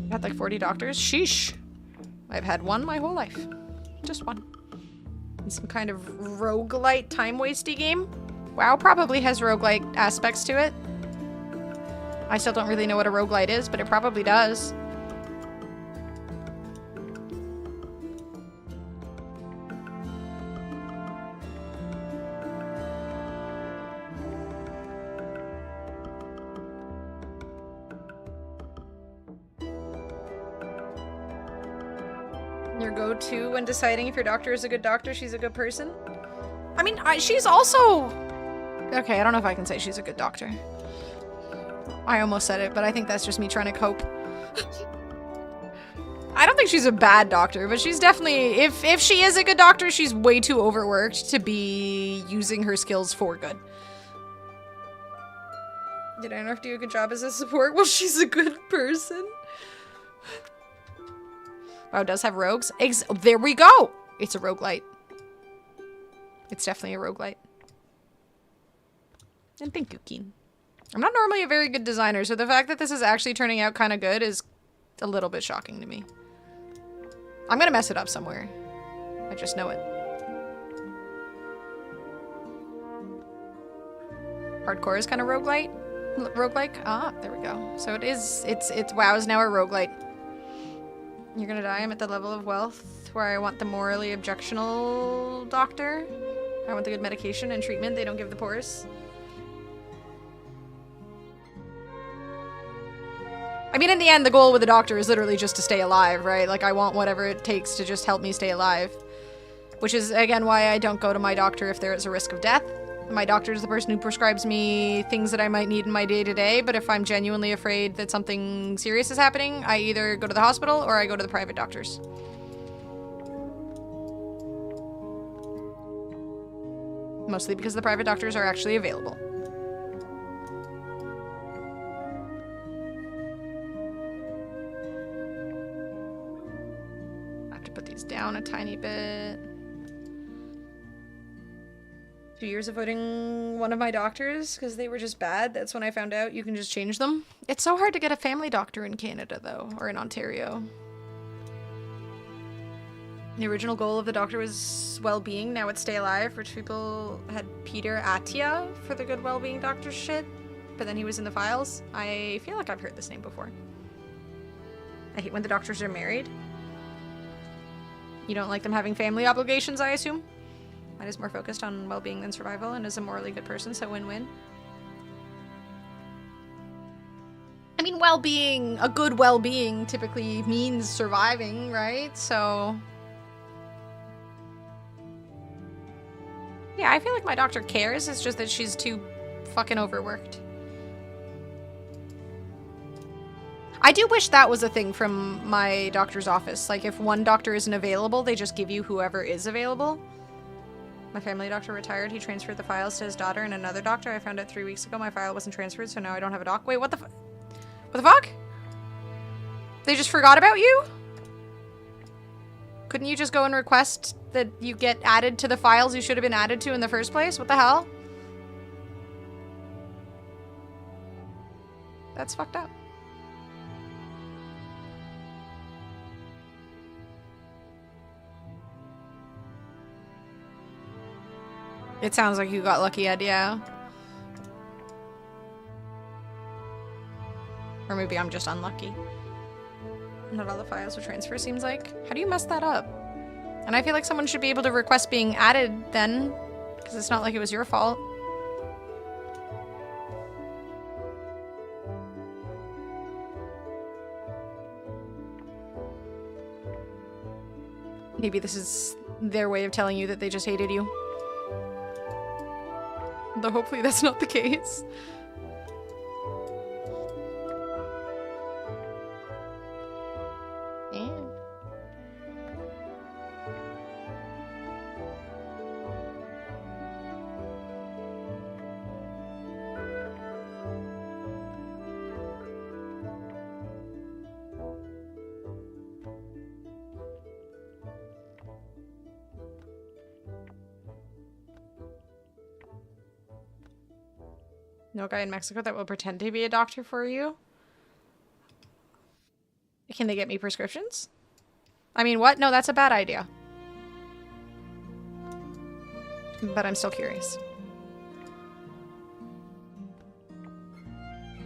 Had like 40 doctors? Sheesh. I've had one my whole life. Just one. In some kind of roguelite time-wasty game? WoW probably has roguelite aspects to it. I still don't really know what a roguelite is, but it probably does. Your go-to when deciding if your doctor is a good doctor, she's a good person? I mean, she's also... Okay, I don't know if I can say she's a good doctor. I almost said it, but I think that's just me trying to cope. I don't think she's a bad doctor, but she's definitely... If she is a good doctor, she's way too overworked to be using her skills for good. Did I do a good job as a support? Well, she's a good person. WoW does have rogues. There we go! It's a roguelite. It's definitely a roguelite. And thank you, Keen. I'm not normally a very good designer, so the fact that this is actually turning out kind of good is a little bit shocking to me. I'm gonna mess it up somewhere. I just know it. Hardcore is kind of roguelike. Ah, there we go. So it is, it's WoW is now a roguelite. You're gonna die. I'm at the level of wealth where I want the morally objectional doctor. I want the good medication and treatment they don't give the poorest. I mean, in the end, the goal with the doctor is literally just to stay alive, right? Like, I want whatever it takes to just help me stay alive. Which is, again, why I don't go to my doctor if there is a risk of death. My doctor is the person who prescribes me things that I might need in my day-to-day, but if I'm genuinely afraid that something serious is happening, I either go to the hospital or I go to the private doctors. Mostly because the private doctors are actually available. I have to put these down a tiny bit. 2 years of voting one of my doctors because they were just bad. That's when I found out you can just change them. It's so hard to get a family doctor in Canada, though, or in Ontario. The original goal of the doctor was well-being. Now it's stay alive. Rich people had Peter Attia for the good well-being doctor shit, but then he was in the files. I feel like I've heard this name before. I hate when the doctors are married. You don't like them having family obligations, I assume? Mine is more focused on well-being than survival and is a morally good person, so win-win. I mean, well-being, a good well-being typically means surviving, right? So... yeah, I feel like my doctor cares, it's just that she's too fucking overworked. I do wish that was a thing from my doctor's office. Like, if one doctor isn't available, they just give you whoever is available. My family doctor retired. He transferred the files to his daughter and another doctor. I found out 3 weeks ago my file wasn't transferred, so now I don't have a doc. Wait, what the fuck? They just forgot about you? Couldn't you just go and request that you get added to the files you should have been added to in the first place? What the hell? That's fucked up. It sounds like you got lucky, Ed, yeah. Or maybe I'm just unlucky. Not all the files will transfer, seems like. How do you mess that up? And I feel like someone should be able to request being added then, because it's not like it was your fault. Maybe this is their way of telling you that they just hated you. Though hopefully that's not the case. Yeah. No guy in Mexico that will pretend to be a doctor for you? Can they get me prescriptions? I mean, what? No, that's a bad idea. But I'm still curious.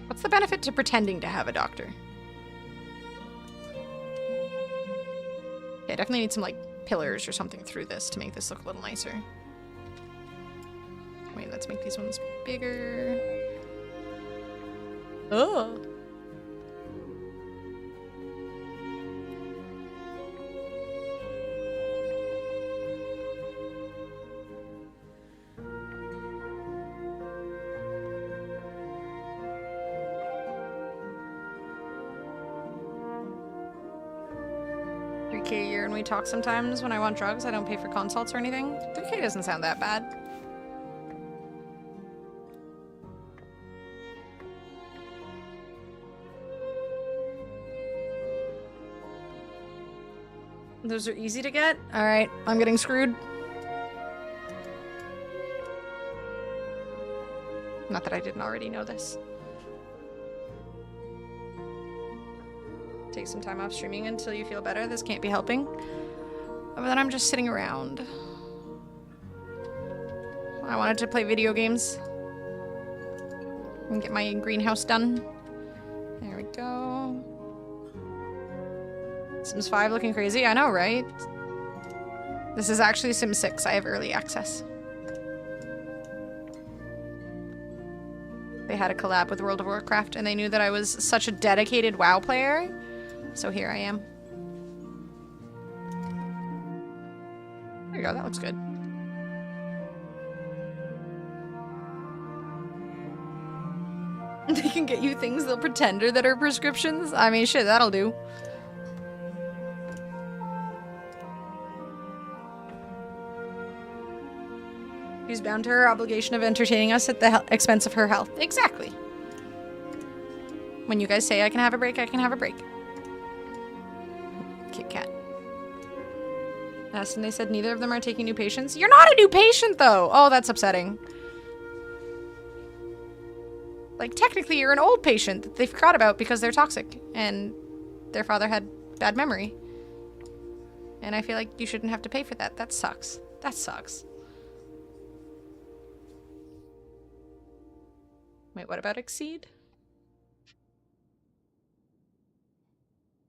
What's the benefit to pretending to have a doctor? Okay, I definitely need some, like, pillars or something through this to make this look a little nicer. Wait, let's make these ones bigger. Oh. $3K a year, and we talk sometimes when I want drugs. I don't pay for consults or anything. $3K doesn't sound that bad. Those are easy to get? Alright, I'm getting screwed. Not that I didn't already know this. Take some time off streaming until you feel better. This can't be helping. But then I'm just sitting around. I wanted to play video games. And get my greenhouse done. There we go. Sims 5 looking crazy. I know, right? This is actually Sims 6. I have early access. They had a collab with World of Warcraft and they knew that I was such a dedicated WoW player. So here I am. There you go, that looks good. They can get you things they'll pretend are that are prescriptions. I mean, shit, that'll do. She's bound to her obligation of entertaining us at the expense of her health. Exactly. When you guys say I can have a break, I can have a break. Kit Kat. Yes, and they said neither of them are taking new patients. You're not a new patient, though! Oh, that's upsetting. Like, technically, you're an old patient that they forgot about because they're toxic. And their father had bad memory. And I feel like you shouldn't have to pay for that. That sucks. That sucks. Wait, what about Exceed?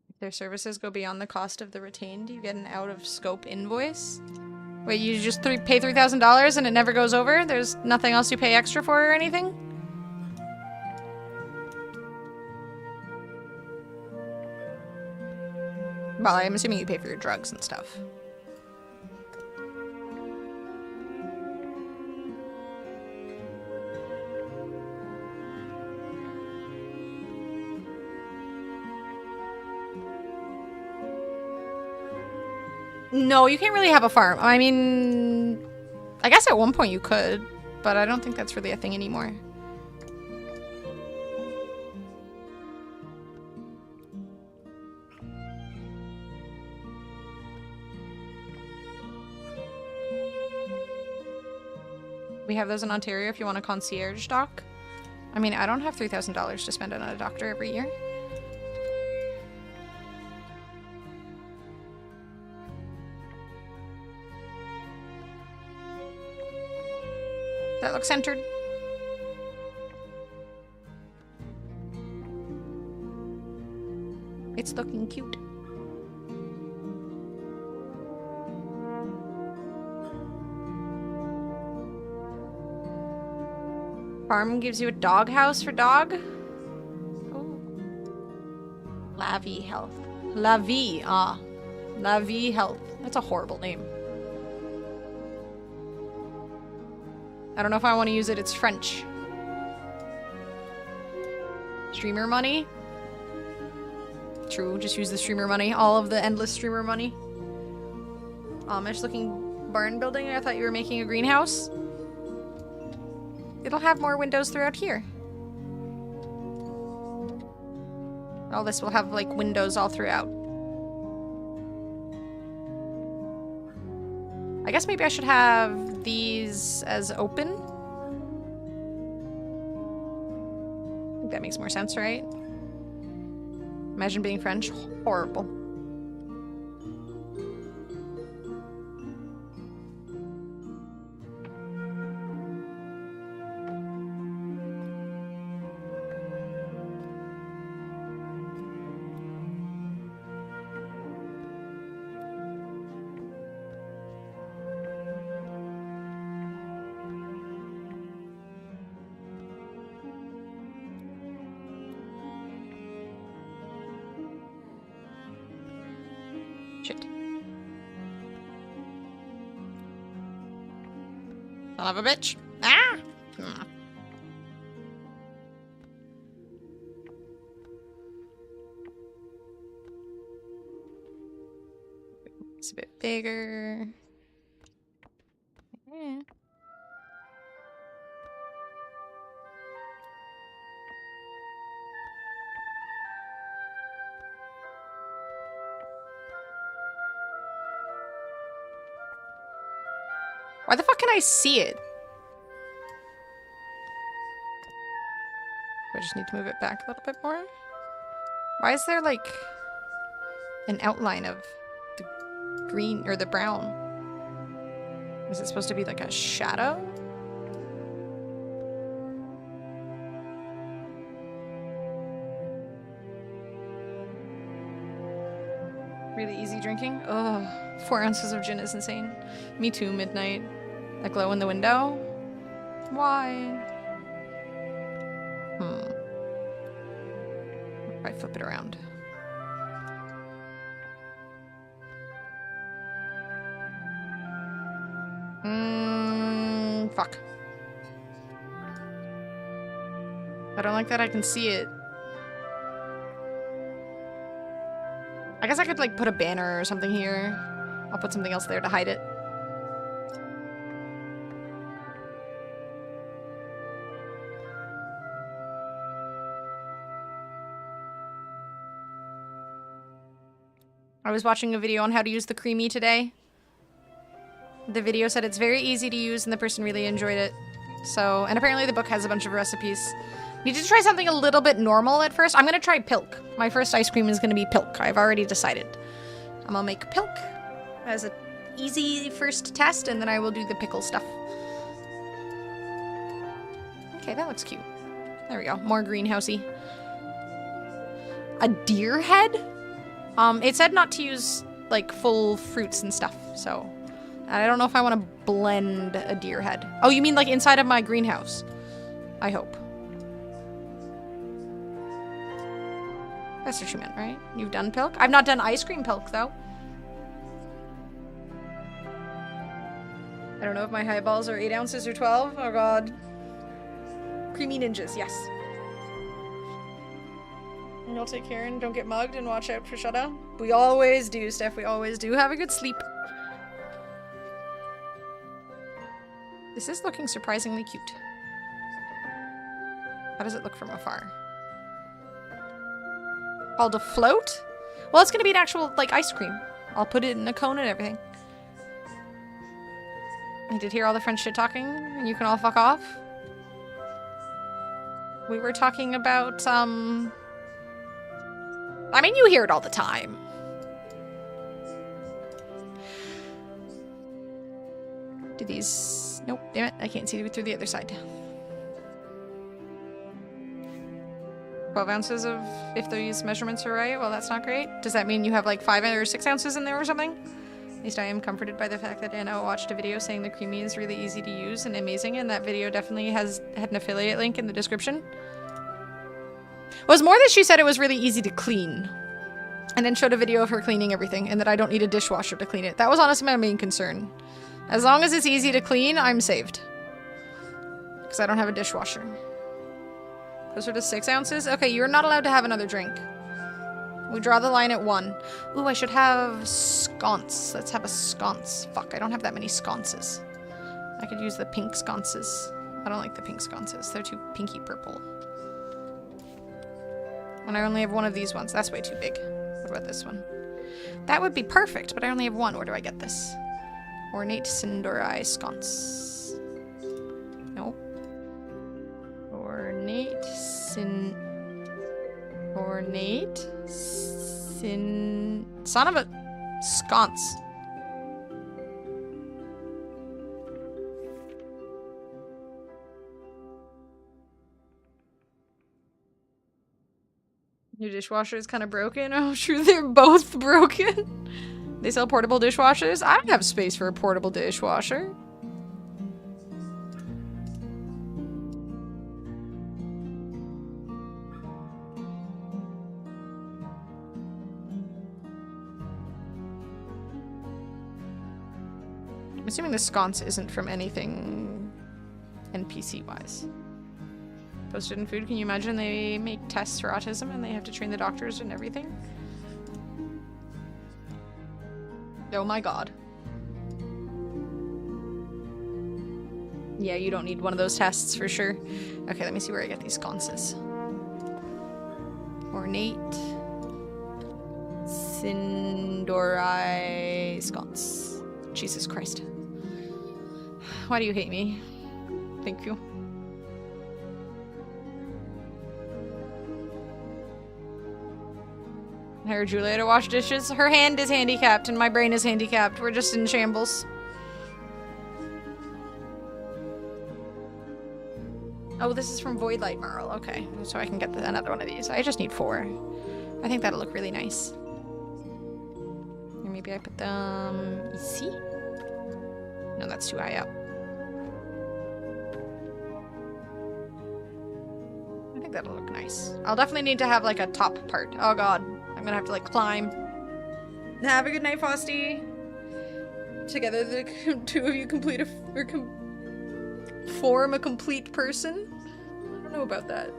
If their services go beyond the cost of the retained, you get an out-of-scope invoice? Wait, you just pay $3,000 and it never goes over? There's nothing else you pay extra for or anything? Well, I'm assuming you pay for your drugs and stuff. No, you can't really have a farm. I mean, I guess at one point you could, but I don't think that's really a thing anymore. We have those in Ontario if you want a concierge doc. I mean, I don't have $3,000 to spend on a doctor every year. That looks centered. It's looking cute. Farm gives you a dog house for dog. Oh. La Vie Health. La Vie, ah. La Vie Health. That's a horrible name. I don't know if I want to use it. It's French. Streamer money? True, just use the streamer money. All of the endless streamer money. Amish looking barn building. I thought you were making a greenhouse. It'll have more windows throughout here. All this will have like windows all throughout. I guess maybe I should have these as open. I think that makes more sense, right? Imagine being French. Horrible. Son of a bitch. Ah! It's a bit bigger. Yeah. Why the fuck can I see it? I just need to move it back a little bit more. Why is there like... an outline of the green or the brown. Is it supposed to be like a shadow? Really easy drinking? Oh, 4 ounces of gin is insane. Me too, midnight. That glow in the window? Why? If I flip it around. Fuck. I don't like that I can see it. I guess I could like put a banner or something here. I'll put something else there to hide it. I was watching a video on how to use the creamy today. The video said it's very easy to use and the person really enjoyed it. So, and apparently the book has a bunch of recipes. Needed to try something a little bit normal at first. I'm gonna try pilk. My first ice cream is gonna be pilk. I've already decided. I'm gonna make pilk as an easy first test, and then I will do the pickle stuff. Okay, that looks cute. There we go. More greenhousey. A deer head? It said not to use, like, full fruits and stuff, so... I don't know if I want to blend a deer head. Oh, you mean, like, inside of my greenhouse? I hope. That's what you meant, right? You've done pilk? I've not done ice cream pilk, though. I don't know if my highballs are 8 ounces or 12. Oh, God. Creamy ninjas, yes. And you'll take care and don't get mugged and watch out for Shudda. We always do, Steph. We always do. Have a good sleep. This is looking surprisingly cute. How does it look from afar? Called a float? Well, it's gonna be an actual, like, ice cream. I'll put it in a cone and everything. I did hear all the French shit talking, and you can all fuck off. We were talking about, I mean, you hear it all the time. Do these... Nope, damn it. I can't see through the other side. 12 ounces of... If these measurements are right, well, that's not great. Does that mean you have like 5 or 6 ounces in there or something? At least I am comforted by the fact that Anna watched a video saying the creamy is really easy to use and amazing, and that video definitely had an affiliate link in the description. It was more that she said it was really easy to clean. And then showed a video of her cleaning everything, and that I don't need a dishwasher to clean it. That was honestly my main concern. As long as it's easy to clean, I'm saved. Because I don't have a dishwasher. Closer to 6 ounces? Okay, you're not allowed to have another drink. We draw the line at 1. Ooh, I should have sconce. Let's have a sconce. Fuck, I don't have that many sconces. I could use the pink sconces. I don't like the pink sconces. They're too pinky purple. And I only have one of these ones. That's way too big. What about this one? That would be perfect, but I only have one. Where do I get this? Ornate Sindorai sconce. Nope. Ornate Sin... Son of a... Sconce. Your dishwasher is kind of broken? Oh, true, they're both broken. They sell portable dishwashers? I don't have space for a portable dishwasher. I'm assuming the sconce isn't from anything NPC-wise. Posted in food, can you imagine they make tests for autism and they have to train the doctors and everything? Oh my god. Yeah, you don't need one of those tests for sure. Okay, let me see where I get these sconces. Ornate Sindorai sconce. Jesus Christ. Why do you hate me? Thank you. Hire Julia to wash dishes. Her hand is handicapped and my brain is handicapped. We're just in shambles. Oh, this is from Voidlight Marl. Okay, so I can get another one of these. I just need 4. I think that'll look really nice. Or maybe I put them ici? No, that's too high up. I think that'll look nice. I'll definitely need to have like a top part. Oh god, I'm gonna have to like climb. Have a good night, Fosty. Together the two of you complete a form a complete person. I don't know about that.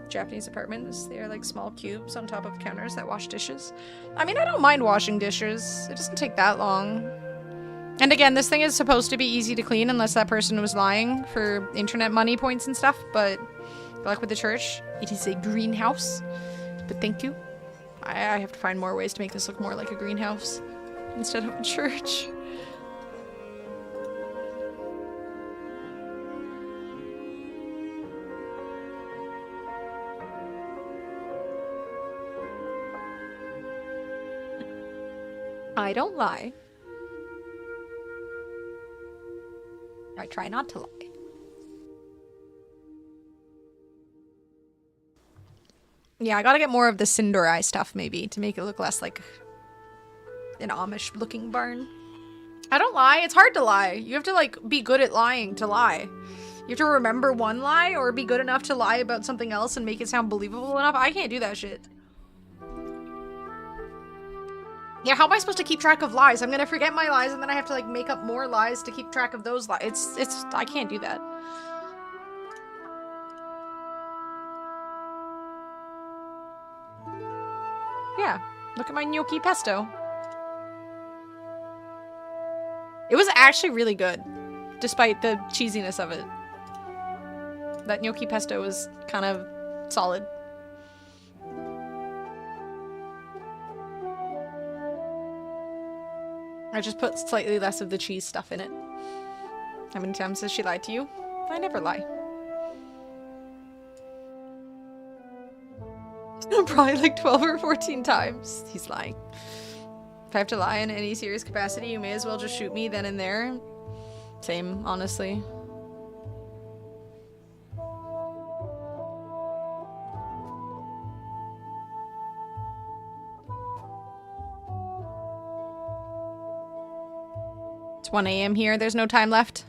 Japanese apartments, they are like small cubes on top of counters that wash dishes. I mean, I don't mind washing dishes. It doesn't take that long. And again, this thing is supposed to be easy to clean unless that person was lying for internet money points and stuff, but like with the church, it is a greenhouse. But thank you. I have to find more ways to make this look more like a greenhouse instead of a church. I don't lie. I try not to lie. Yeah, I gotta get more of the cinder eye stuff, maybe, to make it look less like an Amish-looking barn. I don't lie. It's hard to lie. You have to, like, be good at lying to lie. You have to remember one lie or be good enough to lie about something else and make it sound believable enough. I can't do that shit. Yeah, how am I supposed to keep track of lies? I'm gonna forget my lies and then I have to, like, make up more lies to keep track of those lies. I can't do that. Yeah, look at my gnocchi pesto. It was actually really good, despite the cheesiness of it. That gnocchi pesto was kind of solid. I just put slightly less of the cheese stuff in it. How many times has she lied to you? I never lie. Probably like 12 or 14 times. He's lying. If I have to lie in any serious capacity, you may as well just shoot me then and there. Same, honestly. It's 1 a.m. here. There's no time left.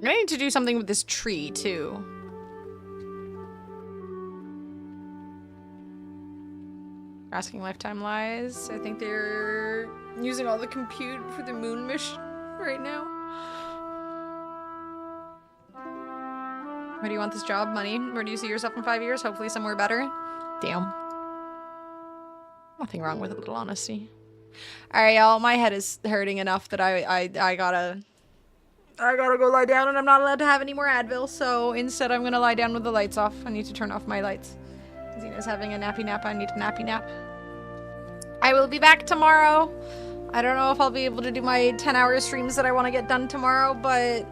I need to do something with this tree, too. Asking lifetime lies. I think they're using all the compute for the moon mission right now. Why do you want this job? Money? Where do you see yourself in 5 years? Hopefully somewhere better. Damn. Nothing wrong with a little honesty. Alright, y'all. My head is hurting enough that I gotta go lie down and I'm not allowed to have any more Advil, so instead I'm gonna lie down with the lights off. I need to turn off my lights. Xena's having a nappy nap. I need a nappy nap. I will be back tomorrow. I don't know if I'll be able to do my 10-hour streams that I want to get done tomorrow, but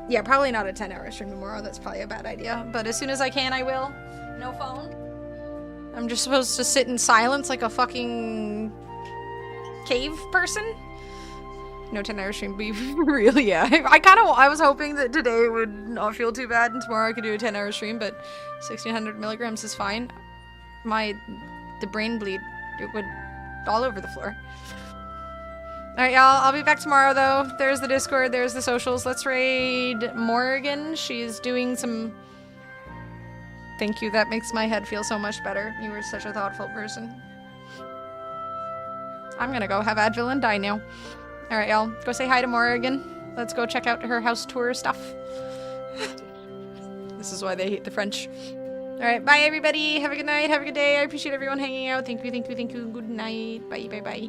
yeah, probably not a 10-hour stream tomorrow. That's probably a bad idea, but as soon as I can, I will. No phone. I'm just supposed to sit in silence like a fucking cave person. No 10-hour stream, but really, yeah. I was hoping that today would not feel too bad and tomorrow I could do a 10-hour stream, but 1600 milligrams is fine. The brain bleed, it would all over the floor. Alright, y'all, I'll be back tomorrow, though. There's the Discord, there's the socials. Let's raid Morgan. She's doing some... Thank you, that makes my head feel so much better. You were such a thoughtful person. I'm gonna go have Advil and die now. Alright, y'all. Go say hi to Morgan. Let's go check out her house tour stuff. This is why they hate the French. Alright, bye everybody. Have a good night. Have a good day. I appreciate everyone hanging out. Thank you, thank you, thank you. Good night. Bye, bye, bye.